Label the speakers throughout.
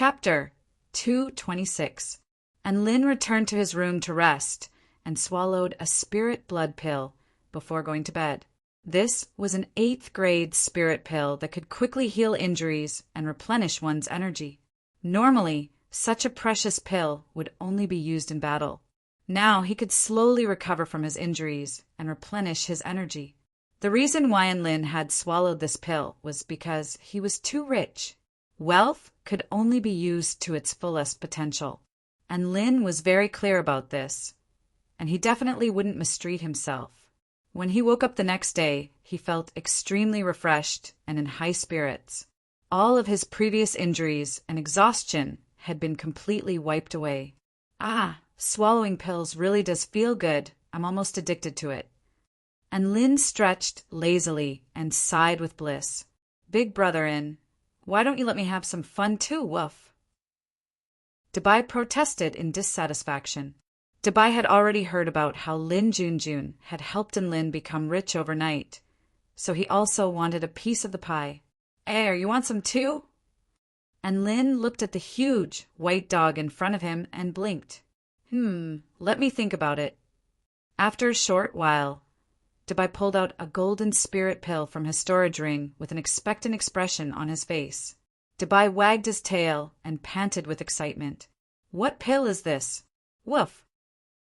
Speaker 1: Chapter 226. And Lin returned to his room to rest and swallowed a spirit blood pill before going to bed. This was an 8th grade spirit pill that could quickly heal injuries and replenish one's energy. Normally, such a precious pill would only be used in battle. Now he could slowly recover from his injuries and replenish his energy. The reason why Lin had swallowed this pill was because he was too rich. Wealth could only be used to its fullest potential, and Lin was very clear about this, and he definitely wouldn't mistreat himself. When he woke up the next day, he felt extremely refreshed and in high spirits. All of his previous injuries and exhaustion had been completely wiped away. Swallowing pills really does feel good. I'm almost addicted to it. And Lin stretched lazily and sighed with bliss. Big brother why don't you let me have some fun too, woof? Dabai protested in dissatisfaction. Dabai had already heard about how Lin Junjun had helped Lin become rich overnight, so he also wanted a piece of the pie. Hey, you want some too? And Lin looked at the huge white dog in front of him and blinked. Let me think about it. After a short while, Dabai pulled out a golden spirit pill from his storage ring with an expectant expression on his face. Dabai wagged his tail and panted with excitement. What pill is this? Woof!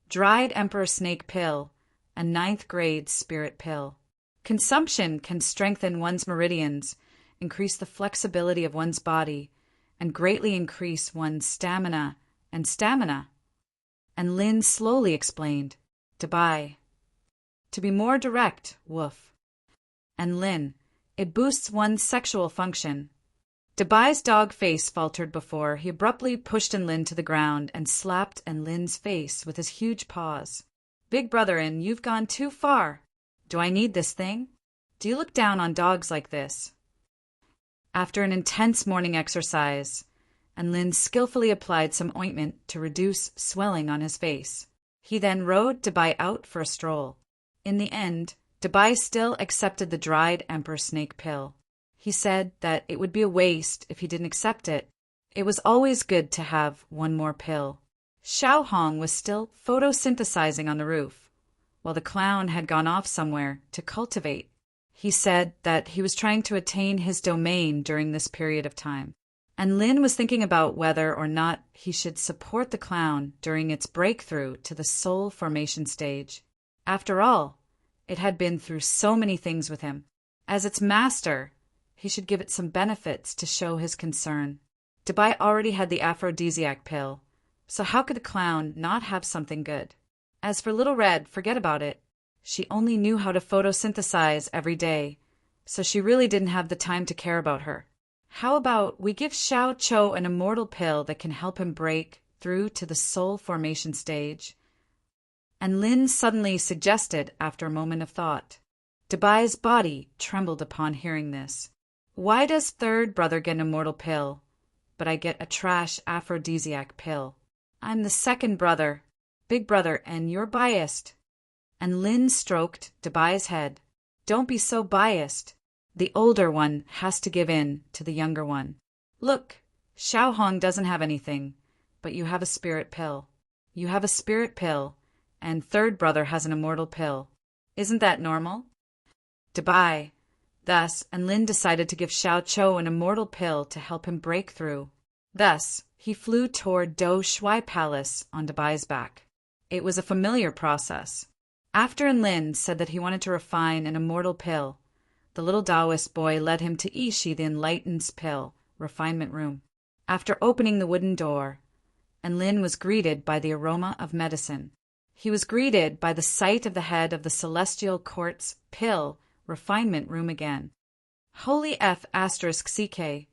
Speaker 1: Dried emperor snake pill, a 9th grade spirit pill. Consumption can strengthen one's meridians, increase the flexibility of one's body, and greatly increase one's stamina. And Lin slowly explained, Dabai. To be more direct, woof. And Lin, it boosts one's sexual function. Dabai's dog face faltered before he abruptly pushed Lin to the ground and slapped Lin's face with his huge paws. Big brother you've gone too far. Do I need this thing? Do you look down on dogs like this? After an intense morning exercise, Lin skillfully applied some ointment to reduce swelling on his face. He then rode Dabai out for a stroll. In the end, Dabai still accepted the dried emperor snake pill. He said that it would be a waste if he didn't accept it. It was always good to have one more pill. Xiao Hong was still photosynthesizing on the roof, while the clown had gone off somewhere to cultivate. He said that he was trying to attain his domain during this period of time, and Lin was thinking about whether or not he should support the clown during its breakthrough to the soul formation stage. After all, it had been through so many things with him. As its master, he should give it some benefits to show his concern. Dabai already had the aphrodisiac pill, so how could the clown not have something good? As for Little Red, forget about it. She only knew how to photosynthesize every day, so she really didn't have the time to care about her. How about we give Xiao Cho an immortal pill that can help him break through to the soul formation stage? And Lin suddenly suggested after a moment of thought. Dabai's body trembled upon hearing this. Why does third brother get an immortal pill, but I get a trash aphrodisiac pill? I'm the second brother, big brother, and you're biased. And Lin stroked Dabai's head. Don't be so biased. The older one has to give in to the younger one. Look, Xiao Hong doesn't have anything, but you have a spirit pill. You have a spirit pill, and third brother has an immortal pill. Isn't that normal? Dabai. Thus, and Lin decided to give Xiao Cho an immortal pill to help him break through. Thus, he flew toward Do Shui Palace on Dabai's back. It was a familiar process. After Lin said that he wanted to refine an immortal pill, the little Taoist boy led him to Ishi, the Enlightened's pill, refinement room. After opening the wooden door, Lin was greeted by the aroma of medicine. He was greeted by the sight of the head of the Celestial Court's pill refinement room again. Holy F *CK.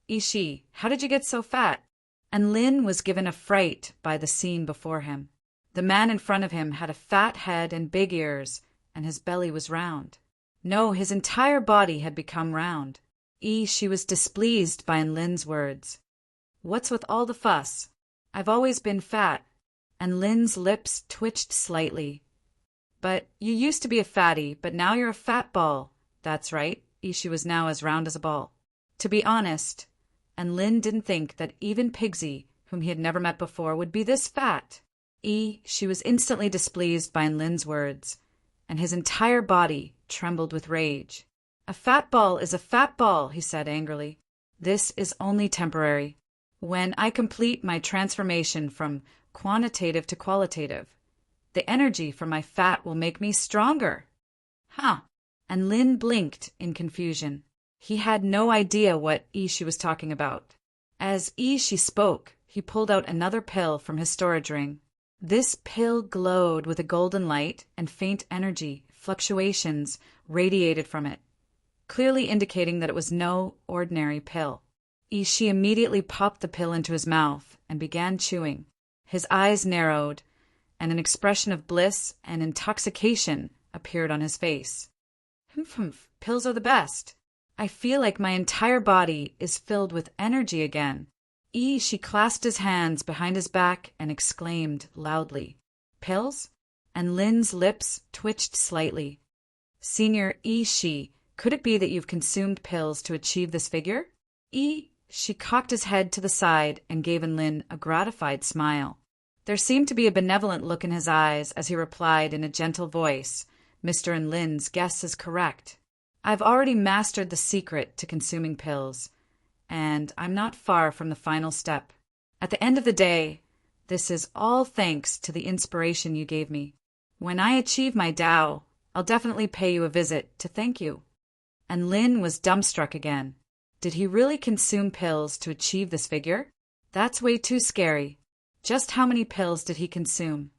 Speaker 1: Ishi, how did you get so fat? And Lin was given a fright by the scene before him. The man in front of him had a fat head and big ears, and his belly was round. No, his entire body had become round. She was displeased by Lin's words. What's with all the fuss? I've always been fat. And Lin's lips twitched slightly. But you used to be a fatty, but now you're a fat ball. That's right. Ishi was now as round as a ball. To be honest, and Lin didn't think that even Pigsy, whom he had never met before, would be this fat. She was instantly displeased by Lin's words, and his entire body trembled with rage. A fat ball is a fat ball, he said angrily. This is only temporary. When I complete my transformation from quantitative to qualitative, the energy from my fat will make me stronger. Huh. And Lin blinked in confusion. He had no idea what she was talking about. As she spoke, he pulled out another pill from his storage ring. This pill glowed with a golden light, and faint energy fluctuations radiated from it, clearly indicating that it was no ordinary pill. She immediately popped the pill into his mouth and began chewing. His eyes narrowed, and an expression of bliss and intoxication appeared on his face. Humph, pills are the best. I feel like my entire body is filled with energy again. She clasped his hands behind his back and exclaimed loudly, Pills? And Lin's lips twitched slightly. Senior could it be that you've consumed pills to achieve this figure? She cocked his head to the side and gave Lin a gratified smile. There seemed to be a benevolent look in his eyes as he replied in a gentle voice, Mr. and Lin's guess is correct. I've already mastered the secret to consuming pills, and I'm not far from the final step. At the end of the day, this is all thanks to the inspiration you gave me. When I achieve my Tao, I'll definitely pay you a visit to thank you. And Lin was dumbstruck again. Did he really consume pills to achieve this figure? That's way too scary. Just how many pills did he consume?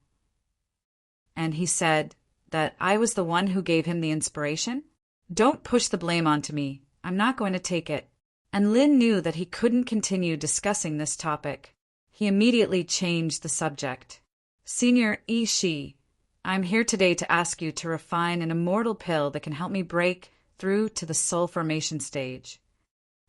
Speaker 1: And he said that I was the one who gave him the inspiration? Don't push the blame onto me. I'm not going to take it. And Lin knew that he couldn't continue discussing this topic. He immediately changed the subject. Senior I'm here today to ask you to refine an immortal pill that can help me break through to the soul formation stage.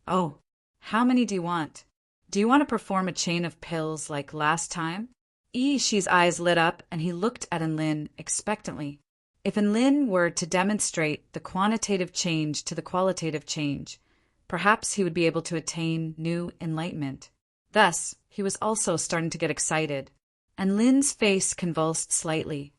Speaker 1: Oh, how many do you want? Do you want to perform a chain of pills like last time? Shi's eyes lit up and he looked at Lin expectantly. If Lin were to demonstrate the quantitative change to the qualitative change, perhaps he would be able to attain new enlightenment. Thus, he was also starting to get excited, and Lin's face convulsed slightly.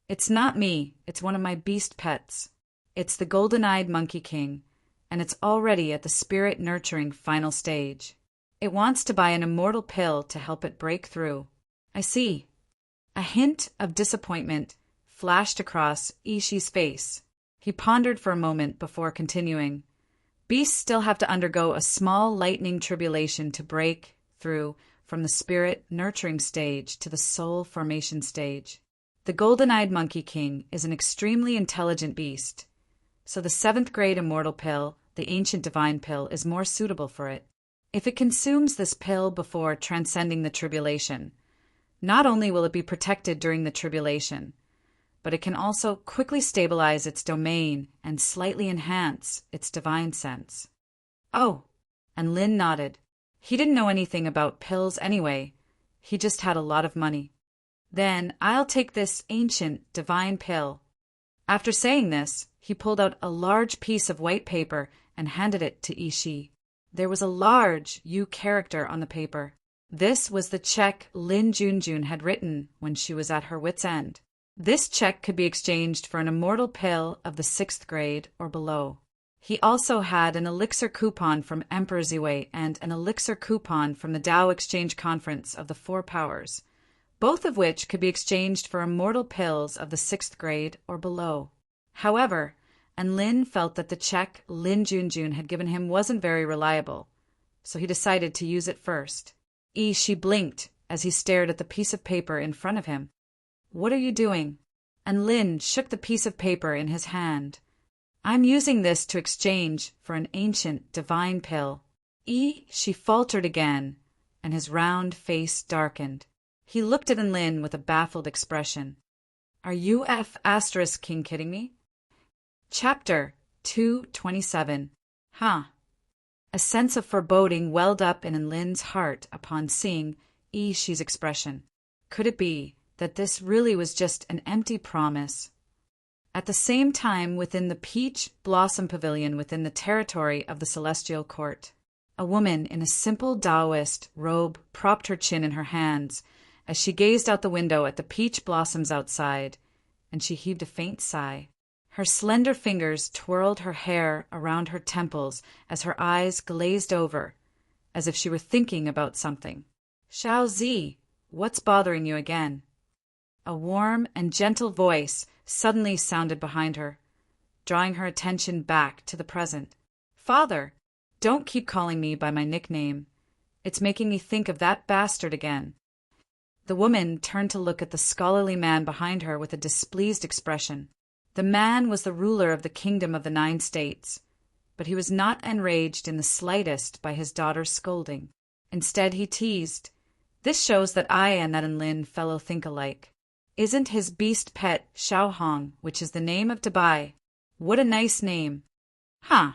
Speaker 1: It's not me, it's one of my beast pets. It's the golden-eyed Monkey King, and it's already at the spirit-nurturing final stage. It wants to buy an immortal pill to help it break through. I see. A hint of disappointment flashed across Ishi's face. He pondered for a moment before continuing. Beasts still have to undergo a small lightning tribulation to break through from the spirit-nurturing stage to the soul formation stage. The golden-eyed Monkey King is an extremely intelligent beast, so the 7th grade immortal pill, the ancient divine pill, is more suitable for it. If it consumes this pill before transcending the tribulation, not only will it be protected during the tribulation, but it can also quickly stabilize its domain and slightly enhance its divine sense. Oh, and Lin nodded. He didn't know anything about pills anyway. He just had a lot of money. Then I'll take this ancient divine pill. After saying this, he pulled out a large piece of white paper and handed it to Ishi. There was a large U character on the paper. This was the check Lin Junjun had written when she was at her wit's end. This check could be exchanged for an immortal pill of the 6th grade or below. He also had an elixir coupon from Emperor Ziwei and an elixir coupon from the Tao Exchange Conference of the 4 Powers, both of which could be exchanged for immortal pills of the 6th grade or below. However, Lin felt that the check Lin Junjun had given him wasn't very reliable, so he decided to use it first. She blinked as he stared at the piece of paper in front of him. What are you doing? And Lin shook the piece of paper in his hand. I'm using this to exchange for an ancient divine pill. She faltered again, and his round face darkened. He looked at Lin with a baffled expression. Are you King kidding me? Chapter 227. Huh. A sense of foreboding welled up in Lin's heart upon seeing Ishi's expression. Could it be that this really was just an empty promise? At the same time, within the Peach Blossom Pavilion within the territory of the Celestial Court, A woman in a simple Taoist robe propped her chin in her hands as she gazed out the window at the peach blossoms outside, and she heaved a faint sigh. Her slender fingers twirled her hair around her temples as her eyes glazed over, as if she were thinking about something. "Xiao Zi, what's bothering you again?" A warm and gentle voice suddenly sounded behind her, drawing her attention back to the present. "Father, don't keep calling me by my nickname. It's making me think of that bastard again." The woman turned to look at the scholarly man behind her with a displeased expression. The man was the ruler of the Kingdom of the 9 States, but he was not enraged in the slightest by his daughter's scolding. Instead, he teased, "This shows that I and that Lin fellow think alike. Isn't his beast pet Xiao Hong, which is the name of Dubai? What a nice name." "Huh,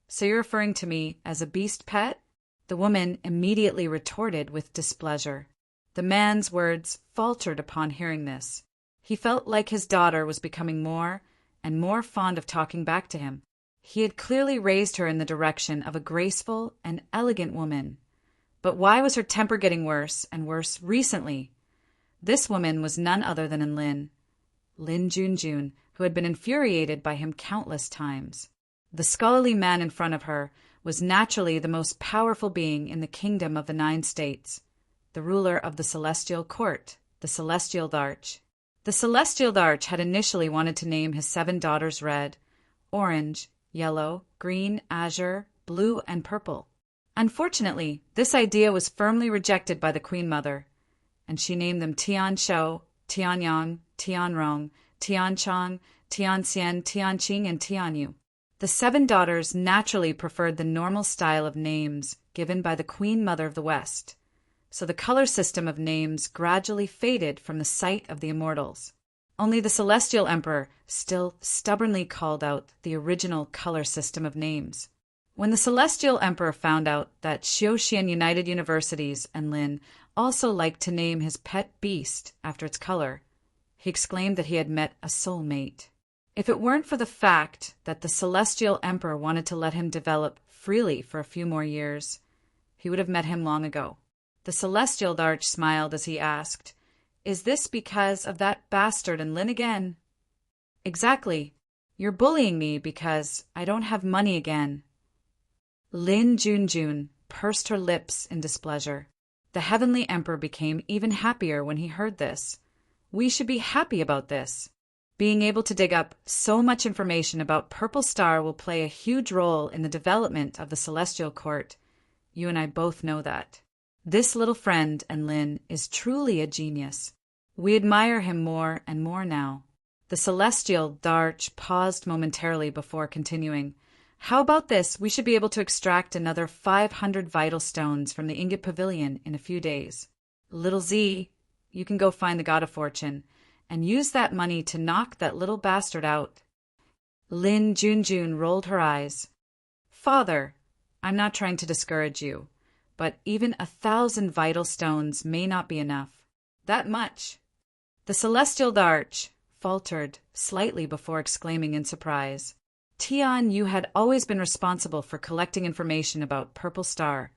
Speaker 1: so you're referring to me as a beast pet?" The woman immediately retorted with displeasure. The man's words faltered upon hearing this. He felt like his daughter was becoming more and more fond of talking back to him. He had clearly raised her in the direction of a graceful and elegant woman. But why was her temper getting worse and worse recently? This woman was none other than Lin Junjun, who had been infuriated by him countless times. The scholarly man in front of her was naturally the most powerful being in the Kingdom of the 9 States, the ruler of the Celestial Court, the Celestial Darch. The Celestial Darch had initially wanted to name his 7 daughters red, orange, yellow, green, azure, blue, and purple. Unfortunately, this idea was firmly rejected by the Queen Mother, and she named them Tian Shou, Tian Yang, Tian Rong, Tian Chang, Tian Xian, Tian Qing, and Tian Yu. The 7 daughters naturally preferred the normal style of names given by the Queen Mother of the West, so the color system of names gradually faded from the sight of the immortals. Only the Celestial Emperor still stubbornly called out the original color system of names. When the Celestial Emperor found out that Xiuxian United Universities and Lin also liked to name his pet beast after its color, he exclaimed that he had met a soulmate. If it weren't for the fact that the Celestial Emperor wanted to let him develop freely for a few more years, he would have met him long ago. The Celestial Darch smiled as he asked, "Is this because of that bastard and Lin again?" "Exactly. You're bullying me because I don't have money again." Lin Junjun pursed her lips in displeasure. The Heavenly Emperor became even happier when he heard this. "We should be happy about this. Being able to dig up so much information about Purple Star will play a huge role in the development of the Celestial Court. You and I both know that. This little friend, Lin, is truly a genius. We admire him more and more now." The Celestial Darch paused momentarily before continuing. "How about this? We should be able to extract another 500 vital stones from the Ingot Pavilion in a few days. Little Z, you can go find the God of Fortune and use that money to knock that little bastard out." Lin Junjun rolled her eyes. "Father, I'm not trying to discourage you, but even 1,000 vital stones may not be enough." "That much?" The Celestial Darch faltered slightly before exclaiming in surprise, "Tian, you had always been responsible for collecting information about Purple Star,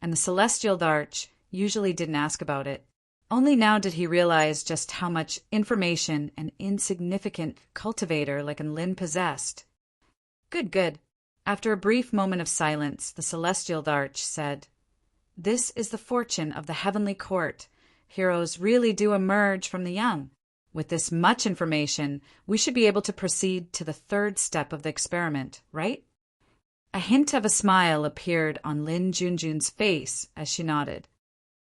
Speaker 1: and the Celestial Darch usually didn't ask about it. Only now did he realize just how much information an insignificant cultivator like Lin possessed." "Good, good." After a brief moment of silence, the Celestial Darch said, "This is the fortune of the Heavenly Court. Heroes really do emerge from the young. With this much information, we should be able to proceed to the 3rd step of the experiment, right?" A hint of a smile appeared on Lin Junjun's face as she nodded.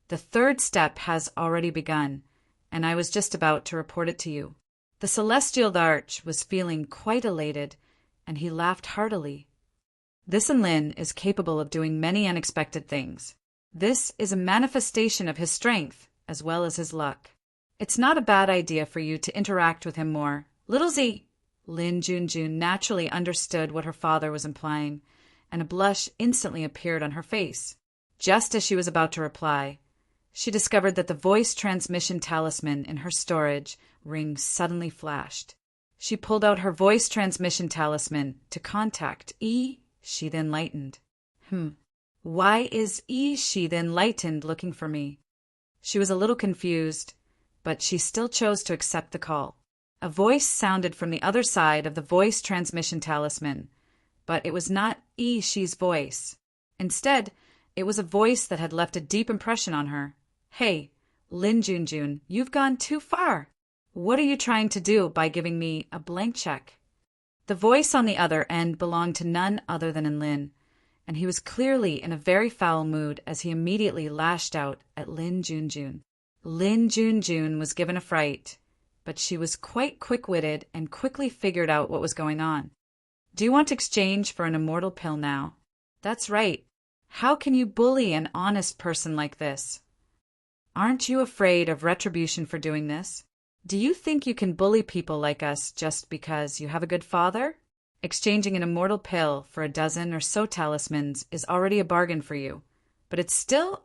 Speaker 1: "The 3rd step has already begun, and I was just about to report it to you." The Celestial Darch was feeling quite elated, and he laughed heartily. "This Lin is capable of doing many unexpected things. This is a manifestation of his strength as well as his luck. It's not a bad idea for you to interact with him more. Little Z." Lin Junjun naturally understood what her father was implying, and a blush instantly appeared on her face. Just as she was about to reply, she discovered that the voice transmission talisman in her storage ring suddenly flashed. She pulled out her voice transmission talisman to contact E. She then lightened. Why is she the enlightened looking for me? She was a little confused, but she still chose to accept the call. A voice sounded from the other side of the voice transmission talisman, but it was not she's voice. Instead, it was a voice that had left a deep impression on her. Hey, Lin Junjun, you've gone too far. What are you trying to do by giving me a blank check? The voice on the other end belonged to none other than Lin, and he was clearly in a very foul mood as he immediately lashed out at Lin Junjun. Lin Junjun was given a fright, but she was quite quick-witted and quickly figured out what was going on. Do you want to exchange for an immortal pill now? That's right. How can you bully an honest person like this? Aren't you afraid of retribution for doing this? Do you think you can bully people like us just because you have a good father? Exchanging an immortal pill for a dozen or so talismans is already a bargain for you, but it's still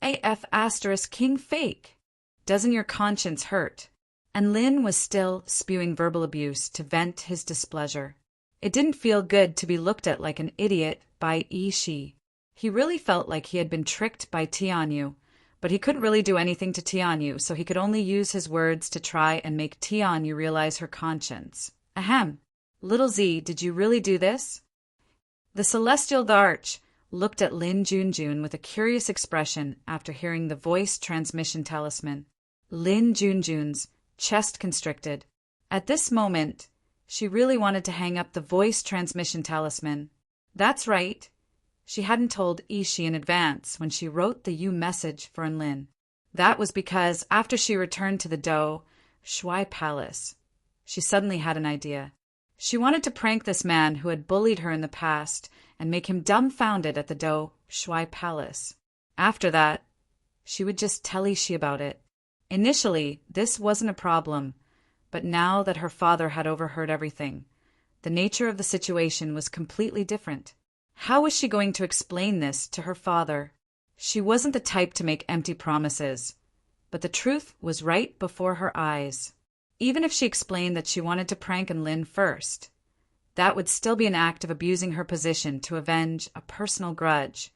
Speaker 1: king fake. Doesn't your conscience hurt? And Lin was still spewing verbal abuse to vent his displeasure. It didn't feel good to be looked at like an idiot by Shi. He really felt like he had been tricked by Tianyu, but he couldn't really do anything to Tianyu, so he could only use his words to try and make Tianyu realize her conscience. Ahem. Little Z, did you really do this? The Celestial Arch looked at Lin Junjun with a curious expression after hearing the voice transmission talisman. Lin Junjun's chest constricted. At this moment, she really wanted to hang up the voice transmission talisman. That's right. She hadn't told Ishi in advance when she wrote the U message for Lin. That was because after she returned to the Do Shui Palace, she suddenly had an idea. She wanted to prank this man who had bullied her in the past and make him dumbfounded at the Do Shui Palace. After that, she would just tell Ishi about it. Initially, this wasn't a problem, but now that her father had overheard everything, the nature of the situation was completely different. How was she going to explain this to her father? She wasn't the type to make empty promises, but the truth was right before her eyes. Even if she explained that she wanted to prank Lin first, that would still be an act of abusing her position to avenge a personal grudge,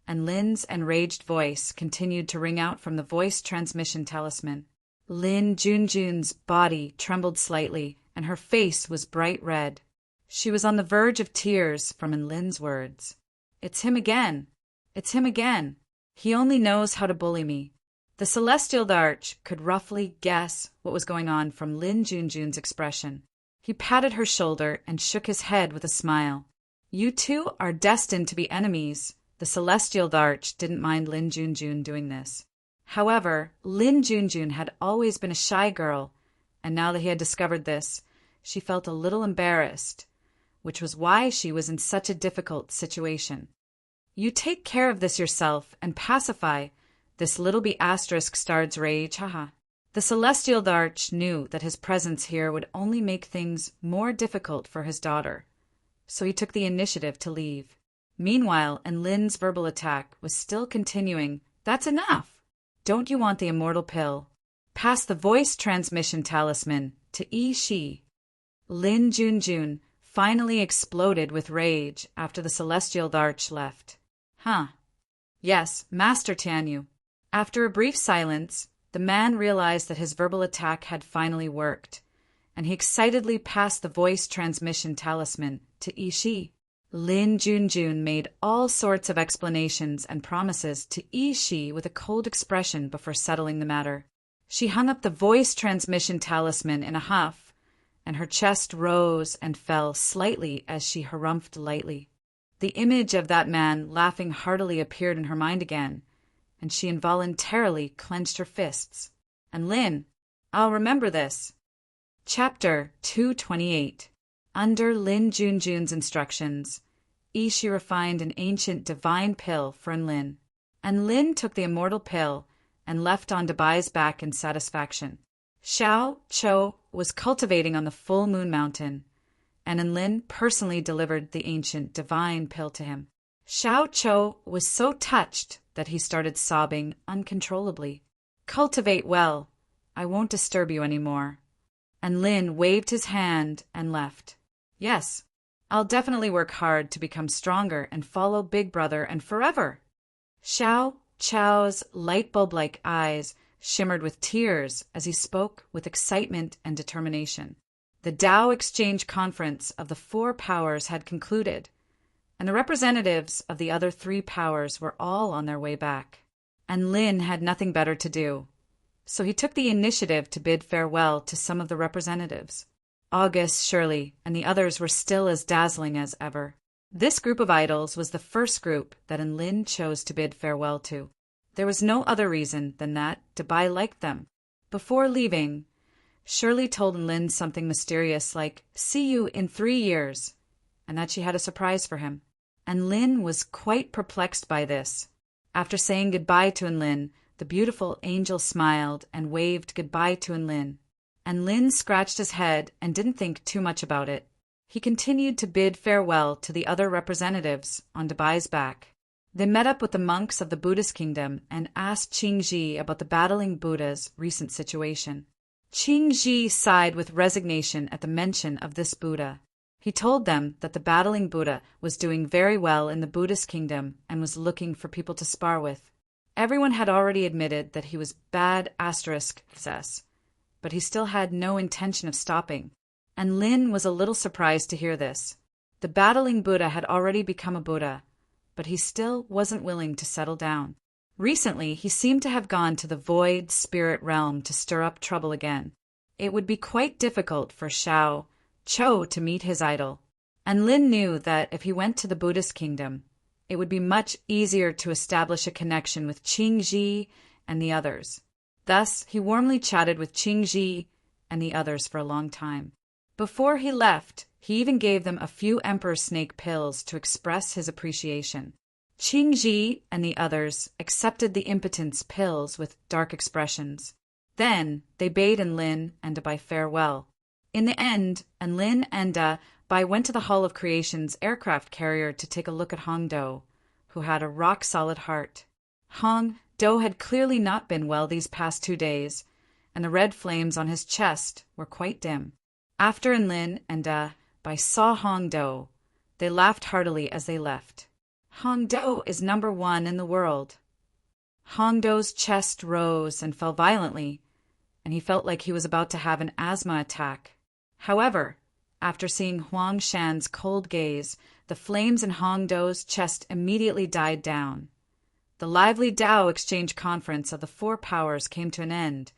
Speaker 1: and Lin's enraged voice continued to ring out from the voice transmission talisman. Lin Junjun's body trembled slightly, and her face was bright red. She was on the verge of tears from Lin's words. It's him again. It's him again. He only knows how to bully me. The Celestial Arch could roughly guess what was going on from Lin Junjun's expression. He patted her shoulder and shook his head with a smile. You two are destined to be enemies. The Celestial Arch didn't mind Lin Junjun doing this. However, Lin Junjun had always been a shy girl, and now that he had discovered this, she felt a little embarrassed, which was why she was in such a difficult situation. You take care of this yourself and pacify this little star's rage, haha. The Celestial Arch knew that his presence here would only make things more difficult for his daughter, so he took the initiative to leave. Meanwhile, Lin's verbal attack was still continuing. That's enough! Don't you want the immortal pill? Pass the voice transmission talisman to Shi. Lin Junjun finally exploded with rage after the Celestial Arch left. Huh. Yes, Master Tianyu. After a brief silence, the man realized that his verbal attack had finally worked, and he excitedly passed the voice transmission talisman to Shi. Lin Junjun made all sorts of explanations and promises to Shi with a cold expression before settling the matter. She hung up the voice transmission talisman in a huff, and her chest rose and fell slightly as she harumphed lightly. The image of that man laughing heartily appeared in her mind again, and she involuntarily clenched her fists. And Lin, I'll remember this. Chapter 228. Under Lin Junjun's instructions, Ishi refined an ancient divine pill for Lin, and Lin took the immortal pill and left on Dabai's back in satisfaction. Xiao Cho was cultivating on the full moon mountain, and Lin personally delivered the ancient divine pill to him. Xiao Cho was so touched that he started sobbing uncontrollably. Cultivate well. I won't disturb you any more. And Lin waved his hand and left. Yes, I'll definitely work hard to become stronger and follow Big Brother and forever. Xiao Chao's light bulb-like eyes shimmered with tears as he spoke with excitement and determination. The Tao Exchange Conference of the Four Powers had concluded, and the representatives of the other three powers were all on their way back. And Lin had nothing better to do, so he took the initiative to bid farewell to some of the representatives. August, Shirley, and the others were still as dazzling as ever. This group of idols was the first group that Lin chose to bid farewell to. There was no other reason than that Dabai liked them. Before leaving, Shirley told Lin something mysterious like, "See you in 3 years," and that she had a surprise for him. And Lin was quite perplexed by this. After saying goodbye to Lin, the beautiful angel smiled and waved goodbye to Lin. And Lin scratched his head and didn't think too much about it. He continued to bid farewell to the other representatives on Dabai's back. They met up with the monks of the Buddhist kingdom and asked Qingji about the battling Buddha's recent situation. Qingji sighed with resignation at the mention of this Buddha. He told them that the battling Buddha was doing very well in the Buddhist kingdom and was looking for people to spar with. Everyone had already admitted that he was bad ***, but he still had no intention of stopping. And Lin was a little surprised to hear this. The battling Buddha had already become a Buddha, but he still wasn't willing to settle down. Recently, he seemed to have gone to the void spirit realm to stir up trouble again. It would be quite difficult for Xiao Cho to meet his idol, and Lin knew that if he went to the Buddhist kingdom, it would be much easier to establish a connection with Qingji and the others. Thus, he warmly chatted with Qingji and the others for a long time. Before he left, he even gave them a few emperor snake pills to express his appreciation. Qingji and the others accepted the impotence pills with dark expressions. Then they bade Lin and Dabai farewell. In the end, Lin and Dabai went to the Hall of Creation's aircraft carrier to take a look at Hong Do, who had a rock-solid heart. Hong Do had clearly not been well these past 2 days, and the red flames on his chest were quite dim. After Lin and Dabai saw Hong Do, they laughed heartily as they left. Hong Do is number 1 in the world. Hong Do's chest rose and fell violently, and he felt like he was about to have an asthma attack. However, after seeing Huang Shan's cold gaze, the flames in Hong Do's chest immediately died down. The lively Tao Exchange Conference of the Four Powers came to an end,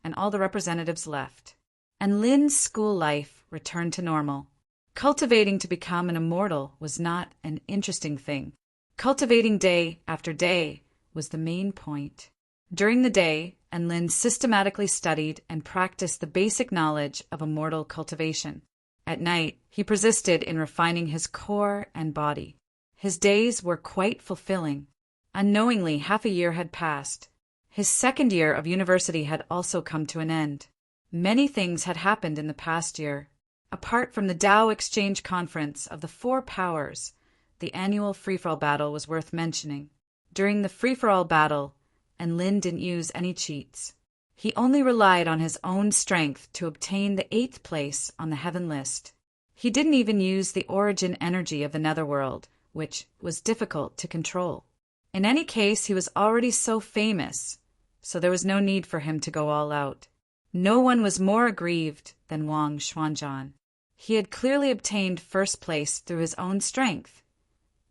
Speaker 1: and all the representatives left. And Lin's school life returned to normal. Cultivating to become an immortal was not an interesting thing. Cultivating day after day was the main point. During the day, Lin systematically studied and practiced the basic knowledge of immortal cultivation. At night, he persisted in refining his core and body. His days were quite fulfilling. Unknowingly, half a year had passed. His second year of university had also come to an end. Many things had happened in the past year. Apart from the Tao Exchange Conference of the Four Powers, the annual free-for-all battle was worth mentioning. During the free-for-all battle, Lin didn't use any cheats. He only relied on his own strength to obtain the 8th place on the heaven list. He didn't even use the origin energy of the netherworld, which was difficult to control. In any case, he was already so famous, so there was no need for him to go all out. No one was more aggrieved than Wang Xuanzhan. He had clearly obtained first place through his own strength,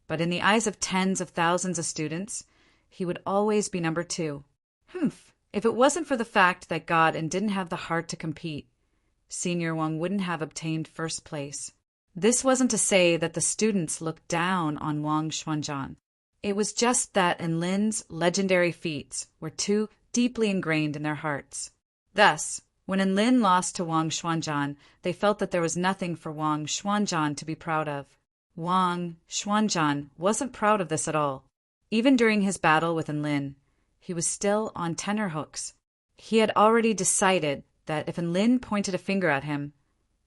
Speaker 1: but in the eyes of tens of thousands of students, he would always be number 2. If it wasn't for the fact that God didn't have the heart to compete, Senior Wang wouldn't have obtained first place. This wasn't to say that the students looked down on Wang Xuanzhan. It was just that Lin's legendary feats were too deeply ingrained in their hearts. Thus, when Lin lost to Wang Xuanzhan, they felt that there was nothing for Wang Xuanzhan to be proud of. Wang Xuanzhan wasn't proud of this at all. Even during his battle with Lin, he was still on tenterhooks. He had already decided that if Lin pointed a finger at him,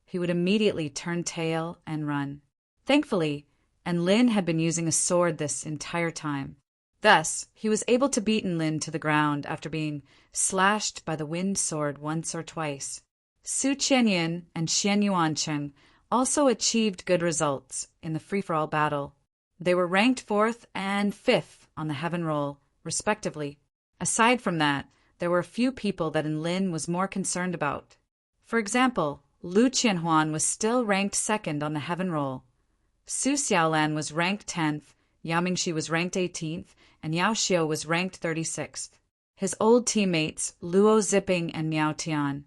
Speaker 1: he would immediately turn tail and run. Thankfully, Lin had been using a sword this entire time. Thus, he was able to beat Lin to the ground after being slashed by the wind sword once or twice. Su Qianyin and Xian Yuancheng also achieved good results in the free-for-all battle. They were ranked 4th and 5th on the heaven roll, respectively. Aside from that, there were a few people that Lin was more concerned about. For example, Lu Qianhuan was still ranked 2nd on the heaven roll. Su Xiaolan was ranked 10th, Yao Mingxi was ranked 18th, and Yao Xiu was ranked 36th. His old teammates, Luo Ziping and Miao Tian,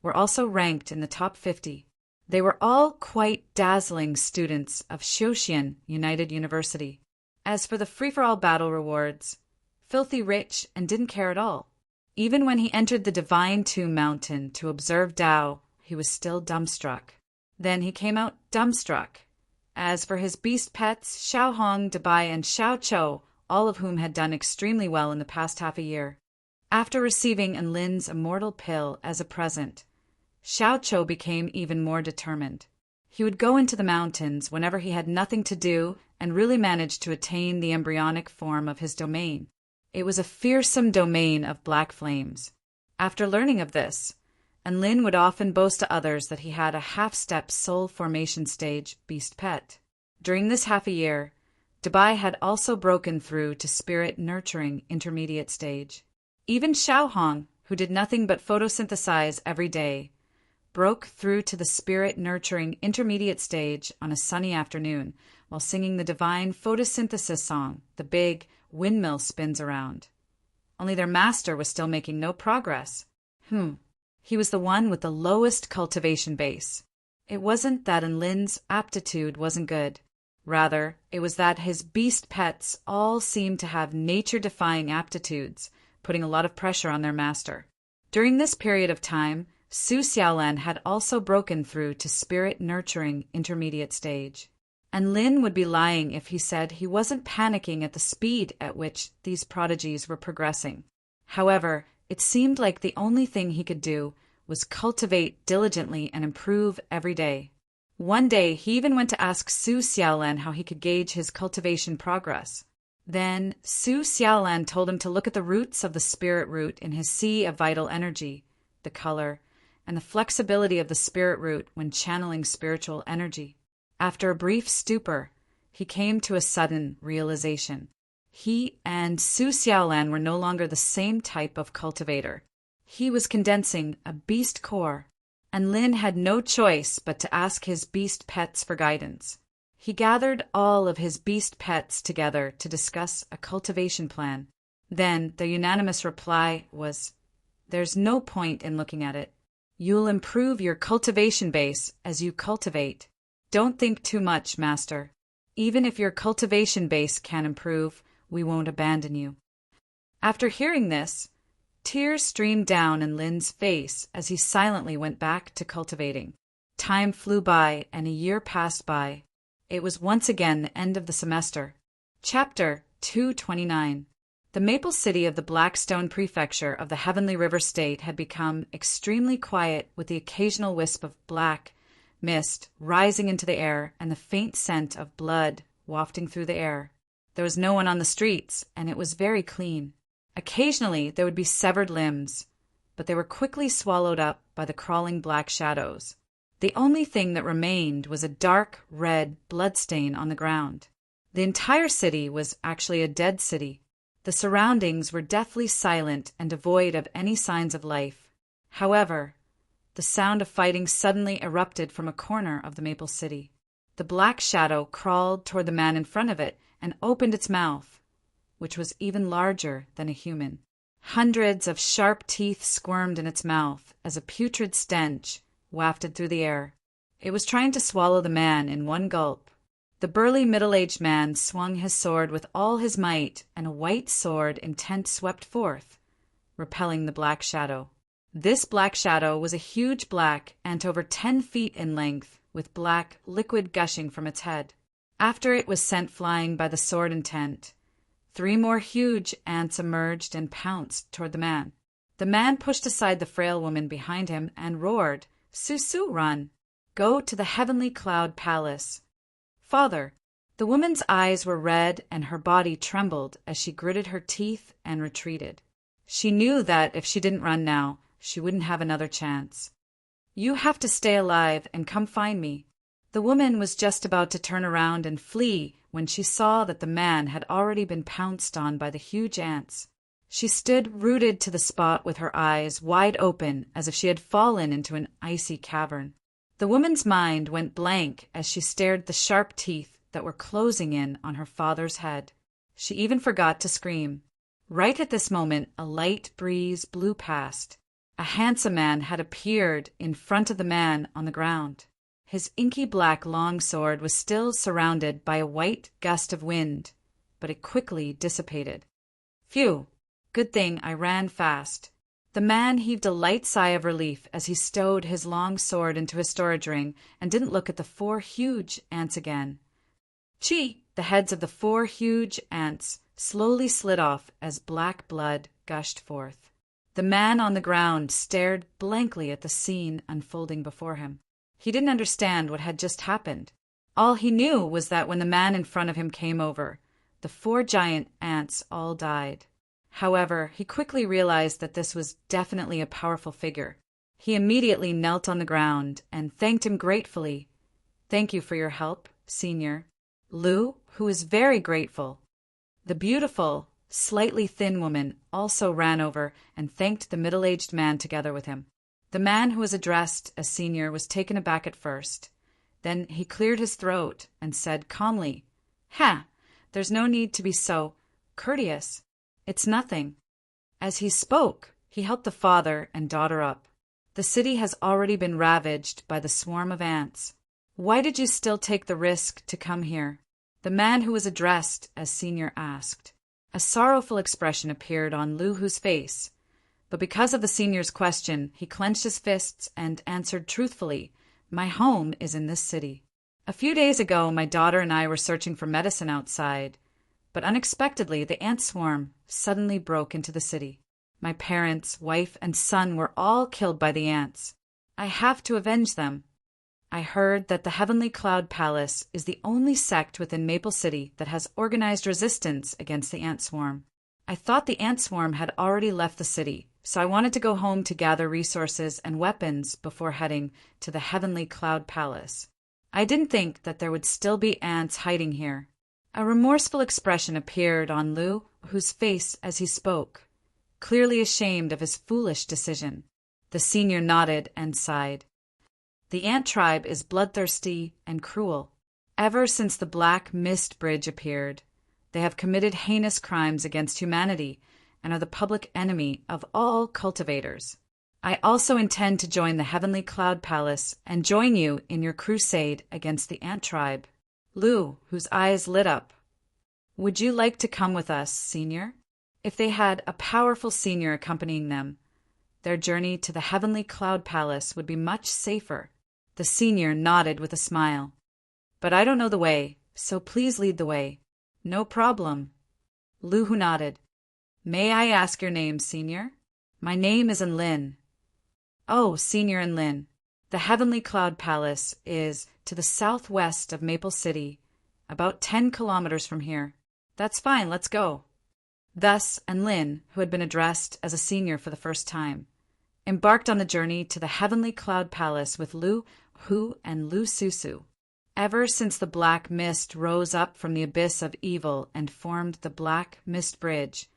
Speaker 1: were also ranked in the top 50. They were all quite dazzling students of Xiuxian United University. As for the free-for-all battle rewards, filthy rich and didn't care at all. Even when he entered the Divine Tomb Mountain to observe Tao, he was still dumbstruck. Then he came out dumbstruck. As for his beast pets, Xiao Hong, Dabai, and Xiao Chou, all of whom had done extremely well in the past half a year. After receiving Lin's immortal pill as a present, Xiao Chou became even more determined. He would go into the mountains whenever he had nothing to do and really managed to attain the embryonic form of his domain. It was a fearsome domain of black flames. After learning of this, Lin would often boast to others that he had a half-step soul formation stage beast pet. During this half a year, Dabai had also broken through to spirit nurturing intermediate stage. Even Xiao Hong, who did nothing but photosynthesize every day, broke through to the spirit nurturing intermediate stage on a sunny afternoon while singing the divine photosynthesis song, The Big Windmill Spins Around. Only their master was still making no progress. He was the one with the lowest cultivation base. It wasn't that Lin's aptitude wasn't good. Rather, it was that his beast pets all seemed to have nature-defying aptitudes, putting a lot of pressure on their master. During this period of time, Su Xiaolan had also broken through to spirit-nurturing intermediate stage. And Lin would be lying if he said he wasn't panicking at the speed at which these prodigies were progressing. However, it seemed like the only thing he could do was cultivate diligently and improve every day. One day, he even went to ask Su Xiaolan how he could gauge his cultivation progress. Then, Su Xiaolan told him to look at the roots of the spirit root in his sea of vital energy, the color, and the flexibility of the spirit root when channeling spiritual energy. After a brief stupor, he came to a sudden realization. He and Su Xiaolan were no longer the same type of cultivator. He was condensing a beast core, and Lin had no choice but to ask his beast pets for guidance. He gathered all of his beast pets together to discuss a cultivation plan. Then the unanimous reply was, "There's no point in looking at it. You'll improve your cultivation base as you cultivate. Don't think too much, Master. Even if your cultivation base can improve, we won't abandon you." After hearing this, tears streamed down Lin's face as he silently went back to cultivating. Time flew by and a year passed by. It was once again the end of the semester. Chapter 229. The Maple City of the Blackstone Prefecture of the Heavenly River State had become extremely quiet, with the occasional wisp of black mist rising into the air and the faint scent of blood wafting through the air. There was no one on the streets, and it was very clean. Occasionally there would be severed limbs, but they were quickly swallowed up by the crawling black shadows. The only thing that remained was a dark red bloodstain on the ground. The entire city was actually a dead city. The surroundings were deathly silent and devoid of any signs of life. However, the sound of fighting suddenly erupted from a corner of the Maple City. The black shadow crawled toward the man in front of it and opened its mouth, which was even larger than a human. Hundreds of sharp teeth squirmed in its mouth as a putrid stench wafted through the air. It was trying to swallow the man in one gulp. The burly middle-aged man swung his sword with all his might, and a white sword intent swept forth, repelling the black shadow. This black shadow was a huge black ant over 10 feet in length, with black liquid gushing from its head. After it was sent flying by the sword intent, 3 more huge ants emerged and pounced toward the man. The man pushed aside the frail woman behind him and roared, "Susu, run! Go to the Heavenly Cloud Palace." "Father." The woman's eyes were red and her body trembled as she gritted her teeth and retreated. She knew that if she didn't run now, she wouldn't have another chance. "You have to stay alive and come find me." The woman was just about to turn around and flee when she saw that the man had already been pounced on by the huge ants. She stood rooted to the spot with her eyes wide open as if she had fallen into an icy cavern. The woman's mind went blank as she stared at the sharp teeth that were closing in on her father's head. She even forgot to scream. Right at this moment, a light breeze blew past. A handsome man had appeared in front of the man on the ground. His inky black long sword was still surrounded by a white gust of wind, but it quickly dissipated. Phew! Good thing I ran fast. The man heaved a light sigh of relief as he stowed his long sword into his storage ring and didn't look at the 4 huge ants again. Chee! The heads of the 4 huge ants slowly slid off as black blood gushed forth. The man on the ground stared blankly at the scene unfolding before him. He didn't understand what had just happened. All he knew was that when the man in front of him came over, the 4 giant ants all died. However, he quickly realized that this was definitely a powerful figure. He immediately knelt on the ground and thanked him gratefully. "Thank you for your help, Senior." Lu, who was very grateful. The beautiful, slightly thin woman also ran over and thanked the middle-aged man together with him. The man who was addressed as Senior was taken aback at first. Then he cleared his throat and said calmly, "Ha! There's no need to be so courteous. It's nothing." As he spoke, he helped the father and daughter up. "The city has already been ravaged by the swarm of ants. Why did you still take the risk to come here?" The man who was addressed as Senior asked. A sorrowful expression appeared on Lu Hu's face, but because of the Senior's question, he clenched his fists and answered truthfully, "My home is in this city. A few days ago, my daughter and I were searching for medicine outside, but unexpectedly the ant swarm suddenly broke into the city. My parents, wife, and son were all killed by the ants. I have to avenge them. I heard that the Heavenly Cloud Palace is the only sect within Maple City that has organized resistance against the ant swarm. I thought the ant swarm had already left the city, so I wanted to go home to gather resources and weapons before heading to the Heavenly Cloud Palace. I didn't think that there would still be ants hiding here." A remorseful expression appeared on Lu Hu's face as he spoke, clearly ashamed of his foolish decision. The Senior nodded and sighed. "The ant tribe is bloodthirsty and cruel. Ever since the Black Mist Bridge appeared, they have committed heinous crimes against humanity and are the public enemy of all cultivators. I also intend to join the Heavenly Cloud Palace and join you in your crusade against the ant tribe." Lu, whose eyes lit up. "Would you like to come with us, Senior?" If they had a powerful Senior accompanying them, their journey to the Heavenly Cloud Palace would be much safer. The Senior nodded with a smile. "But I don't know the way, so please lead the way." "No problem." Lu Hu nodded. "May I ask your name, Senior?" "My name is Enlin." "Oh, Senior Enlin. The Heavenly Cloud Palace is to the southwest of Maple City, about 10 kilometers from here." "That's fine, let's go." Thus, Enlin, who had been addressed as a Senior for the first time, embarked on the journey to the Heavenly Cloud Palace with Lu Hu and Lu Susu. Ever since the black mist rose up from the abyss of evil and formed the Black Mist Bridge,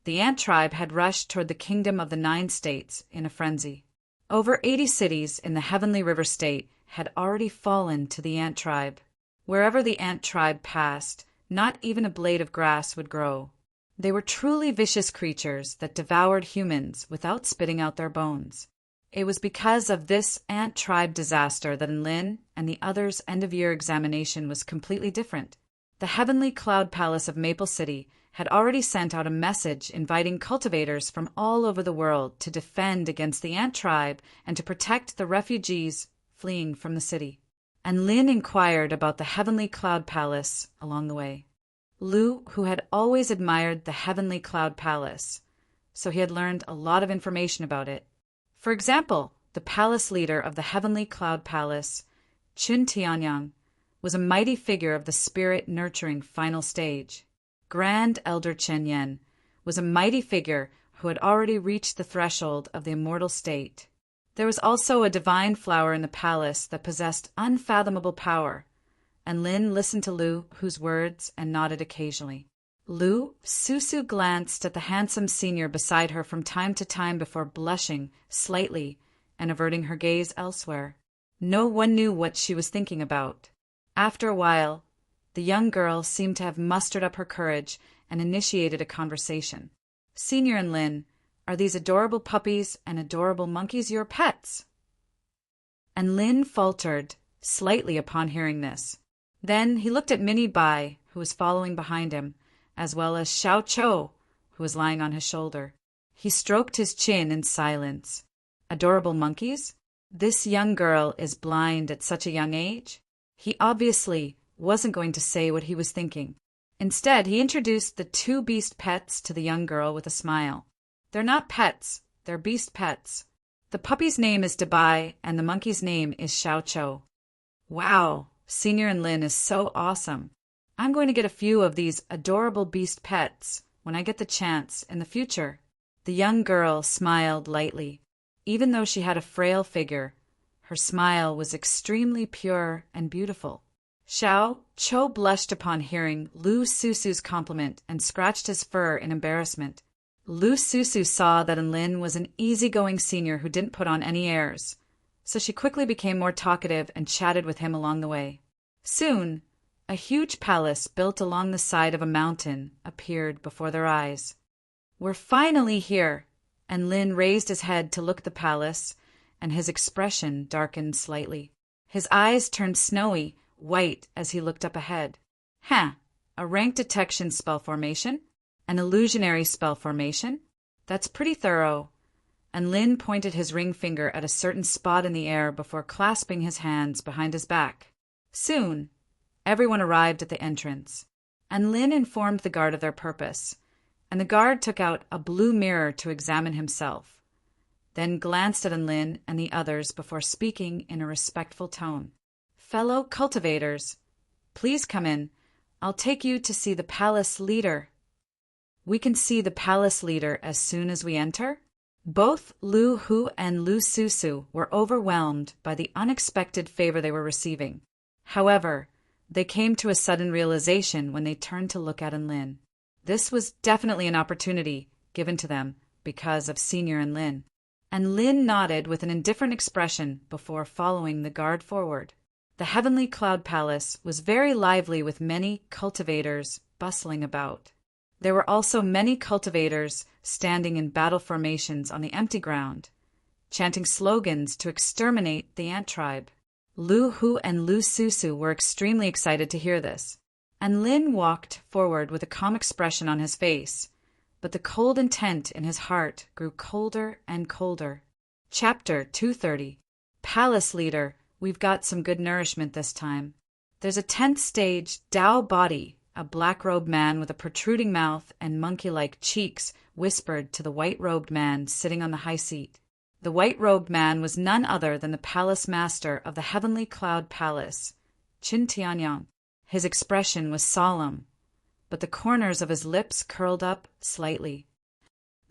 Speaker 1: the ant tribe had rushed toward the Kingdom of the 9 States in a frenzy. Over 80 cities in the Heavenly River State had already fallen to the ant tribe. Wherever the ant tribe passed, not even a blade of grass would grow. They were truly vicious creatures that devoured humans without spitting out their bones. It was because of this ant tribe disaster that Enlin and the others' end-of-year examination was completely different. The Heavenly Cloud Palace of Maple City had already sent out a message inviting cultivators from all over the world to defend against the ant tribe and to protect the refugees fleeing from the city. And Lin inquired about the Heavenly Cloud Palace along the way. Lu, who had always admired the Heavenly Cloud Palace, so he had learned a lot of information about it. For example, the palace leader of the Heavenly Cloud Palace, Chun Tianyang, was a mighty figure of the spirit-nurturing final stage. Grand Elder Chen Yen was a mighty figure who had already reached the threshold of the immortal state. There was also a divine flower in the palace that possessed unfathomable power, and Lin listened to Lu Hu's words and nodded occasionally. Lu Susu glanced at the handsome senior beside her from time to time before blushing slightly and averting her gaze elsewhere. No one knew what she was thinking about. After a while, the young girl seemed to have mustered up her courage and initiated a conversation. "Senior and Lin, are these adorable puppies and adorable monkeys your pets?" And Lin faltered slightly upon hearing this. Then he looked at Minnie Bai, who was following behind him, as well as Xiao Chou, who was lying on his shoulder. He stroked his chin in silence. Adorable monkeys? This young girl is blind at such a young age? He obviously wasn't going to say what he was thinking. Instead, he introduced the two beast pets to the young girl with a smile. "They're not pets, they're beast pets. The puppy's name is Dabai, and the monkey's name is Xiao Chou." "Wow, Senior and Lin is so awesome. I'm going to get a few of these adorable beast pets when I get the chance in the future." The young girl smiled lightly. Even though she had a frail figure, her smile was extremely pure and beautiful. Xiao Chou blushed upon hearing Lu Susu's compliment and scratched his fur in embarrassment. Lu Susu saw that Lin was an easygoing senior who didn't put on any airs, so she quickly became more talkative and chatted with him along the way. Soon, a huge palace built along the side of a mountain appeared before their eyes. "We're finally here," and Lin raised his head to look at the palace, and his expression darkened slightly. His eyes turned snowy white as he looked up ahead. A rank detection spell formation? An illusionary spell formation? That's pretty thorough." And Lin pointed his ring finger at a certain spot in the air before clasping his hands behind his back. Soon, everyone arrived at the entrance, and Lin informed the guard of their purpose, and the guard took out a blue mirror to examine himself, then glanced at Lin and the others before speaking in a respectful tone. "Fellow cultivators, please come in. I'll take you to see the palace leader." "We can see the palace leader as soon as we enter?" Both Lu Hu and Lu Susu were overwhelmed by the unexpected favor they were receiving. However, they came to a sudden realization when they turned to look at Lin. This was definitely an opportunity given to them because of Senior and Lin. And Lin nodded with an indifferent expression before following the guard forward. The Heavenly Cloud Palace was very lively with many cultivators bustling about. There were also many cultivators standing in battle formations on the empty ground, chanting slogans to exterminate the ant tribe. Lu Hu and Lu Susu were extremely excited to hear this, and Lin walked forward with a calm expression on his face, but the cold intent in his heart grew colder and colder. Chapter 230. Palace Leader, we've got some good nourishment this time. There's a 10th stage Dao body. A black-robed man with a protruding mouth and monkey-like cheeks whispered to the white-robed man sitting on the high seat. The white-robed man was none other than the palace master of the Heavenly Cloud Palace, Qin Tianyang. His expression was solemn, but the corners of his lips curled up slightly.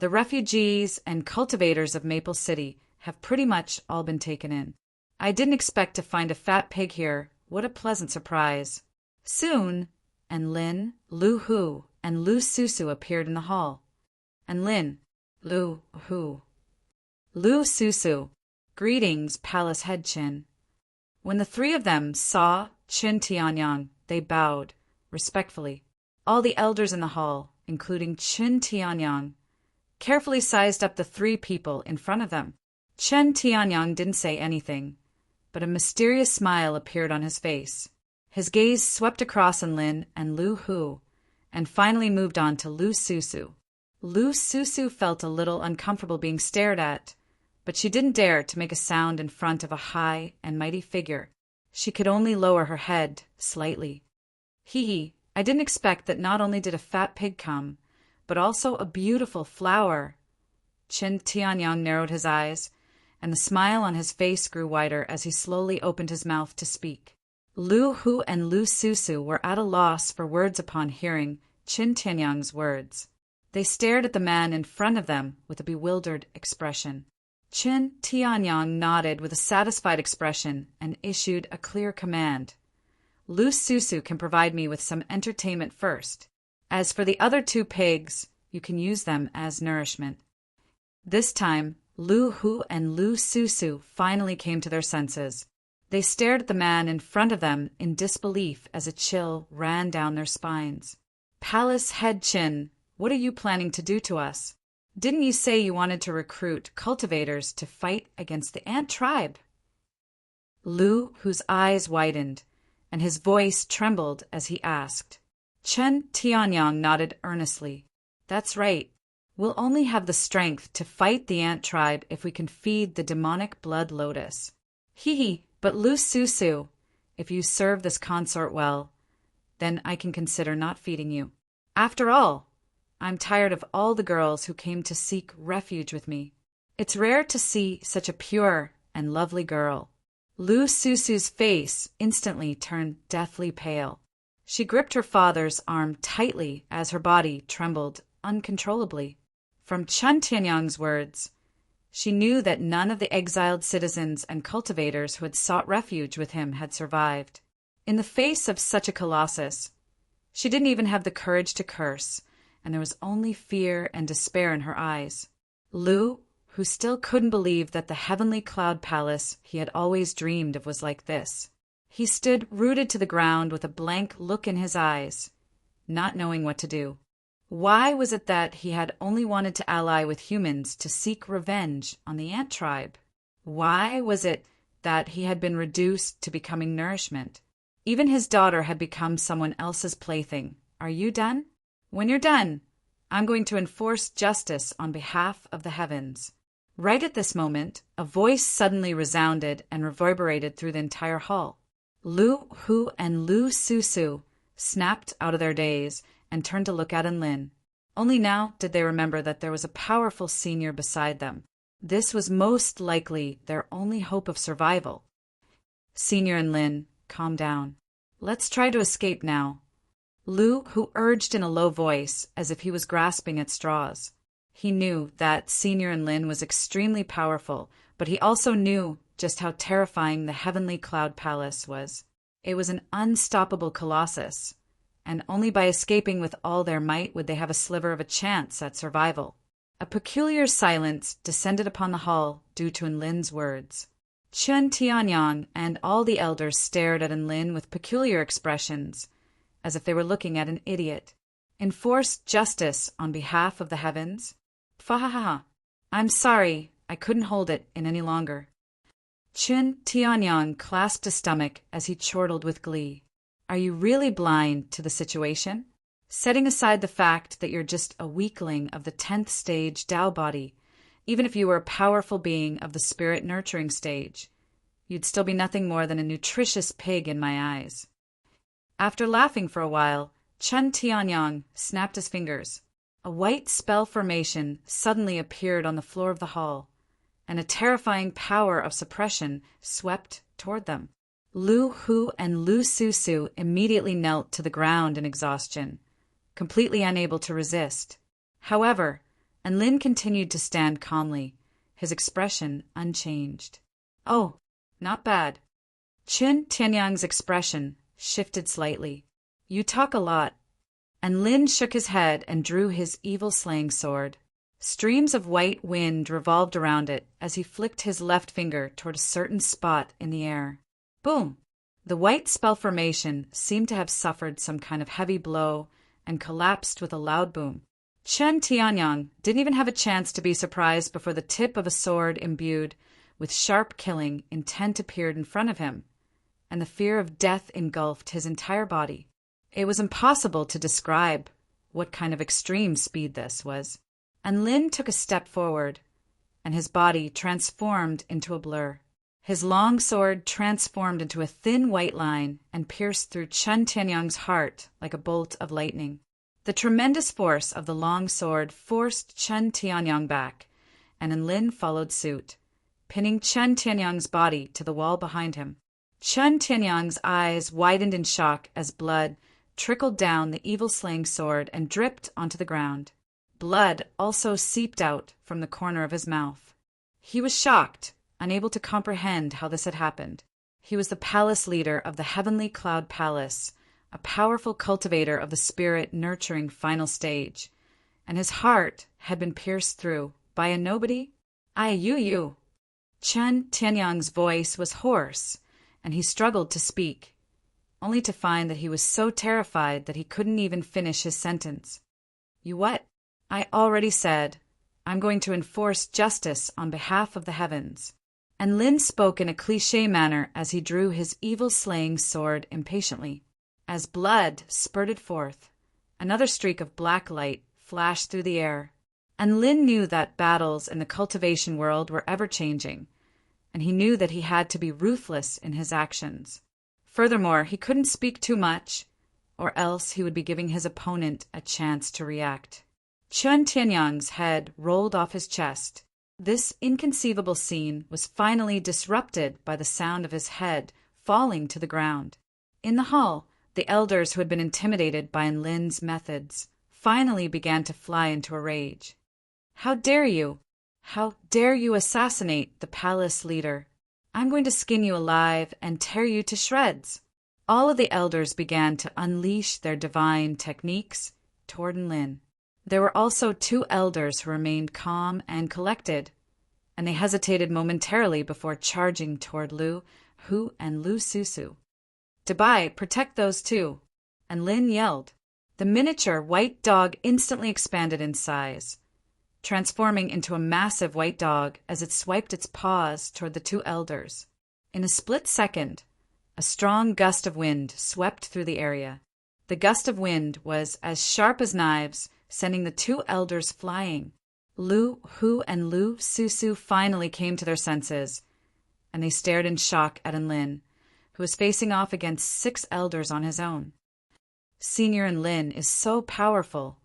Speaker 1: "The refugees and cultivators of Maple City have pretty much all been taken in. I didn't expect to find a fat pig here. What a pleasant surprise." Soon, and Lin, Lu Hu, and Lu Susu appeared in the hall. And Lin, Lu Hu, Lu Susu, "Greetings, Palace Head Qin." When the three of them saw Qin Tianyang, they bowed respectfully. All the elders in the hall, including Qin Tianyang, carefully sized up the three people in front of them. Qin Tianyang didn't say anything, but a mysterious smile appeared on his face. His gaze swept across Lin and Lu Hu, and finally moved on to Lu Susu. Lu Susu felt a little uncomfortable being stared at, but she didn't dare to make a sound in front of a high and mighty figure. She could only lower her head slightly. "Hee, I didn't expect that not only did a fat pig come, but also a beautiful flower." Qin Tianyang narrowed his eyes, and the smile on his face grew wider as he slowly opened his mouth to speak. Lu Hu and Lu Susu were at a loss for words upon hearing Qin Tianyang's words. They stared at the man in front of them with a bewildered expression. Qin Tianyang nodded with a satisfied expression and issued a clear command. Lu Susu can provide me with some entertainment first. As for the other two pigs, you can use them as nourishment. This time, Lu Hu and Lu Susu finally came to their senses. They stared at the man in front of them in disbelief as a chill ran down their spines. Palace Head Chin, what are you planning to do to us? Didn't you say you wanted to recruit cultivators to fight against the ant tribe? Lu, whose eyes widened, and his voice trembled as he asked. Chen Tianyang nodded earnestly. That's right. We'll only have the strength to fight the ant tribe if we can feed the demonic blood lotus. Hee, but Lu Susu, if you serve this consort well, then I can consider not feeding you. After all, I'm tired of all the girls who came to seek refuge with me. It's rare to see such a pure and lovely girl. Lu Susu's face instantly turned deathly pale. She gripped her father's arm tightly as her body trembled uncontrollably. From Chen Tianyang's words, she knew that none of the exiled citizens and cultivators who had sought refuge with him had survived. In the face of such a colossus, she didn't even have the courage to curse, and there was only fear and despair in her eyes. Lu, who still couldn't believe that the heavenly cloud palace he had always dreamed of was like this. He stood rooted to the ground with a blank look in his eyes, not knowing what to do. Why was it that he had only wanted to ally with humans to seek revenge on the ant tribe? Why was it that he had been reduced to becoming nourishment? Even his daughter had become someone else's plaything. Are you done? When you're done, I'm going to enforce justice on behalf of the heavens. Right at this moment, a voice suddenly resounded and reverberated through the entire hall. Lu Hu and Lu Susu snapped out of their daze and turned to look at Enlin. Only now did they remember that there was a powerful senior beside them. This was most likely their only hope of survival. Senior Enlin, calm down. Let's try to escape now. Lu Hu urged in a low voice, as if he was grasping at straws. He knew that Senior Enlin was extremely powerful, but he also knew just how terrifying the heavenly cloud palace was. It was an unstoppable colossus, and only by escaping with all their might would they have a sliver of a chance at survival. A peculiar silence descended upon the hall due to Enlin's words. Chen Tianyang and all the elders stared at Enlin with peculiar expressions, as if they were looking at an idiot. Enforce justice on behalf of the heavens? Fahaha. I'm sorry, I couldn't hold it in any longer. Chen Tianyang clasped his stomach as he chortled with glee. Are you really blind to the situation? Setting aside the fact that you're just a weakling of the 10th stage Tao body, even if you were a powerful being of the spirit nurturing stage, you'd still be nothing more than a nutritious pig in my eyes. After laughing for a while, Chen Tianyang snapped his fingers. A white spell formation suddenly appeared on the floor of the hall, and a terrifying power of suppression swept toward them. Lu Hu and Lu Susu immediately knelt to the ground in exhaustion, completely unable to resist. However, Enlin continued to stand calmly, his expression unchanged. Oh, not bad. Chen Tianyang's expression shifted slightly. You talk a lot. Enlin shook his head and drew his evil slaying sword. Streams of white wind revolved around it as he flicked his left finger toward a certain spot in the air. Boom! The white spell formation seemed to have suffered some kind of heavy blow and collapsed with a loud boom. Chen Tianyang didn't even have a chance to be surprised before the tip of a sword imbued with sharp killing intent appeared in front of him, and the fear of death engulfed his entire body. It was impossible to describe what kind of extreme speed this was. Enlin took a step forward, and his body transformed into a blur. His long sword transformed into a thin white line and pierced through Chen Tianyang's heart like a bolt of lightning. The tremendous force of the long sword forced Chen Tianyang back, and Enlin followed suit, pinning Chen Tianyang's body to the wall behind him. Chen Tianyang's eyes widened in shock as blood trickled down the evil-slaying sword and dripped onto the ground. Blood also seeped out from the corner of his mouth. He was shocked, unable to comprehend how this had happened. He was the palace leader of the Heavenly Cloud Palace, a powerful cultivator of the spirit nurturing final stage, and his heart had been pierced through by a nobody. You. Chen Tianyang's voice was hoarse, and he struggled to speak, only to find that he was so terrified that he couldn't even finish his sentence. You what? I already said. I'm going to enforce justice on behalf of the heavens. And Lin spoke in a cliché manner as he drew his evil-slaying sword impatiently. As blood spurted forth, another streak of black light flashed through the air, and Lin knew that battles in the cultivation world were ever-changing, and he knew that he had to be ruthless in his actions. Furthermore, he couldn't speak too much, or else he would be giving his opponent a chance to react. Chen Tianyang's head rolled off his chest. This inconceivable scene was finally disrupted by the sound of his head falling to the ground. In the hall, the elders who had been intimidated by Lin's methods finally began to fly into a rage. How dare you? How dare you assassinate the palace leader? I'm going to skin you alive and tear you to shreds. All of the elders began to unleash their divine techniques toward Lin. There were also 2 elders who remained calm and collected, and they hesitated momentarily before charging toward Lu Hu and Lu Susu. Dabai, protect those 2, and Lin yelled. The miniature white dog instantly expanded in size, transforming into a massive white dog as it swiped its paws toward the 2 elders. In a split second, a strong gust of wind swept through the area. The gust of wind was as sharp as knives, sending the 2 elders flying. Lu Hu and Lu Susu finally came to their senses, and they stared in shock at Lin, who was facing off against 6 elders on his own. Senior Lin is so powerful.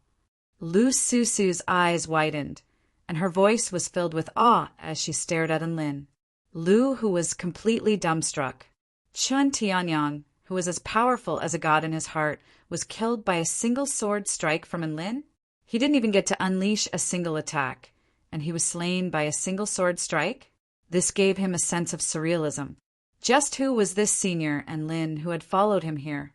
Speaker 1: Lu Susu's eyes widened, and her voice was filled with awe as she stared at Lin. Lu, who was completely dumbstruck. Chen Tianyang, who was as powerful as a god in his heart, was killed by a single sword strike from Lin. He didn't even get to unleash a single attack, and he was slain by a single sword strike? This gave him a sense of surrealism. Just who was this senior Lin who had followed him here?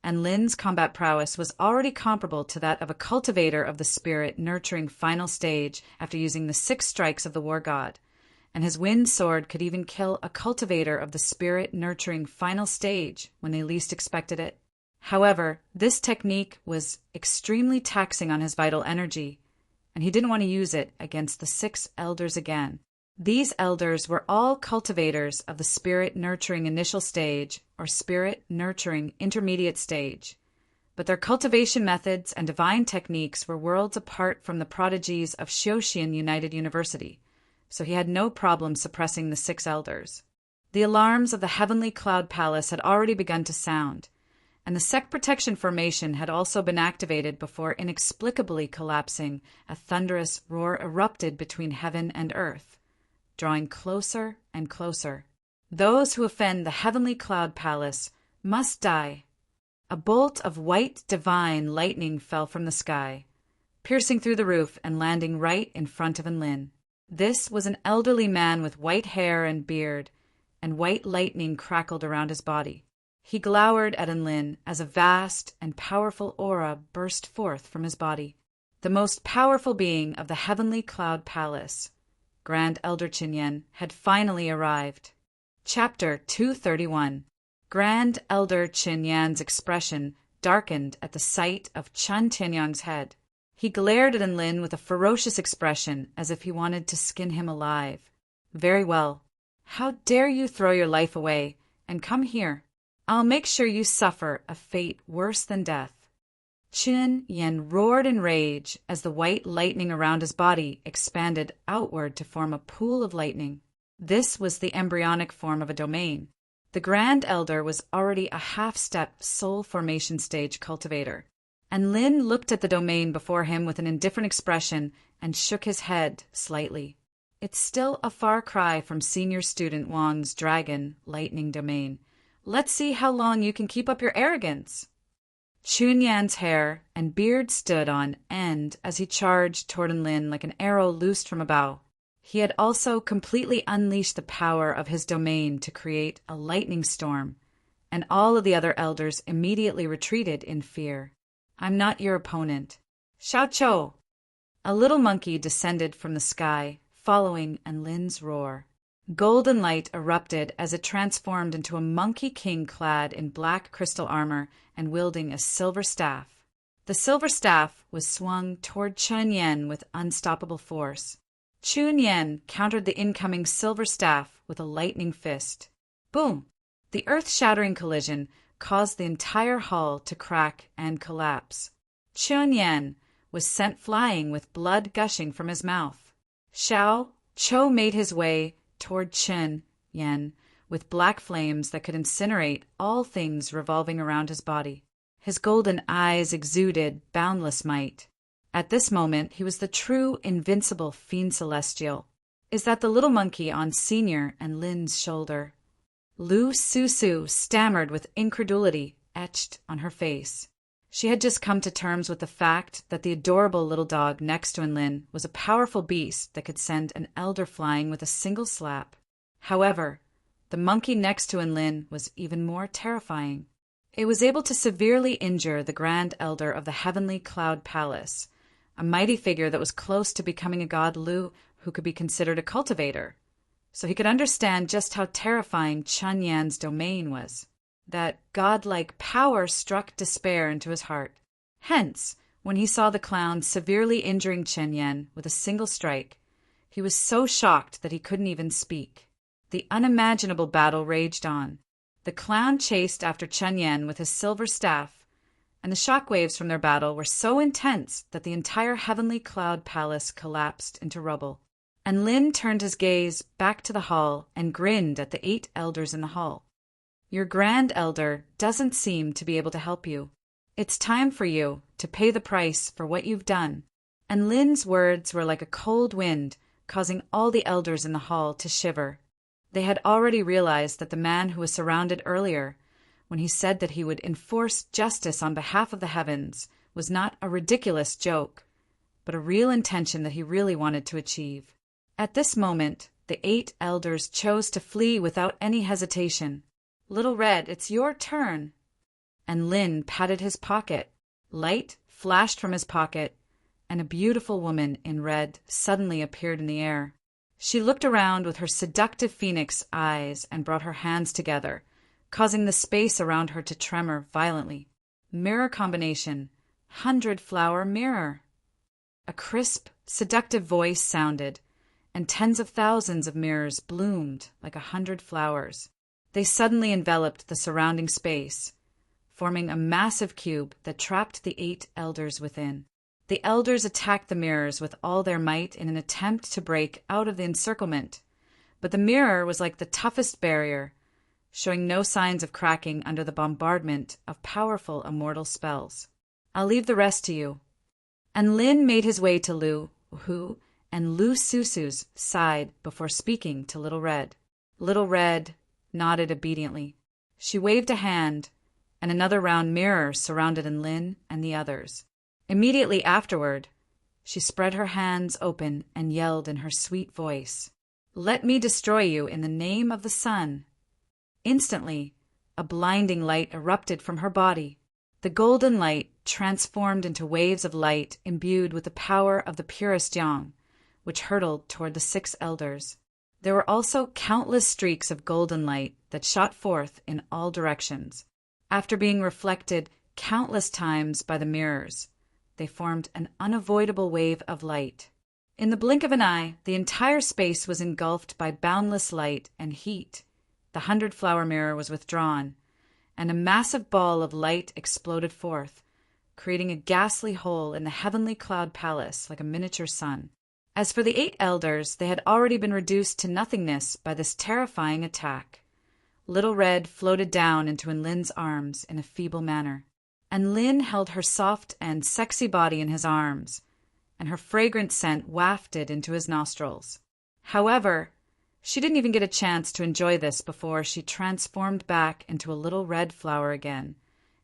Speaker 1: And Lin's combat prowess was already comparable to that of a cultivator of the spirit nurturing final stage after using the 6 strikes of the war god, and his wind sword could even kill a cultivator of the spirit nurturing final stage when they least expected it. However, this technique was extremely taxing on his vital energy, and he didn't want to use it against the 6 elders again. These elders were all cultivators of the spirit nurturing initial stage or spirit nurturing intermediate stage, but their cultivation methods and divine techniques were worlds apart from the prodigies of Xiaoxian United University, so he had no problem suppressing the 6 elders. The alarms of the Heavenly Cloud Palace had already begun to sound, and the sect protection formation had also been activated before inexplicably collapsing. A thunderous roar erupted between heaven and earth, drawing closer and closer. Those who offend the Heavenly Cloud Palace must die. A bolt of white divine lightning fell from the sky, piercing through the roof and landing right in front of Lin. This was an elderly man with white hair and beard, and white lightning crackled around his body. He glowered at Lin as a vast and powerful aura burst forth from his body. The most powerful being of the Heavenly Cloud Palace, Grand Elder Qinyan, had finally arrived. Chapter 231. Grand Elder Qinyan's expression darkened at the sight of Chen Tianyang's head. He glared at Lin with a ferocious expression as if he wanted to skin him alive. Very well. How dare you throw your life away and come here? I'll make sure you suffer a fate worse than death. Qin Yan roared in rage as the white lightning around his body expanded outward to form a pool of lightning. This was the embryonic form of a domain. The Grand Elder was already a half-step soul formation stage cultivator, and Lin looked at the domain before him with an indifferent expression and shook his head slightly. It's still a far cry from senior student Wang's dragon lightning domain. Let's see how long you can keep up your arrogance. Chunyan's hair and beard stood on end as he charged toward Lin like an arrow loosed from a bow. He had also completely unleashed the power of his domain to create a lightning storm, and all of the other elders immediately retreated in fear. "I'm not your opponent." "Xiao Chou!" A little monkey descended from the sky, following Enlin's roar. Golden light erupted as it transformed into a monkey king clad in black crystal armor and wielding a silver staff. The silver staff was swung toward Chun Yen with unstoppable force. Chun Yen countered the incoming silver staff with a lightning fist. Boom! The earth-shattering collision caused the entire hall to crack and collapse. Chun Yen was sent flying with blood gushing from his mouth. Xiao Chou made his way toward Chun Yen with black flames that could incinerate all things revolving around his body. His golden eyes exuded boundless might. At this moment, he was the true, invincible fiend celestial. "Is that the little monkey on Senior and Lin's shoulder?" Lu Susu stammered with incredulity etched on her face. She had just come to terms with the fact that the adorable little dog next to Enlin was a powerful beast that could send an elder flying with a single slap. However, the monkey next to Enlin was even more terrifying. It was able to severely injure the Grand Elder of the Heavenly Cloud Palace, a mighty figure that was close to becoming a god Lu who could be considered a cultivator. So he could understand just how terrifying Chun Yan's domain was. That godlike power struck despair into his heart. Hence, when he saw the clown severely injuring Chun Yan with a single strike, he was so shocked that he couldn't even speak. The unimaginable battle raged on. The clown chased after Chun Yan with his silver staff, and the shockwaves from their battle were so intense that the entire Heavenly Cloud Palace collapsed into rubble. And Lin turned his gaze back to the hall and grinned at the 8 elders in the hall. "Your Grand Elder doesn't seem to be able to help you. It's time for you to pay the price for what you've done." And Lin's words were like a cold wind, causing all the elders in the hall to shiver. They had already realized that the man who was surrounded earlier, when he said that he would enforce justice on behalf of the heavens, was not a ridiculous joke, but a real intention that he really wanted to achieve. At this moment, the 8 elders chose to flee without any hesitation. "Little Red, it's your turn." And Lin patted his pocket. Light flashed from his pocket, and a beautiful woman in red suddenly appeared in the air. She looked around with her seductive phoenix eyes and brought her hands together, causing the space around her to tremor violently. Mirror combination, 100-flower mirror. A crisp, seductive voice sounded, and tens of thousands of mirrors bloomed like 100 flowers. They suddenly enveloped the surrounding space, forming a massive cube that trapped the 8 elders within. The elders attacked the mirrors with all their might in an attempt to break out of the encirclement, but the mirror was like the toughest barrier, showing no signs of cracking under the bombardment of powerful immortal spells. "I'll leave the rest to you." And Lin made his way to Lu Hu and Lu Susu's side before speaking to Little Red. Little Red nodded obediently. She waved a hand, and another round mirror surrounded Enlin and the others. Immediately afterward, she spread her hands open and yelled in her sweet voice, "Let me destroy you in the name of the sun." Instantly, a blinding light erupted from her body. The golden light transformed into waves of light imbued with the power of the purest yang, which hurtled toward the 6 elders. There were also countless streaks of golden light that shot forth in all directions. After being reflected countless times by the mirrors, they formed an unavoidable wave of light. In the blink of an eye, the entire space was engulfed by boundless light and heat. The 100-flower mirror was withdrawn, and a massive ball of light exploded forth, creating a ghastly hole in the Heavenly Cloud Palace like a miniature sun. As for the 8 elders, they had already been reduced to nothingness by this terrifying attack. Little Red floated down into Enlin's arms in a feeble manner, and Lin held her soft and sexy body in his arms, and her fragrant scent wafted into his nostrils. However, she didn't even get a chance to enjoy this before she transformed back into a little red flower again,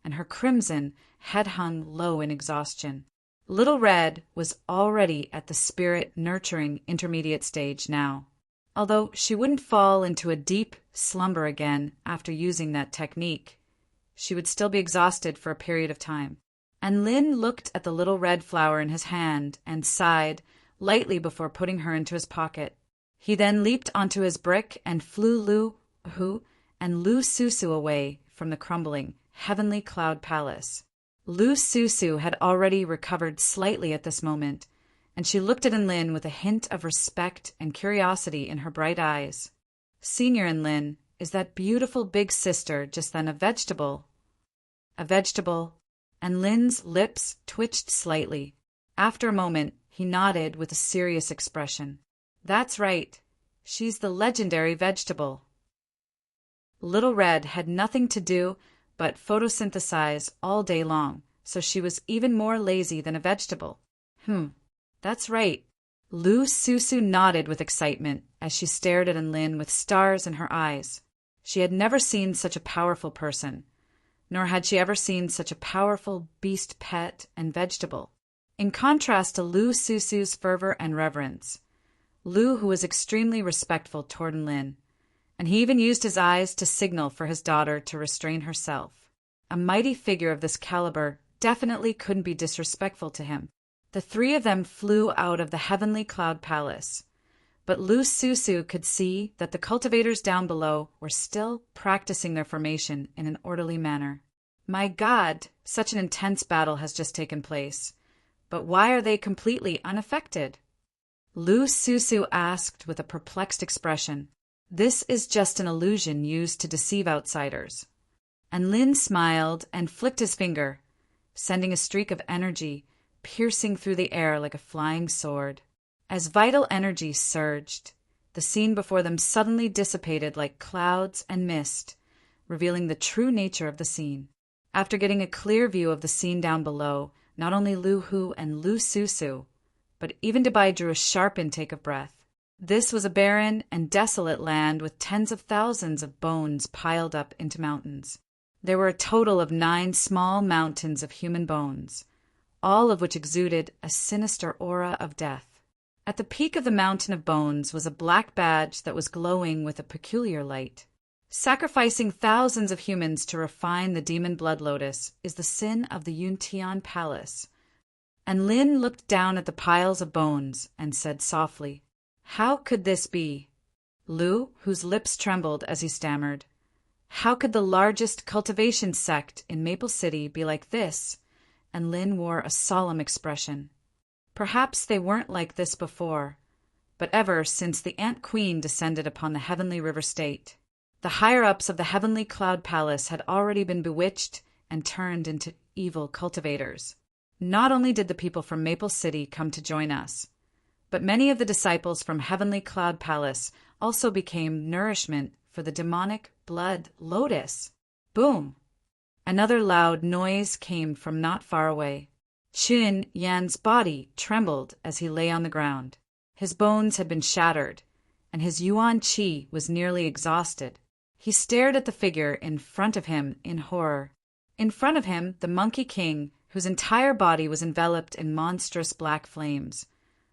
Speaker 1: and her crimson head hung low in exhaustion. Little Red was already at the spirit-nurturing intermediate stage now, although she wouldn't fall into a deep slumber again after using that technique. She would still be exhausted for a period of time. And Lin looked at the little red flower in his hand and sighed lightly before putting her into his pocket. He then leaped onto his brick and flew Lu Susu away from the crumbling, heavenly cloud palace. Lu Susu had already recovered slightly at this moment, and she looked at Enlin with a hint of respect and curiosity in her bright eyes. Senior Enlin, is that beautiful big sister just then a vegetable? A vegetable? And Lin's lips twitched slightly. After a moment, he nodded with a serious expression. That's right. She's the legendary vegetable. Little Red had nothing to do but photosynthesize all day long, so she was even more lazy than a vegetable. That's right. Lu Susu nodded with excitement as she stared at Enlin with stars in her eyes. She had never seen such a powerful person, nor had she ever seen such a powerful beast pet and vegetable. In contrast to Lu Susu's fervor and reverence, Lu, who was extremely respectful toward Enlin, and he even used his eyes to signal for his daughter to restrain herself. A mighty figure of this caliber definitely couldn't be disrespectful to him. The three of them flew out of the heavenly cloud palace, but Lu Susu could see that the cultivators down below were still practicing their formation in an orderly manner. My God, such an intense battle has just taken place, but why are they completely unaffected? Lu Susu asked with a perplexed expression. This is just an illusion used to deceive outsiders. And Lin smiled and flicked his finger, sending a streak of energy piercing through the air like a flying sword. As vital energy surged, the scene before them suddenly dissipated like clouds and mist, revealing the true nature of the scene. After getting a clear view of the scene down below, not only Lu Hu and Lu Susu, but even Dabai drew a sharp intake of breath. This was a barren and desolate land with tens of thousands of bones piled up into mountains. There were a total of 9 small mountains of human bones, all of which exuded a sinister aura of death. At the peak of the mountain of bones was a black badge that was glowing with a peculiar light. Sacrificing thousands of humans to refine the demon blood lotus is the sin of the Yuntian palace. And Lin looked down at the piles of bones and said softly, How could this be? Lu, whose lips trembled as he stammered, How could the largest cultivation sect in Maple City be like this? And Lin wore a solemn expression. Perhaps they weren't like this before, but ever since the Ant Queen descended upon the heavenly river state. The higher-ups of the heavenly cloud palace had already been bewitched and turned into evil cultivators. Not only did the people from Maple City come to join us, but many of the disciples from heavenly cloud palace also became nourishment for the demonic blood lotus. Boom! Another loud noise came from not far away. Qin Yan's body trembled as he lay on the ground. His bones had been shattered, and his yuan qi was nearly exhausted. He stared at the figure in front of him in horror. In front of him, the Monkey King, whose entire body was enveloped in monstrous black flames,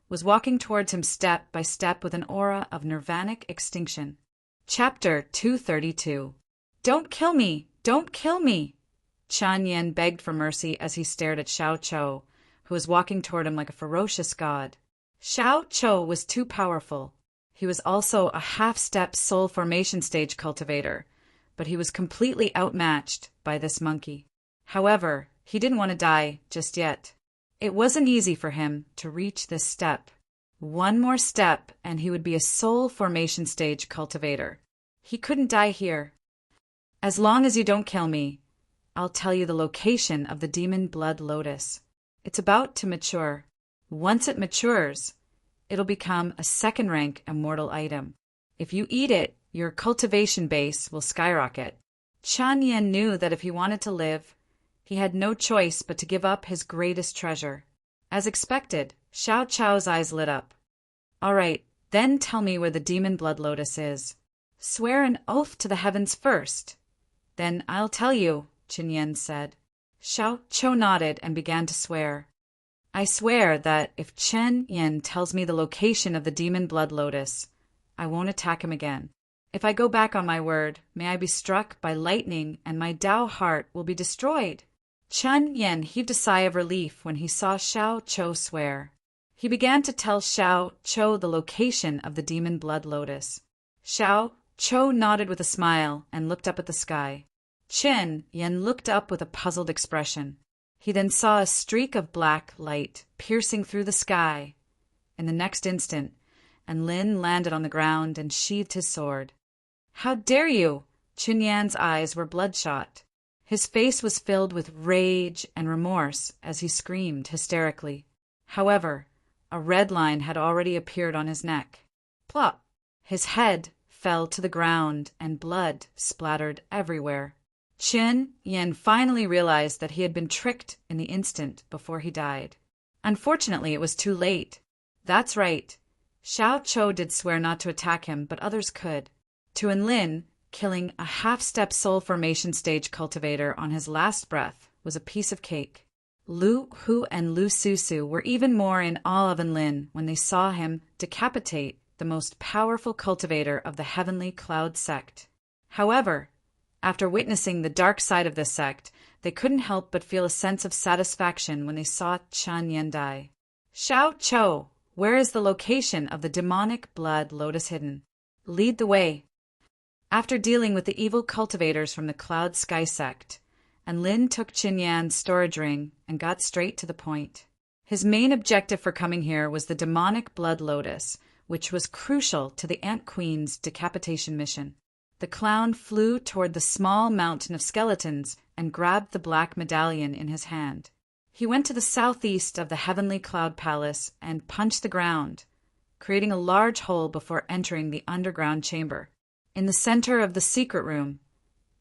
Speaker 1: was walking towards him step by step with an aura of nirvanic extinction. Chapter 232. Don't kill me! Don't kill me! Chan Yen begged for mercy as he stared at Xiao Chou, who was walking toward him like a ferocious god. Xiao Chou was too powerful. He was also a half-step soul formation stage cultivator, but he was completely outmatched by this monkey. However, he didn't want to die just yet. It wasn't easy for him to reach this step. One more step and he would be a soul formation stage cultivator. He couldn't die here. As long as you don't kill me, I'll tell you the location of the demon blood lotus. It's about to mature. Once it matures, it'll become a second-rank immortal item. If you eat it, your cultivation base will skyrocket. Chan Yen knew that if he wanted to live, he had no choice but to give up his greatest treasure. As expected, Xiao Chou's eyes lit up. All right, then tell me where the demon blood lotus is. Swear an oath to the heavens first. Then I'll tell you, Qin Yan said. Xiao Chou nodded and began to swear. I swear that if Chen Yin tells me the location of the demon blood lotus, I won't attack him again. If I go back on my word, may I be struck by lightning and my Tao heart will be destroyed." Chen Yin heaved a sigh of relief when he saw Xiao Chou swear. He began to tell Xiao Chou the location of the demon blood lotus. Xiao Chou nodded with a smile and looked up at the sky. Chen Yin looked up with a puzzled expression. He then saw a streak of black light piercing through the sky. In the next instant, Lin landed on the ground and sheathed his sword. "How dare you!" Chen Yan's eyes were bloodshot. His face was filled with rage and remorse as he screamed hysterically. However, a red line had already appeared on his neck. Plop! His head fell to the ground and blood splattered everywhere. Chen Yin finally realized that he had been tricked in the instant before he died. Unfortunately, it was too late. That's right. Xiao Chou did swear not to attack him, but others could. To Lin, killing a half-step soul formation stage cultivator on his last breath was a piece of cake. Lu Hu and Lu Susu were even more in awe of Lin when they saw him decapitate the most powerful cultivator of the Heavenly Cloud sect. However, after witnessing the dark side of this sect, they couldn't help but feel a sense of satisfaction when they saw Chen Yin die. "Xiao Chou, where is the location of the demonic blood lotus hidden? Lead the way." After dealing with the evil cultivators from the Cloud Sky sect, Lin took Chen Yan's storage ring and got straight to the point. His main objective for coming here was the demonic blood lotus, which was crucial to the Ant Queen's decapitation mission. The clown flew toward the small mountain of skeletons and grabbed the black medallion in his hand. He went to the southeast of the Heavenly Cloud Palace and punched the ground, creating a large hole before entering the underground chamber. In the center of the secret room,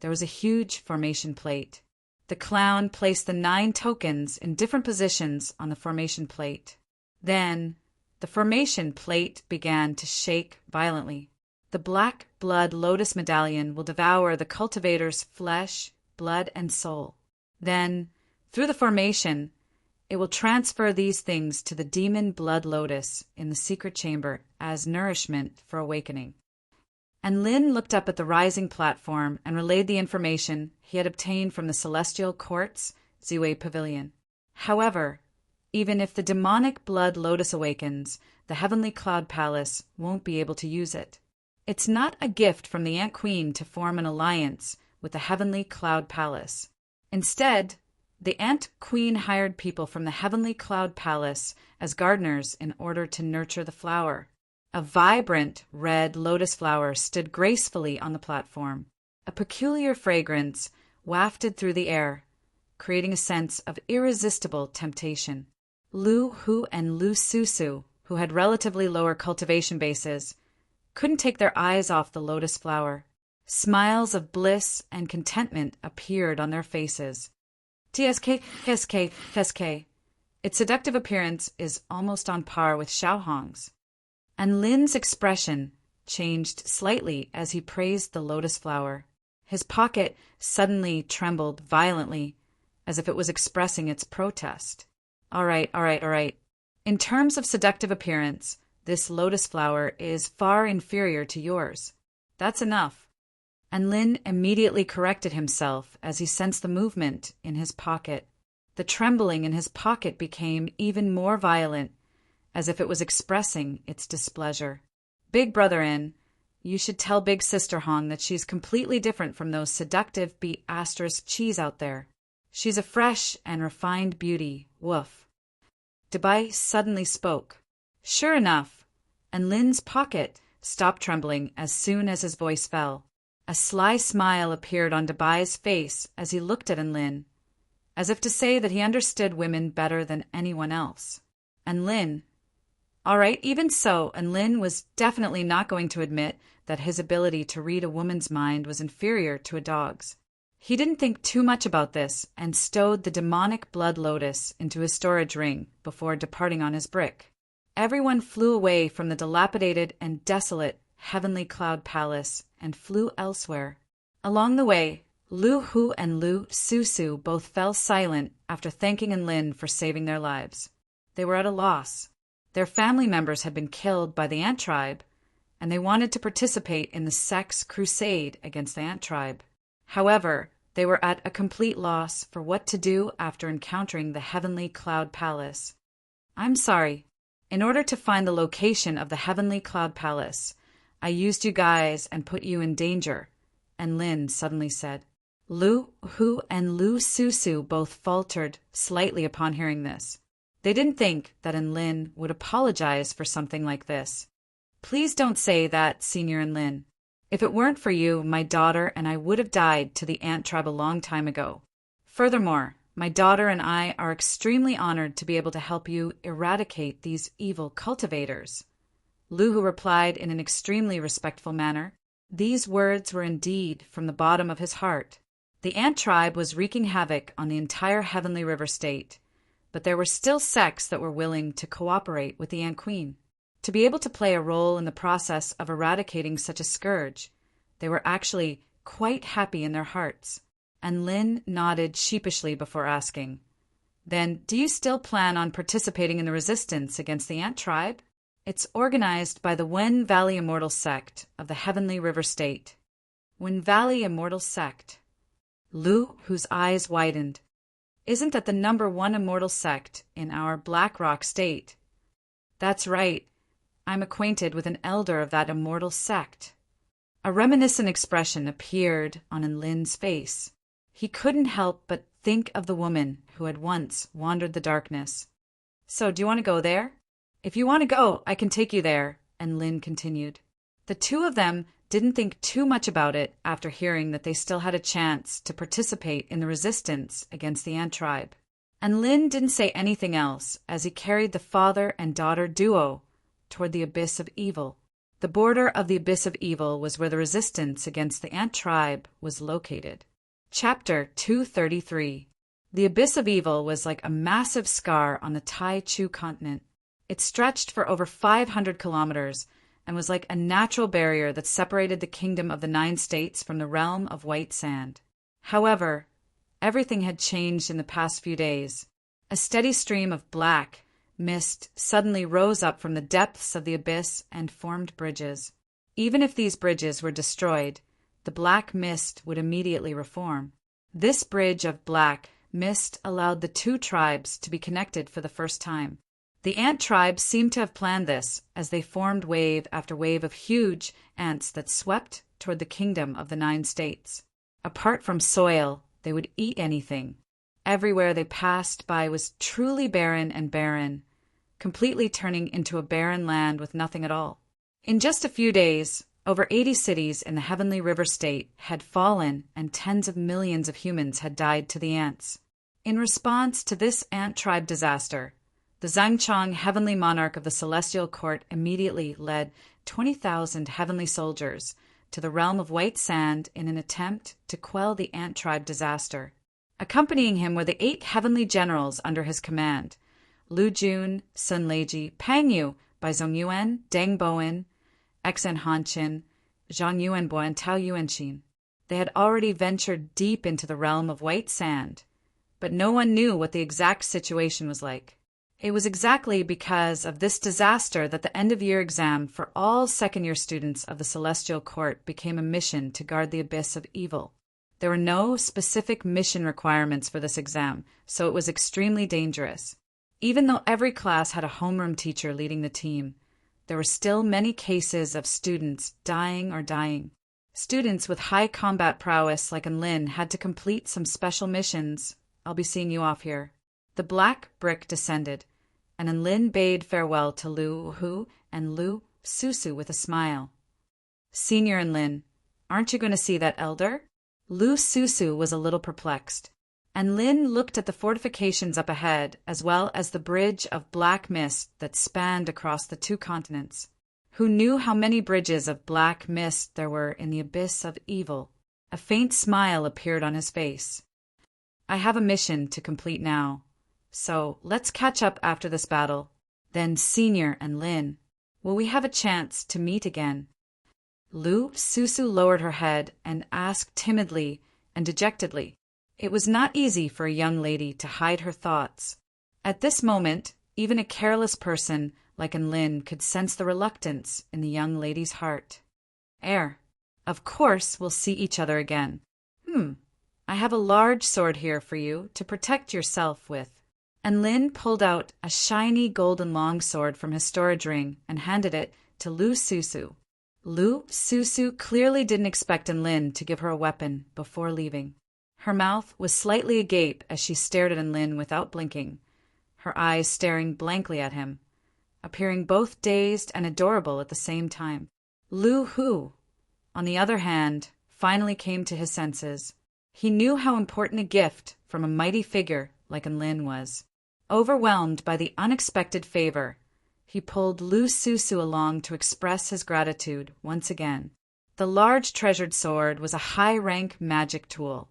Speaker 1: there was a huge formation plate. The clown placed the 9 tokens in different positions on the formation plate. Then, the formation plate began to shake violently. The black blood lotus medallion will devour the cultivator's flesh, blood, and soul. Then, through the formation, it will transfer these things to the demon blood lotus in the secret chamber as nourishment for awakening. Lin looked up at the rising platform and relayed the information he had obtained from the Celestial Court's Ziwei Pavilion. However, even if the demonic blood lotus awakens, the Heavenly Cloud Palace won't be able to use it. It's not a gift from the Ant Queen to form an alliance with the Heavenly Cloud Palace. Instead, the Ant Queen hired people from the Heavenly Cloud Palace as gardeners in order to nurture the flower. A vibrant red lotus flower stood gracefully on the platform. A peculiar fragrance wafted through the air, creating a sense of irresistible temptation. Lu Hu and Lu Susu, who had relatively lower cultivation bases, couldn't take their eyes off the lotus flower. Smiles of bliss and contentment appeared on their faces. TSK. Its seductive appearance is almost on par with Xiaohong's. Lin's expression changed slightly as he praised the lotus flower. His pocket suddenly trembled violently, as if it was expressing its protest. All right. In terms of seductive appearance, this lotus flower is far inferior to yours. That's enough. Lin immediately corrected himself as he sensed the movement in his pocket. The trembling in his pocket became even more violent, as if it was expressing its displeasure. "Big brother you should tell big sister Hong that she's completely different from those seductive cheese out there. She's a fresh and refined beauty, woof." Dabai suddenly spoke. Sure enough, Lin's pocket stopped trembling as soon as his voice fell. A sly smile appeared on Dabai's face as he looked at Lin, as if to say that he understood women better than anyone else. Lin, all right, even so, Lin was definitely not going to admit that his ability to read a woman's mind was inferior to a dog's. He didn't think too much about this and stowed the demonic blood lotus into his storage ring before departing on his brick. Everyone flew away from the dilapidated and desolate Heavenly Cloud Palace and flew elsewhere. Along the way, Lu Hu and Lu Susu both fell silent after thanking Lin for saving their lives. They were at a loss. Their family members had been killed by the ant tribe, and they wanted to participate in the sex crusade against the ant tribe. However, they were at a complete loss for what to do after encountering the heavenly cloud palace. I'm sorry. In order to find the location of the heavenly cloud palace, I used you guys and put you in danger, and Lin suddenly said. Lu Hu and Lu Susu both faltered slightly upon hearing this. They didn't think that Enlin would apologize for something like this. Please don't say that, Senior Enlin. If it weren't for you, my daughter and I would have died to the ant tribe a long time ago. Furthermore, my daughter and I are extremely honored to be able to help you eradicate these evil cultivators. Lu Hu replied in an extremely respectful manner. These words were indeed from the bottom of his heart. The ant tribe was wreaking havoc on the entire Heavenly River state, but there were still sects that were willing to cooperate with the Ant Queen. To be able to play a role in the process of eradicating such a scourge, they were actually quite happy in their hearts, and Lin nodded sheepishly before asking, Then, do you still plan on participating in the resistance against the ant tribe? It's organized by the Wen Valley Immortal Sect of the Heavenly River State. Wen Valley Immortal Sect. Lu, whose eyes widened. Isn't that the #1 immortal sect in our Black Rock state? That's right. I'm acquainted with an elder of that immortal sect. A reminiscent expression appeared on Enlin's face. He couldn't help but think of the woman who had once wandered the darkness. So, do you want to go there? If you want to go, I can take you there, Enlin continued. The two of them didn't think too much about it after hearing that they still had a chance to participate in the resistance against the ant tribe. And Lin didn't say anything else as he carried the father and daughter duo toward the abyss of evil. The border of the abyss of evil was where the resistance against the ant tribe was located. Chapter 233. The abyss of evil was like a massive scar on the Tai Chu continent. It stretched for over 500 kilometers and was like a natural barrier that separated the kingdom of the 9 states from the realm of white sand. However, everything had changed in the past few days. A steady stream of black mist suddenly rose up from the depths of the abyss and formed bridges. Even if these bridges were destroyed, the black mist would immediately reform. This bridge of black mist allowed the two tribes to be connected for the first time. The ant tribe seemed to have planned this as they formed wave after wave of huge ants that swept toward the kingdom of the 9 states. Apart from soil, they would eat anything. Everywhere they passed by was truly barren, completely turning into a barren land with nothing at all. In just a few days, over 80 cities in the Heavenly River State had fallen and tens of millions of humans had died to the ants. In response to this ant tribe disaster, the Zhangchong Heavenly Monarch of the Celestial Court immediately led 20,000 heavenly soldiers to the realm of white sand in an attempt to quell the ant tribe disaster. Accompanying him were the 8 heavenly generals under his command, Lu Jun, Sun Leiji, Pang Yu, Bai Zongyuan, Deng Bowen, Xen Hanshin, Zhang Yuanbo, and Tao Yuanxin. They had already ventured deep into the realm of white sand, but no one knew what the exact situation was like. It was exactly because of this disaster that the end-of-year exam for all second-year students of the Celestial Court became a mission to guard the abyss of evil. There were no specific mission requirements for this exam, so it was extremely dangerous. Even though every class had a homeroom teacher leading the team, there were still many cases of students dying. Students with high combat prowess like Enlin had to complete some special missions. I'll be seeing you off here. The black brick descended, and Enlin bade farewell to Lu Hu and Lu Susu with a smile. Senior Enlin, aren't you going to see that elder? Lu Susu was a little perplexed. Enlin looked at the fortifications up ahead, as well as the bridge of black mist that spanned across the 2 continents. Who knew how many bridges of black mist there were in the abyss of evil? A faint smile appeared on his face. I have a mission to complete now. So, let's catch up after this battle. Then Senior and Lin, will we have a chance to meet again? Lu Susu lowered her head and asked timidly and dejectedly. It was not easy for a young lady to hide her thoughts. At this moment, Even a careless person like Lin could sense the reluctance in the young lady's heart. Of course we'll see each other again. I have a large sword here for you to protect yourself with. And Lin pulled out a shiny golden longsword from his storage ring and handed it to Lu Susu. Lu Susu clearly didn't expect Lin to give her a weapon before leaving. Her mouth was slightly agape as she stared at Lin without blinking, her eyes staring blankly at him, appearing both dazed and adorable at the same time. Lu Hu, on the other hand, finally came to his senses. He knew how important a gift from a mighty figure like Lin was. Overwhelmed by the unexpected favor, he pulled Lu Susu along to express his gratitude once again. The large treasured sword was a high-rank magic tool,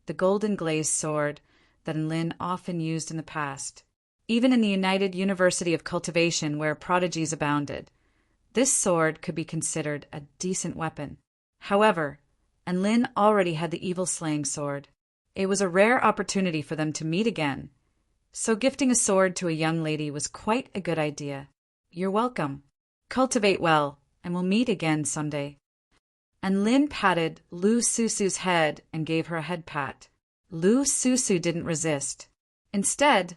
Speaker 1: the golden glazed sword that Lin often used in the past. Even in the United University of Cultivation, where prodigies abounded, this sword could be considered a decent weapon. However, Lin already had the evil-slaying sword. It was a rare opportunity for them to meet again, so gifting a sword to a young lady was quite a good idea. You're welcome. Cultivate well, and we'll meet again someday. And Lin patted Lu Susu's head and gave her a head pat. Lu Susu didn't resist. Instead,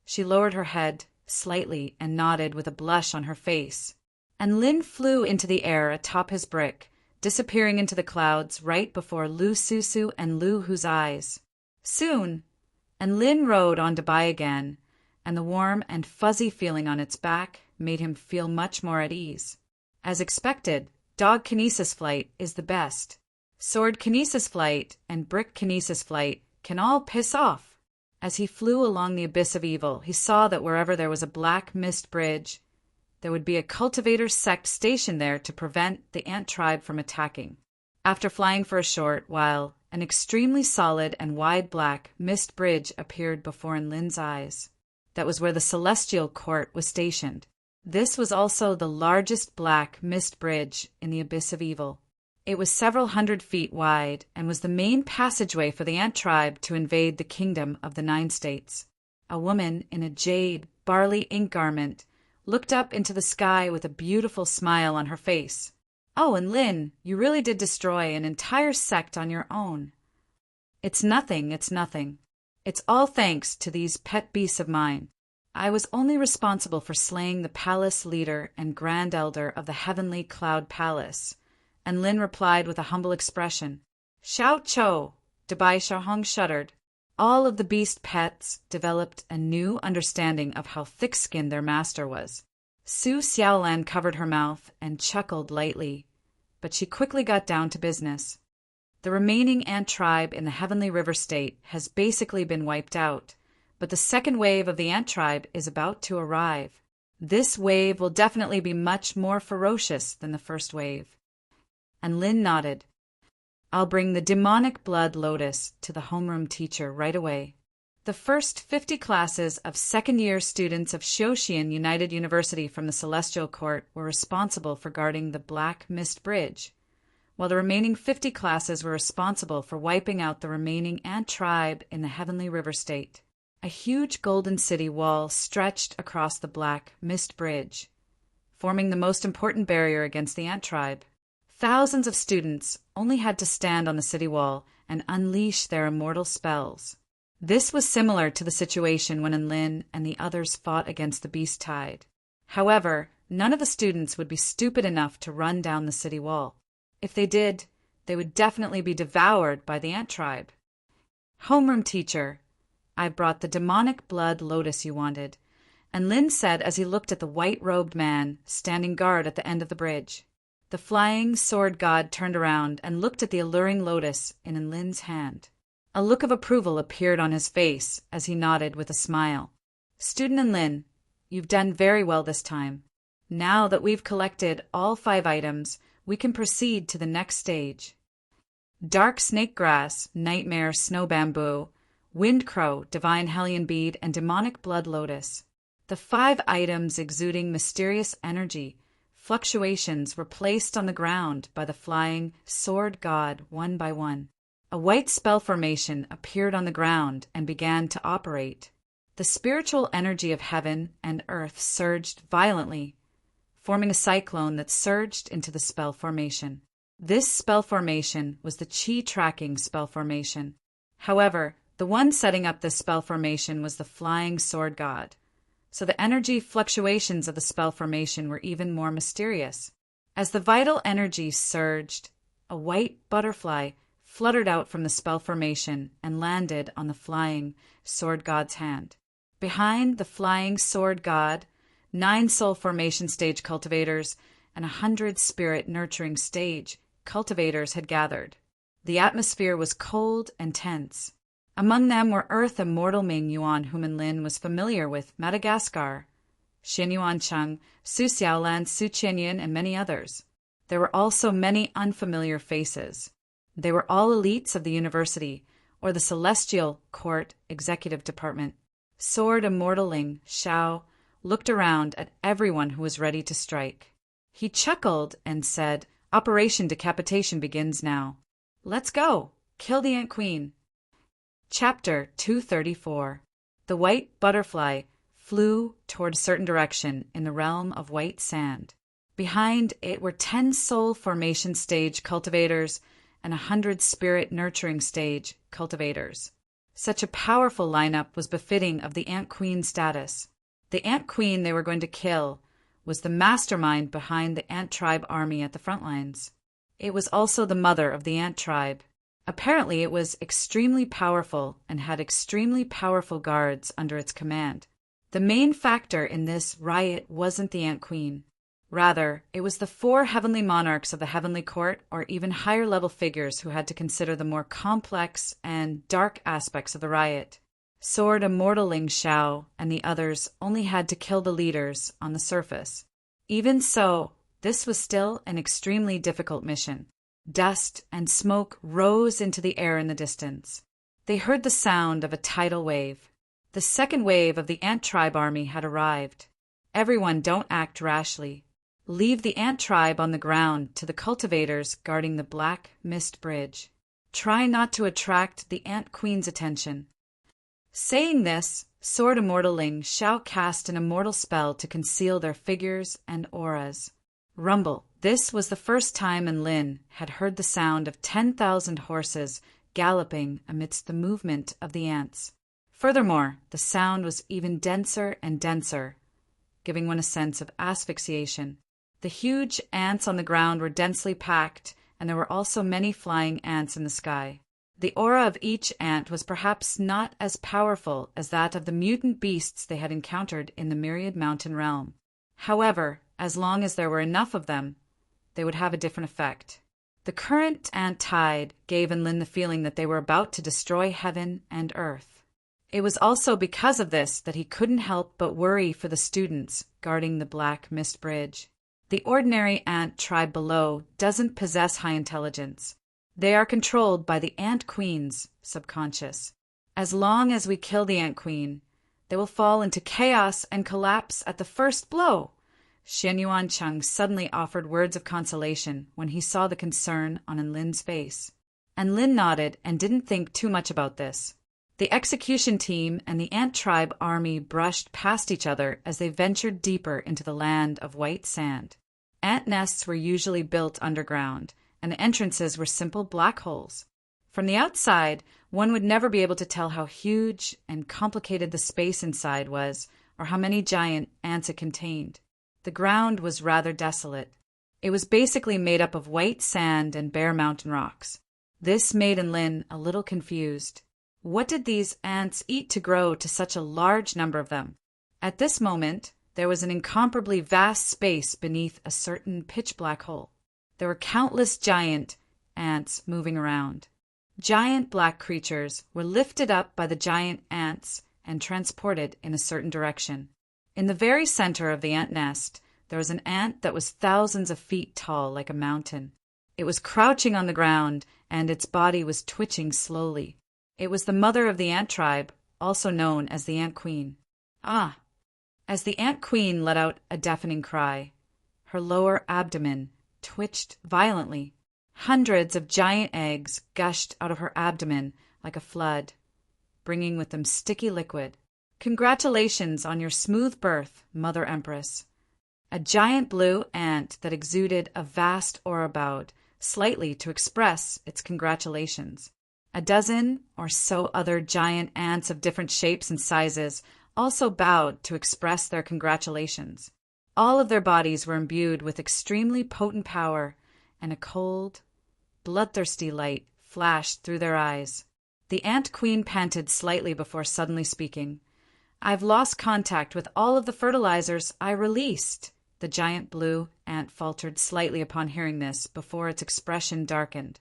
Speaker 1: she lowered her head slightly and nodded with a blush on her face. And Lin flew into the air atop his brick, disappearing into the clouds right before Lu Susu and Lu Hu's eyes. Soon, Lin rode on Dubai again, and the warm and fuzzy feeling on its back made him feel much more at ease. As expected, dog kinesis flight is the best. Sword kinesis flight and brick kinesis flight can all piss off. As he flew along the abyss of evil, he saw that wherever there was a black mist bridge, there would be a cultivator sect stationed there to prevent the ant tribe from attacking. After flying for a short while, an extremely solid and wide black mist bridge appeared before Lin's eyes. That was where the celestial court was stationed. This was also the largest black mist bridge in the abyss of evil. It was several hundred feet wide and was the main passageway for the ant tribe to invade the kingdom of the 9 states. A woman in a jade, barley ink garment looked up into the sky with a beautiful smile on her face. Oh, and Lin, you really did destroy an entire sect on your own. It's nothing. It's all thanks to these pet beasts of mine. I was only responsible for slaying the palace leader and grand elder of the heavenly cloud palace. And Lin replied with a humble expression. Xiao Cho, Dubai Xiaohong shuddered. All of the beast pets developed a new understanding of how thick-skinned their master was. Su Xiaolan covered her mouth and chuckled lightly, but she quickly got down to business. The remaining ant tribe in the Heavenly River State has basically been wiped out, but the second wave of the ant tribe is about to arrive. This wave will definitely be much more ferocious than the first wave. And Lin nodded. I'll bring the demonic blood lotus to the homeroom teacher right away. The first 50 classes of second-year students of Xiaoxian United University from the Celestial Court were responsible for guarding the Black Mist Bridge, while the remaining 50 classes were responsible for wiping out the remaining ant tribe in the Heavenly River State. A huge golden city wall stretched across the Black Mist Bridge, forming the most important barrier against the ant tribe. Thousands of students only had to stand on the city wall and unleash their immortal spells. This was similar to the situation when Lin and the others fought against the beast tide. However, none of the students would be stupid enough to run down the city wall. If they did, they would definitely be devoured by the ant tribe. Homeroom teacher, I brought the demonic blood lotus you wanted, and Lin said as he looked at the white-robed man standing guard at the end of the bridge. The flying sword god turned around and looked at the alluring lotus in Lin's hand. A look of approval appeared on his face as he nodded with a smile. Student Lin, you've done very well this time. Now that we've collected all 5 items, we can proceed to the next stage. Dark snake grass, nightmare snow bamboo, wind crow, divine hellion bead, and demonic blood lotus. The 5 items exuding mysterious energy, fluctuations were placed on the ground by the flying sword god one by one. A white spell formation appeared on the ground and began to operate. The spiritual energy of heaven and earth surged violently, forming a cyclone that surged into the spell formation. This spell formation was the chi-tracking spell formation. However, the one setting up this spell formation was the flying sword god, so the energy fluctuations of the spell formation were even more mysterious. As the vital energy surged, a white butterfly fluttered out from the spell formation and landed on the flying sword god's hand. Behind the flying sword god, 9 soul formation stage cultivators and 100 spirit nurturing stage cultivators had gathered. The atmosphere was cold and tense. Among them were Earth Immortal Ming Yuan, whom Lin was familiar with, Madagascar, Xin Yuan Cheng, Su Xiaolan, Su Qianyin, and many others. There were also many unfamiliar faces. They were all elites of the university, or the Celestial Court Executive Department. Sword Immortaling Xiao looked around at everyone who was ready to strike. He chuckled and said, "Operation Decapitation begins now. Let's go! Kill the Ant Queen!" Chapter 234. The white butterfly flew toward a certain direction in the realm of white sand. Behind it were 10 soul formation stage cultivators and 100 spirit nurturing stage cultivators. Such a powerful lineup was befitting of the Ant Queen status. The Ant Queen they were going to kill was the mastermind behind the Ant Tribe army at the front lines. It was also the mother of the Ant Tribe. Apparently it was extremely powerful and had extremely powerful guards under its command. The main factor in this riot wasn't the Ant Queen. Rather, it was the 4 heavenly monarchs of the heavenly court or even higher-level figures who had to consider the more complex and dark aspects of the riot. Sword Immortaling Xiao and the others only had to kill the leaders on the surface. Even so, this was still an extremely difficult mission. Dust and smoke rose into the air in the distance. They heard the sound of a tidal wave. The second wave of the Ant Tribe army had arrived. Everyone, don't act rashly. Leave the Ant Tribe on the ground to the cultivators guarding the Black Mist Bridge. Try not to attract the Ant Queen's attention. Saying this, Sword Immortaling Xiao cast an immortal spell to conceal their figures and auras. Rumble. This was the first time Lin had heard the sound of 10,000 horses galloping amidst the movement of the ants. Furthermore, the sound was even denser and denser, giving one a sense of asphyxiation. The huge ants on the ground were densely packed, and there were also many flying ants in the sky. The aura of each ant was perhaps not as powerful as that of the mutant beasts they had encountered in the Myriad Mountain realm. However, as long as there were enough of them, they would have a different effect. The current ant tide gave Lin the feeling that they were about to destroy heaven and earth. It was also because of this that he couldn't help but worry for the students guarding the Black Mist Bridge. The ordinary ant tribe below doesn't possess high intelligence. They are controlled by the Ant Queen's subconscious. As long as we kill the Ant Queen, they will fall into chaos and collapse at the first blow. Xin Yuan Cheng suddenly offered words of consolation when he saw the concern on Lin's face. And Lin nodded and didn't think too much about this. The execution team and the Ant Tribe army brushed past each other as they ventured deeper into the land of white sand. Ant nests were usually built underground, and the entrances were simple black holes. From the outside, one would never be able to tell how huge and complicated the space inside was, or how many giant ants it contained. The ground was rather desolate. It was basically made up of white sand and bare mountain rocks. This made Lin a little confused. What did these ants eat to grow to such a large number of them? At this moment, there was an incomparably vast space beneath a certain pitch-black hole. There were countless giant ants moving around. Giant black creatures were lifted up by the giant ants and transported in a certain direction. In the very center of the ant nest, there was an ant that was thousands of feet tall like a mountain. It was crouching on the ground, and its body was twitching slowly. It was the mother of the ant tribe, also known as the Ant Queen. Ah! As the Ant Queen let out a deafening cry, her lower abdomen twitched violently. Hundreds of giant eggs gushed out of her abdomen like a flood, bringing with them sticky liquid. Congratulations on your smooth birth, Mother Empress. A giant blue ant that exuded a vast aura bowed slightly to express its congratulations. A dozen or so other giant ants of different shapes and sizes also bowed to express their congratulations. All of their bodies were imbued with extremely potent power, and a cold, bloodthirsty light flashed through their eyes. The ant queen panted slightly before suddenly speaking. "I've lost contact with all of the fertilizers I released." The giant blue ant faltered slightly upon hearing this before its expression darkened.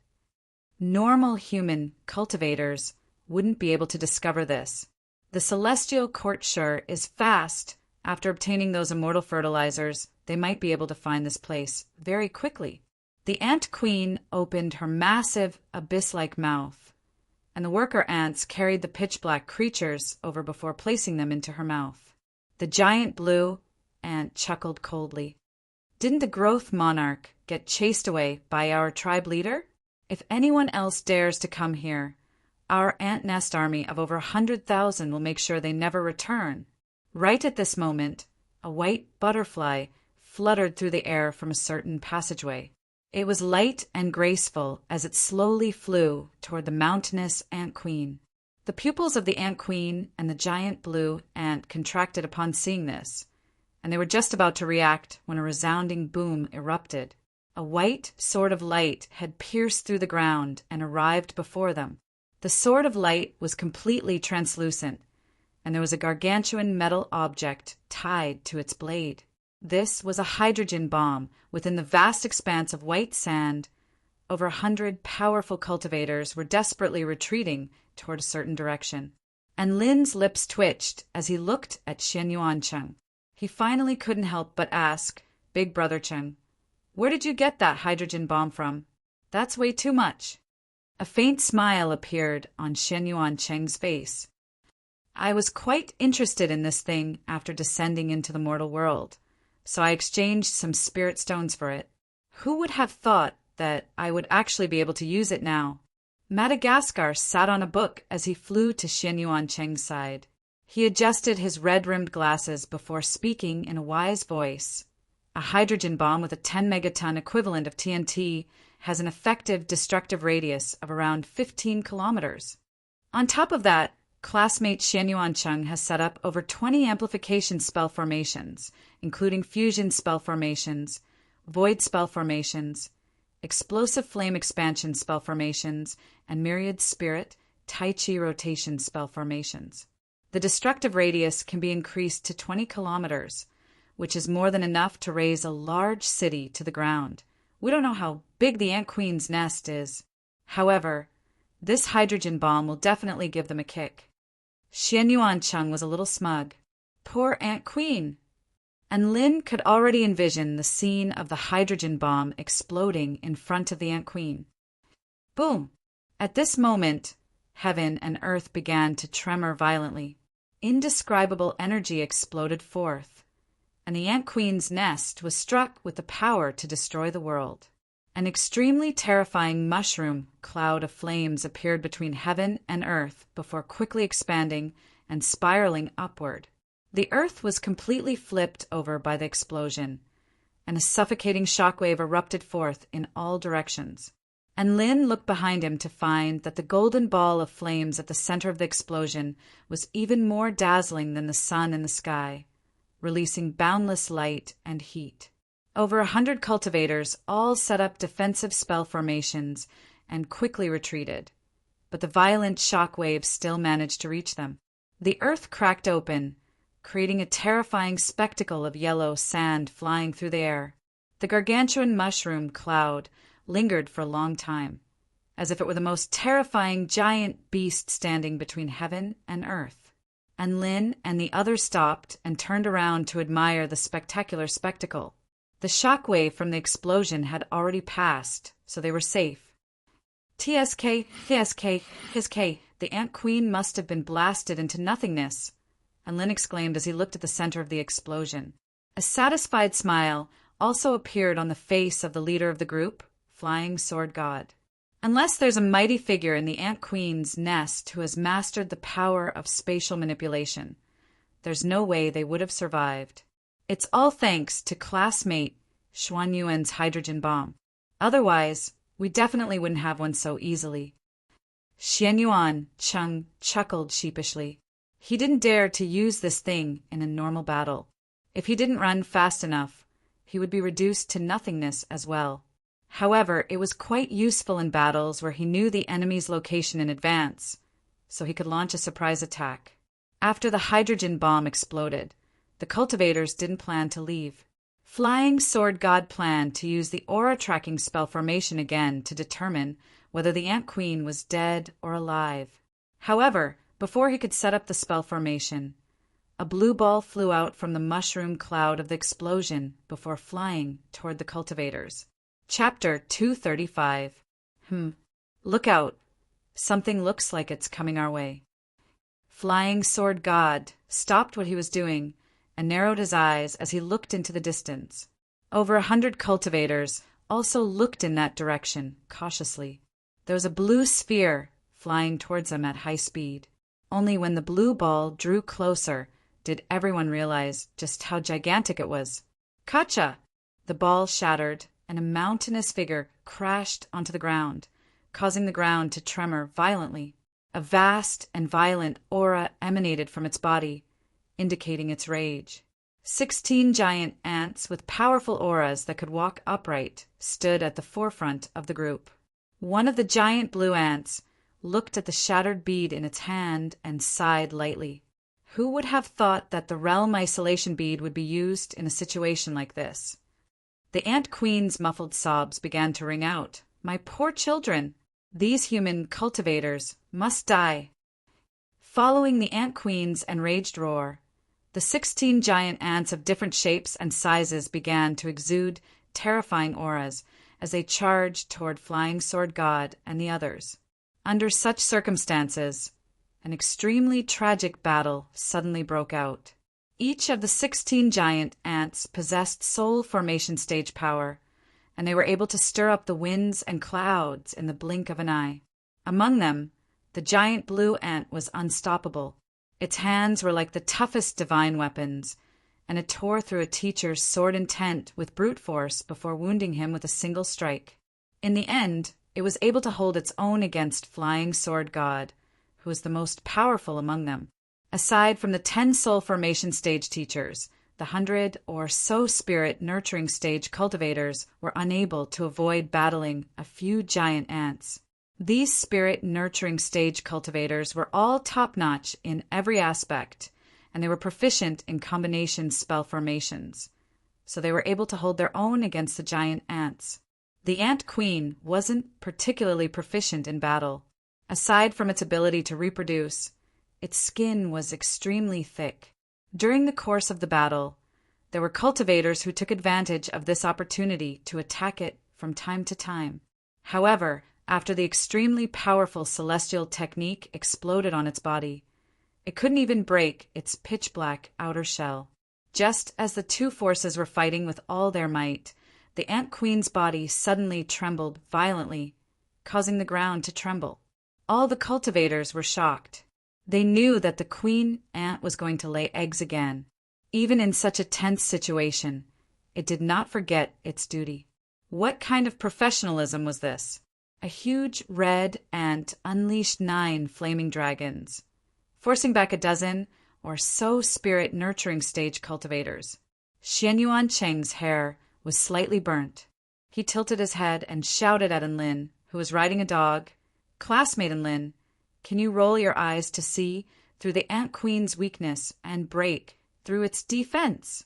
Speaker 1: Normal human cultivators wouldn't be able to discover this. The celestial courtier is fast. After obtaining those immortal fertilizers, they might be able to find this place very quickly. The ant queen opened her massive, abyss-like mouth, and the worker ants carried the pitch-black creatures over before placing them into her mouth. The giant blue ant chuckled coldly. "Didn't the growth monarch get chased away by our tribe leader? If anyone else dares to come here, our ant nest army of over 100,000 will make sure they never return." Right at this moment, a white butterfly fluttered through the air from a certain passageway. It was light and graceful as it slowly flew toward the mountainous ant queen. The pupils of the ant queen and the giant blue ant contracted upon seeing this, and they were just about to react when a resounding boom erupted. A white sword of light had pierced through the ground and arrived before them. The sword of light was completely translucent, and there was a gargantuan metal object tied to its blade. This was a hydrogen bomb within the vast expanse of white sand. Over 100 powerful cultivators were desperately retreating toward a certain direction. And Lin's lips twitched as he looked at Xian Yuancheng. He finally couldn't help but ask, "Big Brother Cheng, where did you get that hydrogen bomb from? That's way too much." A faint smile appeared on Xian Yuancheng's face. "I was quite interested in this thing after descending into the mortal world, so I exchanged some spirit stones for it. Who would have thought that I would actually be able to use it now?" Madagascar sat on a book as he flew to Xian Yuancheng's side. He adjusted his red-rimmed glasses before speaking in a wise voice. "A hydrogen bomb with a 10 megaton equivalent of TNT has an effective destructive radius of around 15 kilometers. On top of that, classmate Xian Yuancheng has set up over 20 amplification spell formations, including fusion spell formations, void spell formations, explosive flame expansion spell formations, and myriad spirit, Tai Chi rotation spell formations. The destructive radius can be increased to 20 kilometers, which is more than enough to raise a large city to the ground. We don't know how big the Ant Queen's nest is. However, this hydrogen bomb will definitely give them a kick." Xian Yuancheng was a little smug. Poor Ant Queen! And Lin could already envision the scene of the hydrogen bomb exploding in front of the Ant Queen. Boom! At this moment, heaven and earth began to tremor violently. Indescribable energy exploded forth, and the Ant Queen's nest was struck with the power to destroy the world. An extremely terrifying mushroom cloud of flames appeared between heaven and earth before quickly expanding and spiraling upward. The earth was completely flipped over by the explosion, and a suffocating shockwave erupted forth in all directions. And Lin looked behind him to find that the golden ball of flames at the center of the explosion was even more dazzling than the sun in the sky, releasing boundless light and heat. Over 100 cultivators all set up defensive spell formations and quickly retreated, but the violent shock waves still managed to reach them. The earth cracked open, creating a terrifying spectacle of yellow sand flying through the air. The gargantuan mushroom cloud lingered for a long time, as if it were the most terrifying giant beast standing between heaven and earth. And Lin and the others stopped and turned around to admire the spectacular spectacle. The shockwave from the explosion had already passed, so they were safe. TSK, the Ant Queen must have been blasted into nothingness, and Lin exclaimed as he looked at the center of the explosion. A satisfied smile also appeared on the face of the leader of the group, Flying Sword God. Unless there's a mighty figure in the Ant Queen's nest who has mastered the power of spatial manipulation, there's no way they would have survived. It's all thanks to classmate Xuanyuan's hydrogen bomb. Otherwise, we definitely wouldn't have one so easily. Xianyuan Cheng chuckled sheepishly. He didn't dare to use this thing in a normal battle. If he didn't run fast enough, he would be reduced to nothingness as well. However, it was quite useful in battles where he knew the enemy's location in advance, so he could launch a surprise attack. After the hydrogen bomb exploded, the cultivators didn't plan to leave. Flying Sword God planned to use the aura tracking spell formation again to determine whether the Ant Queen was dead or alive. However, before he could set up the spell formation, a blue ball flew out from the mushroom cloud of the explosion before flying toward the cultivators. Chapter 235. Look out. Something looks like it's coming our way. Flying Sword God stopped what he was doing and narrowed his eyes as he looked into the distance. Over 100 cultivators also looked in that direction, cautiously. There was a blue sphere flying towards them at high speed. Only when the blue ball drew closer did everyone realize just how gigantic it was. Kacha! The ball shattered, and a mountainous figure crashed onto the ground, causing the ground to tremor violently. A vast and violent aura emanated from its body, indicating its rage. 16 giant ants with powerful auras that could walk upright stood at the forefront of the group. One of the giant blue ants looked at the shattered bead in its hand and sighed lightly. Who would have thought that the realm isolation bead would be used in a situation like this? The Ant Queen's muffled sobs began to ring out. My poor children! These human cultivators must die. Following the Ant Queen's enraged roar, the 16 giant ants of different shapes and sizes began to exude terrifying auras as they charged toward Flying Sword God and the others. Under such circumstances, an extremely tragic battle suddenly broke out. Each of the 16 giant ants possessed soul formation stage power, and they were able to stir up the winds and clouds in the blink of an eye. Among them, the giant blue ant was unstoppable. Its hands were like the toughest divine weapons, and it tore through a teacher's sword intent with brute force before wounding him with a single strike. In the end, it was able to hold its own against Flying Sword God, who was the most powerful among them. Aside from the 10 soul formation stage teachers, the 100 or so spirit nurturing stage cultivators were unable to avoid battling a few giant ants. These spirit nurturing stage cultivators were all top-notch in every aspect, and they were proficient in combination spell formations, so they were able to hold their own against the giant ants. The Ant Queen wasn't particularly proficient in battle. Aside from its ability to reproduce, its skin was extremely thick. During the course of the battle, there were cultivators who took advantage of this opportunity to attack it from time to time. However, after the extremely powerful celestial technique exploded on its body, it couldn't even break its pitch-black outer shell. Just as the two forces were fighting with all their might, the Ant Queen's body suddenly trembled violently, causing the ground to tremble. All the cultivators were shocked. They knew that the queen ant was going to lay eggs again. Even in such a tense situation, it did not forget its duty. What kind of professionalism was this? A huge red ant unleashed 9 flaming dragons, forcing back a dozen or so spirit nurturing stage cultivators. Xianyuan Cheng's hair was slightly burnt. He tilted his head and shouted at Enlin, who was riding a dog, Classmate Enlin, can you roll your eyes to see through the Ant Queen's weakness and break through its defense?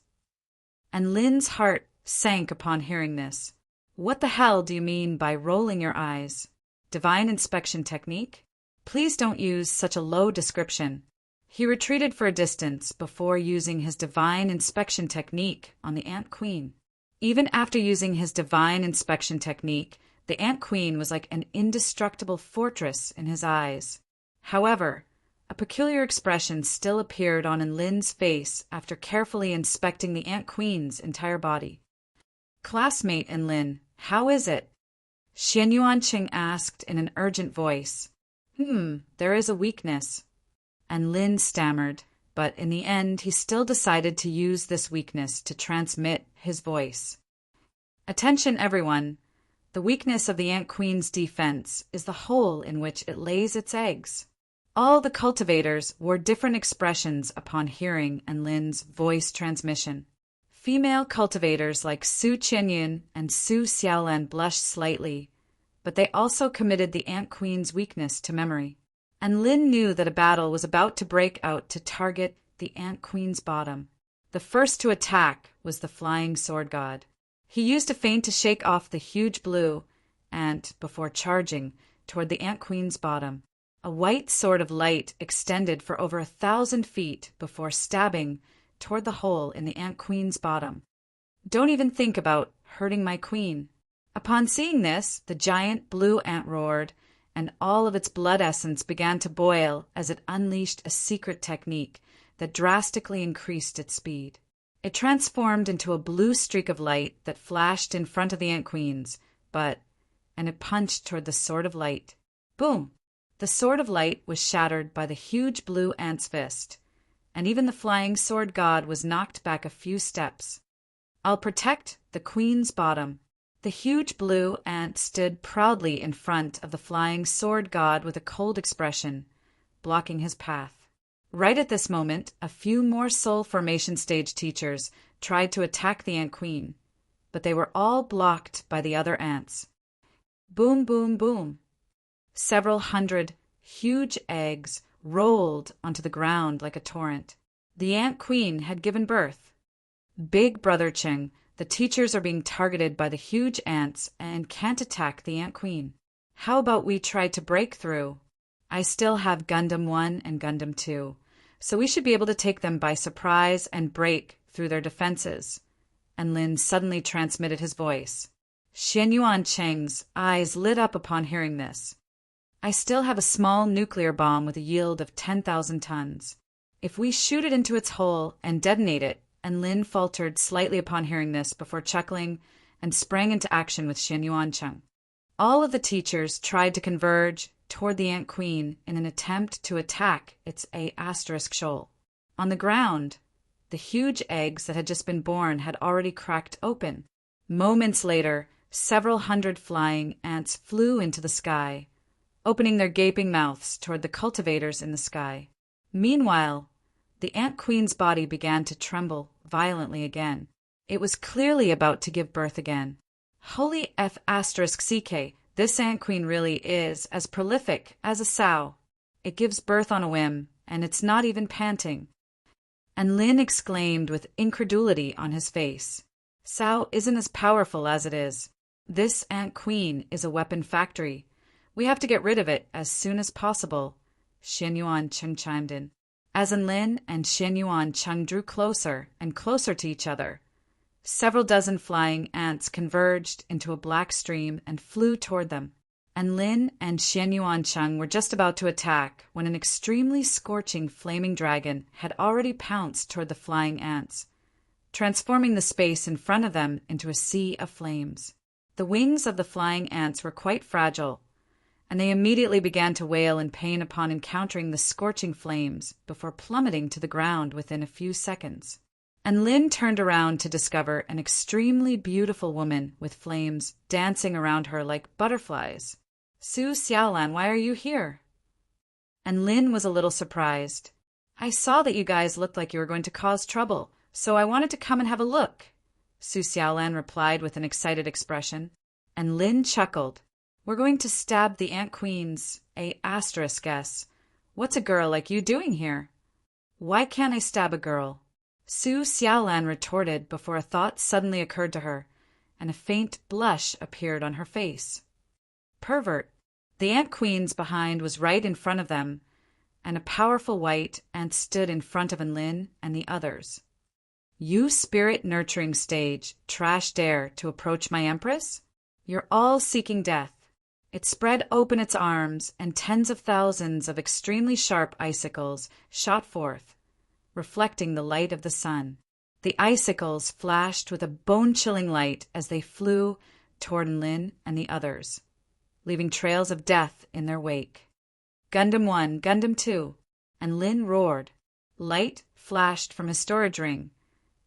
Speaker 1: Enlin's heart sank upon hearing this. What the hell do you mean by rolling your eyes? Divine inspection technique? Please don't use such a low description. He retreated for a distance before using his divine inspection technique on the Ant Queen. Even after using his divine inspection technique, the Ant Queen was like an indestructible fortress in his eyes. However, a peculiar expression still appeared on Enlin's face after carefully inspecting the Ant Queen's entire body. Classmate Enlin, how is it? Xianyuan Cheng asked in an urgent voice. There is a weakness. Enlin stammered, but in the end he still decided to use this weakness to transmit his voice. Attention everyone! The weakness of the ant queen's defense is the hole in which it lays its eggs. All the cultivators wore different expressions upon hearing Enlin's voice transmission. Female cultivators like Su Qianyun and Su Xiaolan blushed slightly, but they also committed the ant queen's weakness to memory. Enlin knew that a battle was about to break out to target the ant queen's bottom. The first to attack was the flying sword god. He used a feint to shake off the huge blue ant before charging toward the ant queen's bottom. A white sword of light extended for over 1,000 feet before stabbing toward the hole in the ant queen's bottom. "Don't even think about hurting my queen." Upon seeing this, the giant blue ant roared, and all of its blood essence began to boil as it unleashed a secret technique that drastically increased its speed. It transformed into a blue streak of light that flashed in front of the ant queens, and it punched toward the sword of light. Boom! The sword of light was shattered by the huge blue ant's fist, and even the flying sword god was knocked back a few steps. "I'll protect the queen's bottom." The huge blue ant stood proudly in front of the flying sword god with a cold expression, blocking his path. Right at this moment, a few more soul formation stage teachers tried to attack the ant queen, but they were all blocked by the other ants. Boom, boom, boom. Several hundred huge eggs rolled onto the ground like a torrent. The ant queen had given birth. Big Brother Cheng, the teachers are being targeted by the huge ants and can't attack the ant queen. How about we try to break through? I still have Gundam 1 and Gundam 2, so we should be able to take them by surprise and break through their defenses. And Lin suddenly transmitted his voice. Xianyuan Cheng's eyes lit up upon hearing this. "I still have a small nuclear bomb with a yield of 10,000 tons. If we shoot it into its hole and detonate it," and Lin faltered slightly upon hearing this before chuckling and sprang into action with Xianyuan Cheng. All of the teachers tried to converge toward the ant queen in an attempt to attack its A** shoal. On the ground, the huge eggs that had just been born had already cracked open. Moments later, several hundred flying ants flew into the sky, opening their gaping mouths toward the cultivators in the sky. Meanwhile, the ant queen's body began to tremble violently again. It was clearly about to give birth again. Holy F***CK, this ant queen really is as prolific as a sow. It gives birth on a whim, and it's not even panting. And Lin exclaimed with incredulity on his face. Sow isn't as powerful as it is. This ant queen is a weapon factory. We have to get rid of it as soon as possible. Xianyuan Cheng chimed in. As Enlin and Xianyuan Cheng drew closer and closer to each other, several dozen flying ants converged into a black stream and flew toward them. Enlin and Xianyuan Cheng were just about to attack when an extremely scorching flaming dragon had already pounced toward the flying ants, transforming the space in front of them into a sea of flames. The wings of the flying ants were quite fragile, and they immediately began to wail in pain upon encountering the scorching flames before plummeting to the ground within a few seconds. And Lin turned around to discover an extremely beautiful woman with flames dancing around her like butterflies. Su Xiaolan, why are you here? And Lin was a little surprised. I saw that you guys looked like you were going to cause trouble, so I wanted to come and have a look, Su Xiaolan replied with an excited expression. And Lin chuckled. We're going to stab the ant queen's A** guess. What's a girl like you doing here? Why can't I stab a girl? Su Xiaolan retorted before a thought suddenly occurred to her, and a faint blush appeared on her face. Pervert. The ant queen's behind was right in front of them, and a powerful white ant stood in front of Enlin and the others. You spirit nurturing stage, trash dare to approach my empress? You're all seeking death. It spread open its arms, and tens of thousands of extremely sharp icicles shot forth, reflecting the light of the sun. The icicles flashed with a bone-chilling light as they flew toward Lin and the others, leaving trails of death in their wake. Gundam 1, Gundam 2, and Lin roared. Light flashed from his storage ring,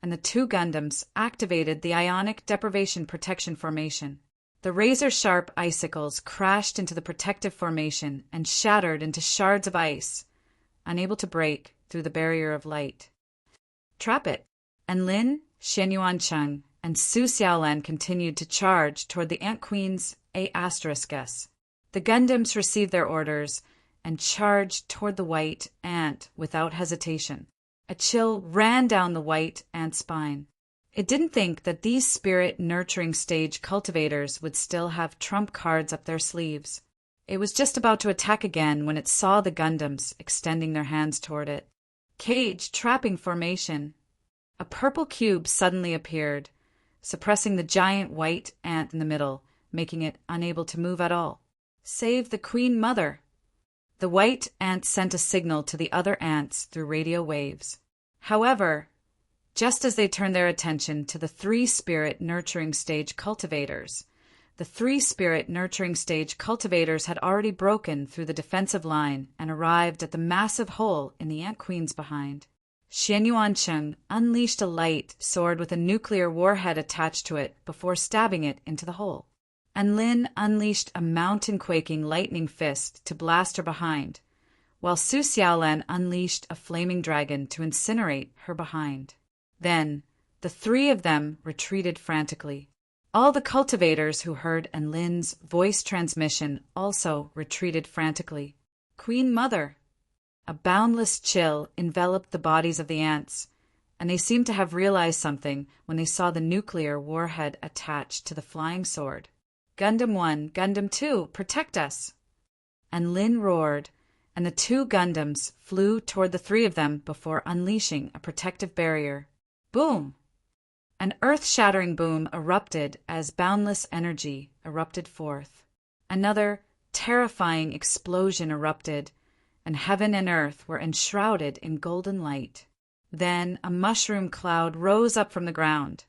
Speaker 1: and the two Gundams activated the ionic deprivation protection formation. The razor-sharp icicles crashed into the protective formation and shattered into shards of ice, unable to break through the barrier of light. Trap it! And Lin, Xianyuancheng, and Su Xiaolan continued to charge toward the Ant Queen's A*S. The Gundams received their orders and charged toward the white ant without hesitation. A chill ran down the white ant's spine. It didn't think that these spirit-nurturing stage cultivators would still have trump cards up their sleeves. It was just about to attack again when it saw the Gundams extending their hands toward it. Cage trapping formation. A purple cube suddenly appeared, suppressing the giant white ant in the middle, making it unable to move at all. Save the Queen Mother! The white ant sent a signal to the other ants through radio waves. However, just as they turned their attention to the three spirit nurturing stage cultivators, the three spirit nurturing stage cultivators had already broken through the defensive line and arrived at the massive hole in the Ant Queen's behind. Xianyuancheng unleashed a light sword with a nuclear warhead attached to it before stabbing it into the hole. And Lin unleashed a mountain-quaking lightning fist to blast her behind, while Su Xiaolan unleashed a flaming dragon to incinerate her behind. Then, the three of them retreated frantically. All the cultivators who heard Enlin's voice transmission also retreated frantically. Queen Mother! A boundless chill enveloped the bodies of the ants, and they seemed to have realized something when they saw the nuclear warhead attached to the flying sword. Gundam 1, Gundam 2, protect us! And Lin roared, and the two Gundams flew toward the three of them before unleashing a protective barrier. Boom! An earth-shattering boom erupted as boundless energy erupted forth. Another terrifying explosion erupted, and heaven and earth were enshrouded in golden light. Then a mushroom cloud rose up from the ground,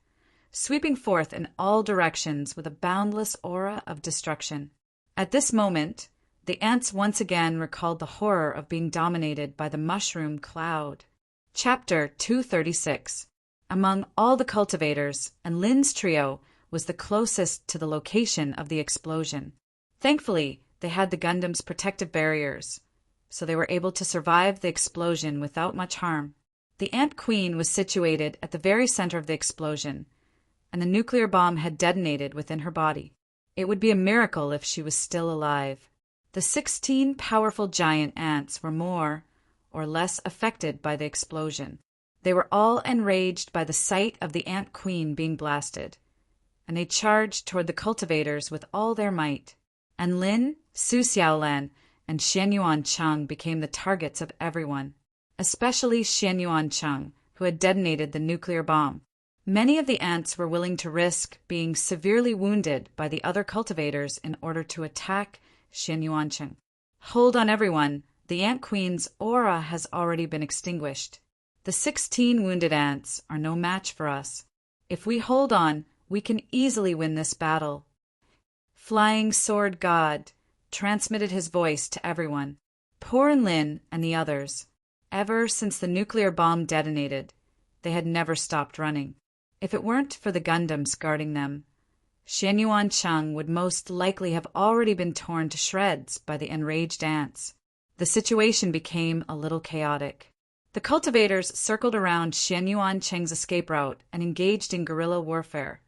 Speaker 1: sweeping forth in all directions with a boundless aura of destruction. At this moment, the ants once again recalled the horror of being dominated by the mushroom cloud. Chapter 236. Among all the cultivators, Enlin's trio was the closest to the location of the explosion. Thankfully, they had the Gundam's protective barriers, so they were able to survive the explosion without much harm. The Ant Queen was situated at the very center of the explosion, and the nuclear bomb had detonated within her body. It would be a miracle if she was still alive. The 16 powerful giant ants were more or less affected by the explosion. They were all enraged by the sight of the Ant Queen being blasted, and they charged toward the cultivators with all their might. And Lin, Su Xiaolan, and Xianyuancheng became the targets of everyone, especially Xianyuancheng, who had detonated the nuclear bomb. Many of the ants were willing to risk being severely wounded by the other cultivators in order to attack Xianyuancheng. Hold on, everyone. The Ant Queen's aura has already been extinguished. The 16 wounded ants are no match for us. If we hold on, we can easily win this battle. Flying Sword God transmitted his voice to everyone. Poor Enlin and the others. Ever since the nuclear bomb detonated, they had never stopped running. If it weren't for the Gundams guarding them, Xianyuancheng would most likely have already been torn to shreds by the enraged ants. The situation became a little chaotic. The cultivators circled around Xianyuancheng's escape route and engaged in guerrilla warfare,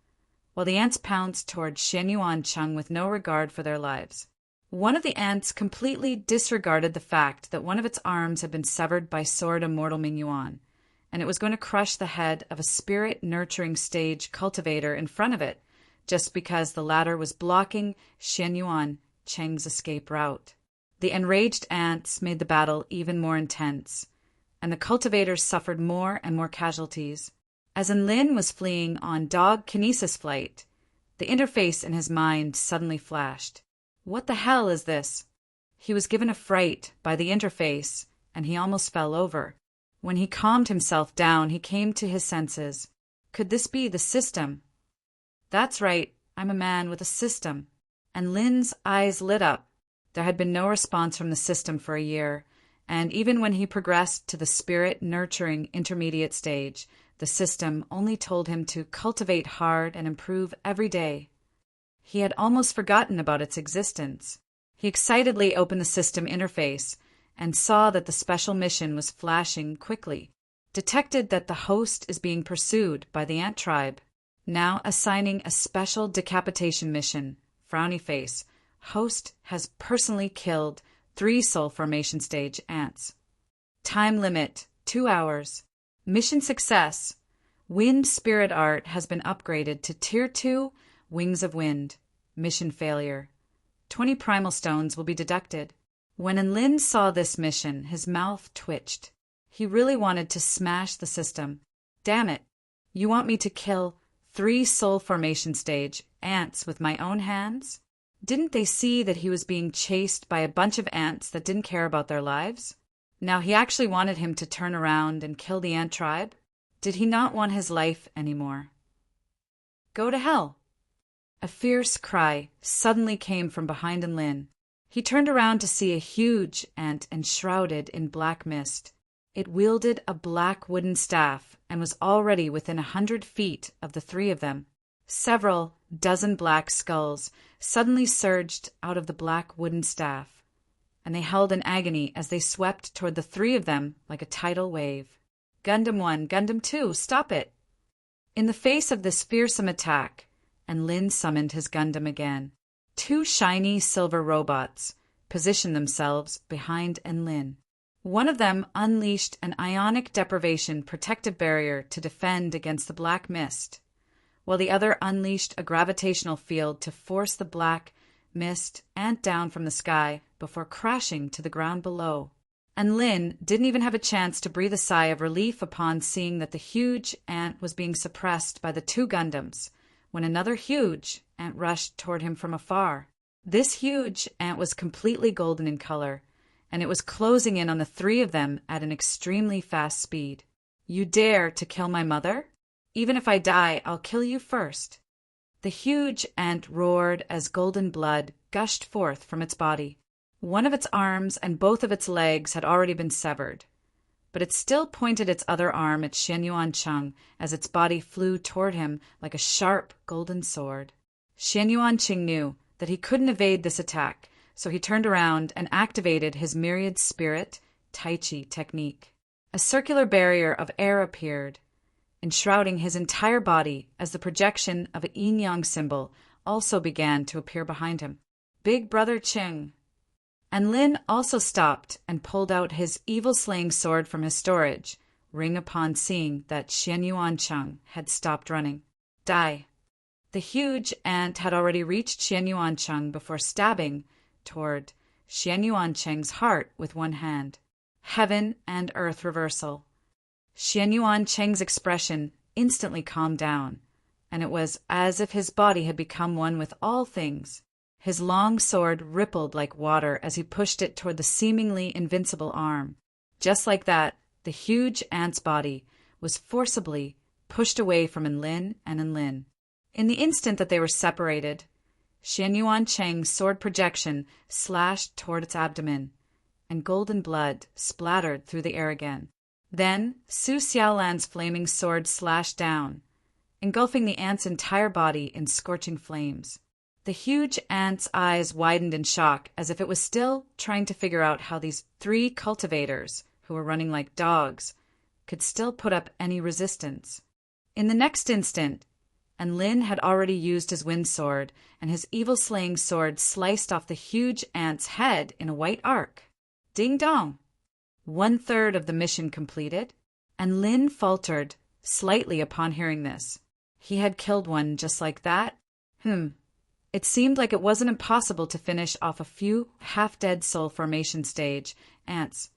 Speaker 1: while the ants pounced toward Xianyuancheng with no regard for their lives. One of the ants completely disregarded the fact that one of its arms had been severed by Sword Immortal Mingyuan, and it was going to crush the head of a spirit-nurturing stage cultivator in front of it, just because the latter was blocking Xianyuancheng's escape route. The enraged ants made the battle even more intense, and the cultivators suffered more and more casualties. As Enlin was fleeing on dog kinesis flight, the interface in his mind suddenly flashed. What the hell is this? He was given a fright by the interface, and he almost fell over. When he calmed himself down, he came to his senses. Could this be the system? That's right, I'm a man with a system. And Lin's eyes lit up. There had been no response from the system for a year, And even when he progressed to the spirit-nurturing intermediate stage, the system only told him to cultivate hard and improve every day. He had almost forgotten about its existence. He excitedly opened the system interface and saw that the special mission was flashing quickly. Detected that the host is being pursued by the ant tribe. Now assigning a special decapitation mission. Frowny face. Host has personally killed 3 soul formation stage ants. Time limit, 2 hours. Mission success. Wind spirit art has been upgraded to Tier 2, Wings of Wind. Mission failure. 20 primal stones will be deducted. When Enlin saw this mission, his mouth twitched. He really wanted to smash the system. Damn it. You want me to kill 3 soul formation stage ants with my own hands? Didn't they see that he was being chased by a bunch of ants that didn't care about their lives? Now he actually wanted him to turn around and kill the ant tribe? Did he not want his life anymore? Go to hell. A fierce cry suddenly came from behind Enlin. He turned around to see a huge ant enshrouded in black mist. It wielded a black wooden staff and was already within 100 feet of the 3 of them. Several dozen black skulls suddenly surged out of the black wooden staff, and they held in agony as they swept toward the 3 of them like a tidal wave. Gundam 1, Gundam 2, stop it! In the face of this fearsome attack, Enlin summoned his Gundam again. 2 shiny silver robots positioned themselves behind Enlin. One of them unleashed an ionic deprivation protective barrier to defend against the black mist, while the other unleashed a gravitational field to force the black mist ant down from the sky before crashing to the ground below. And Lin didn't even have a chance to breathe a sigh of relief upon seeing that the huge ant was being suppressed by the 2 Gundams, when another huge ant rushed toward him from afar. This huge ant was completely golden in color, and it was closing in on the 3 of them at an extremely fast speed. You dare to kill my mother? Even if I die, I'll kill you first. The huge ant roared as golden blood gushed forth from its body. One of its arms and both of its legs had already been severed, but it still pointed its other arm at Xian Yuancheng as its body flew toward him like a sharp golden sword. Xian Yuancheng knew that he couldn't evade this attack, so he turned around and activated his myriad spirit Tai Chi technique. A circular barrier of air appeared, enshrouding his entire body as the projection of a yin-yang symbol also began to appear behind him. Big Brother Ching. And Lin also stopped and pulled out his evil-slaying sword from his storage, ring upon seeing that Xian Yuancheng had stopped running. Die. The huge ant had already reached Xian Yuancheng before stabbing toward Xian Yuancheng's heart with one hand. Heaven and earth reversal. Xian Yuancheng's expression instantly calmed down, and it was as if his body had become one with all things. His long sword rippled like water as he pushed it toward the seemingly invincible arm. Just like that, the huge ant's body was forcibly pushed away from Enlin and Enlin. In the instant that they were separated, Xian Yuancheng's sword projection slashed toward its abdomen, and golden blood splattered through the air again. Then Su Xiaolan's flaming sword slashed down, engulfing the ant's entire body in scorching flames. The huge ant's eyes widened in shock as if it was still trying to figure out how these 3 cultivators, who were running like dogs, could still put up any resistance. In the next instant, Enlin had already used his wind sword, and his evil-slaying sword sliced off the huge ant's head in a white arc. Ding dong! 1/3 of the mission completed, and Lin faltered slightly upon hearing this. He had killed one just like that? It seemed like it wasn't impossible to finish off a few half-dead soul formation stage ants.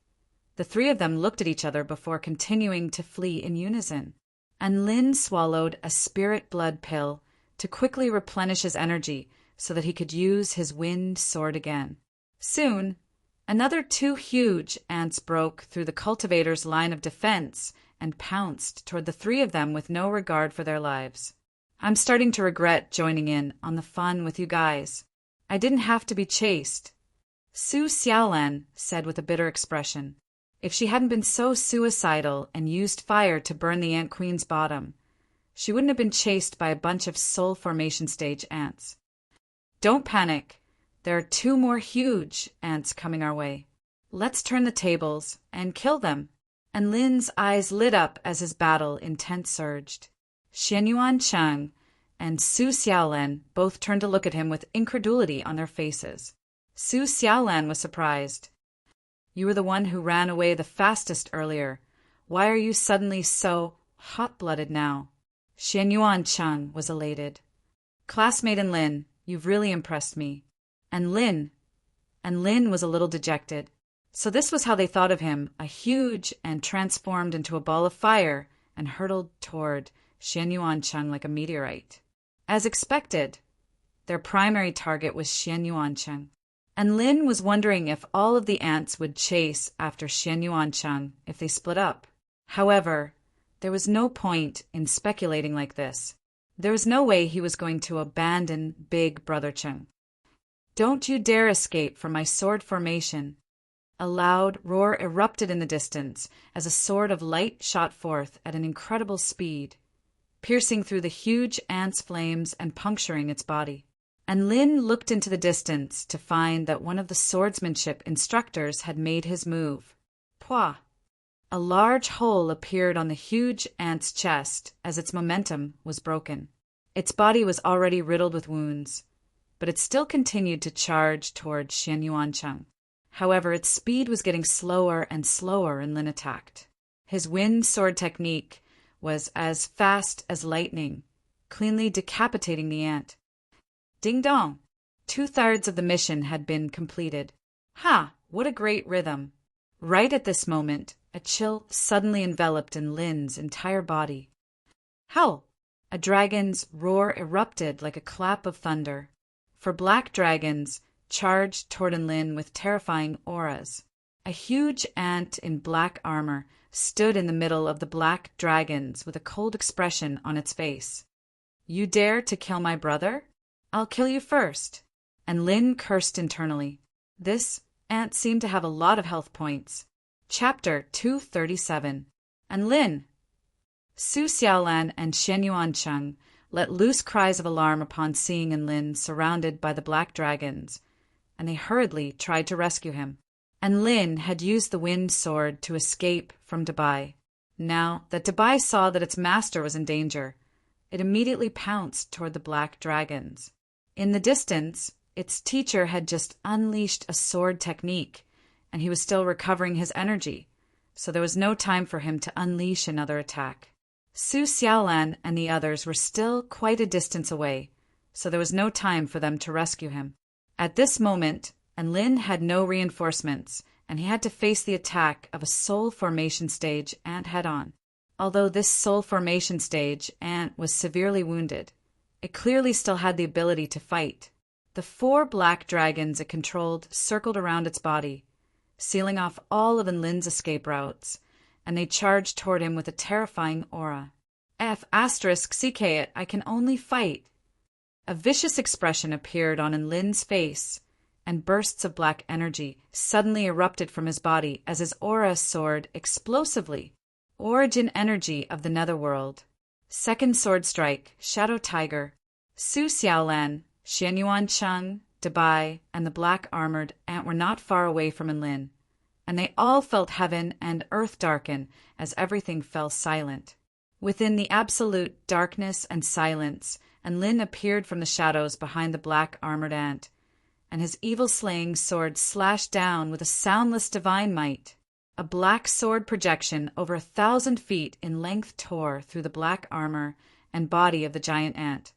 Speaker 1: The 3 of them looked at each other before continuing to flee in unison. And Lin swallowed a spirit blood pill to quickly replenish his energy so that he could use his wind sword again. Soon, another 2 huge ants broke through the cultivator's line of defense and pounced toward the 3 of them with no regard for their lives. I'm starting to regret joining in on the fun with you guys. I didn't have to be chased. Su Xiaolan said with a bitter expression. If she hadn't been so suicidal and used fire to burn the Ant Queen's bottom, she wouldn't have been chased by a bunch of soul formation stage ants. Don't panic. There are 2 more huge ants coming our way. Let's turn the tables and kill them. And Lin's eyes lit up as his battle intent surged. Xianyuan Cheng and Su Xiaolan both turned to look at him with incredulity on their faces. Su Xiaolan was surprised. You were the one who ran away the fastest earlier. Why are you suddenly so hot-blooded now? Xianyuan Cheng was elated. Classmate and Lin, you've really impressed me. And Lin was a little dejected. So this was how they thought of him, a huge and transformed into a ball of fire and hurtled toward Xianyuan Cheng like a meteorite. As expected, their primary target was Xianyuan Cheng. And Lin was wondering if all of the ants would chase after Xianyuan Cheng if they split up. However, there was no point in speculating like this. There was no way he was going to abandon Big Brother Cheng. Don't you dare escape from my sword formation. A loud roar erupted in the distance as a sword of light shot forth at an incredible speed, piercing through the huge ant's flames and puncturing its body. And Lin looked into the distance to find that one of the swordsmanship instructors had made his move. Pwah! A large hole appeared on the huge ant's chest as its momentum was broken. Its body was already riddled with wounds, but it still continued to charge toward Xianyuan Cheng. However, its speed was getting slower and slower, and Lin attacked. His wind sword technique was as fast as lightning, cleanly decapitating the ant. Ding dong! 2/3 of the mission had been completed. Ha! What a great rhythm! Right at this moment, a chill suddenly enveloped in Lin's entire body. Howl! A dragon's roar erupted like a clap of thunder. For black dragons charged toward Lin with terrifying auras. A huge ant in black armor stood in the middle of the black dragons with a cold expression on its face. You dare to kill my brother? I'll kill you first. And Lin cursed internally. This ant seemed to have a lot of health points. Chapter 237. And Lin. Su Xiaolan and Xianyuan Cheng let loose cries of alarm upon seeing Lin surrounded by the black dragons, and they hurriedly tried to rescue him. And Lin had used the wind sword to escape from Dabai. Now that Dabai saw that its master was in danger, it immediately pounced toward the black dragons. In the distance, its teacher had just unleashed a sword technique, and he was still recovering his energy, so there was no time for him to unleash another attack. Su Xiaolan and the others were still quite a distance away, so there was no time for them to rescue him. At this moment, Lin had no reinforcements, and he had to face the attack of a soul formation stage ant head-on. Although this soul formation stage ant was severely wounded, it clearly still had the ability to fight. The 4 black dragons it controlled circled around its body, sealing off all of Lin's escape routes, and they charged toward him with a terrifying aura. *CK it, I can only fight. A vicious expression appeared on Lin's face, and bursts of black energy suddenly erupted from his body as his aura soared explosively. Origin energy of the netherworld. Second sword strike, Shadow Tiger. Su Xiaolan, Xianyuan Cheng, Dabai, and the black-armored ant were not far away from Lin, and they all felt heaven and earth darken as everything fell silent. Within the absolute darkness and silence, Lin appeared from the shadows behind the black-armored ant, and his evil-slaying sword slashed down with a soundless divine might. A black sword projection over 1,000 feet in length tore through the black armor and body of the giant ant,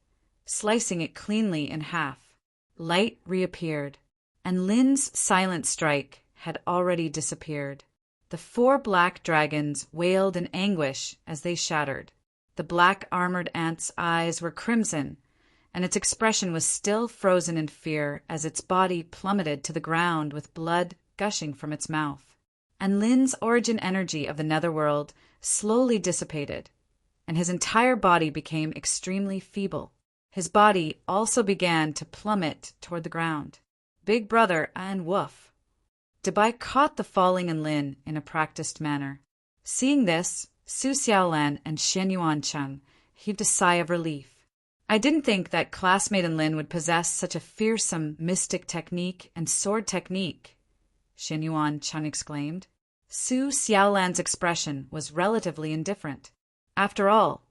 Speaker 1: slicing it cleanly in half. Light reappeared, and Lin's silent strike had already disappeared. The 4 black dragons wailed in anguish as they shattered. The black-armored ant's eyes were crimson, and its expression was still frozen in fear as its body plummeted to the ground with blood gushing from its mouth. And Lin's origin energy of the netherworld slowly dissipated, and his entire body became extremely feeble. His body also began to plummet toward the ground. Big Brother and Woof. Dabai caught the falling Lin in a practiced manner. Seeing this, Su Xiaolan and Xian Yuancheng heaved a sigh of relief. I didn't think that classmate Lin would possess such a fearsome mystic technique and sword technique, Xian Yuancheng exclaimed. Su Xiaolan's expression was relatively indifferent. After all,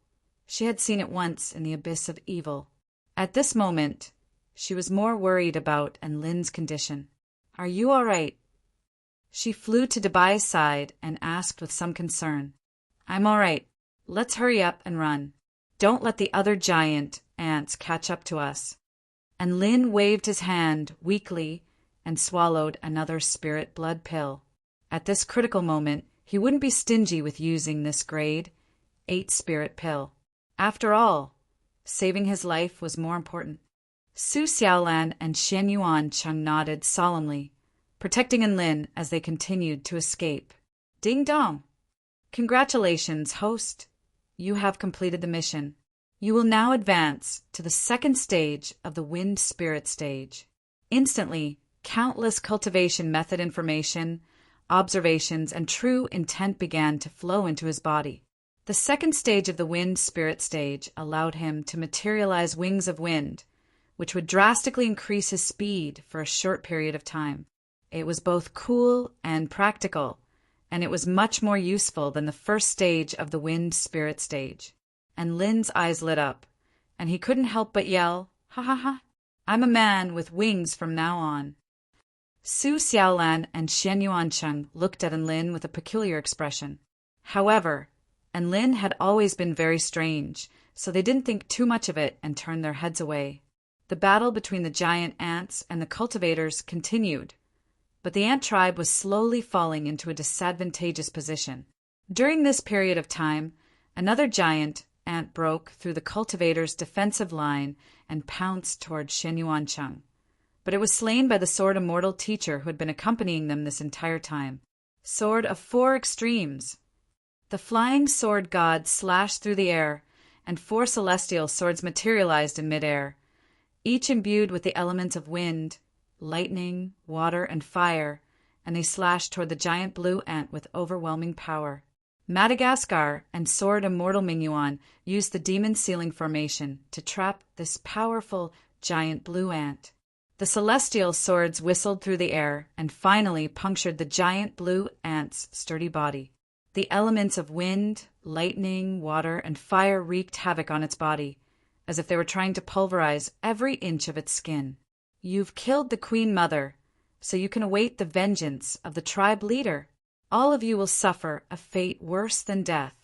Speaker 1: she had seen it once in the abyss of evil. At this moment, she was more worried about Lin's condition. Are you all right? She flew to Dabai's side and asked with some concern. I'm all right. Let's hurry up and run. Don't let the other giant ants catch up to us. And Lin waved his hand weakly and swallowed another spirit blood pill. At this critical moment, he wouldn't be stingy with using this grade 8 spirit pill. After all, saving his life was more important. Su Xiaolan and Xian Yuancheng nodded solemnly, protecting Lin as they continued to escape. Ding dong! Congratulations, host. You have completed the mission. You will now advance to the second stage of the Wind Spirit stage. Instantly, countless cultivation method information, observations, and true intent began to flow into his body. The second stage of the Wind Spirit stage allowed him to materialize wings of wind, which would drastically increase his speed for a short period of time. It was both cool and practical, and it was much more useful than the first stage of the Wind Spirit stage. And Lin's eyes lit up, and he couldn't help but yell, "Ha ha ha! I'm a man with wings from now on." Su Xiaolan and Xian Yuancheng looked at Lin with a peculiar expression. However, Lin had always been very strange, so they didn't think too much of it and turned their heads away. The battle between the giant ants and the cultivators continued, but the ant tribe was slowly falling into a disadvantageous position. During this period of time, another giant ant broke through the cultivators' defensive line and pounced toward Xian Yuancheng. But it was slain by the Sword Immortal teacher who had been accompanying them this entire time. Sword of 4 extremes. The flying sword god slashed through the air, and 4 celestial swords materialized in midair, each imbued with the elements of wind, lightning, water, and fire, and they slashed toward the giant blue ant with overwhelming power. Madagascar and Sword Immortal Mingyuan used the Demon Sealing Formation to trap this powerful giant blue ant. The celestial swords whistled through the air and finally punctured the giant blue ant's sturdy body. The elements of wind, lightning, water, and fire wreaked havoc on its body, as if they were trying to pulverize every inch of its skin. You've killed the Queen Mother, so you can await the vengeance of the tribe leader. All of you will suffer a fate worse than death.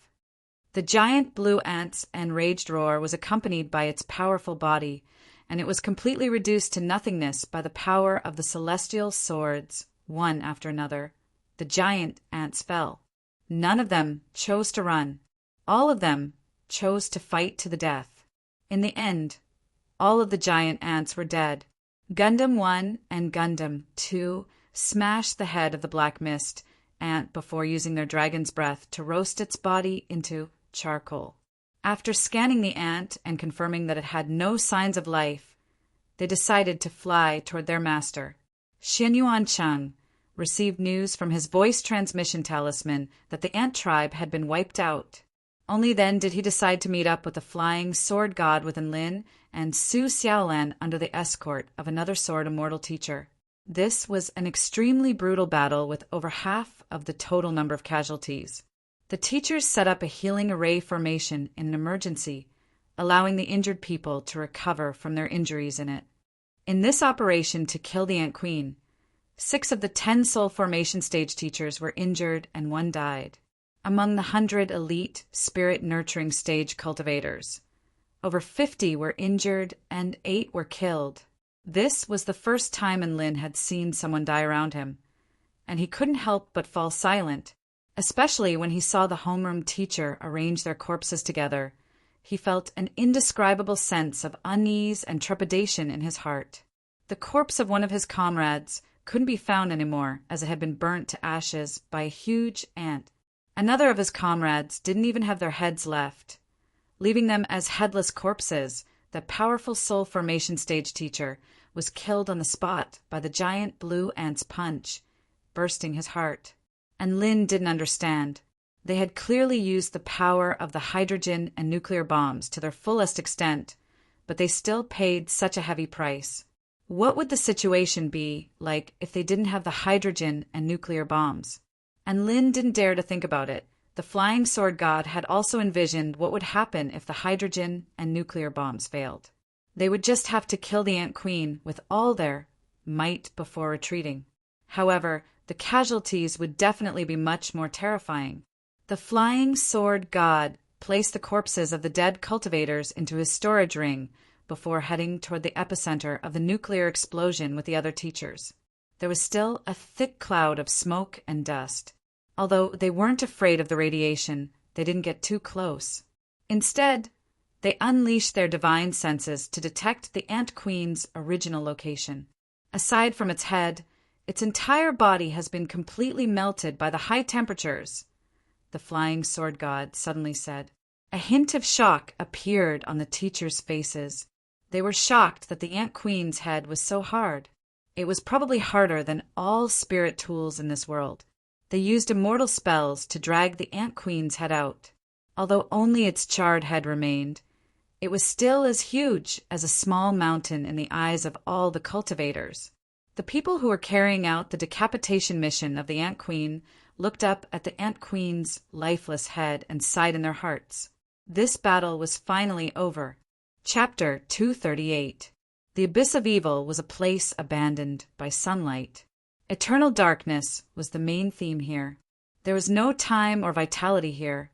Speaker 1: The giant blue ant's enraged roar was accompanied by its powerful body, and it was completely reduced to nothingness by the power of the celestial swords, one after another. The giant ants fell. None of them chose to run. All of them chose to fight to the death. In the end, all of the giant ants were dead. Gundam 1 and Gundam 2 smashed the head of the Black Mist ant before using their dragon's breath to roast its body into charcoal. After scanning the ant and confirming that it had no signs of life, they decided to fly toward their master. Xian Yuancheng received news from his voice transmission talisman that the ant tribe had been wiped out. Only then did he decide to meet up with the flying sword god within Lin and Su Xiaolan under the escort of another Sword Immortal teacher. This was an extremely brutal battle with over half of the total number of casualties. The teachers set up a healing array formation in an emergency, allowing the injured people to recover from their injuries in it. In this operation to kill the Ant Queen, 6 of the 10 soul formation stage teachers were injured and 1 died. Among the 100 elite spirit nurturing stage cultivators, over 50 were injured and 8 were killed. This was the first time Lin had seen someone die around him, and he couldn't help but fall silent, especially when he saw the homeroom teacher arrange their corpses together. He felt an indescribable sense of unease and trepidation in his heart. The corpse of one of his comrades couldn't be found anymore, as it had been burnt to ashes by a huge ant. Another of his comrades didn't even have their heads left, leaving them as headless corpses. The powerful soul formation stage teacher was killed on the spot by the giant blue ant's punch, bursting his heart. And Lin didn't understand. They had clearly used the power of the hydrogen and nuclear bombs to their fullest extent, but they still paid such a heavy price. What would the situation be like if they didn't have the hydrogen and nuclear bombs? And Lin didn't dare to think about it. The flying sword god had also envisioned what would happen if the hydrogen and nuclear bombs failed. They would just have to kill the Ant Queen with all their might before retreating. However, the casualties would definitely be much more terrifying. The flying sword god placed the corpses of the dead cultivators into his storage ring before heading toward the epicenter of the nuclear explosion with the other teachers. There was still a thick cloud of smoke and dust. Although they weren't afraid of the radiation, they didn't get too close. Instead, they unleashed their divine senses to detect the Ant Queen's original location. Aside from its head, its entire body has been completely melted by the high temperatures, the flying sword god suddenly said. A hint of shock appeared on the teachers' faces. They were shocked that the Ant Queen's head was so hard. It was probably harder than all spirit tools in this world. They used immortal spells to drag the Ant Queen's head out. Although only its charred head remained, it was still as huge as a small mountain in the eyes of all the cultivators. The people who were carrying out the decapitation mission of the Ant Queen looked up at the Ant Queen's lifeless head and sighed in their hearts. This battle was finally over. Chapter 238. The Abyss of Evil was a place abandoned by sunlight. Eternal darkness was the main theme here. There was no time or vitality here,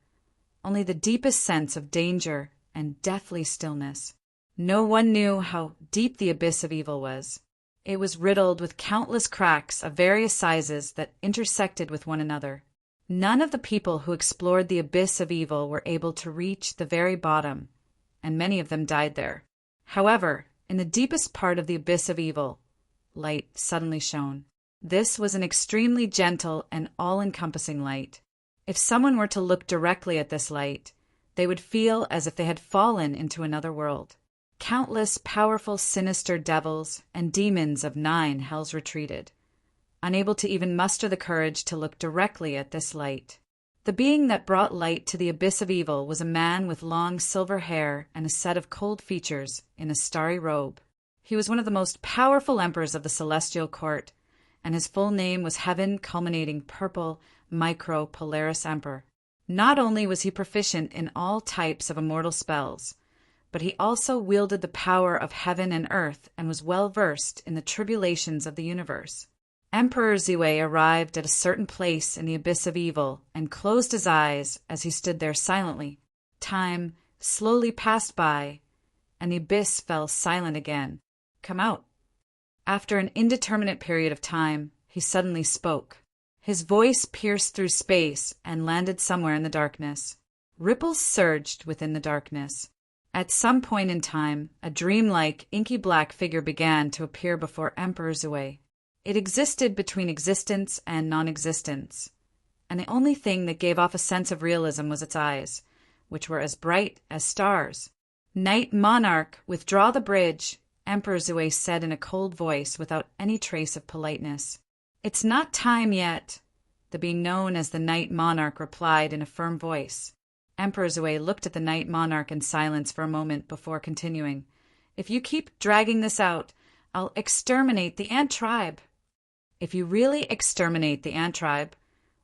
Speaker 1: only the deepest sense of danger and deathly stillness. No one knew how deep the Abyss of Evil was. It was riddled with countless cracks of various sizes that intersected with one another. None of the people who explored the Abyss of Evil were able to reach the very bottom, and many of them died there. However, in the deepest part of the Abyss of Evil, light suddenly shone. This was an extremely gentle and all-encompassing light. If someone were to look directly at this light, they would feel as if they had fallen into another world. Countless powerful sinister devils and demons of 9 hells retreated, unable to even muster the courage to look directly at this light. The being that brought light to the Abyss of Evil was a man with long silver hair and a set of cold features in a starry robe. He was one of the most powerful emperors of the Celestial Court, and his full name was Heaven Culminating Purple Micro Polaris Emperor. Not only was he proficient in all types of immortal spells, but he also wielded the power of heaven and earth and was well versed in the tribulations of the universe. Emperor Ziwei arrived at a certain place in the Abyss of Evil and closed his eyes as he stood there silently. Time slowly passed by, and the abyss fell silent again. "Come out." After an indeterminate period of time, he suddenly spoke. His voice pierced through space and landed somewhere in the darkness. Ripples surged within the darkness. At some point in time, a dreamlike, inky black figure began to appear before Emperor Ziwei. It existed between existence and non-existence, and the only thing that gave off a sense of realism was its eyes, which were as bright as stars. "Knight Monarch, withdraw the bridge," Emperor Ziwei said in a cold voice without any trace of politeness. "It's not time yet," the being known as the Knight Monarch replied in a firm voice. Emperor Ziwei looked at the Knight Monarch in silence for a moment before continuing. "If you keep dragging this out, I'll exterminate the Ant tribe." "If you really exterminate the Ant tribe,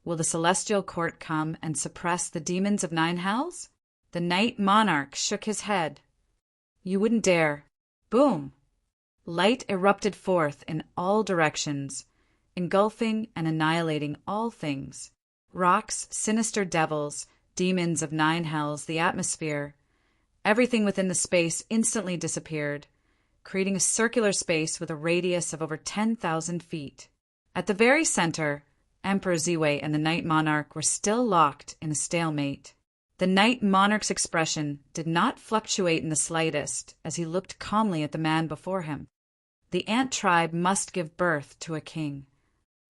Speaker 1: will the Celestial Court come and suppress the demons of 9 hells?" The Knight Monarch shook his head. "You wouldn't dare." Boom! Light erupted forth in all directions, engulfing and annihilating all things. Rocks, sinister devils, demons of 9 hells, the atmosphere. Everything within the space instantly disappeared, creating a circular space with a radius of over 10,000 feet. At the very center, Emperor Ziwei and the Knight Monarch were still locked in a stalemate. The Knight Monarch's expression did not fluctuate in the slightest as he looked calmly at the man before him. The Ant tribe must give birth to a king.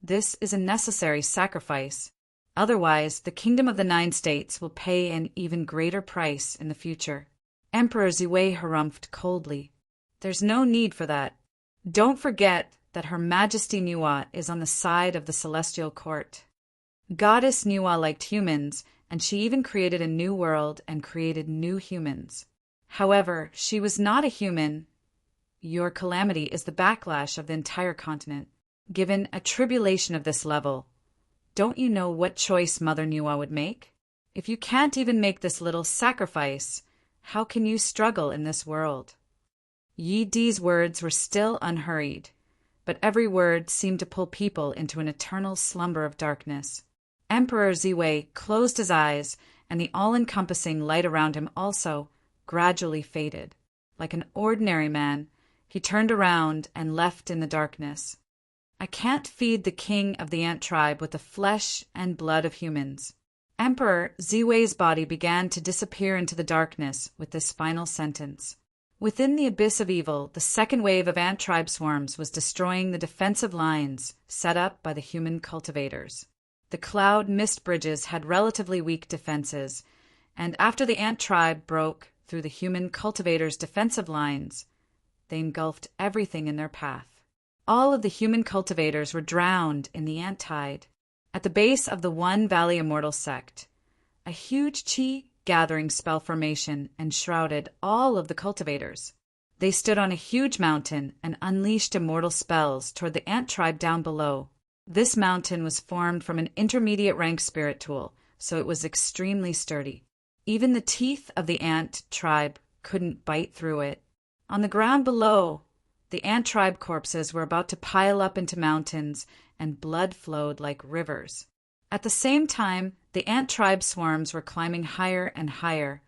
Speaker 1: This is a necessary sacrifice. Otherwise, the kingdom of the 9 states will pay an even greater price in the future. Emperor Ziwei harumphed coldly. "There's no need for that. Don't forget that Her Majesty Nuwa is on the side of the celestial court. Goddess Nuwa liked humans, and she even created a new world and created new humans. However, she was not a human. Your calamity is the backlash of the entire continent. Given a tribulation of this level, don't you know what choice Mother Nuwa would make? If you can't even make this little sacrifice, how can you struggle in this world? Yi Di's words were still unhurried, but every word seemed to pull people into an eternal slumber of darkness. Emperor Ziwei closed his eyes, and the all-encompassing light around him also gradually faded. Like an ordinary man, he turned around and left in the darkness. I can't feed the king of the ant tribe with the flesh and blood of humans. Emperor Ziwei's body began to disappear into the darkness with this final sentence. Within the abyss of evil, the second wave of ant tribe swarms was destroying the defensive lines set up by the human cultivators. The cloud mist bridges had relatively weak defenses, and after the ant tribe broke through the human cultivators' defensive lines, they engulfed everything in their path. All of the human cultivators were drowned in the ant tide. At the base of the One Valley Immortal sect, a huge chi gathering spell formation enshrouded all of the cultivators. They stood on a huge mountain and unleashed immortal spells toward the ant tribe down below. This mountain was formed from an intermediate rank spirit tool, so it was extremely sturdy. Even the teeth of the ant tribe couldn't bite through it. On the ground below, the ant tribe corpses were about to pile up into mountains, and blood flowed like rivers. At the same time, the ant tribe swarms were climbing higher and higher,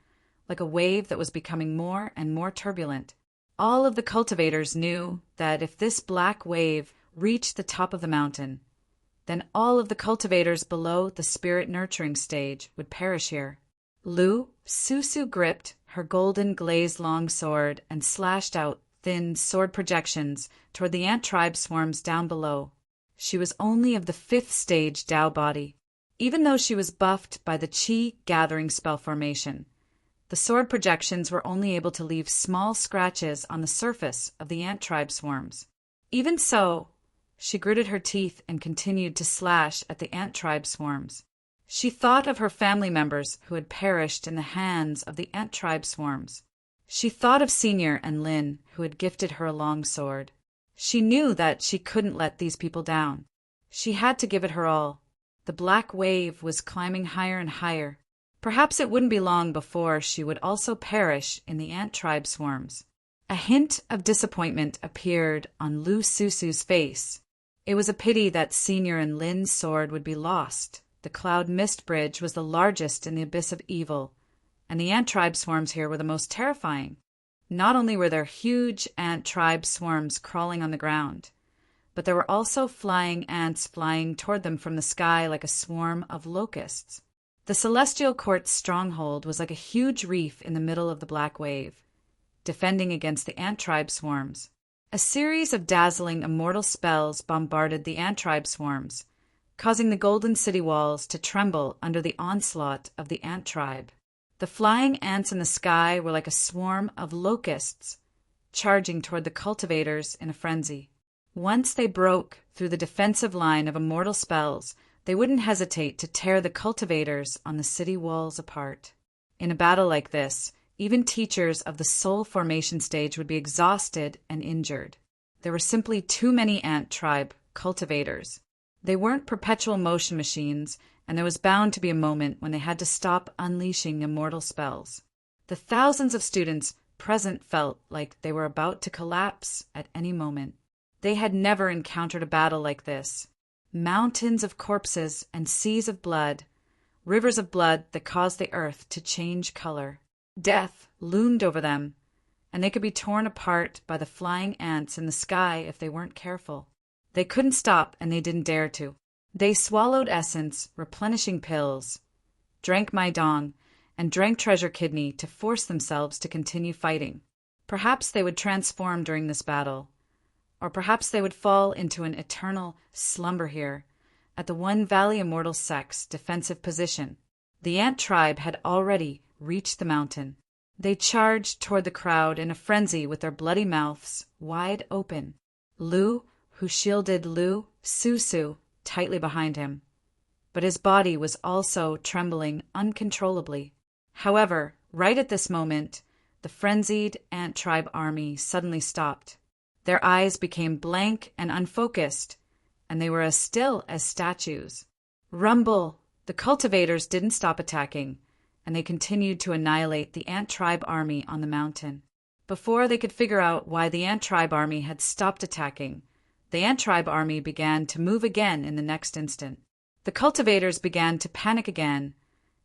Speaker 1: like a wave that was becoming more and more turbulent. All of the cultivators knew that if this black wave reached the top of the mountain, then all of the cultivators below the spirit nurturing stage would perish here. Lu Susu gripped her golden glazed long sword and slashed out thin sword projections toward the ant tribe swarms down below. She was only of the 5th stage Dao body. Even though she was buffed by the Qi gathering spell formation, the sword projections were only able to leave small scratches on the surface of the ant tribe swarms. Even so, she gritted her teeth and continued to slash at the ant tribe swarms. She thought of her family members who had perished in the hands of the ant tribe swarms. She thought of Senior and Lin, who had gifted her a long sword. She knew that she couldn't let these people down. She had to give it her all. The black wave was climbing higher and higher. Perhaps it wouldn't be long before she would also perish in the ant tribe swarms. A hint of disappointment appeared on Lu Susu's face. It was a pity that Senior and Lin's sword would be lost. The cloud mist bridge was the largest in the abyss of evil, and the ant tribe swarms here were the most terrifying. Not only were there huge ant tribe swarms crawling on the ground, but there were also flying ants flying toward them from the sky like a swarm of locusts. The celestial court's stronghold was like a huge reef in the middle of the black wave, defending against the ant tribe swarms. A series of dazzling immortal spells bombarded the ant tribe swarms, causing the golden city walls to tremble under the onslaught of the ant tribe. The flying ants in the sky were like a swarm of locusts, charging toward the cultivators in a frenzy. Once they broke through the defensive line of immortal spells, they wouldn't hesitate to tear the cultivators on the city walls apart. In a battle like this, even teachers of the soul formation stage would be exhausted and injured. There were simply too many ant tribe cultivators. They weren't perpetual motion machines, and there was bound to be a moment when they had to stop unleashing immortal spells. The thousands of students present felt like they were about to collapse at any moment. They had never encountered a battle like this. Mountains of corpses and seas of blood, rivers of blood that caused the earth to change color. Death loomed over them, and they could be torn apart by the flying ants in the sky if they weren't careful. They couldn't stop, and they didn't dare to. They swallowed essence, replenishing pills, drank Maidong, and drank treasure kidney to force themselves to continue fighting. Perhaps they would transform during this battle, or perhaps they would fall into an eternal slumber here, at the One Valley Immortal sect's defensive position. The ant tribe had already reached the mountain. They charged toward the crowd in a frenzy with their bloody mouths wide open. Lu who shielded Lu Susu tightly behind him. But his body was also trembling uncontrollably. However, right at this moment, the frenzied ant tribe army suddenly stopped. Their eyes became blank and unfocused, and they were as still as statues. Rumble! The cultivators didn't stop attacking, and they continued to annihilate the ant tribe army on the mountain. Before they could figure out why the ant tribe army had stopped attacking, the ant tribe army began to move again in the next instant. The cultivators began to panic again,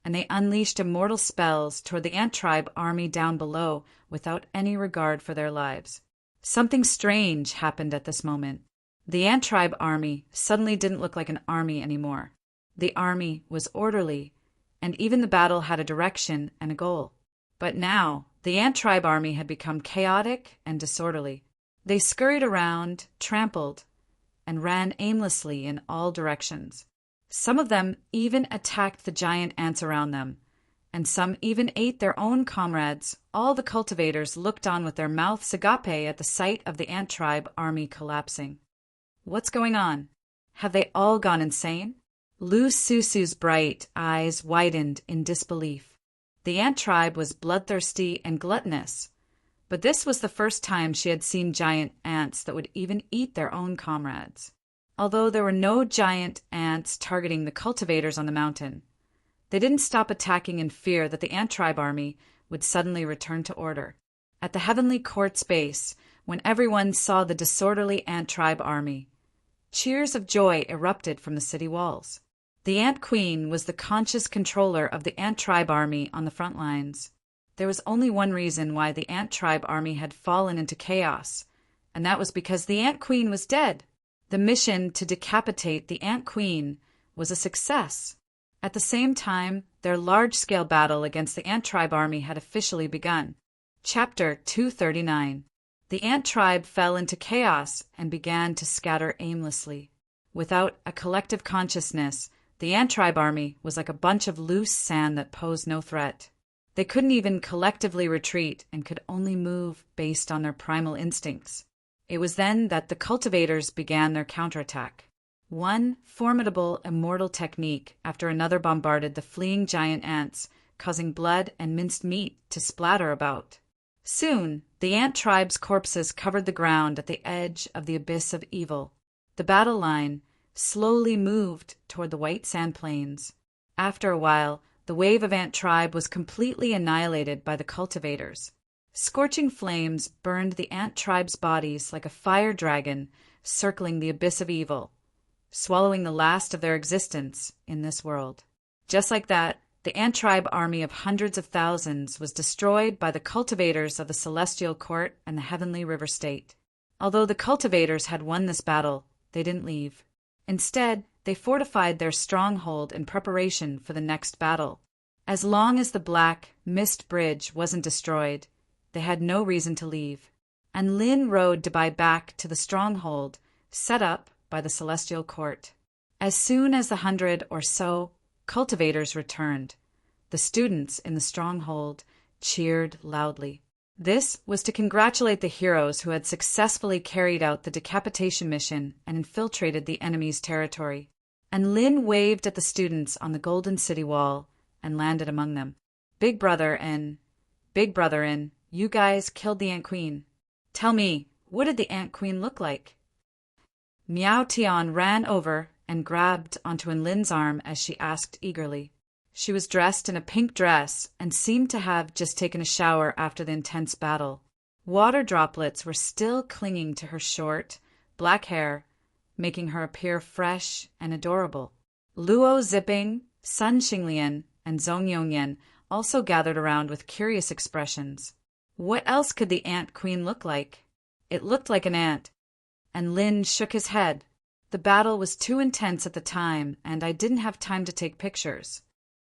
Speaker 1: and they unleashed immortal spells toward the ant tribe army down below without any regard for their lives. Something strange happened at this moment. The ant tribe army suddenly didn't look like an army anymore. The army was orderly, and even the battle had a direction and a goal. But now, the ant tribe army had become chaotic and disorderly. They scurried around, trampled, and ran aimlessly in all directions. Some of them even attacked the giant ants around them, and some even ate their own comrades. All the cultivators looked on with their mouths agape at the sight of the ant tribe army collapsing. What's going on? Have they all gone insane? Lu Susu's bright eyes widened in disbelief. The ant tribe was bloodthirsty and gluttonous, but this was the first time she had seen giant ants that would even eat their own comrades. Although there were no giant ants targeting the cultivators on the mountain, they didn't stop attacking in fear that the ant tribe army would suddenly return to order. At the heavenly court's base, when everyone saw the disorderly ant tribe army, cheers of joy erupted from the city walls. The Ant Queen was the conscious controller of the ant tribe army on the front lines. There was only one reason why the ant tribe army had fallen into chaos, and that was because the Ant Queen was dead. The mission to decapitate the Ant Queen was a success. At the same time, their large-scale battle against the ant tribe army had officially begun. Chapter 239. The ant tribe fell into chaos and began to scatter aimlessly. Without a collective consciousness, the ant tribe army was like a bunch of loose sand that posed no threat. They couldn't even collectively retreat and could only move based on their primal instincts. It was then that the cultivators began their counterattack. One formidable immortal technique after another bombarded the fleeing giant ants, causing blood and minced meat to splatter about. Soon, the ant tribe's corpses covered the ground at the edge of the abyss of evil. The battle line slowly moved toward the white sand plains. After a while, the wave of ant tribe was completely annihilated by the cultivators. Scorching flames burned the ant tribe's bodies like a fire dragon circling the abyss of evil, swallowing the last of their existence in this world. Just like that, the ant tribe army of hundreds of thousands was destroyed by the cultivators of the celestial court and the heavenly river state. Although the cultivators had won this battle, they didn't leave. Instead, they fortified their stronghold in preparation for the next battle. As long as the black mist bridge wasn't destroyed, they had no reason to leave, and Lin rode Dabai back to the stronghold set up by the celestial court. As soon as the 100 or so cultivators returned, the students in the stronghold cheered loudly. This was to congratulate the heroes who had successfully carried out the decapitation mission and infiltrated the enemy's territory. And Lin waved at the students on the Golden City wall and landed among them. Big brother and you guys killed the Ant Queen. Tell me, what did the Ant Queen look like? Miao Tian ran over and grabbed onto Lin's arm as she asked eagerly. She was dressed in a pink dress and seemed to have just taken a shower after the intense battle. Water droplets were still clinging to her short, black hair, making her appear fresh and adorable. Luo Ziping, Sun Xinglian, and Zhong Yongyan also gathered around with curious expressions. What else could the Ant Queen look like? It looked like an ant. And Lin shook his head. The battle was too intense at the time, and I didn't have time to take pictures.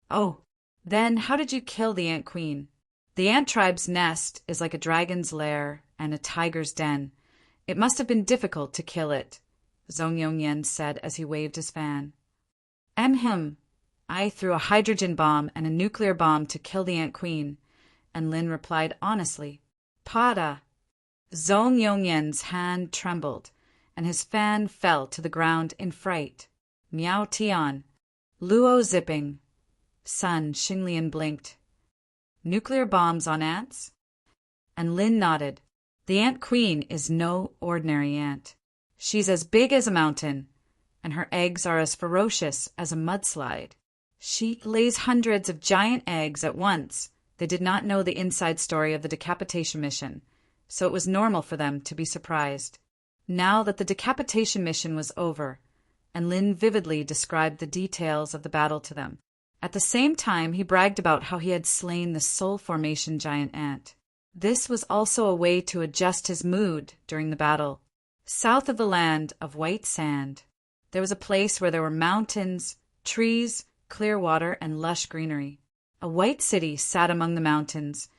Speaker 1: Oh, then how did you kill the Ant Queen? The ant tribe's nest is like a dragon's lair and a tiger's den. It must have been difficult to kill it, Zhong Yongyan said as he waved his fan. I threw a hydrogen bomb and a nuclear bomb to kill the Ant Queen, and Lin replied honestly. Pada. Zhong Yongyan's hand trembled, and his fan fell to the ground in fright. Miao Tian. Luo zipping. Sun Xinglian blinked. Nuclear bombs on ants? And Lin nodded. The ant queen is no ordinary ant. She's as big as a mountain, and her eggs are as ferocious as a mudslide. She lays hundreds of giant eggs at once. They did not know the inside story of the decapitation mission, so it was normal for them to be surprised. Now that the decapitation mission was over, and Lin vividly described the details of the battle to them. At the same time, he bragged about how he had slain the Soul Formation giant ant. This was also a way to adjust his mood during the battle. South of the land of white sand, there was a place where there were mountains, trees, clear water, and lush greenery. A white city sat among the mountains,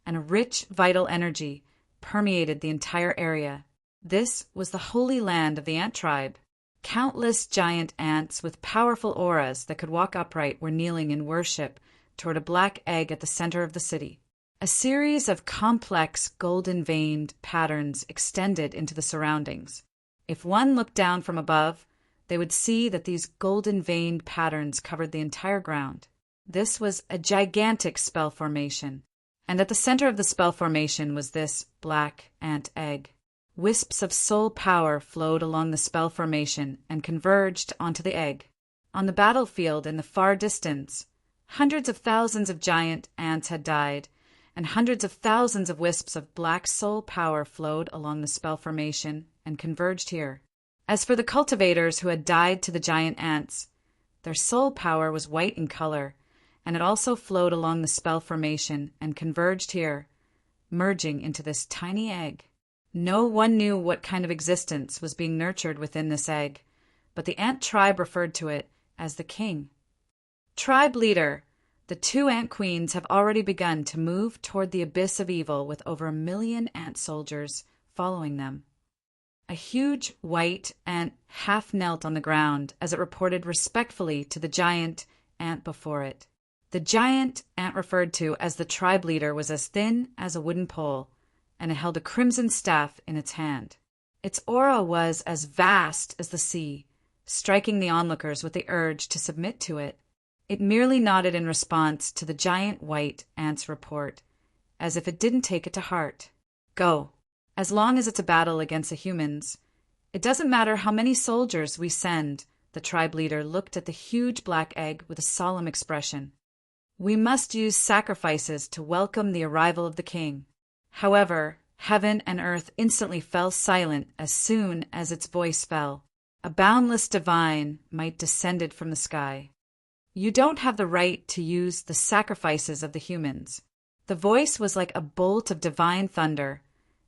Speaker 1: and a rich, vital energy permeated the entire area. This was the holy land of the ant tribe. Countless giant ants with powerful auras that could walk upright were kneeling in worship toward a black egg at the center of the city. A series of complex golden-veined patterns extended into the surroundings. If one looked down from above, they would see that these golden-veined patterns covered the entire ground. This was a gigantic spell formation, and at the center of the spell formation was this black ant egg. Wisps of soul power flowed along the spell formation and converged onto the egg. On the battlefield in the far distance, hundreds of thousands of giant ants had died, and hundreds of thousands of wisps of black soul power flowed along the spell formation and converged here. As for the cultivators who had died to the giant ants, their soul power was white in color, and it also flowed along the spell formation and converged here, merging into this tiny egg. No one knew what kind of existence was being nurtured within this egg, but the ant tribe referred to it as the king. Tribe leader, the two ant queens have already begun to move toward the abyss of evil with over 1 million ant soldiers following them. A huge white ant half knelt on the ground as it reported respectfully to the giant ant before it. The giant ant referred to as the tribe leader was as thin as a wooden pole, and it held a crimson staff in its hand. Its aura was as vast as the sea, striking the onlookers with the urge to submit to it. It merely nodded in response to the giant white ant's report, as if it didn't take it to heart. Go. As long as it's a battle against the humans, it doesn't matter how many soldiers we send. The tribe leader looked at the huge black egg with a solemn expression. We must use sacrifices to welcome the arrival of the king. However, heaven and earth instantly fell silent as soon as its voice fell. A boundless divine might descended from the sky. You don't have the right to use the sacrifices of the humans. The voice was like a bolt of divine thunder,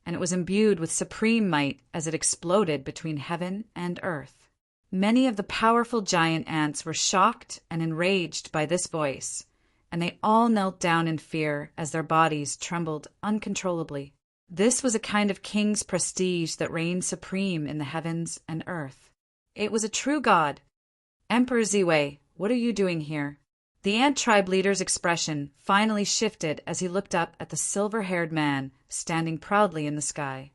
Speaker 1: and it was imbued with supreme might as it exploded between heaven and earth. Many of the powerful giant ants were shocked and enraged by this voice, and they all knelt down in fear as their bodies trembled uncontrollably. This was a kind of king's prestige that reigned supreme in the heavens and earth. It was a true god. Emperor Ziwei, what are you doing here? The ant tribe leader's expression finally shifted as he looked up at the silver-haired man standing proudly in the sky.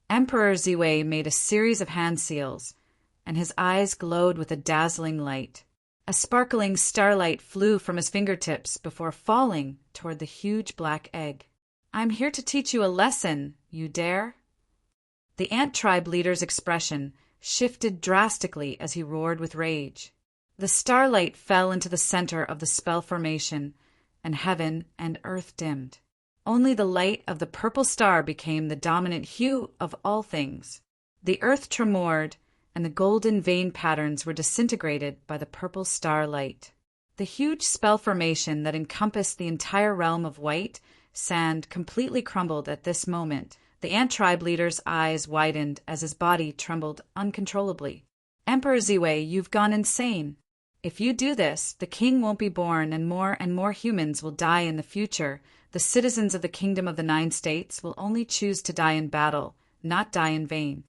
Speaker 1: Emperor Ziwei made a series of hand seals, and his eyes glowed with a dazzling light. A sparkling starlight flew from his fingertips before falling toward the huge black egg. I'm here to teach you a lesson, you dare? The ant tribe leader's expression shifted drastically as he roared with rage. The starlight fell into the center of the spell formation, and heaven and earth dimmed. Only the light of the purple star became the dominant hue of all things. The earth tremored, and the golden vein patterns were disintegrated by the purple star light. The huge spell formation that encompassed the entire realm of white sand completely crumbled at this moment. The ant tribe leader's eyes widened as his body trembled uncontrollably. Emperor Ziwei, you've gone insane. If you do this, the king won't be born and more humans will die in the future. The citizens of the Kingdom of the 9 States will only choose to die in battle, not die in vain.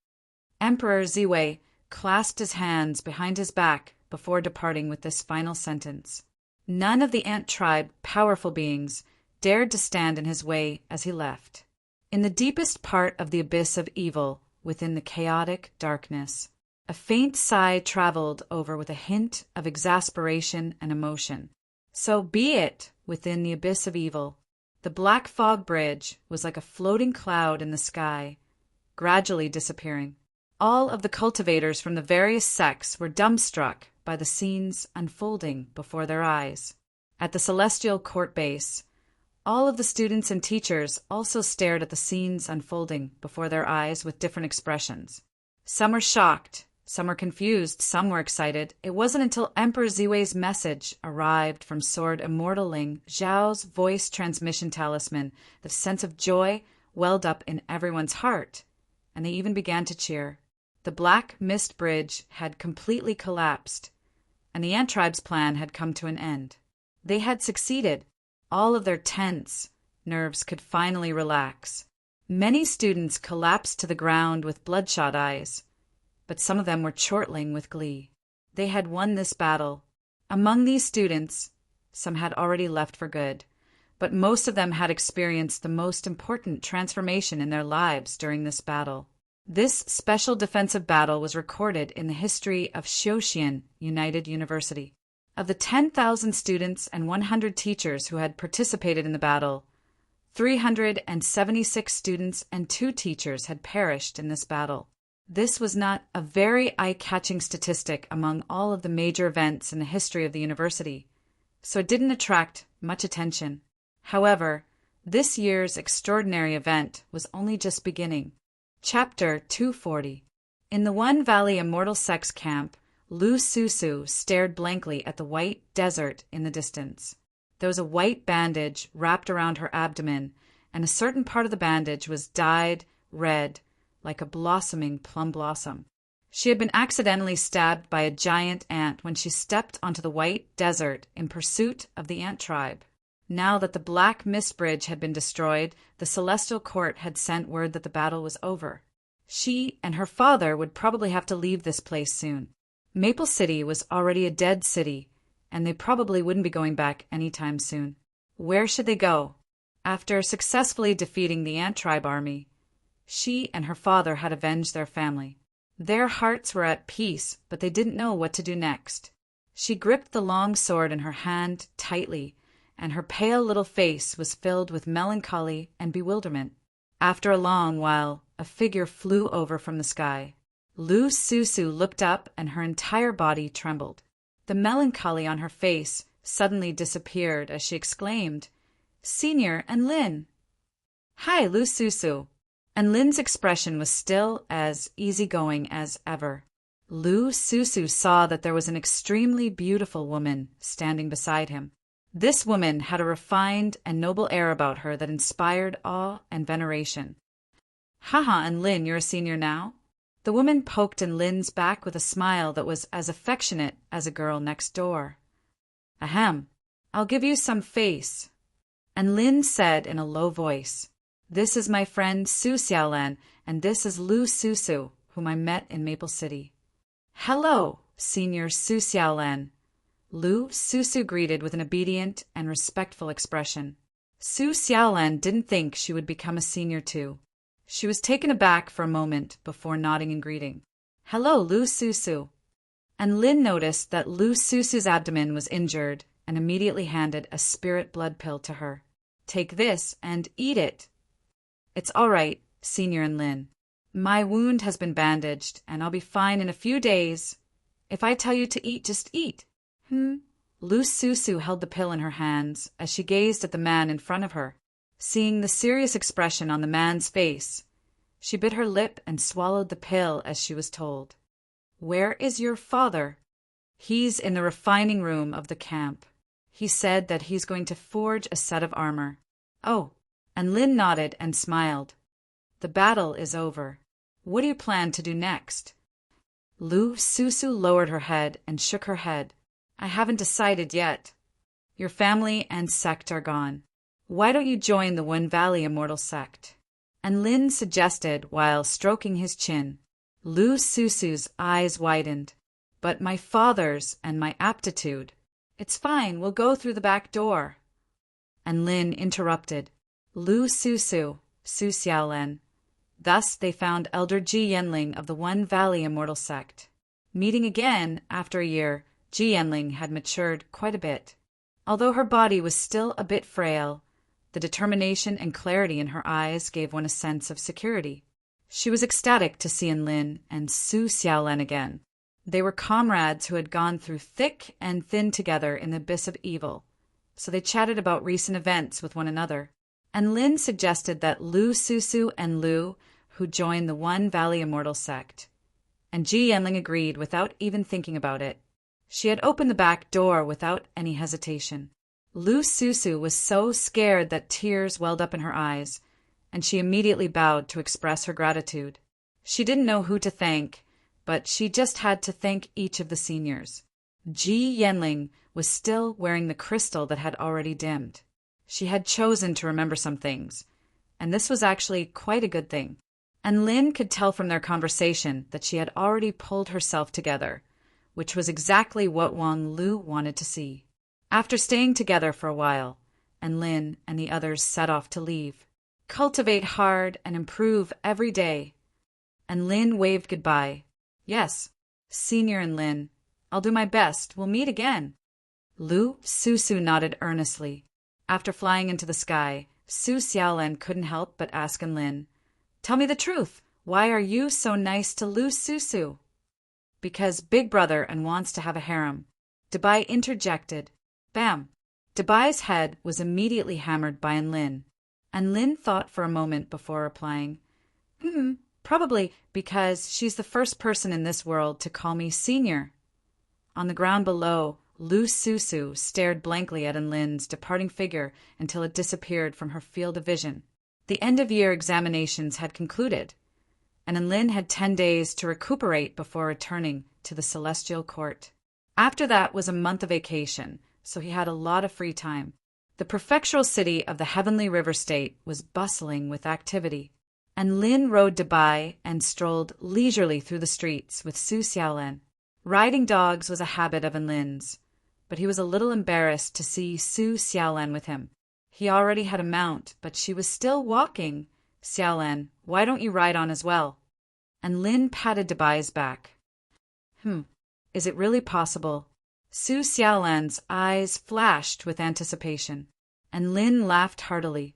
Speaker 1: Emperor Ziwei clasped his hands behind his back before departing with this final sentence. None of the ant tribe powerful beings dared to stand in his way as he left. In the deepest part of the abyss of evil within the chaotic darkness. A faint sigh traveled over with a hint of exasperation and emotion. So be it within the abyss of evil. The black fog bridge was like a floating cloud in the sky, gradually disappearing. All of the cultivators from the various sects were dumbstruck by the scenes unfolding before their eyes. At the celestial court base, all of the students and teachers also stared at the scenes unfolding before their eyes with different expressions. Some were shocked, some were confused, some were excited. It wasn't until Emperor Ziwei's message arrived from Sword Immortaling Zhao's voice transmission talisman that a sense of joy welled up in everyone's heart, and they even began to cheer. The Black Mist Bridge had completely collapsed, and the Ant Tribe's plan had come to an end. They had succeeded. All of their tense nerves could finally relax. Many students collapsed to the ground with bloodshot eyes, but some of them were chortling with glee. They had won this battle. Among these students, some had already left for good, but most of them had experienced the most important transformation in their lives during this battle. This special defensive battle was recorded in the history of Xiaoxian United University. Of the 10,000 students and 100 teachers who had participated in the battle, 376 students and 2 teachers had perished in this battle. This was not a very eye-catching statistic among all of the major events in the history of the university, so it didn't attract much attention. However, this year's extraordinary event was only just beginning. Chapter 240. In the One Valley Immortal Sex Camp, Lu Susu stared blankly at the white desert in the distance. There was a white bandage wrapped around her abdomen, and a certain part of the bandage was dyed red, like a blossoming plum blossom. She had been accidentally stabbed by a giant ant when she stepped onto the white desert in pursuit of the ant tribe. Now that the Black Mist Bridge had been destroyed, the Celestial Court had sent word that the battle was over. She and her father would probably have to leave this place soon. Maple City was already a dead city, and they probably wouldn't be going back anytime soon. Where should they go? After successfully defeating the ant tribe army, she and her father had avenged their family. Their hearts were at peace, but they didn't know what to do next. She gripped the long sword in her hand tightly, and her pale little face was filled with melancholy and bewilderment. After a long while, a figure flew over from the sky. Lu Susu looked up, and her entire body trembled. The melancholy on her face suddenly disappeared as she exclaimed, "Senior and Lin!" "Hi, Lu Susu!" And Lin's expression was still as easygoing as ever. Lu Susu saw that there was an extremely beautiful woman standing beside him. This woman had a refined and noble air about her that inspired awe and veneration. "Haha, and Lin, you're a senior now?" The woman poked in Lin's back with a smile that was as affectionate as a girl next door. "Ahem, I'll give you some face." And Lin said in a low voice, "This is my friend Su Xiaolan, and this is Lu Susu, whom I met in Maple City." "Hello, Senior Su Xiaolan." Lu Susu greeted with an obedient and respectful expression. Su Xiaolan didn't think she would become a senior too. She was taken aback for a moment before nodding in greeting. "Hello, Lu Susu." And Lin noticed that Lu Susu's abdomen was injured and immediately handed a spirit blood pill to her. "Take this and eat it." "It's all right, Senior and Lin. My wound has been bandaged, and I'll be fine in a few days. If I tell you to eat, just eat." Lu Susu held the pill in her hands as she gazed at the man in front of her. Seeing the serious expression on the man's face, she bit her lip and swallowed the pill as she was told. "Where is your father?" "He's in the refining room of the camp. He said that he's going to forge a set of armor." "Oh," and Lin nodded and smiled. "The battle is over. What do you plan to do next?" Lu Susu lowered her head and shook her head. "I haven't decided yet. Your family and sect are gone. Why don't you join the One Valley Immortal Sect?" And Lin suggested while stroking his chin. Lu Susu's eyes widened. "But my father's and my aptitude." "It's fine, we'll go through the back door." And Lin interrupted. "Lu Susu, Su Xiaolan, Thus they found Elder Ji Yenling of the One Valley Immortal Sect. Meeting again after a year, Ji Yenling had matured quite a bit. Although her body was still a bit frail, the determination and clarity in her eyes gave one a sense of security. She was ecstatic to see Lin and Su Xiaolan again. They were comrades who had gone through thick and thin together in the abyss of evil, so they chatted about recent events with one another. And Lin suggested that Lu Susu and Lu, who joined the One Valley Immortal Sect. And Ji Yenling agreed without even thinking about it. She had opened the back door without any hesitation. Lu Susu was so scared that tears welled up in her eyes, and she immediately bowed to express her gratitude. She didn't know who to thank, but she just had to thank each of the seniors. Ji Yenling was still wearing the crystal that had already dimmed. She had chosen to remember some things, and this was actually quite a good thing. And Lin could tell from their conversation that she had already pulled herself together, which was exactly what Wang Lu wanted to see. After staying together for a while, and Lin and the others set off to leave, cultivate hard and improve every day. And Lin waved goodbye. Yes, Senior and Lin, I'll do my best. We'll meet again. Lu Susu nodded earnestly. After flying into the sky, Su Xiaolan couldn't help but ask Lin, "Tell me the truth. Why are you so nice to Lu Susu?" "Because Big Brother and wants to have a harem," Dabai interjected. Bam! Dabai's head was immediately hammered by Lin, and Lin thought for a moment before replying, probably because she's the first person in this world to call me Senior." On the ground below, Lu Susu stared blankly at Lin's departing figure until it disappeared from her field of vision. The end-of-year examinations had concluded, and Lin had 10 days to recuperate before returning to the Celestial Court. After that was a month of vacation, so he had a lot of free time. The prefectural city of the Heavenly River State was bustling with activity, and Lin rode Dabai and strolled leisurely through the streets with Su Xiaolan. Riding dogs was a habit of Lin's, but he was a little embarrassed to see Su Xiaolan with him. He already had a mount, but she was still walking. "Xiaolan, why don't you ride on as well?" And Lin patted Dabai's back. Is it really possible? Su Xiaolan's eyes flashed with anticipation, and Lin laughed heartily.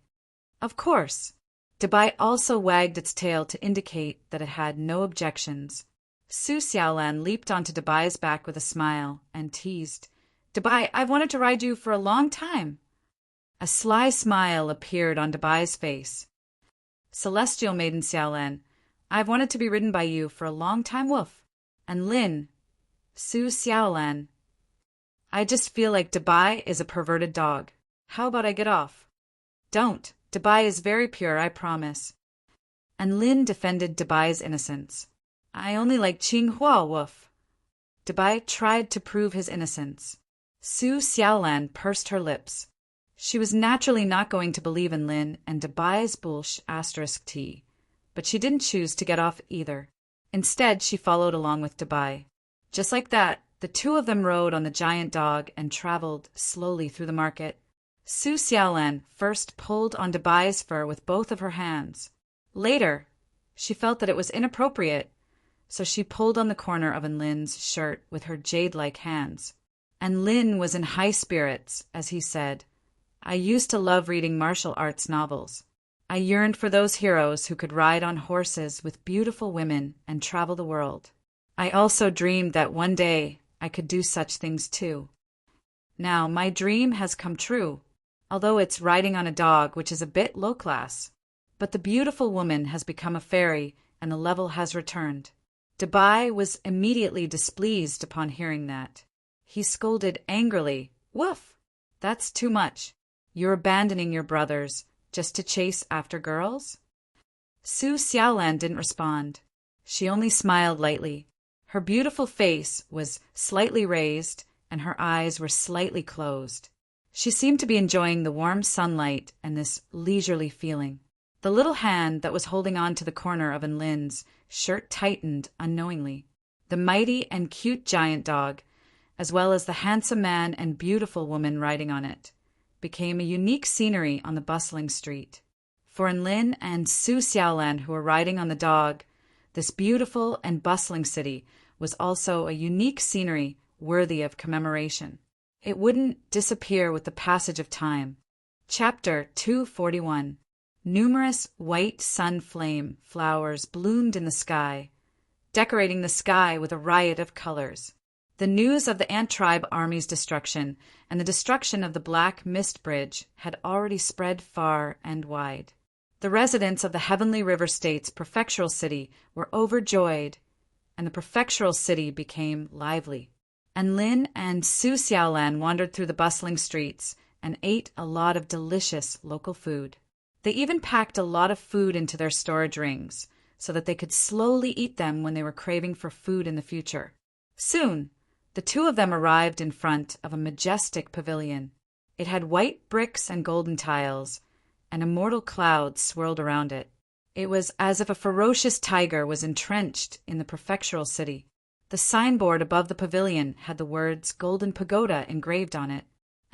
Speaker 1: Of course. Dabai also wagged its tail to indicate that it had no objections. Su Xiaolan leaped onto Dabai's back with a smile and teased, "Dabai, I've wanted to ride you for a long time." A sly smile appeared on Dabai's face. "Celestial Maiden Xiaolan, I've wanted to be ridden by you for a long time, woof." And Lin, Su Xiaolan, "I just feel like Dabai is a perverted dog. How about I get off?" "Don't. Dabai is very pure, I promise." And Lin defended Dabai's innocence. "I only like Qinghua, woof." Dabai tried to prove his innocence. Su Xiaolan pursed her lips. She was naturally not going to believe in Lin and Dabai's **T, but she didn't choose to get off either. Instead, she followed along with Dabai. Just like that, the two of them rode on the giant dog and traveled slowly through the market. Su Xiaolan first pulled on Dabai's fur with both of her hands. Later, she felt that it was inappropriate, so she pulled on the corner of Lin's shirt with her jade-like hands. And Lin was in high spirits as he said, "I used to love reading martial arts novels. I yearned for those heroes who could ride on horses with beautiful women and travel the world. I also dreamed that one day I could do such things too. Now my dream has come true, although it's riding on a dog, which is a bit low class. But the beautiful woman has become a fairy and the level has returned." Dabai was immediately displeased upon hearing that. He scolded angrily, "Woof! That's too much. You're abandoning your brothers just to chase after girls?" Su Xiaolan didn't respond. She only smiled lightly. Her beautiful face was slightly raised and her eyes were slightly closed. She seemed to be enjoying the warm sunlight and this leisurely feeling. The little hand that was holding on to the corner of Lin's shirt tightened unknowingly. The mighty and cute giant dog, as well as the handsome man and beautiful woman riding on it, became a unique scenery on the bustling street. For in Lin and Su Xiaolan, who were riding on the dog, this beautiful and bustling city was also a unique scenery worthy of commemoration. It wouldn't disappear with the passage of time. Chapter 241. Numerous white sun flame flowers bloomed in the sky, decorating the sky with a riot of colors. The news of the ant tribe army's destruction and the destruction of the Black Mist Bridge had already spread far and wide. The residents of the Heavenly River State's prefectural city were overjoyed, and the prefectural city became lively. And Lin and Su Xiaolan wandered through the bustling streets and ate a lot of delicious local food. They even packed a lot of food into their storage rings so that they could slowly eat them when they were craving for food in the future. Soon, the two of them arrived in front of a majestic pavilion. It had white bricks and golden tiles, and immortal clouds swirled around it. It was as if a ferocious tiger was entrenched in the prefectural city. The signboard above the pavilion had the words Golden Pagoda engraved on it,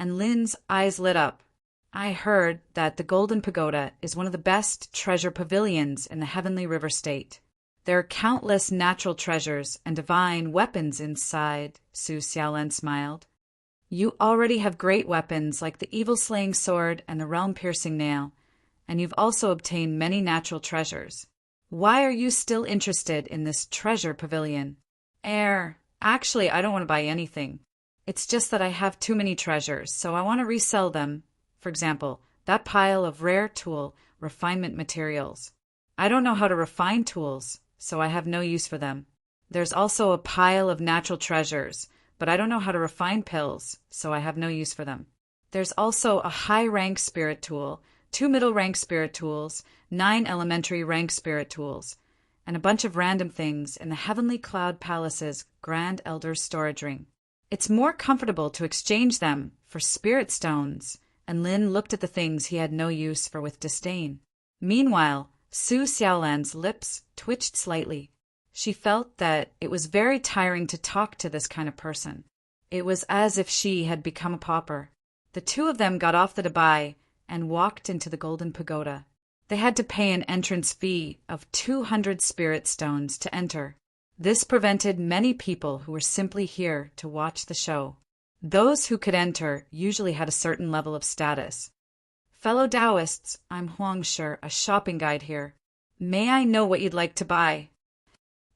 Speaker 1: and Lin's eyes lit up. I heard that the Golden Pagoda is one of the best treasure pavilions in the Heavenly River State. There are countless natural treasures and divine weapons inside, Su Xiaolan smiled. You already have great weapons like the evil-slaying sword and the realm-piercing nail, and you've also obtained many natural treasures. Why are you still interested in this treasure pavilion? Actually, I don't want to buy anything. It's just that I have too many treasures, so I want to resell them. For example, that pile of rare tool refinement materials. I don't know how to refine tools, so I have no use for them. There's also a pile of natural treasures, but I don't know how to refine pills, so I have no use for them. There's also a high-rank spirit tool, 2 middle-rank spirit tools, 9 elementary-rank spirit tools, and a bunch of random things in the Heavenly Cloud Palace's Grand Elder's storage ring. It's more comfortable to exchange them for spirit stones, and Lin looked at the things he had no use for with disdain. Meanwhile, Su Xiaolan's lips twitched slightly. She felt that it was very tiring to talk to this kind of person. It was as if she had become a pauper. The two of them got off the dabai and walked into the Golden Pagoda. They had to pay an entrance fee of 200 spirit stones to enter. This prevented many people who were simply here to watch the show. Those who could enter usually had a certain level of status. Fellow Taoists, I'm Huang Shi, a shopping guide here. May I know what you'd like to buy?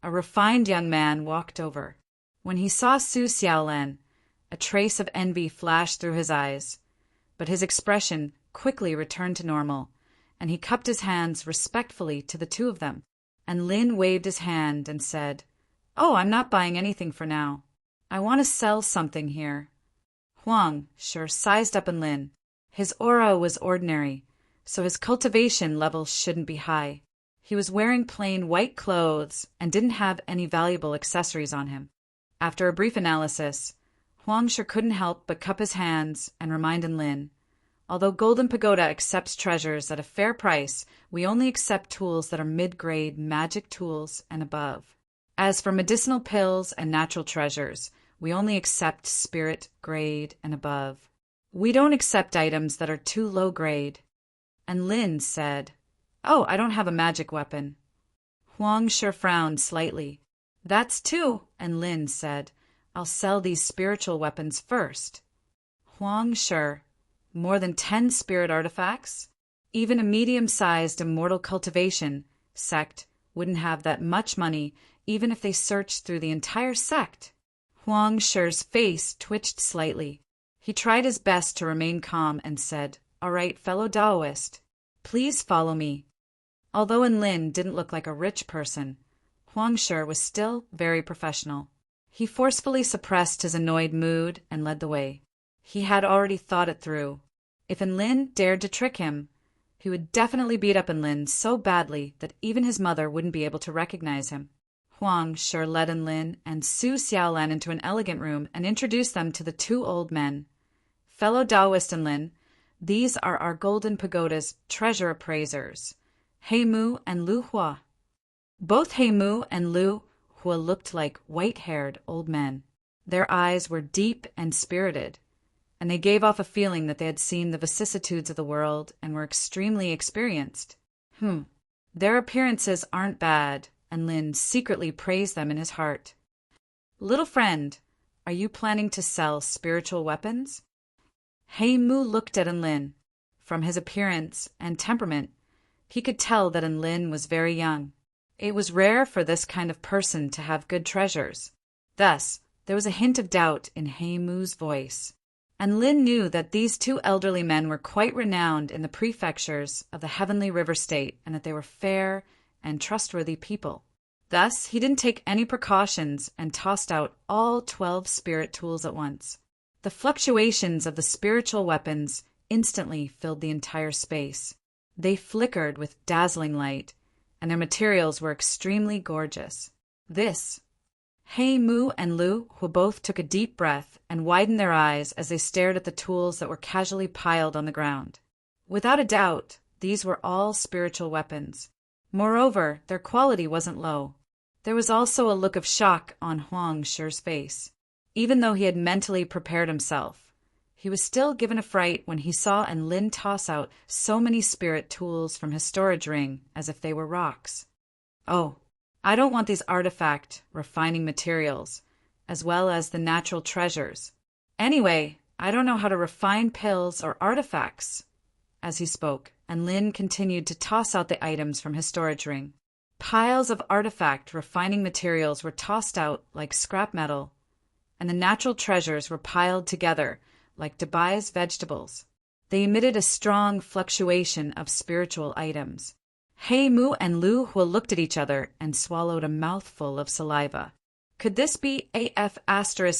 Speaker 1: A refined young man walked over. When he saw Su Xiaolan, a trace of envy flashed through his eyes, but his expression quickly returned to normal, and he cupped his hands respectfully to the two of them. And Lin waved his hand and said, "Oh, I'm not buying anything for now. I want to sell something here." Huang Shi sized up in Lin. His aura was ordinary, so his cultivation level shouldn't be high. He was wearing plain white clothes and didn't have any valuable accessories on him. After a brief analysis, Huang Shi couldn't help but cup his hands and remind Lin, although Golden Pagoda accepts treasures at a fair price, we only accept tools that are mid-grade magic tools and above. As for medicinal pills and natural treasures, we only accept spirit grade and above. We don't accept items that are too low grade. And Lin said, "Oh, I don't have a magic weapon." Huang Shi frowned slightly. "That's two," and Lin said, "I'll sell these spiritual weapons first." Huang Shi, more than 10 spirit artifacts? Even a medium-sized immortal cultivation sect wouldn't have that much money even if they searched through the entire sect. Huang Shi's face twitched slightly. He tried his best to remain calm and said, "All right, fellow Taoist, please follow me." Although Lin didn't look like a rich person, Huang Shi was still very professional. He forcefully suppressed his annoyed mood and led the way. He had already thought it through. If Lin dared to trick him, he would definitely beat up Lin so badly that even his mother wouldn't be able to recognize him. Huang Shi led Lin and Su Xiaolan into an elegant room and introduced them to the two old men. "Fellow Taoist Lin, these are our Golden Pagoda's treasure appraisers, He Mu and Lu Hua." Both He Mu and Lu Hua looked like white-haired old men. Their eyes were deep and spirited, and they gave off a feeling that they had seen the vicissitudes of the world and were extremely experienced. Their appearances aren't bad, and Lin secretly praised them in his heart. Little friend, are you planning to sell spiritual weapons? Mu looked at Lin. From his appearance and temperament, he could tell that Lin was very young. It was rare for this kind of person to have good treasures. Thus, there was a hint of doubt in Mu's voice. And Lin knew that these two elderly men were quite renowned in the prefectures of the Heavenly River State and that they were fair and trustworthy people. Thus, he didn't take any precautions and tossed out all 12 spirit tools at once. The fluctuations of the spiritual weapons instantly filled the entire space. They flickered with dazzling light, and their materials were extremely gorgeous. Mu and Lu both took a deep breath and widened their eyes as they stared at the tools that were casually piled on the ground. Without a doubt, these were all spiritual weapons. Moreover, their quality wasn't low. There was also a look of shock on Huang Shi's face. Even though he had mentally prepared himself, he was still given a fright when he saw Lin toss out so many spirit tools from his storage ring as if they were rocks. Oh, I don't want these artifact refining materials, as well as the natural treasures. Anyway, I don't know how to refine pills or artifacts. As he spoke, Lin continued to toss out the items from his storage ring. Piles of artifact refining materials were tossed out like scrap metal, and the natural treasures were piled together like Dubai's vegetables. They emitted a strong fluctuation of spiritual items. Mu and Lu looked at each other and swallowed a mouthful of saliva. Could this be AF**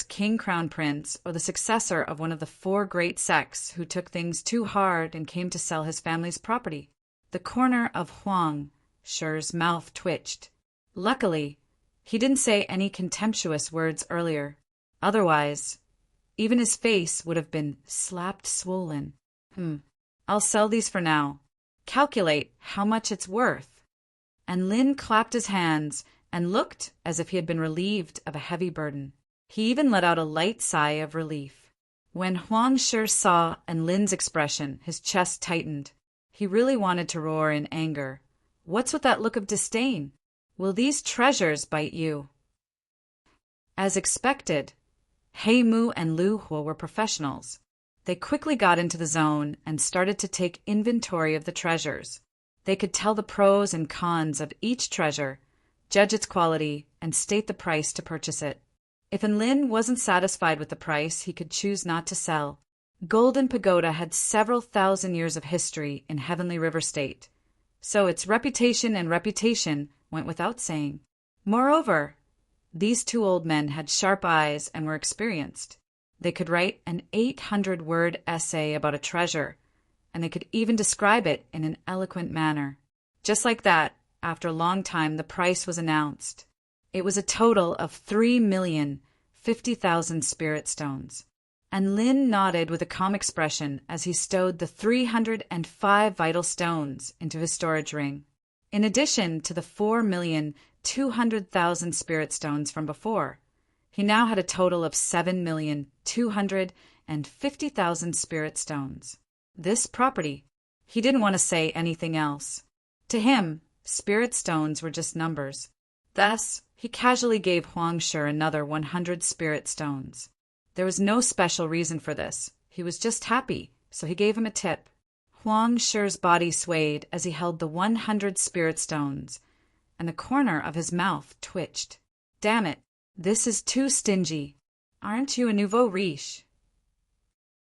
Speaker 1: King Crown Prince, or the successor of one of the 4 great sects who took things too hard and came to sell his family's property? The corner of Huang Shi's mouth twitched. Luckily, he didn't say any contemptuous words earlier. Otherwise, even his face would have been slapped swollen. I'll sell these for now. Calculate how much it's worth. And Lin clapped his hands and looked as if he had been relieved of a heavy burden. He even let out a light sigh of relief. When Huang Shi saw Lin's expression, his chest tightened. He really wanted to roar in anger. What's with that look of disdain? Will these treasures bite you? As expected, Mu and Lu were professionals. They quickly got into the zone and started to take inventory of the treasures. They could tell the pros and cons of each treasure, judge its quality, and state the price to purchase it. If Lin wasn't satisfied with the price, he could choose not to sell. Golden Pagoda had several thousand years of history in Heavenly River State, so its reputation went without saying. Moreover, these 2 old men had sharp eyes and were experienced. They could write an 800-word essay about a treasure, and they could even describe it in an eloquent manner. Just like that, after a long time, the price was announced. It was a total of 3,050,000 spirit stones. And Lin nodded with a calm expression as he stowed the 305 vital stones into his storage ring. In addition to the 4,200,000 spirit stones from before, he now had a total of 7,250,000 spirit stones. This property, he didn't want to say anything else. To him, spirit stones were just numbers. Thus, he casually gave Huang Shi another 100 spirit stones. There was no special reason for this. He was just happy, so he gave him a tip. Huang Shi's body swayed as he held the 100 spirit stones, and the corner of his mouth twitched. Damn it, this is too stingy. Aren't you a nouveau riche?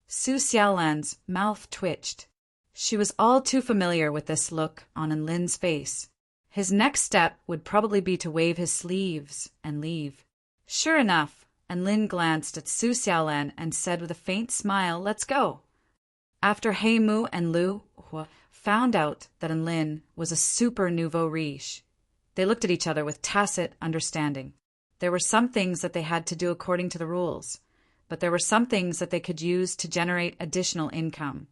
Speaker 1: Su Xiaolan's mouth twitched. She was all too familiar with this look on Lin's face. His next step would probably be to wave his sleeves and leave. Sure enough, Lin glanced at Su Xiaolan and said with a faint smile, "Let's go." After Mu and Lu found out that Lin was a super nouveau riche, they looked at each other with tacit understanding. There were some things that they had to do according to the rules, but there were some things that they could use to generate additional income.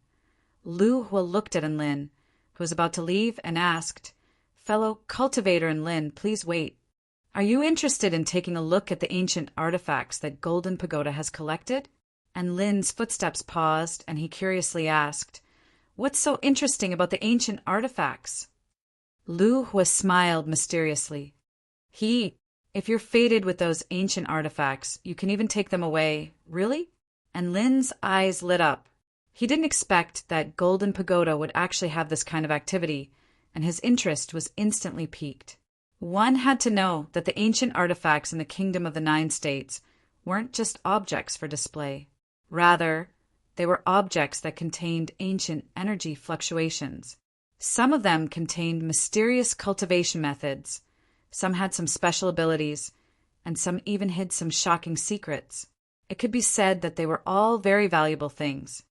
Speaker 1: Lu looked at Lin, who was about to leave, and asked, "Fellow Cultivator Lin, please wait. Are you interested in taking a look at the ancient artifacts that Golden Pagoda has collected?" And Lin's footsteps paused, and he curiously asked, "What's so interesting about the ancient artifacts?" Lu Hua smiled mysteriously. If you're fated with those ancient artifacts, you can even take them away." "Really?" And Lin's eyes lit up. He didn't expect that Golden Pagoda would actually have this kind of activity, and his interest was instantly piqued. One had to know that the ancient artifacts in the Kingdom of the Nine States weren't just objects for display. Rather, they were objects that contained ancient energy fluctuations. Some of them contained mysterious cultivation methods, some had some special abilities, and some even hid some shocking secrets. It could be said that they were all very valuable things.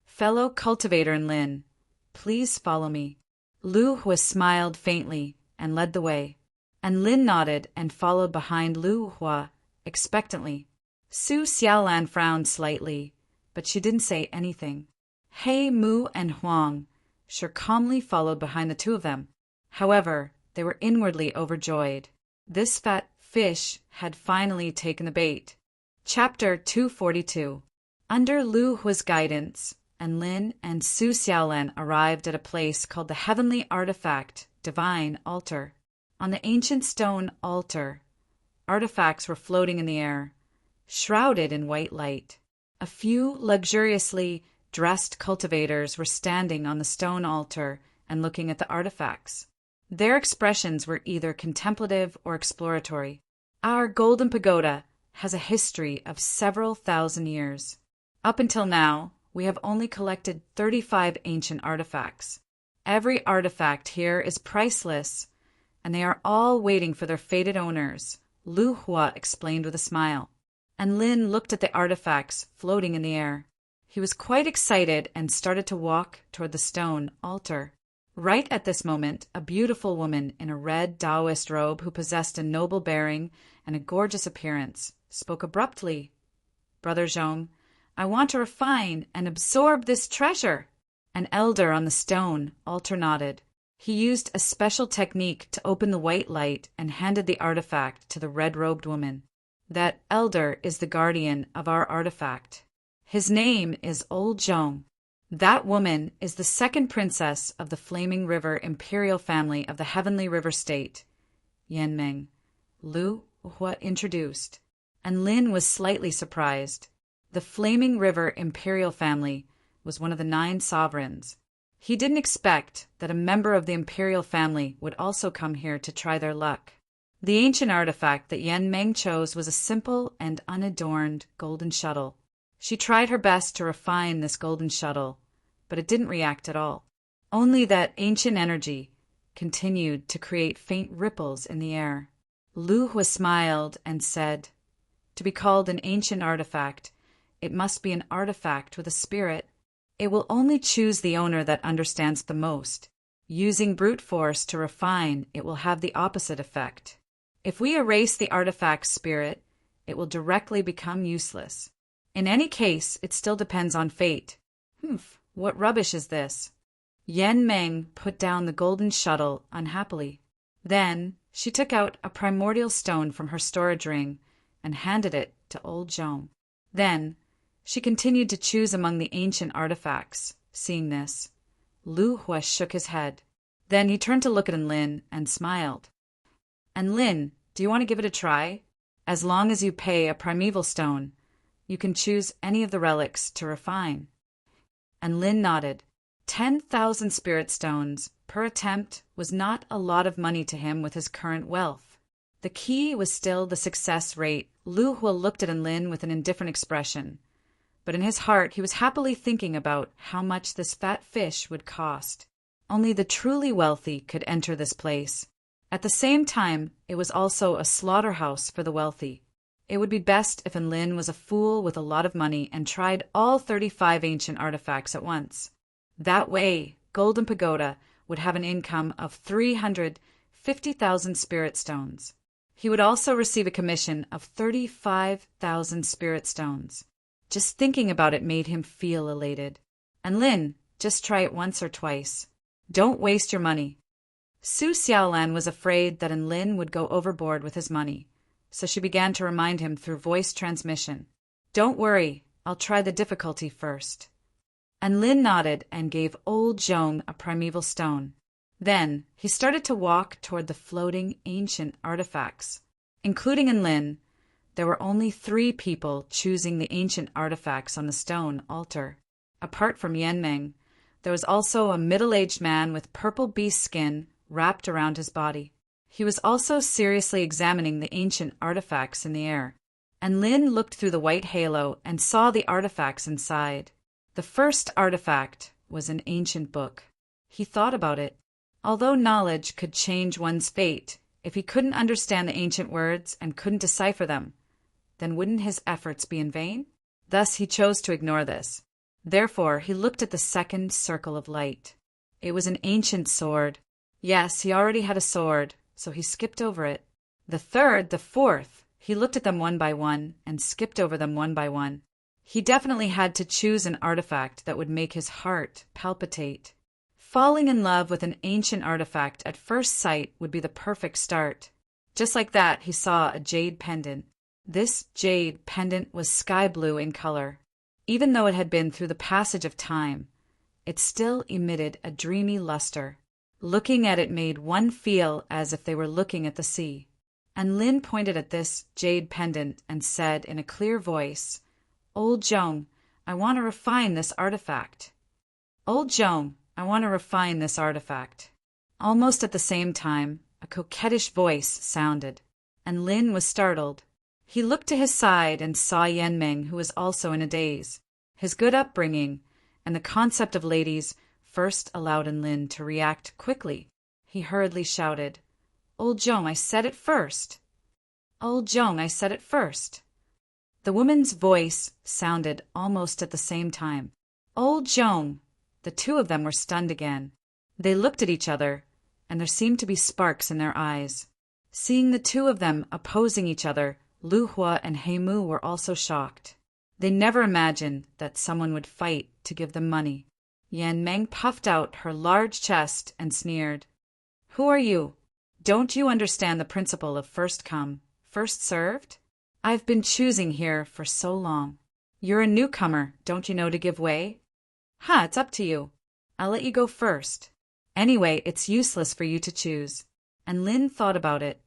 Speaker 1: "Fellow Cultivator and Lin, please follow me." Lu Hua smiled faintly and led the way, and Lin nodded and followed behind Lu Hua expectantly. Su Xiaolan frowned slightly, but she didn't say anything. He, Mu, and Huang sure calmly followed behind the two of them. However, they were inwardly overjoyed. This fat fish had finally taken the bait. Chapter 242. Under Lu Hua's guidance, and Lin and Su Xiaolan arrived at a place called the Heavenly Artifact Divine Altar. On the ancient stone altar, artifacts were floating in the air, shrouded in white light. A few luxuriously dressed cultivators were standing on the stone altar and looking at the artifacts. Their expressions were either contemplative or exploratory. Our Golden Pagoda has a history of several thousand years. Up until now, we have only collected 35 ancient artifacts. Every artifact here is priceless, and they are all waiting for their fated owners, Lu Hua explained with a smile. And Lin looked at the artifacts floating in the air. He was quite excited and started to walk toward the stone altar. Right at this moment, a beautiful woman in a red Taoist robe who possessed a noble bearing and a gorgeous appearance spoke abruptly. "Brother Zhong, I want to refine and absorb this treasure." An elder on the stone altar nodded. He used a special technique to open the white light and handed the artifact to the red-robed woman. "That elder is the guardian of our artifact. His name is Old Zhong. That woman is the second princess of the Flaming River imperial family of the Heavenly River State, Yanmeng," Lu Hua introduced, and Lin was slightly surprised. The Flaming River imperial family was one of the 9 sovereigns. He didn't expect that a member of the imperial family would also come here to try their luck. The ancient artifact that Yanmeng chose was a simple and unadorned golden shuttle. She tried her best to refine this golden shuttle, but it didn't react at all. Only that ancient energy continued to create faint ripples in the air. Lu Hua smiled and said, "To be called an ancient artifact, it must be an artifact with a spirit. It will only choose the owner that understands the most. Using brute force to refine, it will have the opposite effect. If we erase the artifact's spirit, it will directly become useless. In any case, it still depends on fate." What rubbish is this?" Yanmeng put down the golden shuttle unhappily. Then she took out a primordial stone from her storage ring and handed it to Old Zhong. Then she continued to choose among the ancient artifacts. Seeing this, Lu Hua shook his head. Then he turned to look at Lin and smiled. "And Lin, do you want to give it a try? As long as you pay a primeval stone, you can choose any of the relics to refine." And Lin nodded. 10,000 spirit stones per attempt was not a lot of money to him with his current wealth. The key was still the success rate. Lu Hua looked at Lin with an indifferent expression, but in his heart he was happily thinking about how much this fat fish would cost. Only the truly wealthy could enter this place. At the same time, it was also a slaughterhouse for the wealthy. It would be best if Lin was a fool with a lot of money and tried all 35 ancient artifacts at once. That way, Golden Pagoda would have an income of 350,000 spirit stones. He would also receive a commission of 35,000 spirit stones. Just thinking about it made him feel elated. And Lin, just try it once or twice. Don't waste your money. Su Xiaolan was afraid that Lin would go overboard with his money, so she began to remind him through voice transmission. "Don't worry, I'll try the difficulty first. And Lin nodded and gave old Zhong a primeval stone. Then he started to walk toward the floating ancient artifacts. Including in Lin, there were only 3 people choosing the ancient artifacts on the stone altar. Apart from Yanmeng, there was also a middle-aged man with purple beast skin wrapped around his body. He was also seriously examining the ancient artifacts in the air. And Lin looked through the white halo and saw the artifacts inside. The first artifact was an ancient book. He thought about it. Although knowledge could change one's fate, if he couldn't understand the ancient words and couldn't decipher them, then wouldn't his efforts be in vain? Thus he chose to ignore this. Therefore he looked at the second circle of light. It was an ancient sword. Yes, he already had a sword, so he skipped over it. The third, the fourth, he looked at them one by one and skipped over them one by one. He definitely had to choose an artifact that would make his heart palpitate. Falling in love with an ancient artifact at first sight would be the perfect start. Just like that, he saw a jade pendant. This jade pendant was sky blue in color. Even though it had been through the passage of time, it still emitted a dreamy luster. Looking at it made one feel as if they were looking at the sea. And Lin pointed at this jade pendant and said in a clear voice, "Old Zhong, I want to refine this artifact. Old Zhong, I want to refine this artifact." Almost at the same time, a coquettish voice sounded, and Lin was startled. He looked to his side and saw Yanmeng, who was also in a daze. His good upbringing and the concept of ladies first allowed Lin to react quickly. He hurriedly shouted, "Old Zhong, I said it first! Old Zhong, I said it first!" The woman's voice sounded almost at the same time. "Old Zhong!" The 2 of them were stunned again. They looked at each other, and there seemed to be sparks in their eyes. Seeing the 2 of them opposing each other, Lu Hua and He Mu were also shocked. They never imagined that someone would fight to give them money. Yanmeng puffed out her large chest and sneered. "Who are you? Don't you understand the principle of first come, first served? I've been choosing here for so long. You're a newcomer, don't you know to give way? It's up to you. I'll let you go first. Anyway, it's useless for you to choose." And Lin thought about it.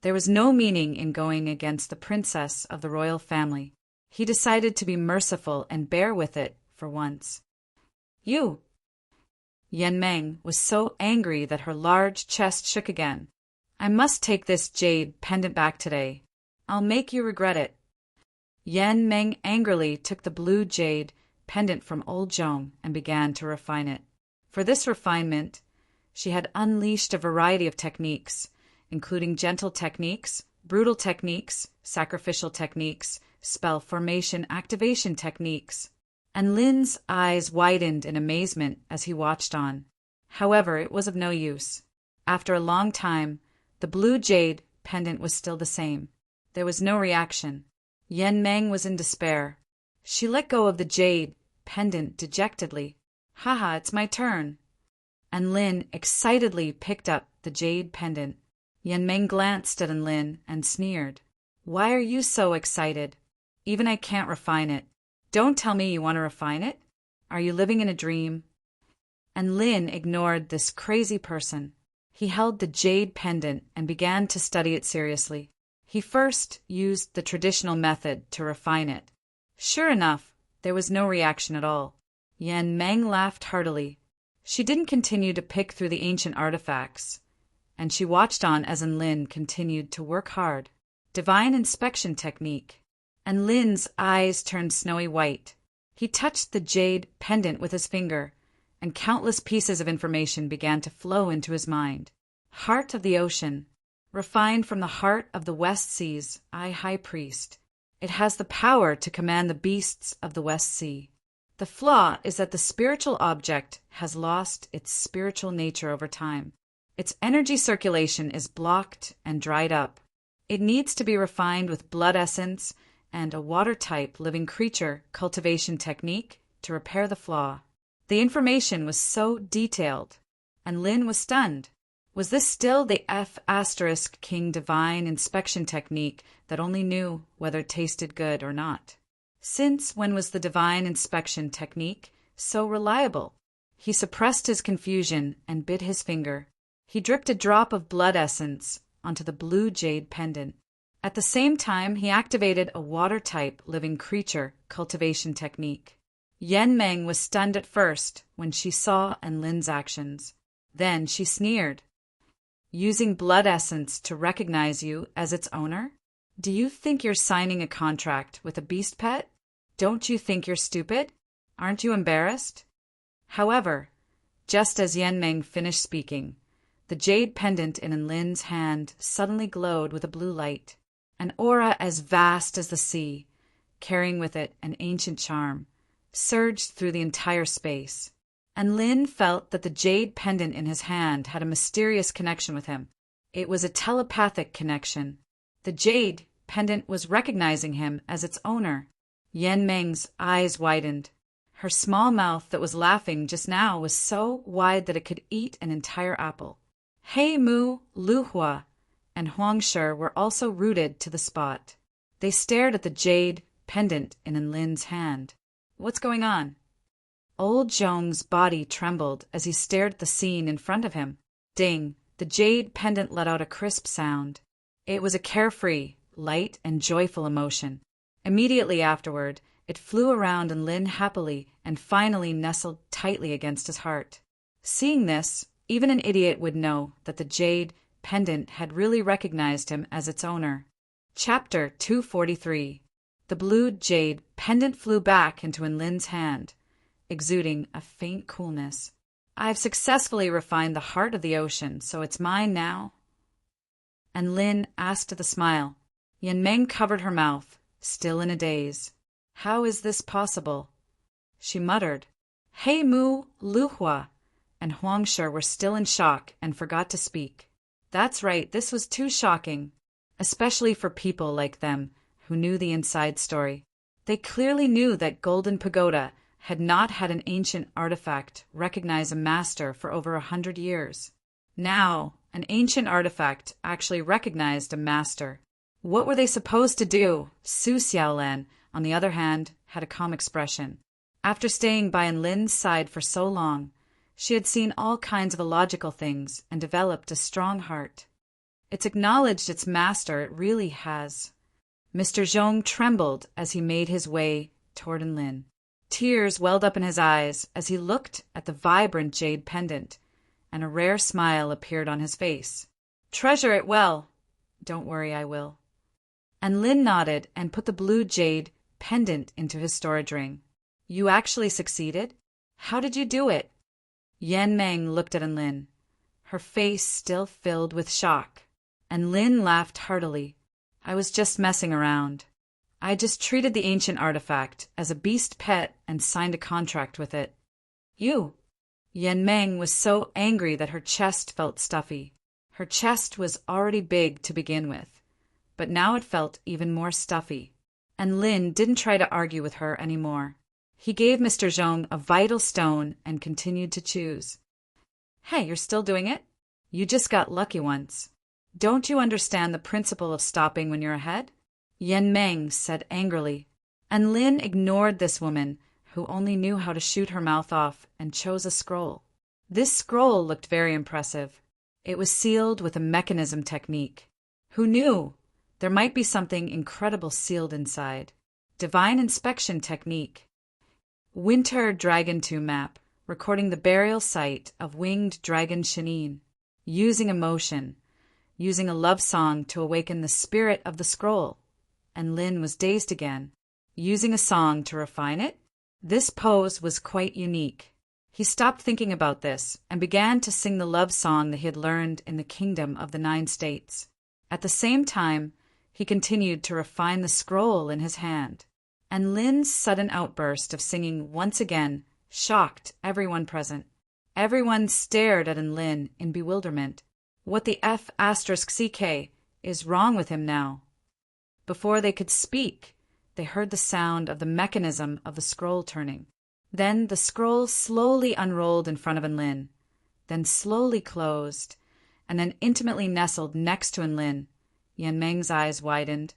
Speaker 1: There was no meaning in going against the princess of the royal family. He decided to be merciful and bear with it for once. "You!" Yanmeng was so angry that her large chest shook again. "I must take this jade pendant back today. I'll make you regret it." Yanmeng angrily took the blue jade pendant from old Zhong and began to refine it. For this refinement, she had unleashed a variety of techniques, including gentle techniques, brutal techniques, sacrificial techniques, spell formation activation techniques. And Lin's eyes widened in amazement as he watched on. However, it was of no use. After a long time, the blue jade pendant was still the same. There was no reaction. Yanmeng was in despair. She let go of the jade pendant dejectedly. "Haha, it's my turn." And Lin excitedly picked up the jade pendant. Yanmeng glanced at Lin and sneered. "Why are you so excited? Even I can't refine it. Don't tell me you want to refine it. Are you living in a dream?" And Lin ignored this crazy person. He held the jade pendant and began to study it seriously. He first used the traditional method to refine it. Sure enough, there was no reaction at all. Yanmeng laughed heartily. She didn't continue to pick through the ancient artifacts, and she watched on as Lin continued to work hard. Divine inspection technique. And Lin's eyes turned snowy white. He touched the jade pendant with his finger, and countless pieces of information began to flow into his mind. Heart of the ocean. Refined from the heart of the West Seas, High Priest. It has the power to command the beasts of the West Sea. The flaw is that the spiritual object has lost its spiritual nature over time. Its energy circulation is blocked and dried up. It needs to be refined with blood essence and a water-type living creature cultivation technique to repair the flaw. The information was so detailed, and Lin was stunned. Was this still the F*King divine inspection technique that only knew whether it tasted good or not? Since when was the divine inspection technique so reliable? He suppressed his confusion and bit his finger. He dripped a drop of blood essence onto the blue jade pendant. At the same time, he activated a water-type living creature cultivation technique. Yen Meng was stunned at first when she saw Enlin's actions. Then she sneered. Using blood essence to recognize you as its owner? Do you think you're signing a contract with a beast pet? Don't you think you're stupid? Aren't you embarrassed? However, just as Yen Meng finished speaking, the jade pendant in Enlin's hand suddenly glowed with a blue light, an aura as vast as the sea, carrying with it an ancient charm, surged through the entire space. Enlin felt that the jade pendant in his hand had a mysterious connection with him. It was a telepathic connection. The jade pendant was recognizing him as its owner. Yen Meng's eyes widened. Her small mouth that was laughing just now was so wide that it could eat an entire apple. Hei Mu, Lu Hua, and Huang Shi were also rooted to the spot. They stared at the jade pendant in Enlin's hand. What's going on? Old Zhong's body trembled as he stared at the scene in front of him. Ding! The jade pendant let out a crisp sound. It was a carefree, light, and joyful emotion. Immediately afterward, it flew around Enlin happily and finally nestled tightly against his heart. Seeing this, even an idiot would know that the jade pendant had really recognized him as its owner. Chapter 243. The blue jade pendant flew back into Enlin's hand, exuding a faint coolness. I've successfully refined the heart of the ocean, so it's mine now. Enlin asked with a smile. Yen Meng covered her mouth, still in a daze. How is this possible? She muttered. Hei Mu, Lu Hua, and Huang Shi were still in shock and forgot to speak. That's right, this was too shocking, especially for people like them who knew the inside story. They clearly knew that Golden Pagoda had not had an ancient artifact recognize a master for over 100 years. Now, an ancient artifact actually recognized a master. What were they supposed to do? Su Xiaolan, on the other hand, had a calm expression. After staying by Enlin's side for so long, she had seen all kinds of illogical things and developed a strong heart. It's acknowledged its master, it really has. Mr. Zhong trembled as he made his way toward Enlin. Tears welled up in his eyes as he looked at the vibrant jade pendant, and a rare smile appeared on his face. Treasure it well. Don't worry, I will. Enlin nodded and put the blue jade pendant into his storage ring. You actually succeeded? How did you do it? Yen Meng looked at Enlin, her face still filled with shock. Enlin laughed heartily. I was just messing around. I just treated the ancient artifact as a beast pet and signed a contract with it. You? Yen Meng was so angry that her chest felt stuffy. Her chest was already big to begin with, but now it felt even more stuffy. Enlin didn't try to argue with her anymore. He gave Mr. Zhong a vital stone and continued to choose. Hey, you're still doing it? You just got lucky once. Don't you understand the principle of stopping when you're ahead? Yen Meng said angrily. Enlin ignored this woman, who only knew how to shoot her mouth off, and chose a scroll. This scroll looked very impressive. It was sealed with a mechanism technique. Who knew? There might be something incredible sealed inside. Divine inspection technique. Winter Dragon Tomb map, recording the burial site of winged dragon Shinin. Using emotion. Using a love song to awaken the spirit of the scroll. Enlin was dazed again. Using a song to refine it? This pose was quite unique. He stopped thinking about this and began to sing the love song that he had learned in the Kingdom of the 9 States. At the same time, he continued to refine the scroll in his hand. Enlin's sudden outburst of singing once again shocked everyone present. Everyone stared at Enlin in bewilderment. What the F*CK is wrong with him now? Before they could speak, they heard the sound of the mechanism of the scroll turning. Then the scroll slowly unrolled in front of Enlin, then slowly closed, and then intimately nestled next to Enlin. Yen Meng's eyes widened,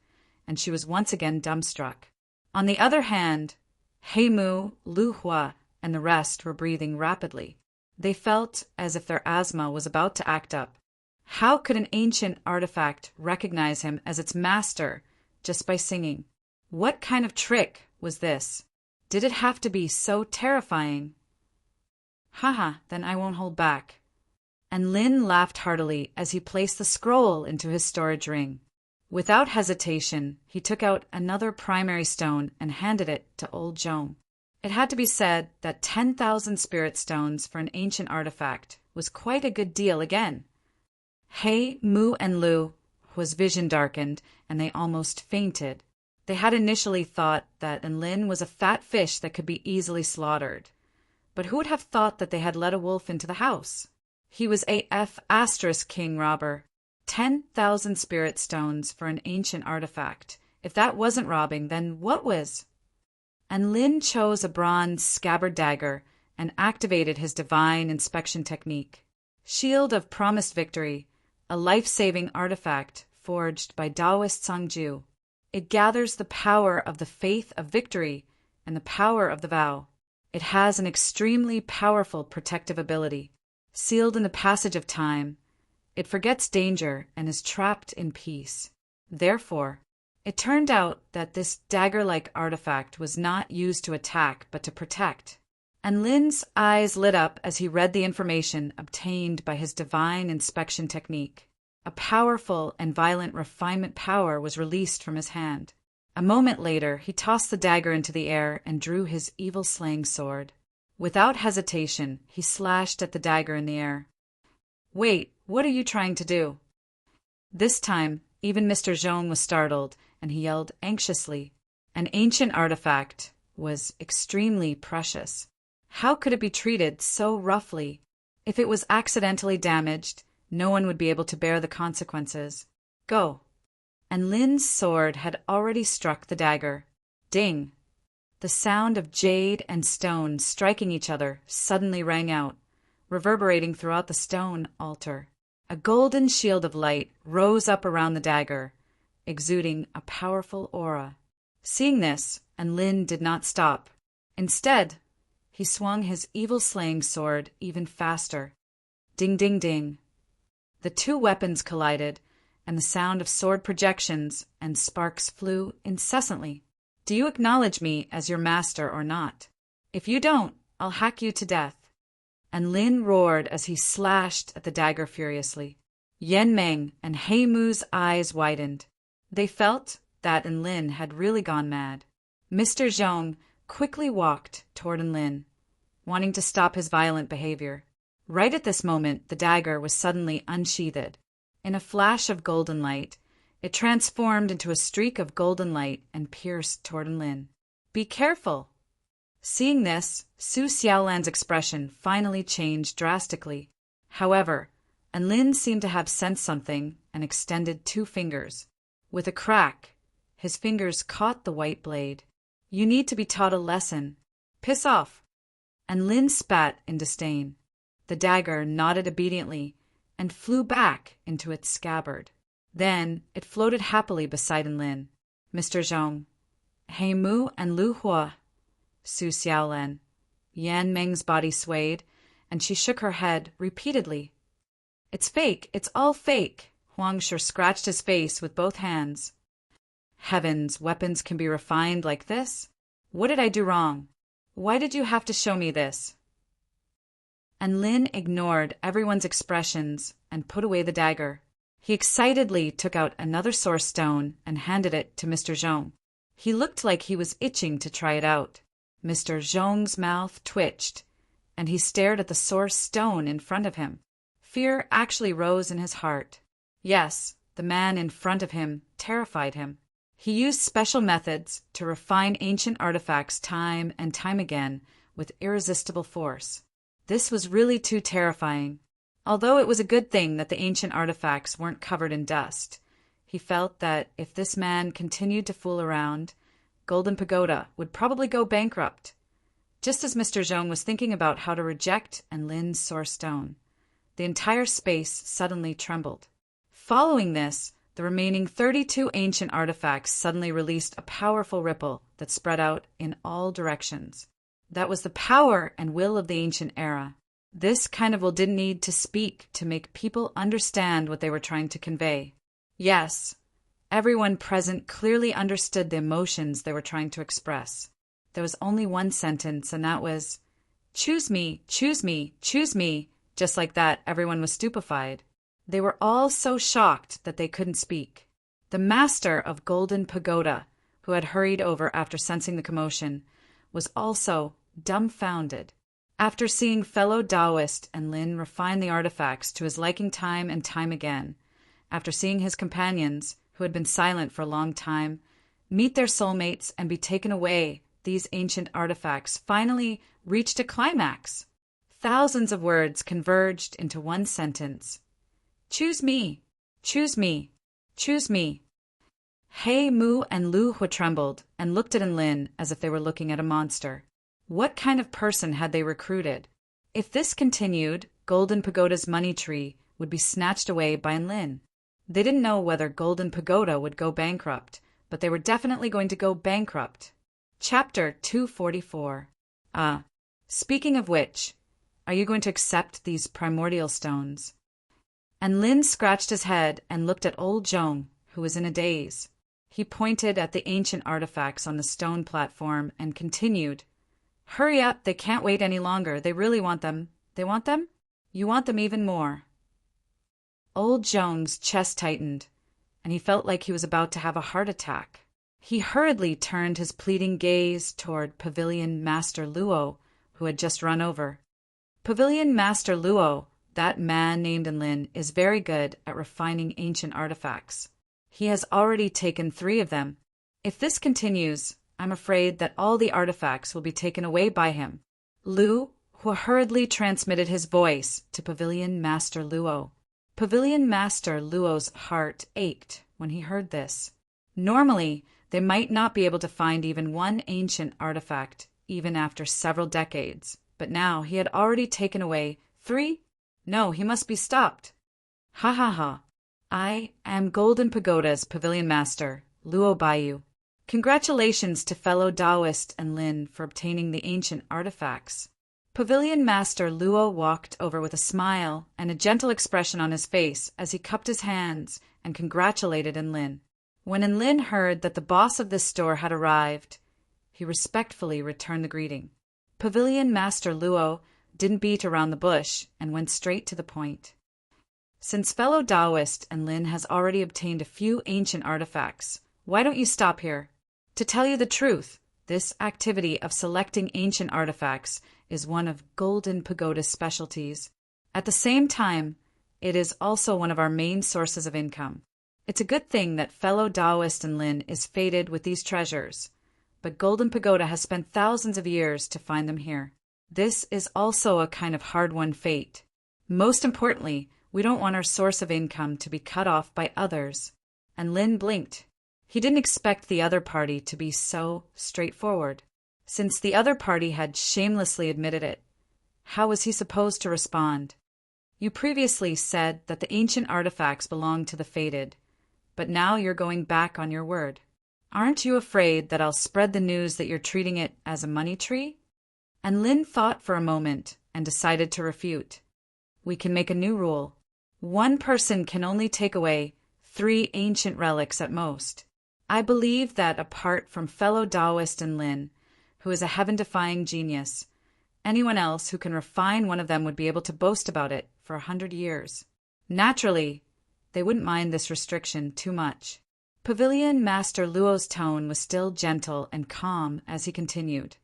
Speaker 1: and she was once again dumbstruck. On the other hand, Heimu, Lu Hua, and the rest were breathing rapidly. They felt as if their asthma was about to act up. How could an ancient artifact recognize him as its master just by singing? What kind of trick was this? Did it have to be so terrifying? Haha, then I won't hold back. And Lin laughed heartily as he placed the scroll into his storage ring. Without hesitation, he took out another primary stone and handed it to old Zhong. It had to be said that 10,000 spirit stones for an ancient artifact was quite a good deal again. Hei, Mu, and Lu was vision darkened, and they almost fainted. They had initially thought that Lin was a fat fish that could be easily slaughtered. But who would have thought that they had let a wolf into the house? He was a F** king robber. 10,000 spirit stones for an ancient artifact. If that wasn't robbing, then what was? And Lin chose a bronze scabbard dagger and activated his divine inspection technique. Shield of Promised Victory, a life-saving artifact forged by Taoist Sangju. It gathers the power of the faith of victory and the power of the vow. It has an extremely powerful protective ability. Sealed in the passage of time, it forgets danger and is trapped in peace. Therefore, it turned out that this dagger-like artifact was not used to attack but to protect. And Lin's eyes lit up as he read the information obtained by his divine inspection technique. A powerful and violent refinement power was released from his hand. A moment later, he tossed the dagger into the air and drew his evil-slaying sword. Without hesitation, he slashed at the dagger in the air. Wait, what are you trying to do? This time, even Mr. Zhong was startled, and he yelled anxiously. An ancient artifact was extremely precious. How could it be treated so roughly? If it was accidentally damaged, no one would be able to bear the consequences. Go. And Lin's sword had already struck the dagger. Ding! The sound of jade and stone striking each other suddenly rang out, reverberating throughout the stone altar. A golden shield of light rose up around the dagger, exuding a powerful aura. Seeing this, Lin did not stop. Instead, he swung his evil-slaying sword even faster. Ding, ding, ding. The two weapons collided, and the sound of sword projections and sparks flew incessantly. Do you acknowledge me as your master or not? If you don't, I'll hack you to death. And Lin roared as he slashed at the dagger furiously. Yan Meng and Hei Mu's eyes widened. They felt that Lin had really gone mad. Mr. Zhong quickly walked toward Lin, wanting to stop his violent behavior. Right at this moment, the dagger was suddenly unsheathed. In a flash of golden light, it transformed into a streak of golden light and pierced toward Lin. Be careful! Seeing this, Su Xiaolan's expression finally changed drastically. However, Lin seemed to have sensed something and extended 2 fingers. With a crack, his fingers caught the white blade. You need to be taught a lesson. Piss off! And Lin spat in disdain. The dagger nodded obediently and flew back into its scabbard. Then it floated happily beside Lin. Mr. Zhong, Hei Mu and Lu Hua, Su Xiaolan. Yan Meng's body swayed, and she shook her head repeatedly. It's fake, it's all fake. Huang Shi scratched his face with both hands. Heavens, weapons can be refined like this? What did I do wrong? Why did you have to show me this? And Lin ignored everyone's expressions and put away the dagger. He excitedly took out another source stone and handed it to Mr. Zhong. He looked like he was itching to try it out. Mr. Zhong's mouth twitched, and he stared at the source stone in front of him. Fear actually rose in his heart. Yes, the man in front of him terrified him. He used special methods to refine ancient artifacts time and time again with irresistible force. This was really too terrifying. Although it was a good thing that the ancient artifacts weren't covered in dust, he felt that if this man continued to fool around, Golden Pagoda would probably go bankrupt. Just as Mr. Zhong was thinking about how to reject Lin's source stone, the entire space suddenly trembled. Following this, the remaining 32 ancient artifacts suddenly released a powerful ripple that spread out in all directions. That was the power and will of the ancient era. This kind of will didn't need to speak to make people understand what they were trying to convey. Yes, everyone present clearly understood the emotions they were trying to express. There was only one sentence, and that was, "Choose me, choose me, choose me." Just like that, everyone was stupefied. They were all so shocked that they couldn't speak. The master of Golden Pagoda, who had hurried over after sensing the commotion, was also dumbfounded. After seeing fellow Taoist and Lin refine the artifacts to his liking time and time again, after seeing his companions, who had been silent for a long time, meet their soulmates and be taken away, these ancient artifacts finally reached a climax. Thousands of words converged into one sentence. "Choose me, choose me, choose me." He, Mu, and Lu Hua trembled and looked at Enlin as if they were looking at a monster. What kind of person had they recruited? If this continued, Golden Pagoda's money tree would be snatched away by Enlin. They didn't know whether Golden Pagoda would go bankrupt, but they were definitely going to go bankrupt. Chapter 244. Speaking of which, are you going to accept these primordial stones? And Lin scratched his head and looked at old Zhong, who was in a daze. He pointed at the ancient artifacts on the stone platform and continued, "Hurry up, they can't wait any longer. They really want them. They want them? You want them even more." Old Zhong's chest tightened, and he felt like he was about to have a heart attack. He hurriedly turned his pleading gaze toward Pavilion Master Luo, who had just run over. Pavilion Master Luo, that man named Enlin, is very good at refining ancient artifacts. He has already taken 3 of them. If this continues, I'm afraid that all the artifacts will be taken away by him. Lu Hua hurriedly transmitted his voice to Pavilion Master Luo. Pavilion Master Luo's heart ached when he heard this. Normally, they might not be able to find even one ancient artifact, even after several decades, but now he had already taken away 3? No, he must be stopped. Ha ha ha. I am Golden Pagoda's Pavilion Master, Luo Baiyu. Congratulations to fellow Taoist and Lin for obtaining the ancient artifacts. Pavilion Master Luo walked over with a smile and a gentle expression on his face as he cupped his hands and congratulated Enlin. When Enlin heard that the boss of this store had arrived, he respectfully returned the greeting. Pavilion Master Luo didn't beat around the bush and went straight to the point. Since fellow Taoist and Lin has already obtained a few ancient artifacts, why don't you stop here? To tell you the truth, this activity of selecting ancient artifacts is one of Golden Pagoda's specialties. At the same time, it is also one of our main sources of income. It's a good thing that fellow Taoist and Lin is fated with these treasures, but Golden Pagoda has spent thousands of years to find them here. This is also a kind of hard-won fate. Most importantly, we don't want our source of income to be cut off by others. And Lin blinked. He didn't expect the other party to be so straightforward. Since the other party had shamelessly admitted it, how was he supposed to respond? You previously said that the ancient artifacts belonged to the fated, but now you're going back on your word. Aren't you afraid that I'll spread the news that you're treating it as a money tree? And Lin thought for a moment and decided to refute. We can make a new rule. One person can only take away 3 ancient relics at most. I believe that apart from fellow Taoist and Lin, who is a heaven-defying genius, anyone else who can refine one of them would be able to boast about it for 100 years. Naturally, they wouldn't mind this restriction too much. Pavilion Master Luo's tone was still gentle and calm as he continued.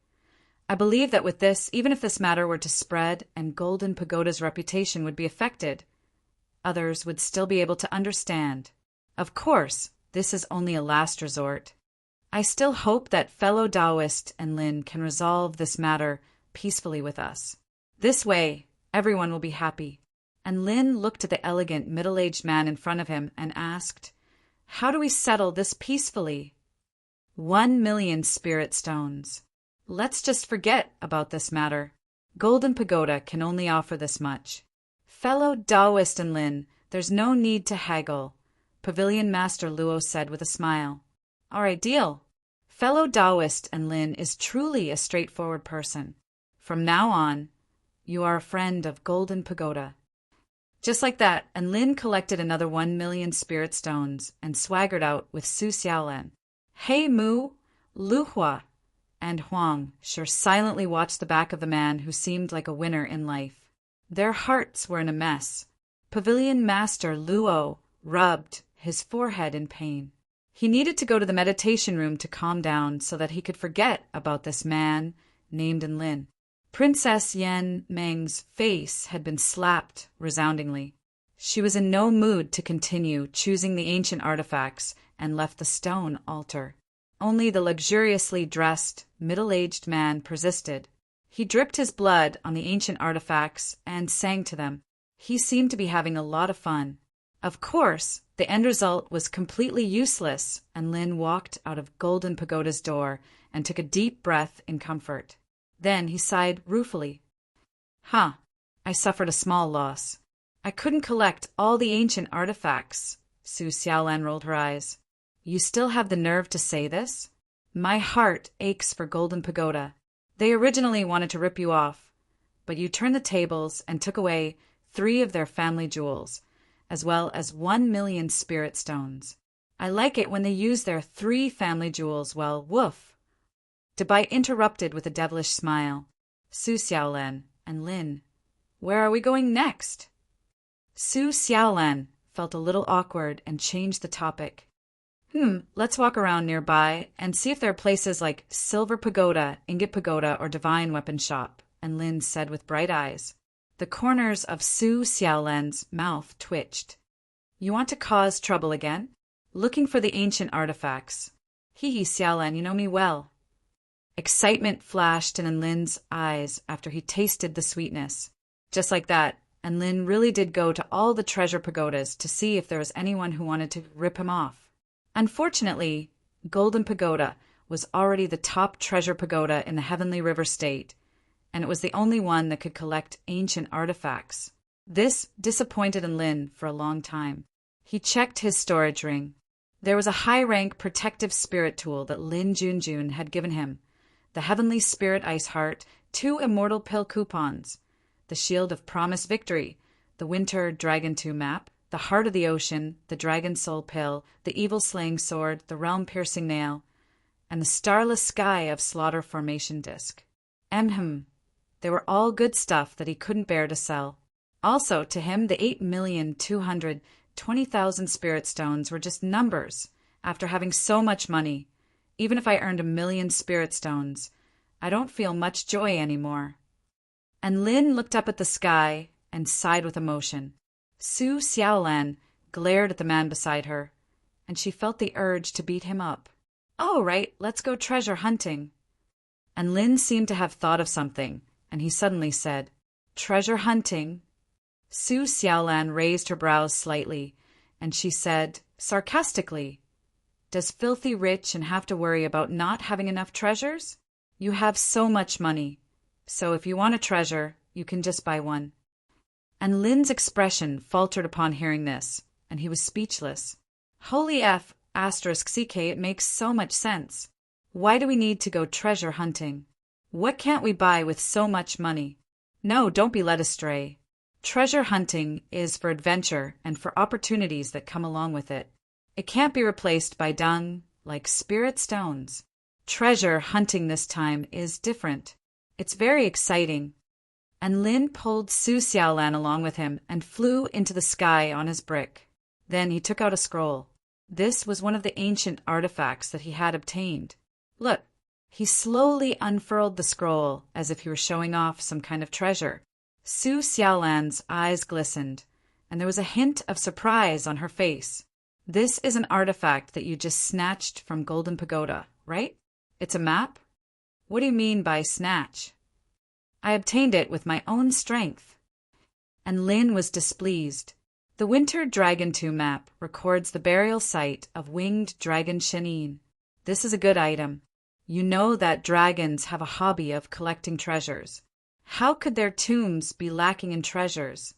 Speaker 1: I believe that with this, even if this matter were to spread and Golden Pagoda's reputation would be affected, others would still be able to understand. Of course, this is only a last resort. I still hope that fellow Taoist and Lin can resolve this matter peacefully with us. This way, everyone will be happy. And Lin looked at the elegant middle-aged man in front of him and asked, How do we settle this peacefully? 1,000,000 spirit stones. Let's just forget about this matter. Golden Pagoda can only offer this much. Fellow Taoist and Lin, there's no need to haggle. Pavilion Master Luo said with a smile. All right, deal. Fellow Taoist and Lin is truly a straightforward person. From now on, you are a friend of Golden Pagoda. Just like that, and Lin collected another 1,000,000 spirit stones and swaggered out with Su Xiaolan. Hey Mu, Lu Hua, and Huang sure silently watched the back of the man who seemed like a winner in life. Their hearts were in a mess. Pavilion Master Luo rubbed his forehead in pain. He needed to go to the meditation room to calm down so that he could forget about this man named Lin. Princess Yan Meng's face had been slapped resoundingly. She was in no mood to continue choosing the ancient artifacts and left the stone altar. Only the luxuriously dressed, middle-aged man persisted. He dripped his blood on the ancient artifacts and sang to them. He seemed to be having a lot of fun. Of course, the end result was completely useless, and Lin walked out of Golden Pagoda's door and took a deep breath in comfort. Then he sighed ruefully. I suffered a small loss. I couldn't collect all the ancient artifacts. Su Xiaolan rolled her eyes. You still have the nerve to say this? My heart aches for Golden Pagoda. They originally wanted to rip you off, but you turned the tables and took away 3 of their family jewels, as well as 1,000,000 spirit stones. I like it when they use their 3 family jewels well, woof. Dabai interrupted with a devilish smile. Su Xiaolan and Lin, where are we going next? Su Xiaolan felt a little awkward and changed the topic. Let's walk around nearby and see if there are places like Silver Pagoda, Ingot Pagoda, or Divine Weapon Shop, and Lin said with bright eyes. The corners of Su Xiaolan's mouth twitched. You want to cause trouble again? Looking for the ancient artifacts. Hee Xiaolan, you know me well. Excitement flashed in Lin's eyes after he tasted the sweetness. Just like that, and Lin really did go to all the treasure pagodas to see if there was anyone who wanted to rip him off. Unfortunately, Golden Pagoda was already the top treasure pagoda in the Heavenly River State, and it was the only one that could collect ancient artifacts. This disappointed Lin for a long time. He checked his storage ring. There was a high-rank protective spirit tool that Lin Junjun had given him, the Heavenly Spirit Ice Heart, 2 Immortal Pill coupons, the Shield of Promised Victory, the Winter Dragon 2 map, the Heart of the Ocean, the Dragon Soul Pill, the Evil Slaying Sword, the Realm Piercing Nail, and the Starless Sky of Slaughter Formation Disc. They were all good stuff that he couldn't bear to sell. Also, to him, the 8,220,000 spirit stones were just numbers after having so much money. Even if I earned 1,000,000 spirit stones, I don't feel much joy anymore. And Lin looked up at the sky and sighed with emotion. Su Xiaolan glared at the man beside her, and she felt the urge to beat him up. All right, let's go treasure hunting. And Lin seemed to have thought of something, and he suddenly said, Treasure hunting? Su Xiaolan raised her brows slightly, and she said, sarcastically, Does filthy rich and have to worry about not having enough treasures? You have so much money, so if you want a treasure, you can just buy one. And Lin's expression faltered upon hearing this, and he was speechless. Holy F***, it makes so much sense. Why do we need to go treasure hunting? What can't we buy with so much money? No, don't be led astray. Treasure hunting is for adventure and for opportunities that come along with it. It can't be replaced by dung, like spirit stones. Treasure hunting this time is different. It's very exciting. And Lin pulled Su Xiaolan along with him and flew into the sky on his brick. Then he took out a scroll. This was one of the ancient artifacts that he had obtained. Look, he slowly unfurled the scroll as if he were showing off some kind of treasure. Su Xiaolan's eyes glistened, and there was a hint of surprise on her face. This is an artifact that you just snatched from Golden Pagoda, right? It's a map? What do you mean by snatch? I obtained it with my own strength. And Lin was displeased. The Winter Dragon 2 map records the burial site of winged dragon Shenin. This is a good item. You know that dragons have a hobby of collecting treasures. How could their tombs be lacking in treasures?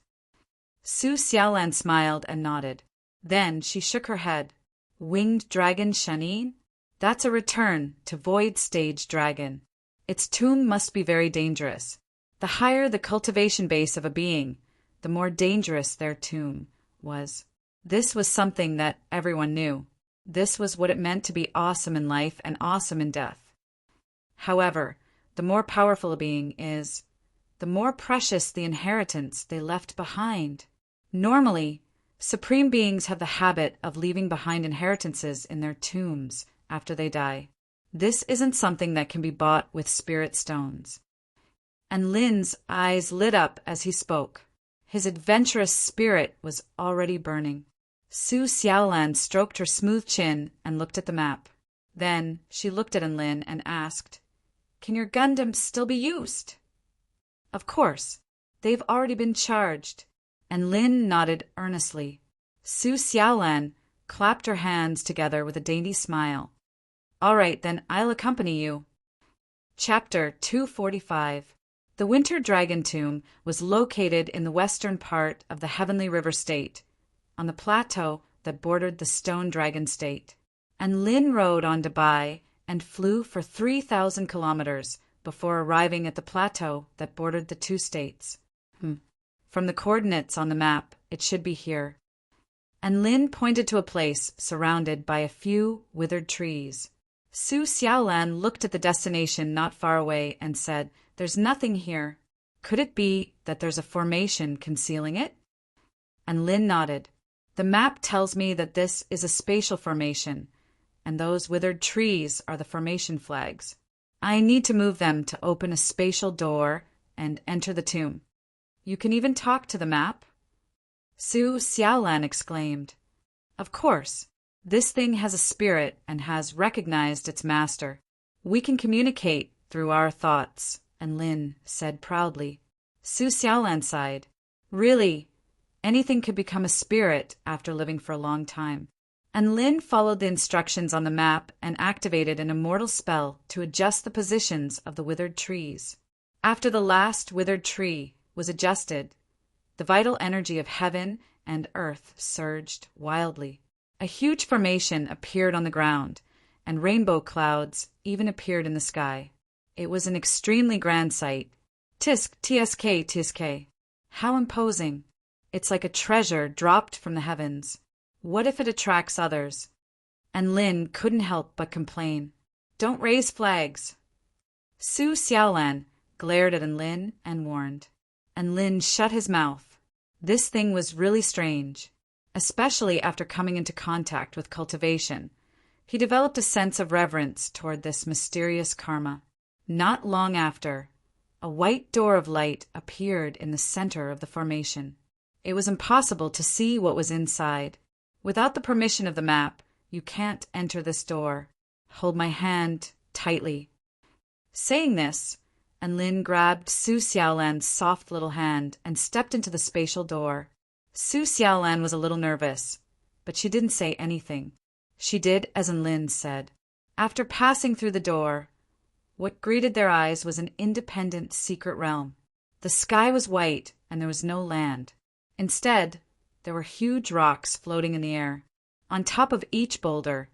Speaker 1: Su Xiaolan smiled and nodded. Then she shook her head. Winged dragon Shanin? That's a return to void stage dragon. Its tomb must be very dangerous. The higher the cultivation base of a being, the more dangerous their tomb was. This was something that everyone knew. This was what it meant to be awesome in life and awesome in death. However, the more powerful a being is, the more precious the inheritance they left behind. Normally, supreme beings have the habit of leaving behind inheritances in their tombs after they die. This isn't something that can be bought with spirit stones. And Lin's eyes lit up as he spoke. His adventurous spirit was already burning. Su Xiaolan stroked her smooth chin and looked at the map. Then she looked at Lin and asked, "Can your Gundams still be used?" "Of course. They've already been charged." And Lin nodded earnestly. Su Xiaolan clapped her hands together with a dainty smile. "All right, then I'll accompany you." Chapter 245. The Winter Dragon Tomb was located in the western part of the Heavenly River State, on the plateau that bordered the Stone Dragon State. And Lin rode on Dubai and flew for 3,000 kilometers before arriving at the plateau that bordered the two states. From the coordinates on the map, it should be here. And Lin pointed to a place surrounded by a few withered trees. Su Xiaolan looked at the destination not far away and said, "There's nothing here. Could it be that there's a formation concealing it?" And Lin nodded. "The map tells me that this is a spatial formation, and those withered trees are the formation flags. I need to move them to open a spatial door and enter the tomb." "You can even talk to the map?" Su Xiaolan exclaimed. "Of course. This thing has a spirit and has recognized its master. We can communicate through our thoughts," and Lin said proudly. Su Xiaolan sighed. "Really, anything could become a spirit after living for a long time." And Lin followed the instructions on the map and activated an immortal spell to adjust the positions of the withered trees. After the last withered tree was adjusted, the vital energy of heaven and earth surged wildly. A huge formation appeared on the ground, and rainbow clouds even appeared in the sky. It was an extremely grand sight. Tsk. How imposing. It's like a treasure dropped from the heavens. What if it attracts others? And Lin couldn't help but complain. "Don't raise flags." Su Xiaolan glared at Lin and warned. And Lin shut his mouth. This thing was really strange, especially after coming into contact with cultivation. He developed a sense of reverence toward this mysterious karma. Not long after, a white door of light appeared in the center of the formation. It was impossible to see what was inside. "Without the permission of the map, you can't enter this door. Hold my hand tightly." Saying this, and Lin grabbed Su Xiaolan's soft little hand and stepped into the spatial door. Su Xiaolan was a little nervous, but she didn't say anything. She did as Lin said. After passing through the door, what greeted their eyes was an independent secret realm. The sky was white and there was no land. Instead, there were huge rocks floating in the air. On top of each boulder,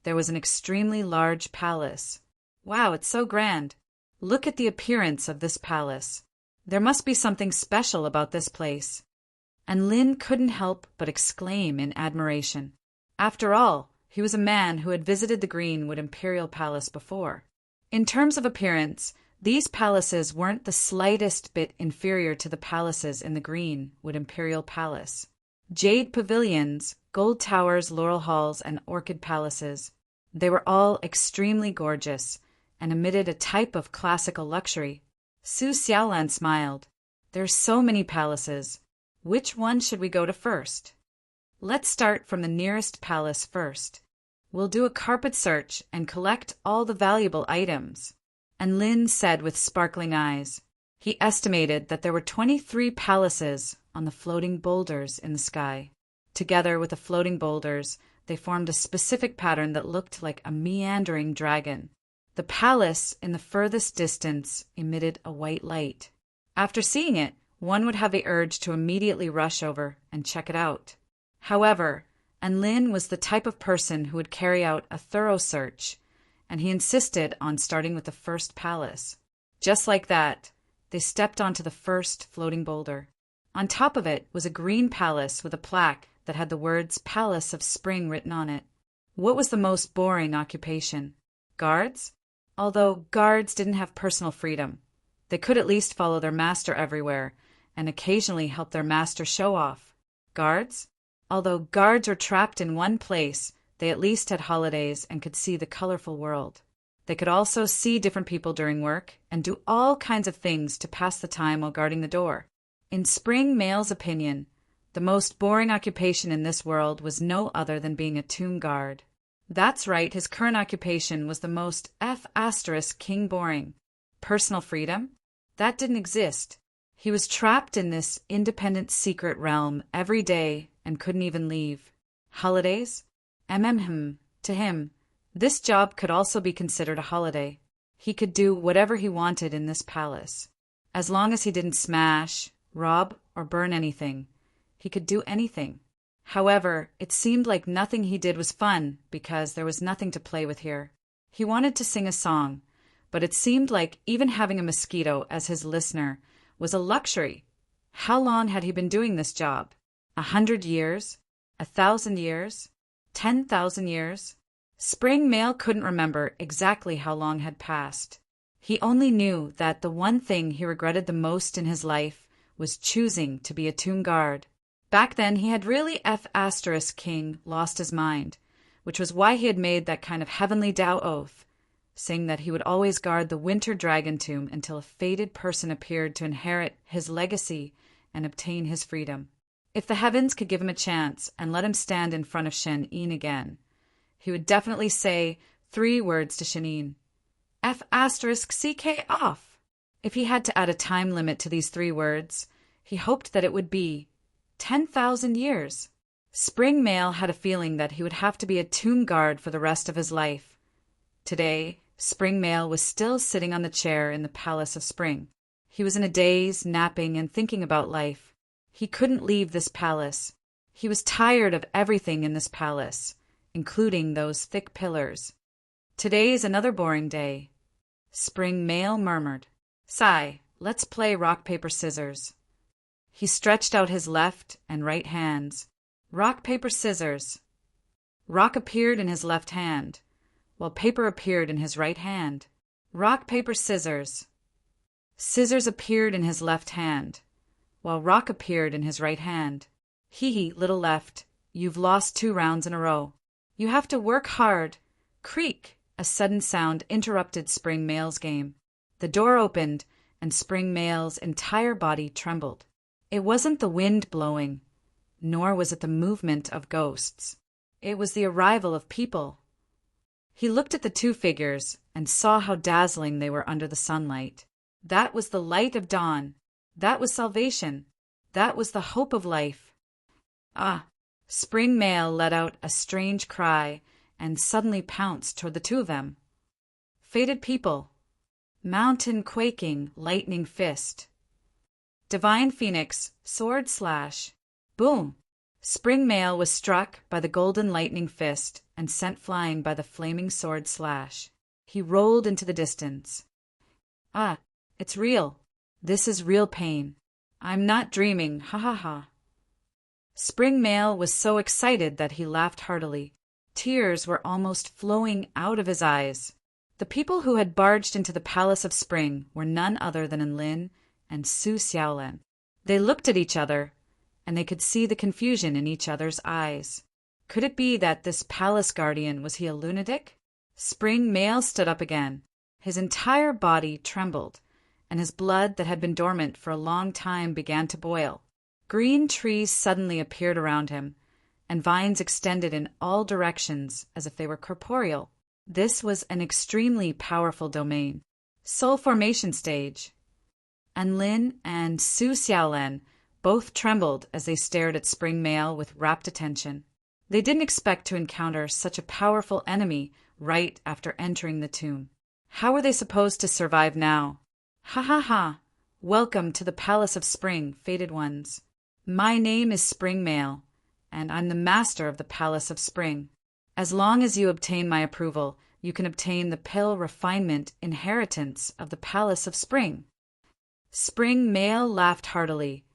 Speaker 1: there was an extremely large palace. "Wow, it's so grand. Look at the appearance of this palace. There must be something special about this place." And Lin couldn't help but exclaim in admiration. After all, he was a man who had visited the Greenwood Imperial Palace before. In terms of appearance, these palaces weren't the slightest bit inferior to the palaces in the Greenwood Imperial Palace. Jade pavilions, gold towers, laurel halls, and orchid palaces. They were all extremely gorgeous and emitted a type of classical luxury. Su Xiaolan smiled. "There are so many palaces. Which one should we go to first?" "Let's start from the nearest palace first. We'll do a carpet search and collect all the valuable items." And Lin said with sparkling eyes. He estimated that there were 23 palaces on the floating boulders in the sky. Together with the floating boulders, they formed a specific pattern that looked like a meandering dragon. The palace in the furthest distance emitted a white light. After seeing it, one would have the urge to immediately rush over and check it out. However, and Lin was the type of person who would carry out a thorough search, and he insisted on starting with the first palace. Just like that, they stepped onto the first floating boulder. On top of it was a green palace with a plaque that had the words Palace of Spring written on it. What was the most boring occupation? Guards? Although guards didn't have personal freedom, they could at least follow their master everywhere and occasionally help their master show off. Guards? Although guards were trapped in one place, they at least had holidays and could see the colorful world. They could also see different people during work and do all kinds of things to pass the time while guarding the door. In Spring Mail's opinion, the most boring occupation in this world was no other than being a tomb guard. That's right, his current occupation was the most king boring. Personal freedom? That didn't exist. He was trapped in this independent secret realm every day and couldn't even leave. Holidays? To him, this job could also be considered a holiday. He could do whatever he wanted in this palace. As long as he didn't smash, rob, or burn anything, he could do anything. However, it seemed like nothing he did was fun because there was nothing to play with here. He wanted to sing a song, but it seemed like even having a mosquito as his listener was a luxury. How long had he been doing this job? 100 years? 1,000 years? 10,000 years? Spring Mail couldn't remember exactly how long had passed. He only knew that the one thing he regretted the most in his life was choosing to be a tomb guard. Back then he had really king lost his mind, which was why he had made that kind of heavenly Tao oath, saying that he would always guard the winter dragon tomb until a fated person appeared to inherit his legacy and obtain his freedom. If the heavens could give him a chance and let him stand in front of Shen-Yin again, he would definitely say 3 words to Shen-Yin. CK off. If he had to add a time limit to these 3 words, he hoped that it would be 10,000 years. Spring Mail had a feeling that he would have to be a tomb guard for the rest of his life. Today, Spring Mail was still sitting on the chair in the Palace of Spring. He was in a daze, napping and thinking about life. He couldn't leave this palace. He was tired of everything in this palace, including those thick pillars. Today's another boring day. Spring Mail murmured. Sigh, let's play rock, paper, scissors. He stretched out his left and right hands. Rock, paper, scissors. Rock appeared in his left hand, while paper appeared in his right hand. Rock, paper, scissors. Scissors appeared in his left hand, while rock appeared in his right hand. Hee, little left, you've lost 2 rounds in a row. You have to work hard. Creak! A sudden sound interrupted Spring Mail's game. The door opened, and Spring Mail's entire body trembled. It wasn't the wind blowing, nor was it the movement of ghosts. It was the arrival of people. He looked at the 2 figures and saw how dazzling they were under the sunlight. That was the light of dawn. That was salvation. That was the hope of life. Ah! Spring Mail let out a strange cry and suddenly pounced toward the 2 of them. Fated people. Mountain quaking, lightning fist. Divine Phoenix, sword slash. Boom! Spring Mail was struck by the golden lightning fist and sent flying by the flaming sword slash. He rolled into the distance. Ah, it's real. This is real pain. I'm not dreaming, ha ha ha. Spring Mail was so excited that he laughed heartily. Tears were almost flowing out of his eyes. The people who had barged into the Palace of Spring were none other than Lin and Su Xiaolan. They looked at each other, and they could see the confusion in each other's eyes. Could it be that this palace guardian, was he a lunatic? Spring Mail stood up again. His entire body trembled, and his blood that had been dormant for a long time began to boil. Green trees suddenly appeared around him, and vines extended in all directions as if they were corporeal. This was an extremely powerful domain. Soul formation stage. And Lin and Su Xiaolan both trembled as they stared at Spring Mail with rapt attention. They didn't expect to encounter such a powerful enemy right after entering the tomb. How were they supposed to survive now? Ha ha ha! Welcome to the Palace of Spring, fated ones. My name is Spring Mail, and I'm the master of the Palace of Spring. As long as you obtain my approval, you can obtain the pill refinement inheritance of the Palace of Spring." Spring Male laughed heartily,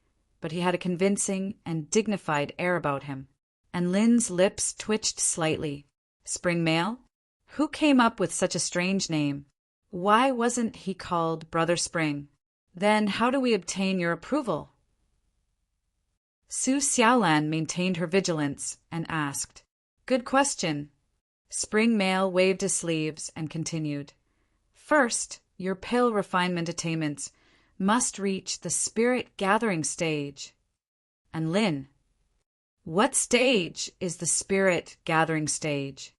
Speaker 1: but he had a convincing and dignified air about him, and Lin's lips twitched slightly. Spring Male? Who came up with such a strange name? Why wasn't he called Brother Spring? Then how do we obtain your approval? Su Xiaolan maintained her vigilance and asked, "Good question." Spring Male waved his sleeves and continued, "First, your pill refinement attainments must reach the spirit gathering stage." And Lin, "What stage is the spirit gathering stage?"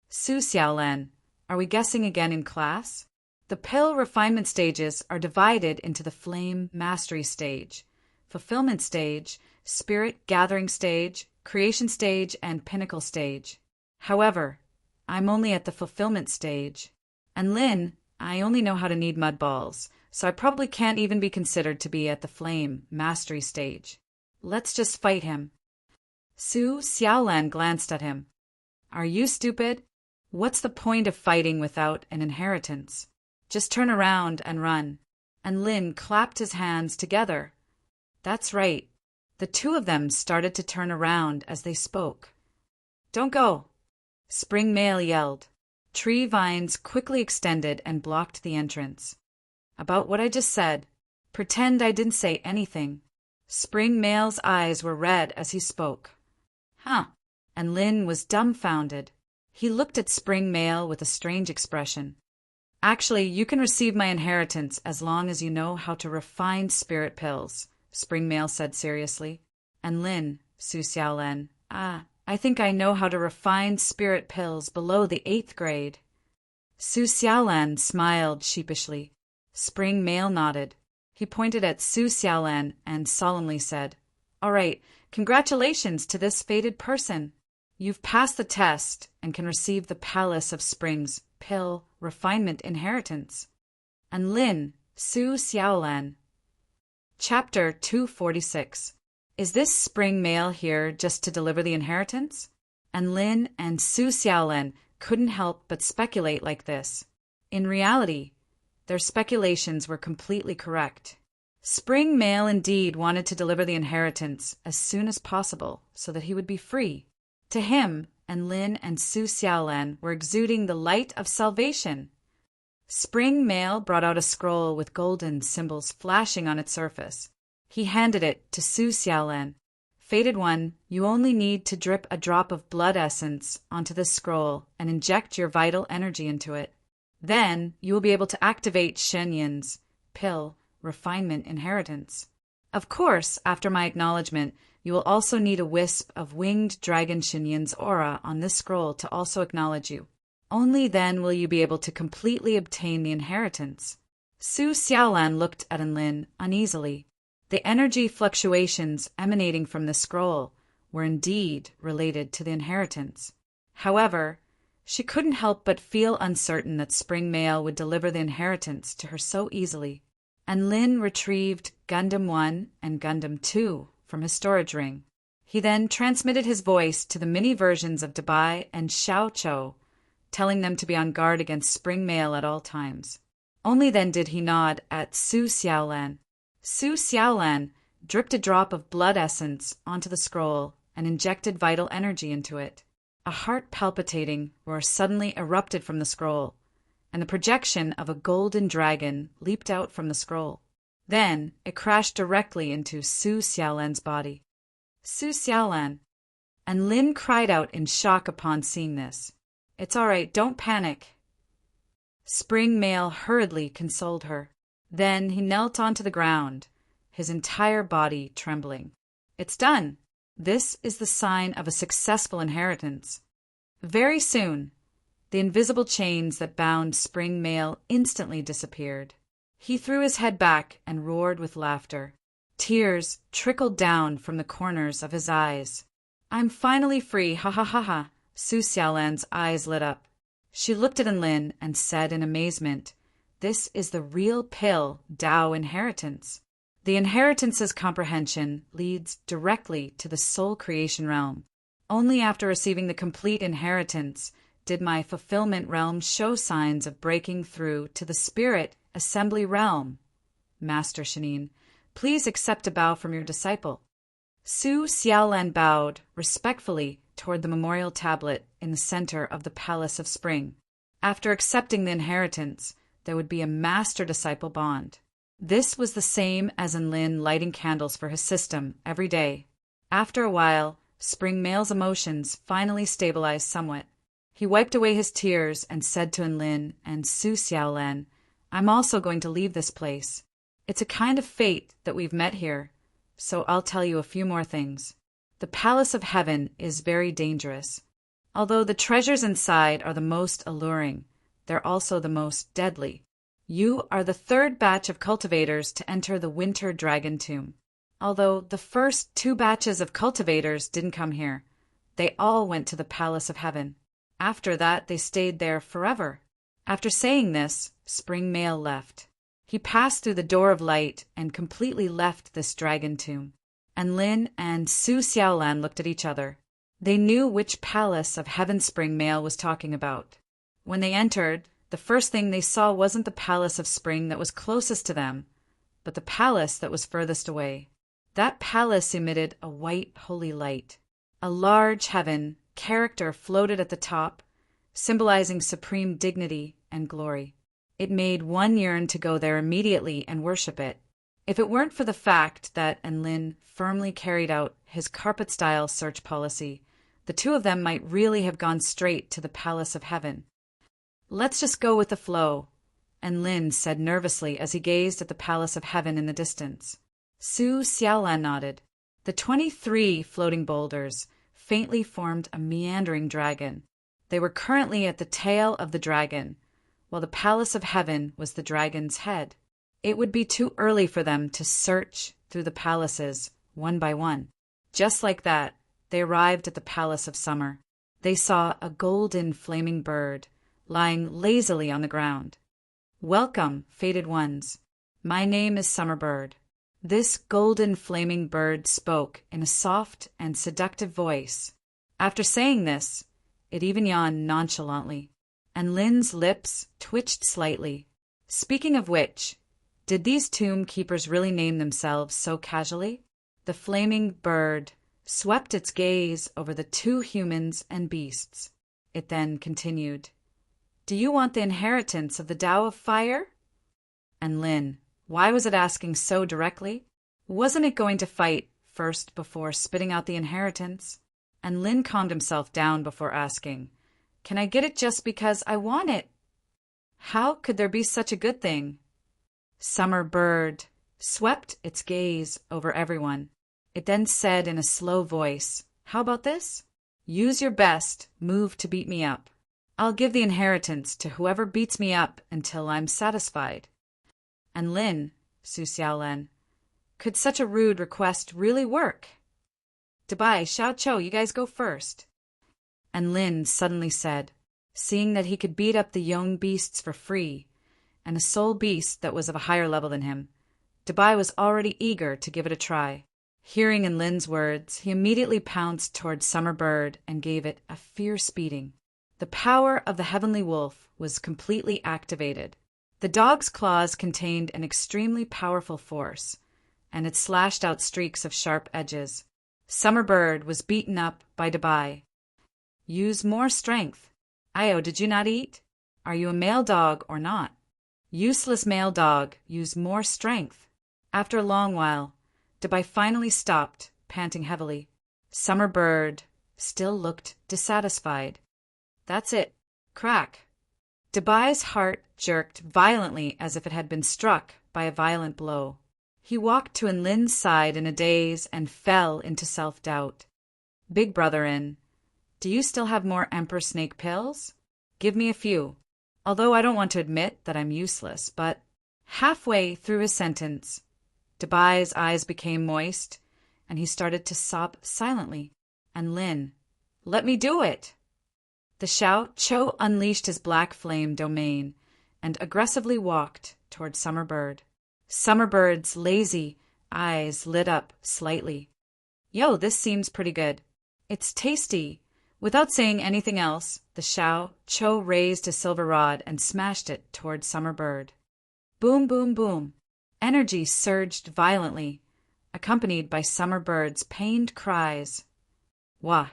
Speaker 1: Su Xiaolan, "Are we guessing again in class?" The pill refinement stages are divided into the flame mastery stage, fulfillment stage, spirit gathering stage, creation stage, and pinnacle stage. However, I'm only at the fulfillment stage. And Lin, I only know how to knead mud balls, so I probably can't even be considered to be at the flame mastery stage. Let's just fight him. Su Xiaolan glanced at him. "Are you stupid? What's the point of fighting without an inheritance? Just turn around and run." And Lin clapped his hands together. That's right. The two of them started to turn around as they spoke. "Don't go!" Spring Male yelled. Tree vines quickly extended and blocked the entrance. "About what I just said. Pretend I didn't say anything." Spring Male's eyes were red as he spoke. "Huh." And Lin was dumbfounded. He looked at Spring Male with a strange expression. "Actually, you can receive my inheritance as long as you know how to refine spirit pills," Spring Male said seriously. And Lin, Su Xiaolan, I think I know how to refine spirit pills below the 8th grade." Su Xiaolan smiled sheepishly. Spring Male nodded. He pointed at Su Xiaolan and solemnly said, "All right, congratulations to this fated person. You've passed the test and can receive the Palace of Spring's pill refinement inheritance." And Lin, Su Xiaolan. Chapter 246. Is this Spring Male here just to deliver the inheritance? And Lin and Su Xiaolan couldn't help but speculate like this. In reality, their speculations were completely correct. Spring Male indeed wanted to deliver the inheritance as soon as possible so that he would be free. To him, and Lin and Su Xiaolan were exuding the light of salvation. Spring Male brought out a scroll with golden symbols flashing on its surface. He handed it to Su Xiaolan. "Fated one, you only need to drip a drop of blood essence onto this scroll and inject your vital energy into it. Then you will be able to activate Shen Yin's pill refinement inheritance. Of course, after my acknowledgement, you will also need a wisp of winged dragon Shen Yin's aura on this scroll to also acknowledge you. Only then will you be able to completely obtain the inheritance." Su Xiaolan looked at Enlin uneasily. The energy fluctuations emanating from the scroll were indeed related to the inheritance. However, she couldn't help but feel uncertain that Spring Male would deliver the inheritance to her so easily. And Lin retrieved Gundam 1 and Gundam 2 from his storage ring. He then transmitted his voice to the mini versions of Dabai and Xiao Chou, telling them to be on guard against Spring Male at all times. Only then did he nod at Su Xiaolan. Su Xiaolan dripped a drop of blood essence onto the scroll and injected vital energy into it. A heart palpitating roar suddenly erupted from the scroll, and the projection of a golden dragon leaped out from the scroll. Then it crashed directly into Su Xiaolan's body. "Su Xiaolan!" And Lin cried out in shock upon seeing this. "It's all right, don't panic." Spring Male hurriedly consoled her. Then he knelt onto the ground, his entire body trembling. "It's done. This is the sign of a successful inheritance." Very soon, the invisible chains that bound Spring Male instantly disappeared. He threw his head back and roared with laughter. Tears trickled down from the corners of his eyes. "I'm finally free, ha ha ha ha." Su Xiaolan's eyes lit up. She looked at Enlin and said in amazement, "This is the real pill Dao inheritance." The inheritance's comprehension leads directly to the soul creation realm. Only after receiving the complete inheritance did my fulfillment realm show signs of breaking through to the spirit assembly realm. Master Shanin, please accept a bow from your disciple. Su Xiaolan bowed respectfully toward the memorial tablet in the center of the Palace of Spring. After accepting the inheritance, there would be a master-disciple bond. This was the same as Enlin lighting candles for his system every day. After a while, Spring Male's emotions finally stabilized somewhat. He wiped away his tears and said to Enlin and Su Xiaolan, I'm also going to leave this place. It's a kind of fate that we've met here, so I'll tell you a few more things. The Palace of Heaven is very dangerous. Although the treasures inside are the most alluring, they're also the most deadly. You are the third batch of cultivators to enter the Winter Dragon Tomb. Although the first 2 batches of cultivators didn't come here, they all went to the Palace of Heaven. After that, they stayed there forever. After saying this, Spring Male left. He passed through the door of light and completely left this dragon tomb. Enlin and Su Xiaolan looked at each other. They knew which Palace of Heaven Spring Male was talking about. When they entered, the first thing they saw wasn't the Palace of Spring that was closest to them, but the palace that was furthest away. That palace emitted a white holy light. A large heaven character floated at the top, symbolizing supreme dignity and glory. It made one yearn to go there immediately and worship it. If it weren't for the fact that Enlin firmly carried out his carpet-style search policy, the 2 of them might really have gone straight to the Palace of Heaven. Let's just go with the flow, Enlin said nervously as he gazed at the Palace of Heaven in the distance. Su Xiaolan nodded. The 23 floating boulders faintly formed a meandering dragon. They were currently at the tail of the dragon, while the Palace of Heaven was the dragon's head. It would be too early for them to search through the palaces, one by one. Just like that, they arrived at the Palace of Summer. They saw a golden flaming bird lying lazily on the ground. Welcome, fated ones. My name is Summerbird. This golden flaming bird spoke in a soft and seductive voice. After saying this, it even yawned nonchalantly, and Lin's lips twitched slightly. Speaking of which, did these tomb keepers really name themselves so casually? The flaming bird swept its gaze over the 2 humans and beasts. It then continued, Do you want the inheritance of the Tao of Fire? And Lin, why was it asking so directly? Wasn't it going to fight first before spitting out the inheritance? And Lin calmed himself down before asking, Can I get it just because I want it? How could there be such a good thing? Summer Bird swept its gaze over everyone. It then said in a slow voice, How about this? Use your best move to beat me up. I'll give the inheritance to whoever beats me up until I'm satisfied. And Lin, Su Xiaolan, could such a rude request really work? Dabai, Xiao Chou, you guys go first. And Lin suddenly said, seeing that he could beat up the young beasts for free, and a soul beast that was of a higher level than him, Dabai was already eager to give it a try. Hearing in Lin's words, he immediately pounced towards Summer Bird and gave it a fierce beating. The power of the Heavenly Wolf was completely activated. The dog's claws contained an extremely powerful force, and it slashed out streaks of sharp edges. Summer Bird was beaten up by Dabai. Use more strength. Io, did you not eat? Are you a male dog or not? Useless male dog, use more strength. After a long while, Dabai finally stopped, panting heavily. Summer Bird still looked dissatisfied. That's it. Crack. Dabai's heart jerked violently as if it had been struck by a violent blow. He walked to Enlin's side in a daze and fell into self-doubt. Big Brother-in, do you still have more Emperor Snake pills? Give me a few. Although I don't want to admit that I'm useless, but halfway through his sentence, Dabai's eyes became moist, and he started to sob silently. And Lin, let me do it! The Xiao Chou unleashed his black flame domain and aggressively walked toward Summer Bird. Summer Bird's lazy, eyes lit up slightly. Yo, this seems pretty good. It's tasty. Without saying anything else, the Xiao Cho raised his silver rod and smashed it toward Summer Bird. Boom, boom, boom. Energy surged violently, accompanied by Summer Bird's pained cries. Wah!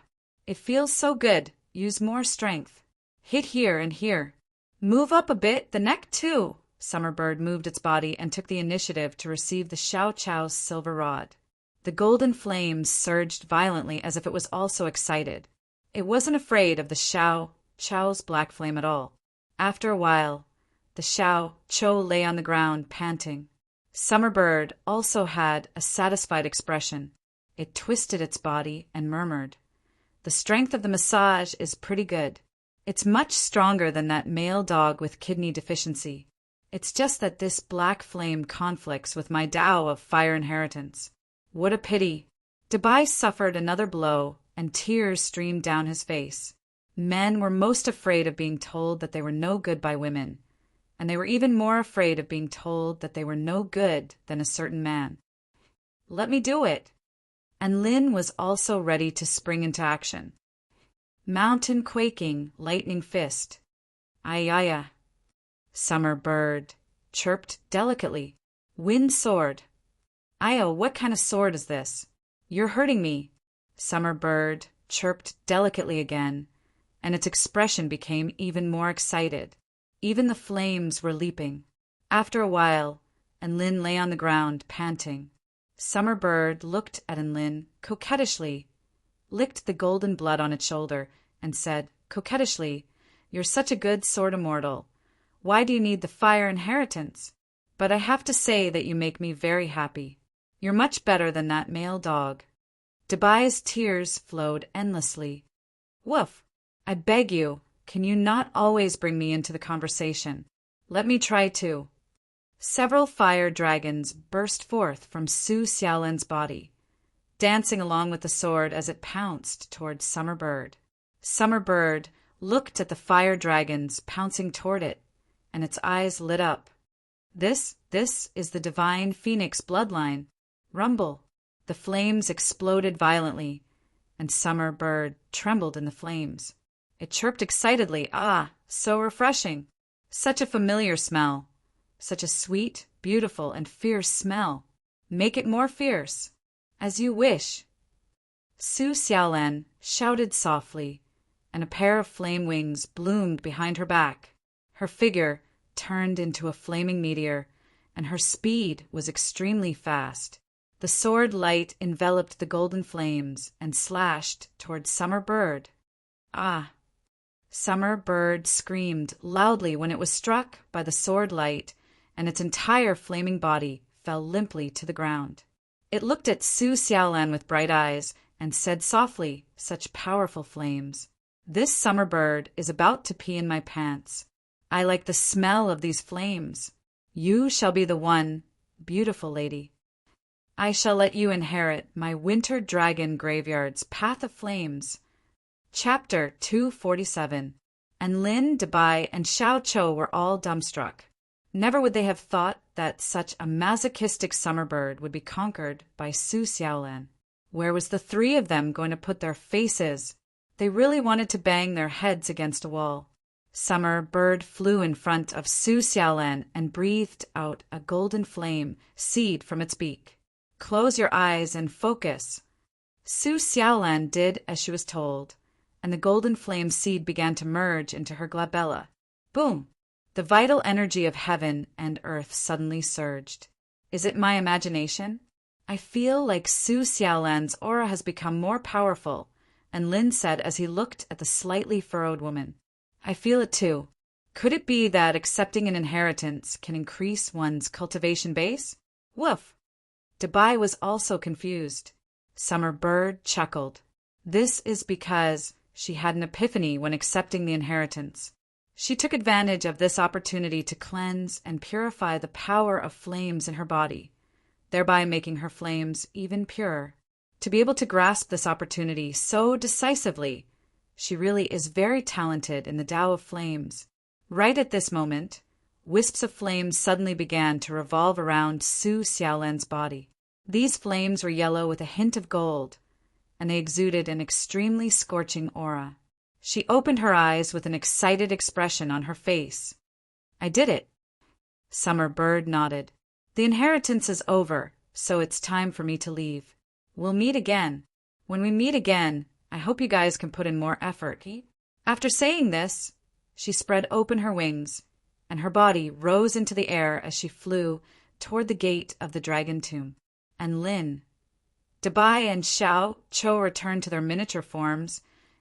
Speaker 1: It feels so good. Use more strength. Hit here and here. Move up a bit, the neck too. Summer Bird moved its body and took the initiative to receive the Xiao Chow's silver rod. The golden flames surged violently as if it was also excited. It wasn't afraid of the Xiao Chow's black flame at all. After a while, the Xiao Cho lay on the ground, panting. Summer Bird also had a satisfied expression. It twisted its body and murmured, "The strength of the massage is pretty good. It's much stronger than that male dog with kidney deficiency. It's just that this black flame conflicts with my Tao of fire inheritance. What a pity." Dabai suffered another blow, and tears streamed down his face. Men were most afraid of being told that they were no good by women, and they were even more afraid of being told that they were no good than a certain man. "Let me do it." And Lin was also ready to spring into action. Mountain quaking, lightning fist. Ayaya. Summer Bird chirped delicately. Wind sword. Io, what kind of sword is this? You're hurting me. Summer Bird chirped delicately again, and its expression became even more excited. Even the flames were leaping. After a while, Enlin lay on the ground, panting. Summer Bird looked at Enlin coquettishly, licked the golden blood on its shoulder, and said coquettishly, "You're such a good sword immortal. Why do you need the fire inheritance? But I have to say that you make me very happy. You're much better than that male dog." Dabai's tears flowed endlessly. "Woof! I beg you, can you not always bring me into the conversation? Let me try too." Several fire dragons burst forth from Su Xiaolan's body, dancing along with the sword as it pounced toward Summer Bird. Summer Bird looked at the fire dragons pouncing toward it, and its eyes lit up. This is the divine phoenix bloodline. Rumble. The flames exploded violently, and Summer Bird trembled in the flames. It chirped excitedly. Ah, so refreshing. Such a familiar smell. Such a sweet, beautiful, and fierce smell. Make it more fierce. As you wish. Su Xiaolan shouted softly, and a pair of flame wings bloomed behind her back. Her figure turned into a flaming meteor, and her speed was extremely fast. The sword light enveloped the golden flames and slashed toward Summer Bird. Ah! Summer Bird screamed loudly when it was struck by the sword light, and its entire flaming body fell limply to the ground. It looked at Su Xiaolan with bright eyes and said softly, "Such powerful flames. This Summer Bird is about to pee in my pants. I like the smell of these flames. You shall be the one, beautiful lady. I shall let you inherit my winter dragon graveyard's path of flames." Chapter 247. And Lin, Dabai, and Xiao Cho were all dumbstruck. Never would they have thought that such a masochistic Summer Bird would be conquered by Su Xiaolan. Where was the three of them going to put their faces? They really wanted to bang their heads against a wall. Summer Bird flew in front of Su Xiaolan and breathed out a golden flame seed from its beak. "Close your eyes and focus." Su Xiaolan did as she was told, and the golden flame seed began to merge into her glabella. Boom! The vital energy of heaven and earth suddenly surged. Is it my imagination? I feel like Su Xiaolan's aura has become more powerful, and Lin said as he looked at the slightly furrowed woman. I feel it too. Could it be that accepting an inheritance can increase one's cultivation base? Woof! Dabai was also confused. Summer Bird chuckled. This is because she had an epiphany when accepting the inheritance. She took advantage of this opportunity to cleanse and purify the power of flames in her body, thereby making her flames even purer. To be able to grasp this opportunity so decisively, she really is very talented in the Tao of flames. Right at this moment, wisps of flames suddenly began to revolve around Su Xiaolan's body. These flames were yellow with a hint of gold, and they exuded an extremely scorching aura. She opened her eyes with an excited expression on her face. I did it. Summer Bird nodded. The inheritance is over, so it's time for me to leave. We'll meet again. When we meet again, I hope you guys can put in more effort. After saying this, she spread open her wings, and her body rose into the air as she flew toward the gate of the dragon tomb. And Lin, Dabai and Xiao Cho returned to their miniature forms,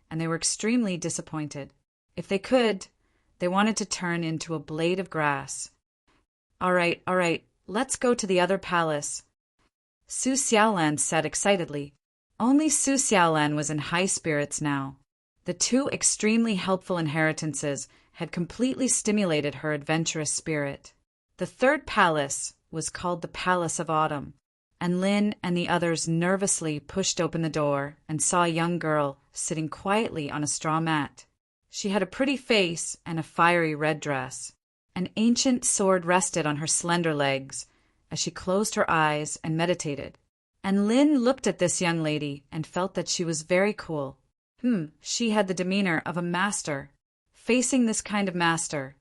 Speaker 1: and they were extremely disappointed. If they could, they wanted to turn into a blade of grass. All right, let's go to the other palace, Su Xiaolan said excitedly. Only Su Xiaolan was in high spirits now. The two extremely helpful inheritances had completely stimulated her adventurous spirit. The third palace was called the Palace of Autumn, and Lin and the others nervously pushed open the door and saw a young girl sitting quietly on a straw mat. She had a pretty face and a fiery red dress. An ancient sword rested on her slender legs as she closed her eyes and meditated. And Lin looked at this young lady and felt that she was very cool. She had the demeanor of a master. Facing this kind of master,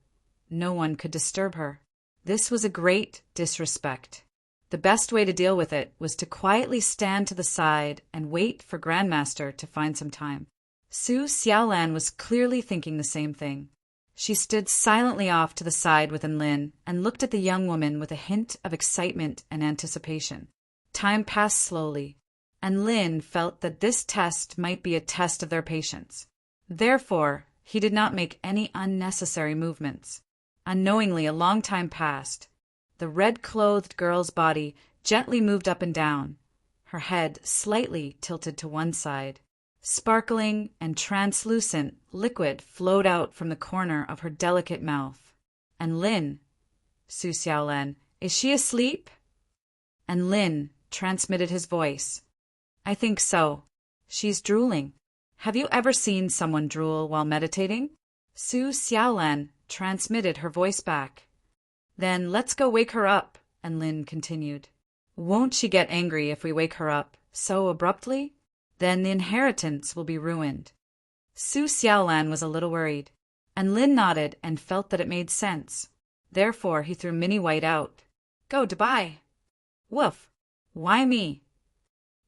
Speaker 1: no one could disturb her. This was a great disrespect. The best way to deal with it was to quietly stand to the side and wait for Grandmaster to find some time. Su Xiaolan was clearly thinking the same thing. She stood silently off to the side with Lin and looked at the young woman with a hint of excitement and anticipation. Time passed slowly, and Lin felt that this test might be a test of their patience. Therefore, he did not make any unnecessary movements. Unknowingly, a long time passed. The red-clothed girl's body gently moved up and down, her head slightly tilted to one side. Sparkling and translucent liquid flowed out from the corner of her delicate mouth. And Lin, Su Xiaolan, is she asleep? And Lin transmitted his voice. I think so. She's drooling. Have you ever seen someone drool while meditating? Su Xiaolan transmitted her voice back. Then let's go wake her up, and Lin continued. Won't she get angry if we wake her up so abruptly? Then the inheritance will be ruined. Su Xiaolan was a little worried, and Lin nodded and felt that it made sense. Therefore, he threw Minnie White out. Go, Dabai. Woof. Why me?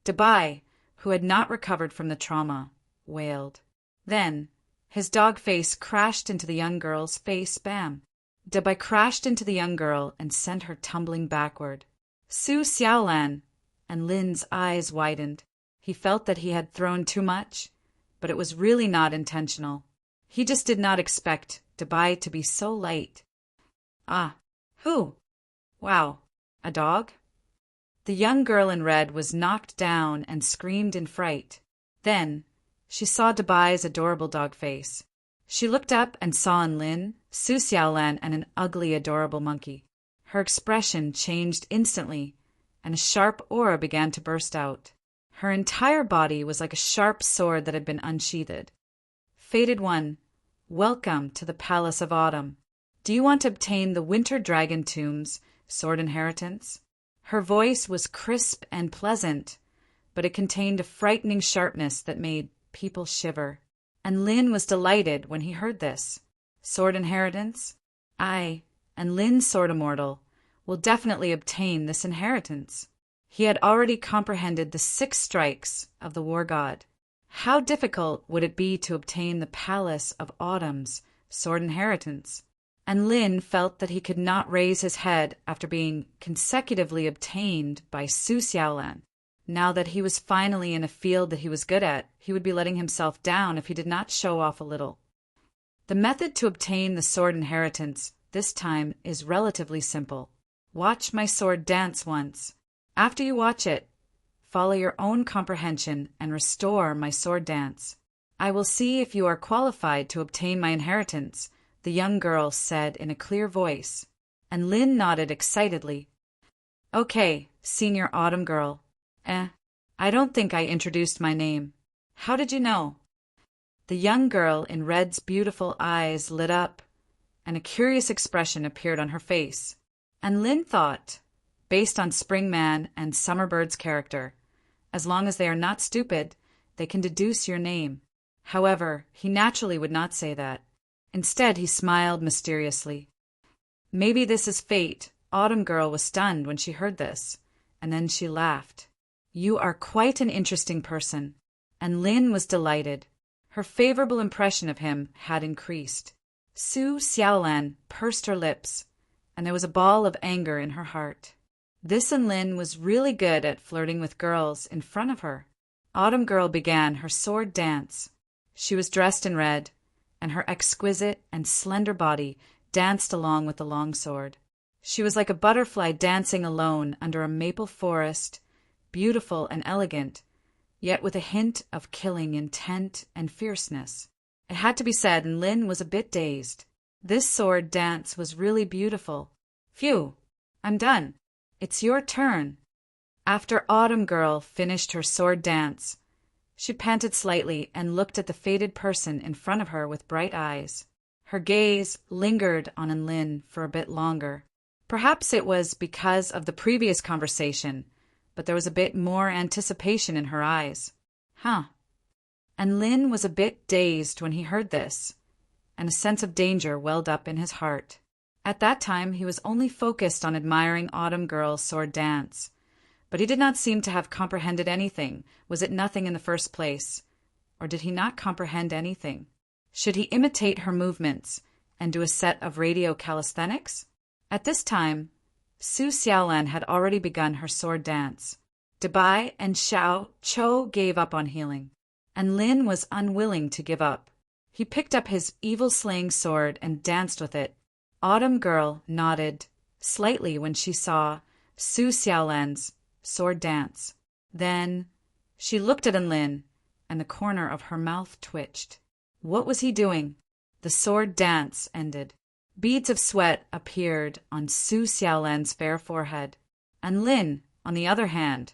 Speaker 1: Dabai, who had not recovered from the trauma, wailed. Then, his dog face crashed into the young girl's face. Bam! Dabai crashed into the young girl and sent her tumbling backward. Su Xiaolan, and Lin's eyes widened. He felt that he had thrown too much, but it was really not intentional. He just did not expect Dabai to be so light. Ah, who? Wow, a dog? The young girl in red was knocked down and screamed in fright. Then, she saw Dabai's adorable dog face. She looked up and saw in Lin, Su Xiaolan, and an ugly, adorable monkey. Her expression changed instantly, and a sharp aura began to burst out. Her entire body was like a sharp sword that had been unsheathed. Fated One, welcome to the Palace of Autumn. Do you want to obtain the Winter Dragon Tomb's sword inheritance? Her voice was crisp and pleasant, but it contained a frightening sharpness that made people shiver. And Lin was delighted when he heard this. Sword inheritance? I, and Lin's sword immortal, will definitely obtain this inheritance. He had already comprehended the 6 strikes of the war god. How difficult would it be to obtain the Palace of Autumn's sword inheritance? And Lin felt that he could not raise his head after being consecutively obtained by Su Xiaolan. Now that he was finally in a field that he was good at, he would be letting himself down if he did not show off a little. The method to obtain the sword inheritance this time is relatively simple. Watch my sword dance once. After you watch it, follow your own comprehension and restore my sword dance. I will see if you are qualified to obtain my inheritance, the young girl said in a clear voice, and Lin nodded excitedly. Okay, Senior Autumn Girl. I don't think I introduced my name. How did you know? The young girl in red's beautiful eyes lit up, and a curious expression appeared on her face. And Lin thought, based on Springman and Summerbird's character. As long as they are not stupid, they can deduce your name. However, he naturally would not say that. Instead, he smiled mysteriously. Maybe this is fate. Autumn Girl was stunned when she heard this, and then she laughed. You are quite an interesting person. And Lin was delighted. Her favorable impression of him had increased. Su Xiaolan pursed her lips, and there was a ball of anger in her heart. This and Lin was really good at flirting with girls in front of her. Autumn Girl began her sword dance. She was dressed in red, and her exquisite and slender body danced along with the long sword. She was like a butterfly dancing alone under a maple forest, beautiful and elegant, yet with a hint of killing intent and fierceness. It had to be said, and Lin was a bit dazed. This sword dance was really beautiful. Phew, I'm done. It's your turn. After Autumn Girl finished her sword dance, she panted slightly and looked at the faded person in front of her with bright eyes. Her gaze lingered on Lin for a bit longer. Perhaps it was because of the previous conversation, but there was a bit more anticipation in her eyes. And Lin was a bit dazed when he heard this, and a sense of danger welled up in his heart. At that time, he was only focused on admiring Autumn Girl's sword dance, but he did not seem to have comprehended anything. Was it nothing in the first place? Or did he not comprehend anything? Should he imitate her movements and do a set of radio calisthenics? At this time, Su Xiaolan had already begun her sword dance. Dabai and Xiao Cho gave up on healing, and Lin was unwilling to give up. He picked up his evil-slaying sword and danced with it. Autumn Girl nodded slightly when she saw Su Xiaolan's sword dance. Then she looked at Lin, and the corner of her mouth twitched. What was he doing? The sword dance ended. Beads of sweat appeared on Su Xiaolan's fair forehead, and Lin, on the other hand,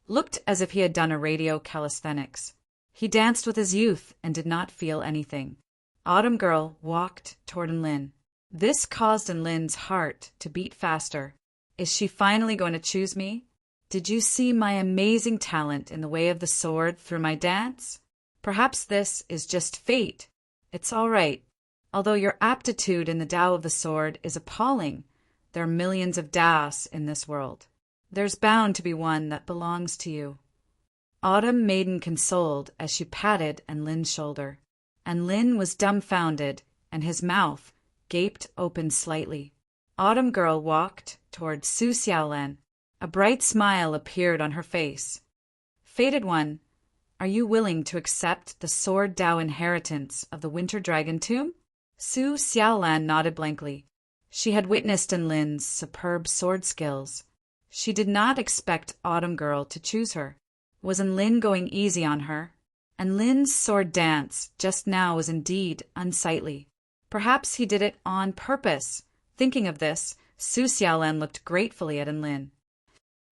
Speaker 1: looked as if he had done a radio calisthenics. He danced with his youth and did not feel anything. Autumn Girl walked toward Lin. This caused Lin's heart to beat faster. Is she finally going to choose me? Did you see my amazing talent in the way of the sword through my dance? Perhaps this is just fate. It's all right. Although your aptitude in the Tao of the sword is appalling, there are millions of Taos in this world. There's bound to be one that belongs to you. Autumn Maiden consoled as she patted Lin's shoulder, and Lin was dumbfounded, and his mouth gaped open slightly. Autumn Girl walked toward Su Xiaolan. A bright smile appeared on her face. Fated One, are you willing to accept the sword Tao inheritance of the Winter Dragon Tomb? Su Xiaolan nodded blankly. She had witnessed Lin's superb sword skills. She did not expect Autumn Girl to choose her. Was Lin going easy on her? And Lin's sword dance just now was indeed unsightly. Perhaps he did it on purpose. Thinking of this, Su Xiaolan looked gratefully at Lin.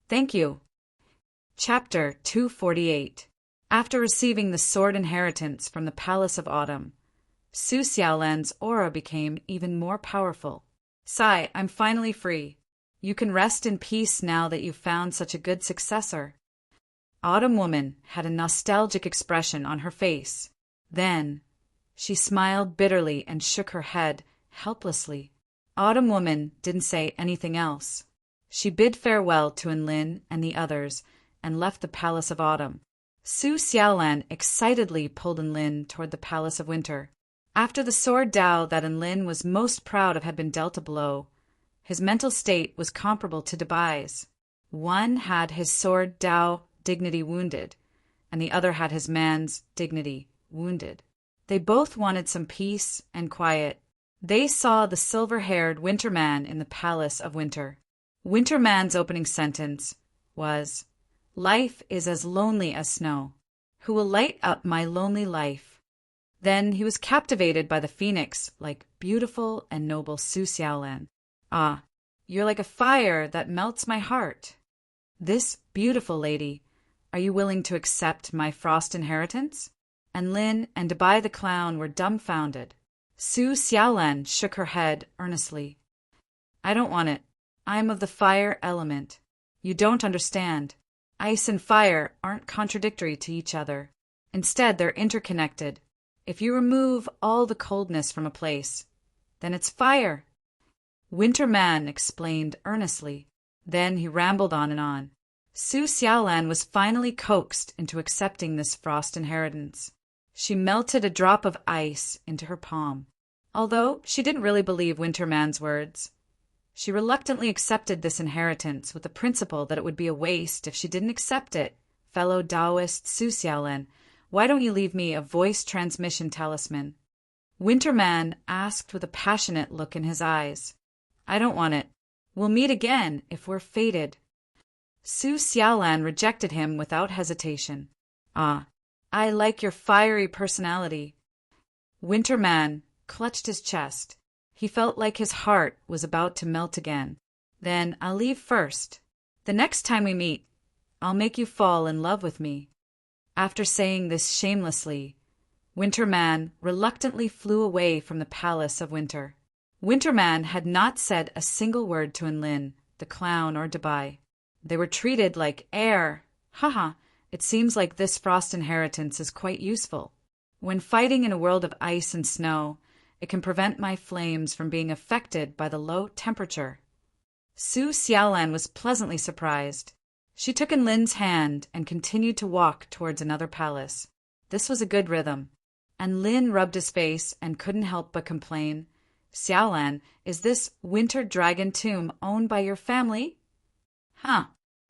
Speaker 1: Thank you. Chapter 248. After receiving the sword inheritance from the Palace of Autumn, Su Xiaolan's aura became even more powerful. Sai, I'm finally free. You can rest in peace now that you've found such a good successor. Autumn Woman had a nostalgic expression on her face. Then she smiled bitterly and shook her head helplessly. Autumn Woman didn't say anything else. She bid farewell to Lin and the others and left the Palace of Autumn. Su Xiaolan excitedly pulled Lin toward the Palace of Winter. After the sword Tao that Lin was most proud of had been dealt a blow, his mental state was comparable to Dabai's. One had his sword Tao dignity wounded, and the other had his man's dignity wounded. They both wanted some peace and quiet. They saw the silver-haired Winter Man in the Palace of Winter. Winter Man's opening sentence was, "Life is as lonely as snow. Who will light up my lonely life?" Then he was captivated by the phoenix like beautiful and noble Su Xiaolan. "Ah, you're like a fire that melts my heart. This beautiful lady, are you willing to accept my frost inheritance?" And Lin and Dabai the clown were dumbfounded. Su Xiaolan shook her head earnestly. "I don't want it. I'm of the fire element. You don't understand. Ice and fire aren't contradictory to each other. Instead, they're interconnected. If you remove all the coldness from a place, then it's fire. Winter Man explained earnestly. Then he rambled on and on. Su Xiaolan was finally coaxed into accepting this frost inheritance. She melted a drop of ice into her palm. Although she didn't really believe Winter Man's words, she reluctantly accepted this inheritance with the principle that it would be a waste if she didn't accept it. Fellow Taoist Su Xiaolan, why don't you leave me a voice transmission talisman? Winter Man asked with a passionate look in his eyes. I don't want it. We'll meet again if we're fated. Su Xiaolan rejected him without hesitation. Ah, I like your fiery personality. Winter Man clutched his chest. He felt like his heart was about to melt again. Then I'll leave first. The next time we meet, I'll make you fall in love with me. After saying this shamelessly, Winter Man reluctantly flew away from the palace of winter. Winter Man had not said a single word to Enlin, the clown, or Dabai. They were treated like air. Haha, it seems like this frost inheritance is quite useful. When fighting in a world of ice and snow, it can prevent my flames from being affected by the low temperature. Su Xiaolan was pleasantly surprised. She took Enlin's hand and continued to walk towards another palace. This was a good rhythm. Enlin rubbed his face and couldn't help but complain. Xiaolan, is this winter dragon tomb owned by your family? Huh.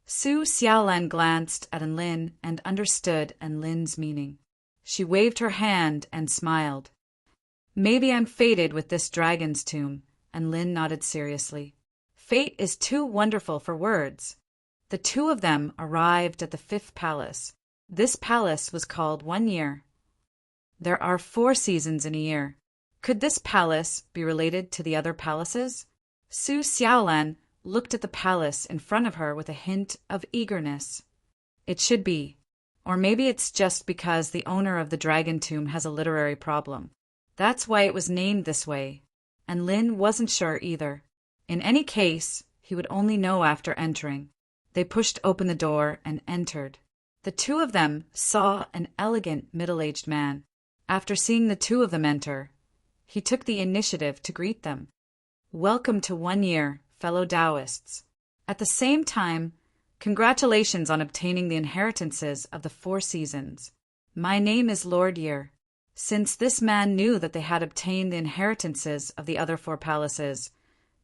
Speaker 1: Su Xiaolan glanced at Enlin and understood Enlin's meaning. She waved her hand and smiled. Maybe I'm fated with this dragon's tomb, Enlin nodded seriously. Fate is too wonderful for words. The two of them arrived at the 5th palace. This palace was called 1 year. There are 4 seasons in a year. Could this palace be related to the other palaces? Su Xiaolan looked at the palace in front of her with a hint of eagerness. It should be. Or maybe it's just because the owner of the dragon tomb has a literary problem. That's why it was named this way. And Lin wasn't sure either. In any case, he would only know after entering. They pushed open the door and entered. The two of them saw an elegant middle-aged man. After seeing the two of them enter, he took the initiative to greet them. Welcome to 1 year, fellow Taoists. At the same time, congratulations on obtaining the inheritances of the 4 seasons. My name is Lord Year. Since this man knew that they had obtained the inheritances of the other 4 palaces,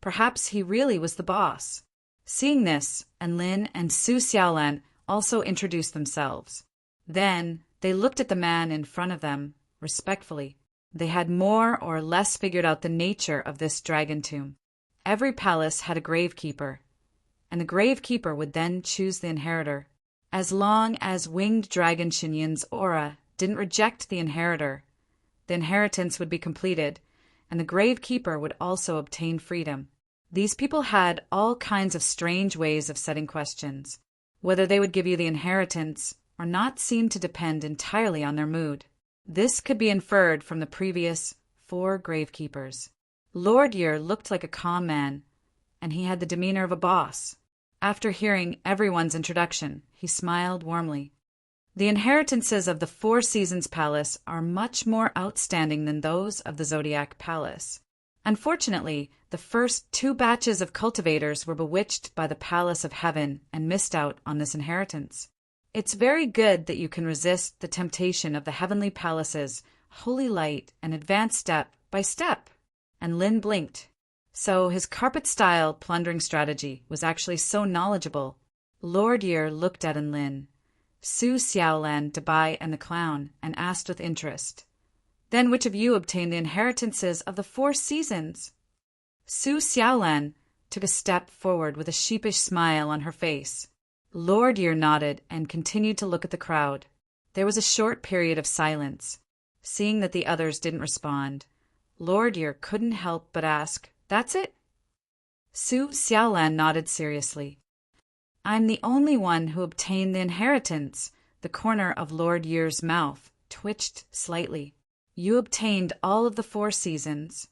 Speaker 1: perhaps he really was the boss. Seeing this, Enlin and Su Xiaolan also introduced themselves. Then they looked at the man in front of them, respectfully. They had more or less figured out the nature of this dragon tomb. Every palace had a gravekeeper, and the gravekeeper would then choose the inheritor. As long as winged dragon Xinyin's aura didn't reject the inheritor, the inheritance would be completed, and the gravekeeper would also obtain freedom. These people had all kinds of strange ways of setting questions. Whether they would give you the inheritance or not seemed to depend entirely on their mood. This could be inferred from the previous 4 gravekeepers. Lord Year looked like a calm man, and he had the demeanor of a boss. After hearing everyone's introduction, he smiled warmly. The inheritances of the 4 Seasons Palace are much more outstanding than those of the Zodiac Palace. Unfortunately, the first 2 batches of cultivators were bewitched by the Palace of Heaven and missed out on this inheritance. It's very good that you can resist the temptation of the heavenly palaces, holy light, and advance step by step. And Lin blinked. So his carpet-style plundering strategy was actually so knowledgeable. Lord Year looked at Enlin, Su Xiaolan, Dabai, and the clown, and asked with interest, Then which of you obtained the inheritances of the 4 seasons? Su Xiaolan took a step forward with a sheepish smile on her face. Lord Year nodded and continued to look at the crowd. There was a short period of silence. Seeing that the others didn't respond, Lord Year couldn't help but ask, That's it? Su Xiaolan nodded seriously. I'm the only one who obtained the inheritance. The corner of Lord Year's mouth twitched slightly. You obtained all of the 4 seasons.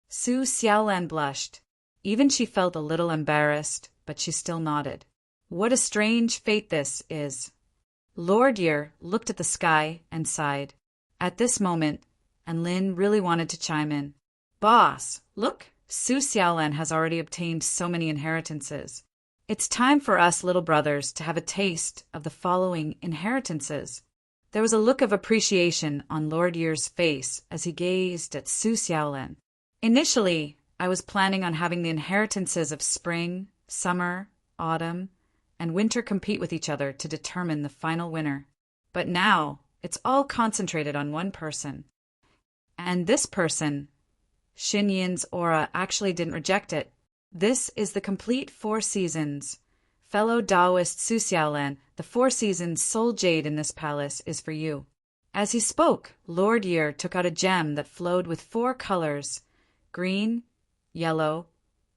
Speaker 1: Su Xiaolan blushed. Even she felt a little embarrassed, but she still nodded. What a strange fate this is. Lord Yer looked at the sky and sighed. At this moment, and Lin really wanted to chime in. Boss, look, Su Xiaolan has already obtained so many inheritances. It's time for us little brothers to have a taste of the following inheritances. There was a look of appreciation on Lord Yer's face as he gazed at Su Xiaolan. Initially, I was planning on having the inheritances of spring, summer, autumn, and winter compete with each other to determine the final winner. But now, it's all concentrated on one person. And this person, Xin Yin's aura actually didn't reject it. This is the complete 4 seasons. Fellow Taoist Su Xiaolan, the 4 seasons soul jade in this palace is for you. As he spoke, Lord Yer took out a gem that flowed with 4 colors, green, yellow,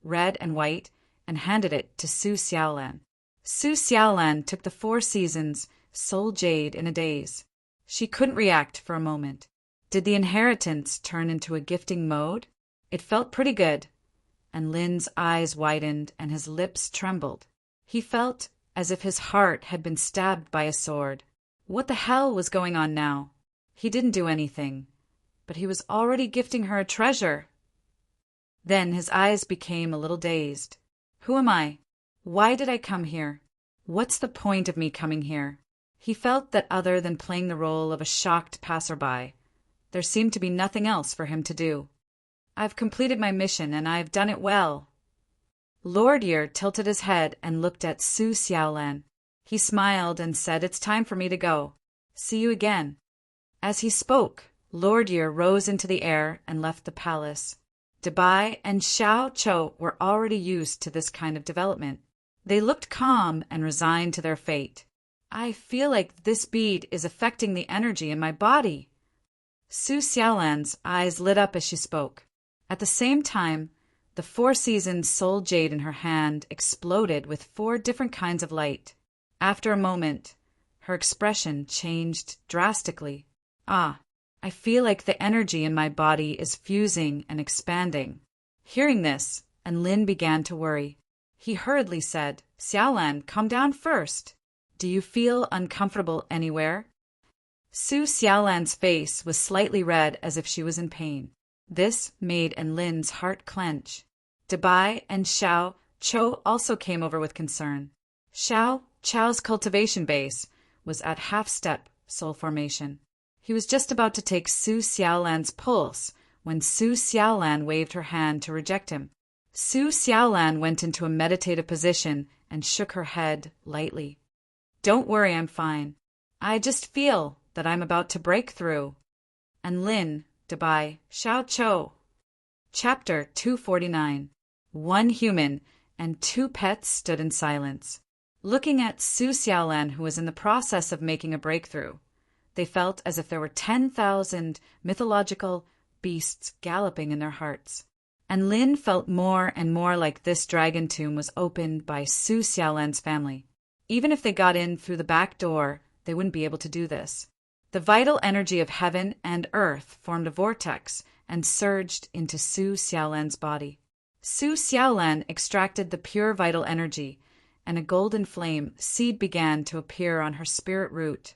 Speaker 1: red, and white, and handed it to Su Xiaolan. Su Xiaolan took the 4 seasons soul jade in a daze. She couldn't react for a moment. Did the inheritance turn into a gifting mode? It felt pretty good, and Lin's eyes widened and his lips trembled. He felt as if his heart had been stabbed by a sword. What the hell was going on now? He didn't do anything, but he was already gifting her a treasure. Then his eyes became a little dazed. Who am I? Why did I come here? What's the point of me coming here? He felt that other than playing the role of a shocked passerby, there seemed to be nothing else for him to do. I've completed my mission, and I've done it well. Lord Yer tilted his head and looked at Su Xiaolan. He smiled and said, It's time for me to go. See you again. As he spoke, Lord Yer rose into the air and left the palace. Dabai and Xiao Chou were already used to this kind of development. They looked calm and resigned to their fate. I feel like this bead is affecting the energy in my body. Su Xiaolan's eyes lit up as she spoke. At the same time, the 4 seasons soul jade in her hand exploded with 4 different kinds of light. After a moment, her expression changed drastically. I feel like the energy in my body is fusing and expanding. Hearing this, and Lin began to worry. He hurriedly said, Xiaolan, calm down first. Do you feel uncomfortable anywhere? Su Xiaolan's face was slightly red as if she was in pain. This made Lin's heart clench. Dabai and Xiao Chou also came over with concern. Xiao Chou's cultivation base was at half-step soul formation. He was just about to take Su Xiaolan's pulse when Su Xiaolan waved her hand to reject him. Su Xiaolan went into a meditative position and shook her head lightly. Don't worry, I'm fine. I just feel that I'm about to break through. And Lin, Dabai, Xiao Chou. Chapter 249. 1 human and 2 pets stood in silence, looking at Su Xiaolan, who was in the process of making a breakthrough. They felt as if there were 10,000 mythological beasts galloping in their hearts. And Lin felt more and more like this dragon tomb was opened by Su Xiaolan's family. Even if they got in through the back door, they wouldn't be able to do this. The vital energy of heaven and earth formed a vortex and surged into Su Xiaolan's body. Su Xiaolan extracted the pure vital energy, and a golden flame seed began to appear on her spirit root,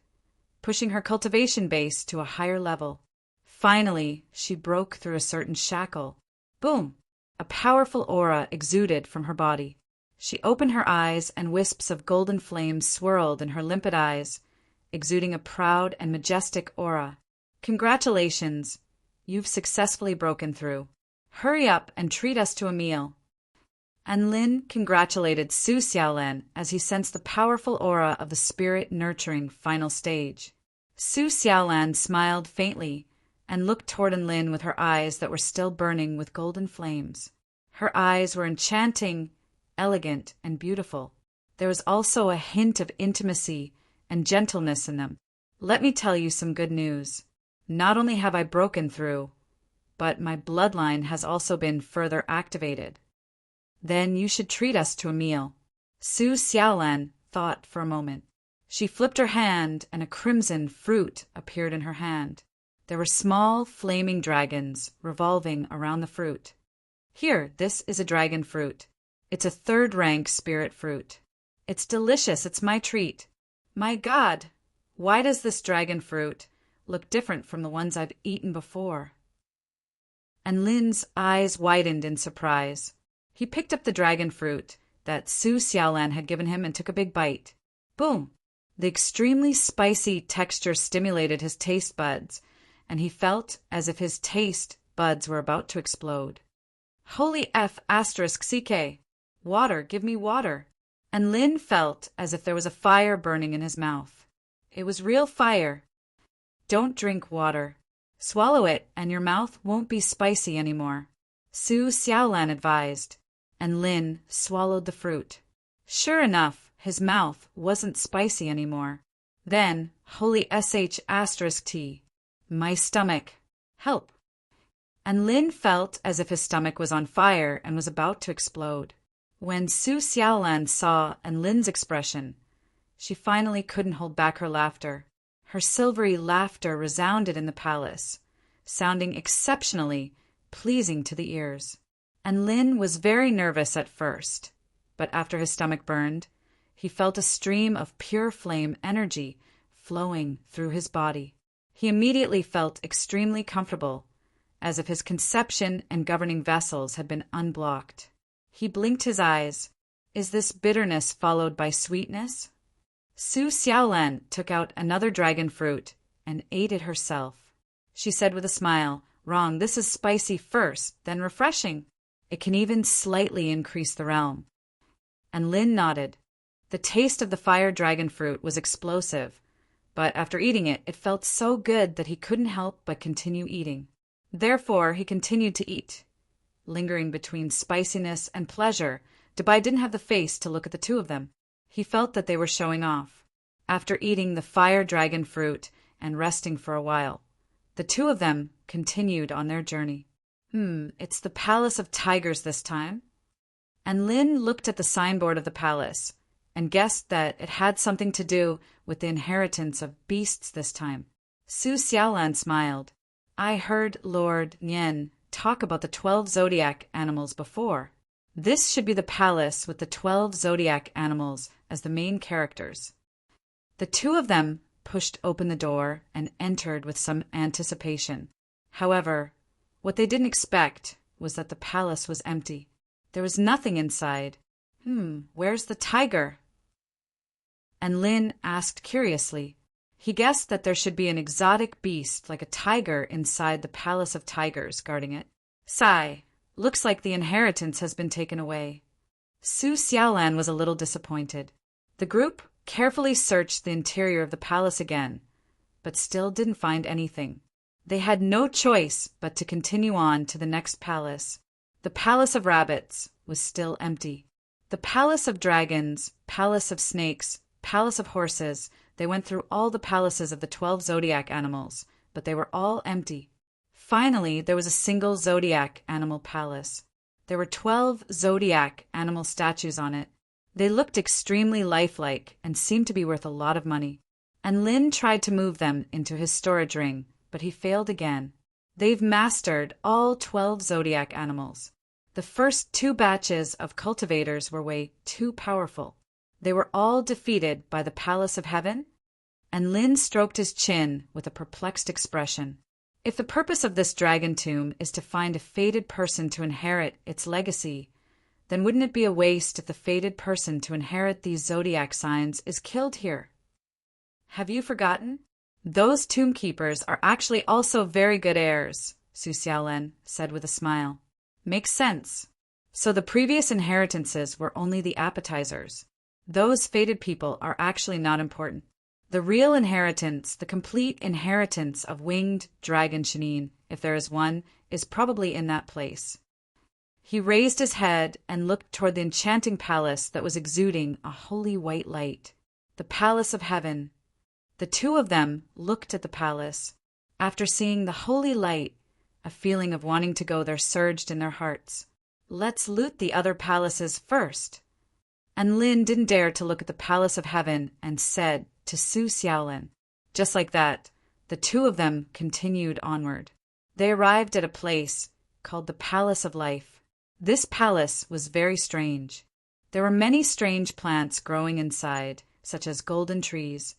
Speaker 1: pushing her cultivation base to a higher level. Finally, she broke through a certain shackle. Boom! A powerful aura exuded from her body. She opened her eyes, and wisps of golden flame swirled in her limpid eyes, exuding a proud and majestic aura. Congratulations! You've successfully broken through. Hurry up and treat us to a meal. And Lin congratulated Su Xiaolan as he sensed the powerful aura of the spirit-nurturing final stage. Su Xiaolan smiled faintly and looked toward Lin with her eyes that were still burning with golden flames. Her eyes were enchanting, elegant, and beautiful. There was also a hint of intimacy and gentleness in them. Let me tell you some good news. Not only have I broken through, but my bloodline has also been further activated. Then you should treat us to a meal. Su Xiaolan thought for a moment. She flipped her hand, and a crimson fruit appeared in her hand. There were small, flaming dragons revolving around the fruit. Here, this is a dragon fruit. It's a third-rank spirit fruit. It's delicious, it's my treat. My God, why does this dragon fruit look different from the ones I've eaten before? And Lin's eyes widened in surprise. He picked up the dragon fruit that Su Xiaolan had given him and took a big bite. Boom! The extremely spicy texture stimulated his taste buds, and he felt as if his taste buds were about to explode. Holy F asterisk CK! Water, give me water! And Lin felt as if there was a fire burning in his mouth. It was real fire. Don't drink water. Swallow it, and your mouth won't be spicy anymore, Su Xiaolan advised, and Lin swallowed the fruit. Sure enough, his mouth wasn't spicy anymore. Then, holy SH asterisk T, my stomach, help! And Lin felt as if his stomach was on fire and was about to explode. When Su Xiaolan saw and Lin's expression, she finally couldn't hold back her laughter. Her silvery laughter resounded in the palace, sounding exceptionally pleasing to the ears. And Lin was very nervous at first, but after his stomach burned, he felt a stream of pure flame energy flowing through his body. He immediately felt extremely comfortable, as if his conception and governing vessels had been unblocked. He blinked his eyes. Is this bitterness followed by sweetness? Su Xiaolan took out another dragon fruit and ate it herself. She said with a smile, "Wrong, this is spicy first, then refreshing. It can even slightly increase the realm." And Lin nodded. The taste of the fire dragon fruit was explosive, but after eating it, it felt so good that he couldn't help but continue eating. Therefore, he continued to eat. Lingering between spiciness and pleasure, Dubai didn't have the face to look at the two of them. He felt that they were showing off. After eating the fire dragon fruit and resting for a while, the two of them continued on their journey. It's the Palace of Tigers this time. And Lin looked at the signboard of the palace and guessed that it had something to do with the inheritance of beasts this time. Su Xiaolan smiled. I heard Lord Nian talk about the 12 zodiac animals before. This should be the palace with the 12 zodiac animals as the main characters. The two of them pushed open the door and entered with some anticipation. However, what they didn't expect was that the palace was empty. There was nothing inside. Where's the tiger? And Lin asked curiously. He guessed that there should be an exotic beast like a tiger inside the Palace of Tigers guarding it. Sigh. Looks like the inheritance has been taken away. Su Xiaolan was a little disappointed. The group carefully searched the interior of the palace again, but still didn't find anything. They had no choice but to continue on to the next palace. The Palace of Rabbits was still empty. The Palace of Dragons, Palace of Snakes, Palace of Horses, they went through all the palaces of the 12 zodiac animals, but they were all empty. Finally, there was a single zodiac animal palace. There were 12 zodiac animal statues on it. They looked extremely lifelike and seemed to be worth a lot of money. And Lin tried to move them into his storage ring, but he failed again. They've mastered all 12 zodiac animals. The first 2 batches of cultivators were way too powerful. They were all defeated by the Palace of Heaven, and Lin stroked his chin with a perplexed expression. If the purpose of this dragon tomb is to find a fated person to inherit its legacy, then wouldn't it be a waste if the fated person to inherit these zodiac signs is killed here? Have you forgotten? Those tomb keepers are actually also very good heirs, Su Xiaolan said with a smile. Makes sense. So the previous inheritances were only the appetizers. Those fated people are actually not important. The real inheritance, the complete inheritance of winged dragon Shanine, if there is one, is probably in that place. He raised his head and looked toward the enchanting palace that was exuding a holy white light. The Palace of Heaven. The two of them looked at the palace. After seeing the holy light, a feeling of wanting to go there surged in their hearts. Let's loot the other palaces first. And Lin didn't dare to look at the Palace of Heaven and said to Su Xiaolan. Just like that, the two of them continued onward. They arrived at a place called the Palace of Life. This palace was very strange. There were many strange plants growing inside, such as golden trees,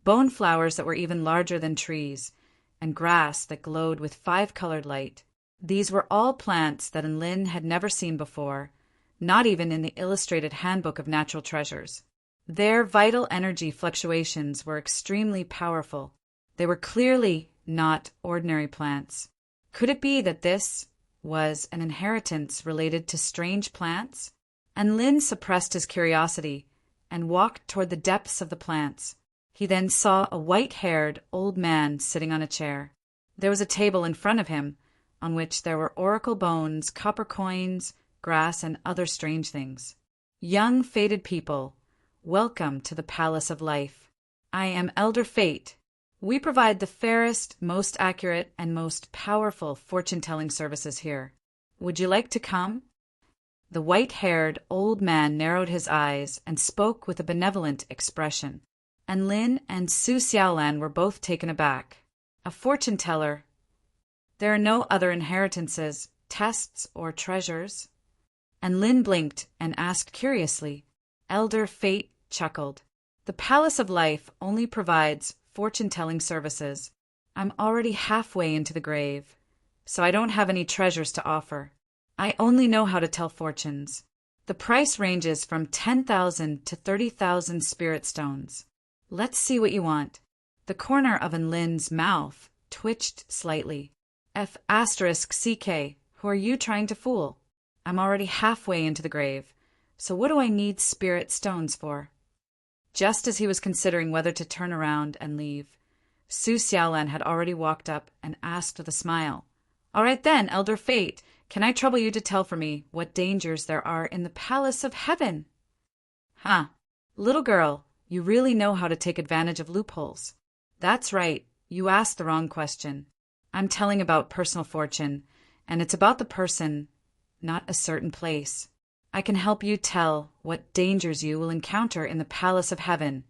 Speaker 1: bone flowers that were even larger than trees, and grass that glowed with five-colored light. These were all plants that Lin had never seen before, not even in the illustrated Handbook of Natural Treasures. Their vital energy fluctuations were extremely powerful. They were clearly not ordinary plants. Could it be that this was an inheritance related to strange plants? And Lin suppressed his curiosity and walked toward the depths of the plants. He then saw a white-haired old man sitting on a chair. There was a table in front of him, on which there were oracle bones, copper coins, grass, and other strange things. Young, fated people, welcome to the Palace of Life. I am Elder Fate. We provide the fairest, most accurate, and most powerful fortune-telling services here. Would you like to come? The white-haired old man narrowed his eyes and spoke with a benevolent expression. And Lin and Su Xiaolan were both taken aback. A fortune-teller. There are no other inheritances, tests, or treasures. And Lin blinked and asked curiously. Elder Fate chuckled. The Palace of Life only provides fortune-telling services. I'm already halfway into the grave, so I don't have any treasures to offer. I only know how to tell fortunes. The price ranges from 10,000 to 30,000 spirit stones. Let's see what you want. The corner of Lin's mouth twitched slightly. F***CK, who are you trying to fool? I'm already halfway into the grave, so what do I need spirit stones for? Just as he was considering whether to turn around and leave, Su Xiaolan had already walked up and asked with a smile, All right then, Elder Fate, can I trouble you to tell for me what dangers there are in the Palace of Heaven? Huh. Little girl, you really know how to take advantage of loopholes. That's right, you asked the wrong question. I'm telling about personal fortune, and it's about the person, not a certain place. I can help you tell what dangers you will encounter in the Palace of Heaven,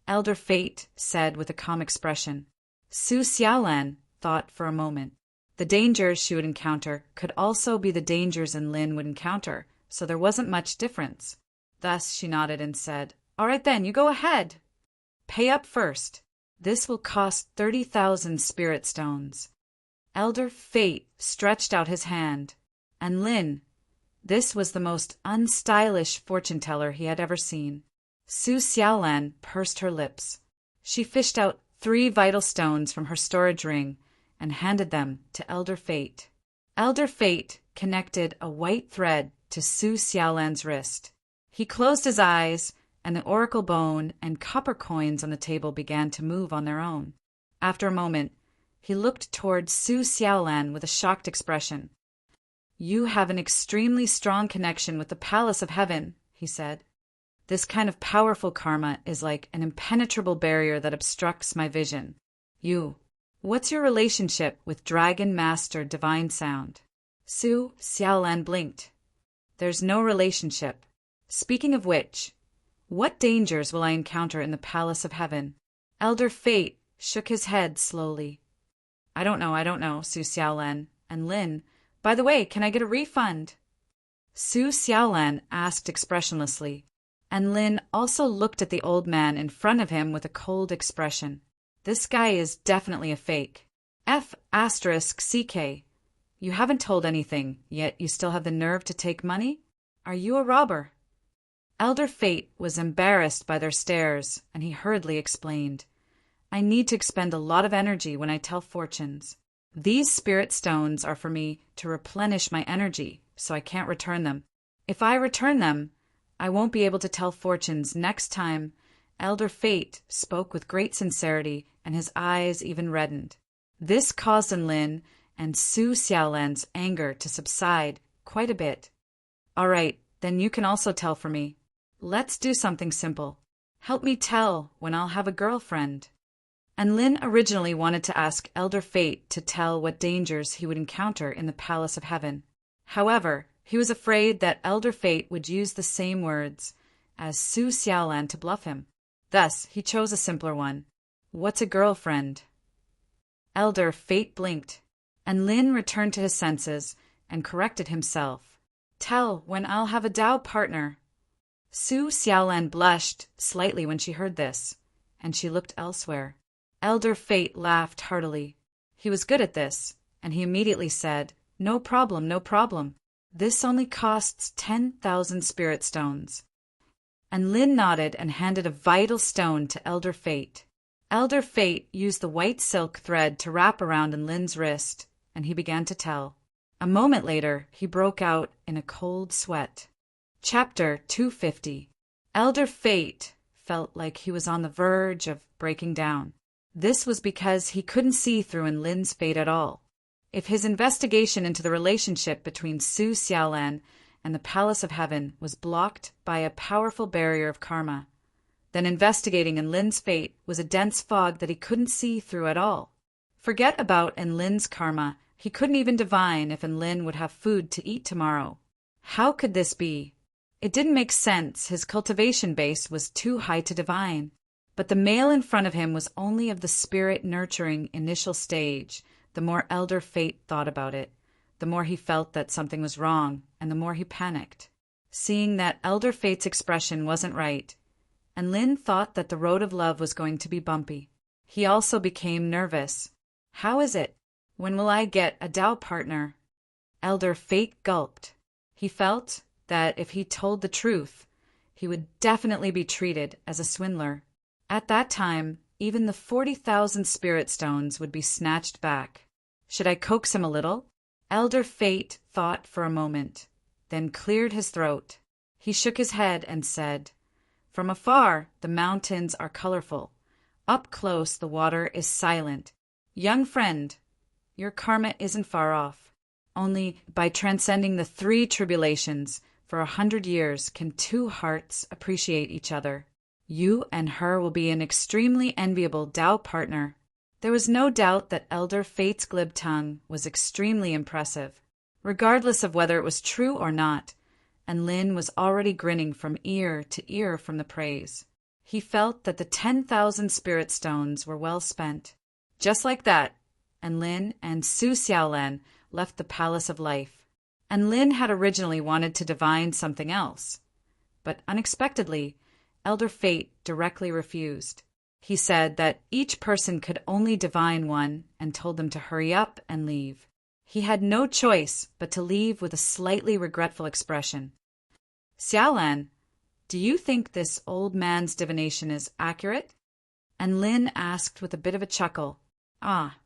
Speaker 1: Elder Fate said with a calm expression. Su Xiaolan thought for a moment. The dangers she would encounter could also be the dangers Lin would encounter, so there wasn't much difference. Thus she nodded and said, All right then, you go ahead. Pay up first. This will cost 30,000 spirit stones. Elder Fate stretched out his hand, and Lin, this was the most unstylish fortune-teller he had ever seen. Su Xiaolan pursed her lips. She fished out 3 vital stones from her storage ring and handed them to Elder Fate. Elder Fate connected a white thread to Su Xiaolan's wrist. He closed his eyes, and the oracle bone and copper coins on the table began to move on their own. After a moment, he looked toward Su Xiaolan with a shocked expression. You have an extremely strong connection with the Palace of Heaven, he said. This kind of powerful karma is like an impenetrable barrier that obstructs my vision. What's your relationship with Dragon Master Divine Sound? Su Xiaolan blinked. There's no relationship. Speaking of which, what dangers will I encounter in the Palace of Heaven? Elder Fate shook his head slowly. I don't know, Su Xiaolan. And Lin, by the way, can I get a refund? Su Xiaolan asked expressionlessly, and Lin also looked at the old man in front of him with a cold expression. This guy is definitely a fake. F***CK. You haven't told anything, yet you still have the nerve to take money? Are you a robber? Elder Fate was embarrassed by their stares, and he hurriedly explained. I need to expend a lot of energy when I tell fortunes. These spirit stones are for me to replenish my energy, so I can't return them. If I return them, I won't be able to tell fortunes next time. Elder Fate spoke with great sincerity, and his eyes even reddened. This caused Lin and Su Xiaolan's anger to subside quite a bit. All right, then you can also tell for me. Let's do something simple. Help me tell when I'll have a girlfriend. And Lin originally wanted to ask Elder Fate to tell what dangers he would encounter in the Palace of Heaven. However, he was afraid that Elder Fate would use the same words as Su Xiaolan to bluff him. Thus, he chose a simpler one. What's a girlfriend? Elder Fate blinked, and Lin returned to his senses and corrected himself. Tell when I'll have a Tao partner. Su Xiaolan blushed slightly when she heard this, and she looked elsewhere. Elder Fate laughed heartily. He was good at this, and he immediately said, No problem, no problem. This only costs 10,000 spirit stones. And Lin nodded and handed a vital stone to Elder Fate. Elder Fate used the white silk thread to wrap around in Lin's wrist, and he began to tell. A moment later, he broke out in a cold sweat. Chapter 250. Elder Fate felt like he was on the verge of breaking down. This was because he couldn't see through in Lin's fate at all. If his investigation into the relationship between Su Xiaolan and the Palace of Heaven was blocked by a powerful barrier of karma, then investigating in Lin's fate was a dense fog that he couldn't see through at all. Forget about Enlin's karma, he couldn't even divine if Enlin would have food to eat tomorrow. How could this be? It didn't make sense, his cultivation base was too high to divine. But the male in front of him was only of the spirit-nurturing initial stage. The more Elder Fate thought about it, the more he felt that something was wrong, and the more he panicked. Seeing that Elder Fate's expression wasn't right, and Lin thought that the road of love was going to be bumpy. He also became nervous. How is it? When will I get a Tao partner? Elder Fate gulped. He felt that if he told the truth, he would definitely be treated as a swindler. At that time, even the 40,000 spirit stones would be snatched back. Should I coax him a little? Elder Fate thought for a moment, then cleared his throat. He shook his head and said, From afar, the mountains are colorful. Up close, the water is silent. Young friend, your karma isn't far off. Only by transcending the 3 tribulations for 100 years can 2 hearts appreciate each other. You and her will be an extremely enviable Tao partner. There was no doubt that Elder Fate's glib tongue was extremely impressive, regardless of whether it was true or not, and Lin was already grinning from ear to ear from the praise. He felt that the 10,000 spirit stones were well spent. Just like that, and Lin and Su Xiaolan left the Palace of Life. And Lin had originally wanted to divine something else, but unexpectedly, Elder Fate directly refused. He said that each person could only divine one and told them to hurry up and leave. He had no choice but to leave with a slightly regretful expression. Xiaolan, do you think this old man's divination is accurate? And Lin asked with a bit of a chuckle. Ah.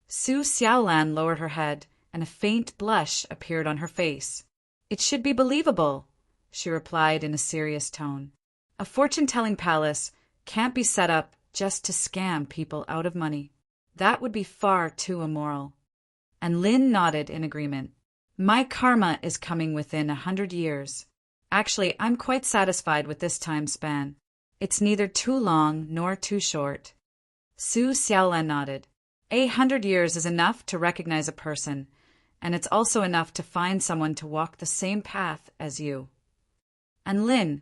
Speaker 1: Su Xiaolan lowered her head, and a faint blush appeared on her face. It should be believable, she replied in a serious tone. A fortune-telling palace can't be set up just to scam people out of money. That would be far too immoral. And Lin nodded in agreement. My karma is coming within 100 years. Actually, I'm quite satisfied with this time span. It's neither too long nor too short. Su Xiaolan nodded. 100 years is enough to recognize a person, and it's also enough to find someone to walk the same path as you. And Lin,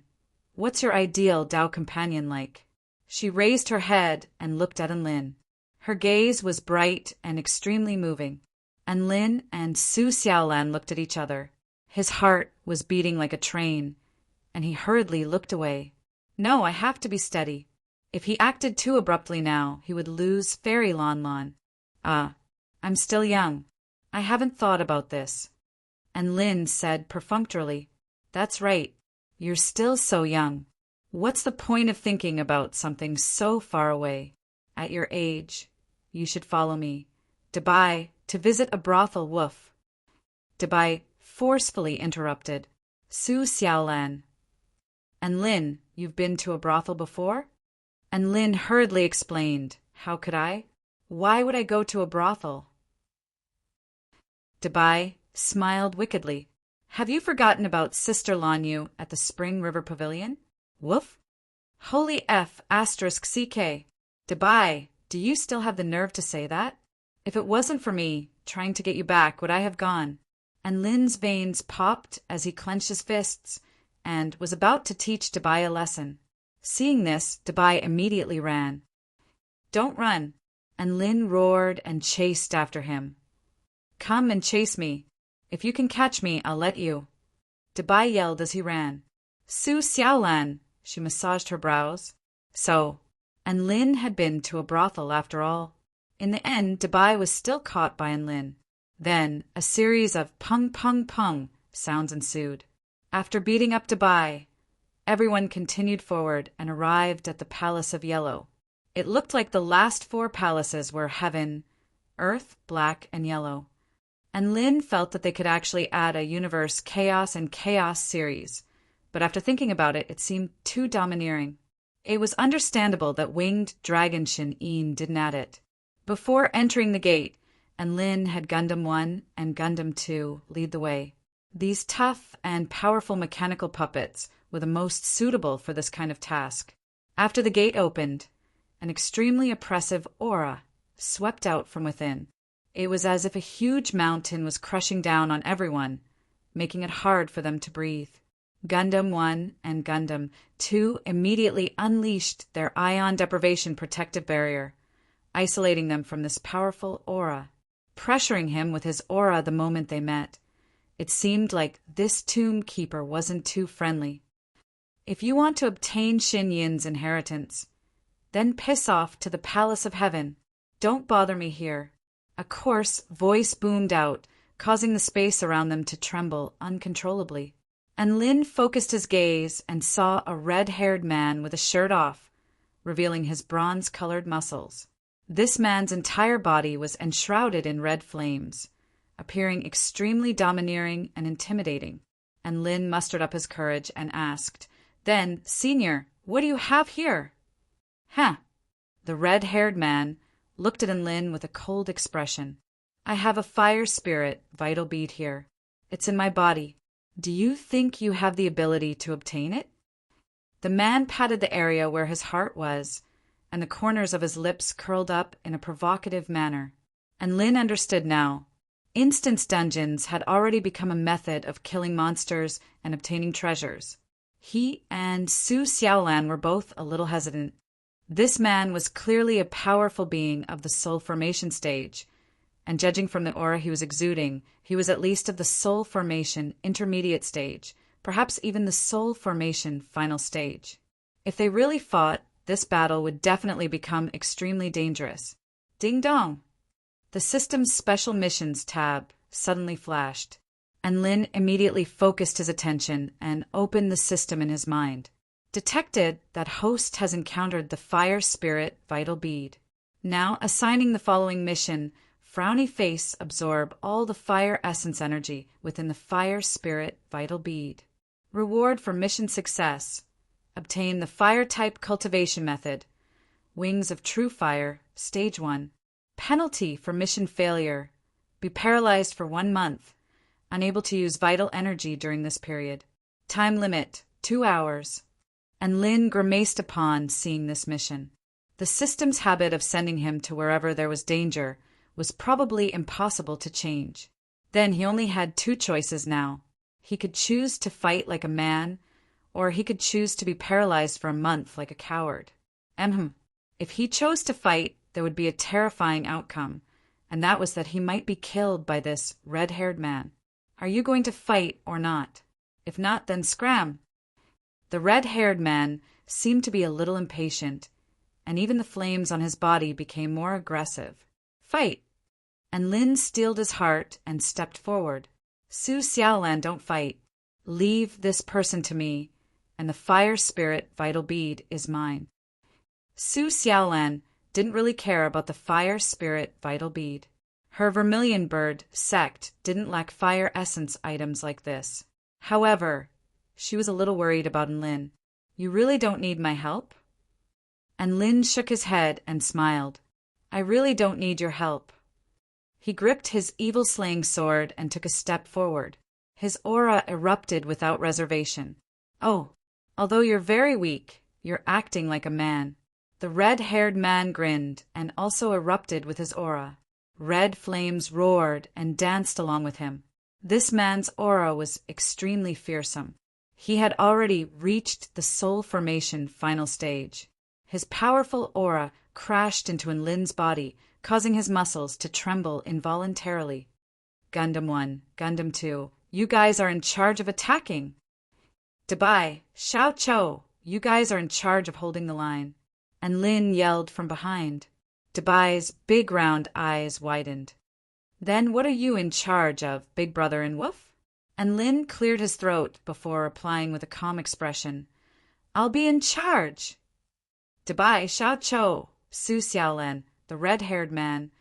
Speaker 1: what's your ideal Tao companion like? She raised her head and looked at Enlin. Her gaze was bright and extremely moving. Enlin and Su Xiaolan looked at each other. His heart was beating like a train, and he hurriedly looked away. No, I have to be steady. If he acted too abruptly now, he would lose Fairy Lon Lon. I'm still young. I haven't thought about this. And Lin said perfunctorily, That's right. You're still so young. What's the point of thinking about something so far away? At your age, you should follow me. Dubai, to visit a brothel woof. Dubai forcefully interrupted. Su Xiaolan. And Lin, you've been to a brothel before? And Lin hurriedly explained. How could I? Why would I go to a brothel? Dubai smiled wickedly. Have you forgotten about Sister Lanyu at the Spring River Pavilion? Woof? Holy F asterisk CK. Dubai, do you still have the nerve to say that? If it wasn't for me trying to get you back, would I have gone? And Lin's veins popped as he clenched his fists and was about to teach Dubai a lesson. Seeing this, Dubai immediately ran. Don't run. And Lin roared and chased after him. Come and chase me. If you can catch me, I'll let you. Dabai yelled as he ran. Su Xiaolan! She massaged her brows. So, and Lin had been to a brothel after all. In the end, Dabai was still caught by Lin. Then, a series of pung pung pung sounds ensued. After beating up Dabai, everyone continued forward and arrived at the Palace of Yellow. It looked like the last 4 palaces were heaven, earth, black, and yellow. And Lin felt that they could actually add a universe chaos and chaos series, but after thinking about it, it seemed too domineering. It was understandable that winged dragon Shin-In didn't add it. Before entering the gate, and Lin had Gundam 1 and Gundam 2 lead the way. These tough and powerful mechanical puppets were the most suitable for this kind of task. After the gate opened, an extremely oppressive aura swept out from within. It was as if a huge mountain was crushing down on everyone, making it hard for them to breathe. Gundam 1 and Gundam 2 immediately unleashed their ion deprivation protective barrier, isolating them from this powerful aura, pressuring him with his aura the moment they met. It seemed like this tomb keeper wasn't too friendly. If you want to obtain Shin Yin's inheritance, then piss off to the Palace of Heaven. Don't bother me here. A coarse voice boomed out, causing the space around them to tremble uncontrollably. And Lin focused his gaze and saw a red-haired man with a shirt off, revealing his bronze-colored muscles. This man's entire body was enshrouded in red flames, appearing extremely domineering and intimidating. And Lin mustered up his courage and asked, "Then, Senior, what do you have here?" "Huh." The red-haired man looked at Lin with a cold expression. "I have a fire spirit vital bead here. It's in my body. Do you think you have the ability to obtain it?" The man patted the area where his heart was, and the corners of his lips curled up in a provocative manner. And Lin understood now. Instance dungeons had already become a method of killing monsters and obtaining treasures. He and Su Xiaolan were both a little hesitant. This man was clearly a powerful being of the soul formation stage, and judging from the aura he was exuding, he was at least of the soul formation intermediate stage, perhaps even the soul formation final stage. If they really fought, this battle would definitely become extremely dangerous. Ding dong! The system's special missions tab suddenly flashed, and Lin immediately focused his attention and opened the system in his mind. Detected that host has encountered the fire spirit vital bead. Now assigning the following mission, frowny face absorb all the fire essence energy within the fire spirit vital bead. Reward for mission success. Obtain the fire type cultivation method. Wings of true fire, stage 1. Penalty for mission failure. Be paralyzed for 1 month. Unable to use vital energy during this period. Time limit, 2 hours. And Lin grimaced upon seeing this mission. The system's habit of sending him to wherever there was danger was probably impossible to change. Then he only had 2 choices now. He could choose to fight like a man, or he could choose to be paralyzed for a month like a coward. If he chose to fight, there would be a terrifying outcome, and that was that he might be killed by this red-haired man. Are you going to fight or not? If not, then scram. The red-haired man seemed to be a little impatient, and even the flames on his body became more aggressive. Fight! And Lin steeled his heart and stepped forward. Su Xiaolan, don't fight. Leave this person to me, and the fire spirit vital bead is mine. Su Xiaolan didn't really care about the fire spirit vital bead. Her vermilion bird sect didn't lack fire essence items like this. However, she was a little worried about Lin. You really don't need my help? And Lin shook his head and smiled. I really don't need your help. He gripped his evil-slaying sword and took a step forward. His aura erupted without reservation. Oh, although you're very weak, you're acting like a man. The red-haired man grinned and also erupted with his aura. Red flames roared and danced along with him. This man's aura was extremely fearsome. He had already reached the soul formation final stage. His powerful aura crashed into Lin's body, causing his muscles to tremble involuntarily. Gundam 1, Gundam 2, you guys are in charge of attacking. Dabai, Xiao Cho, you guys are in charge of holding the line. And Lin yelled from behind. Dabai's big round eyes widened. Then what are you in charge of, Big Brother and Wolf? And Lin cleared his throat before replying with a calm expression. I'll be in charge. Dabai, Xiao Cho, Su Xiaolan, the red-haired man,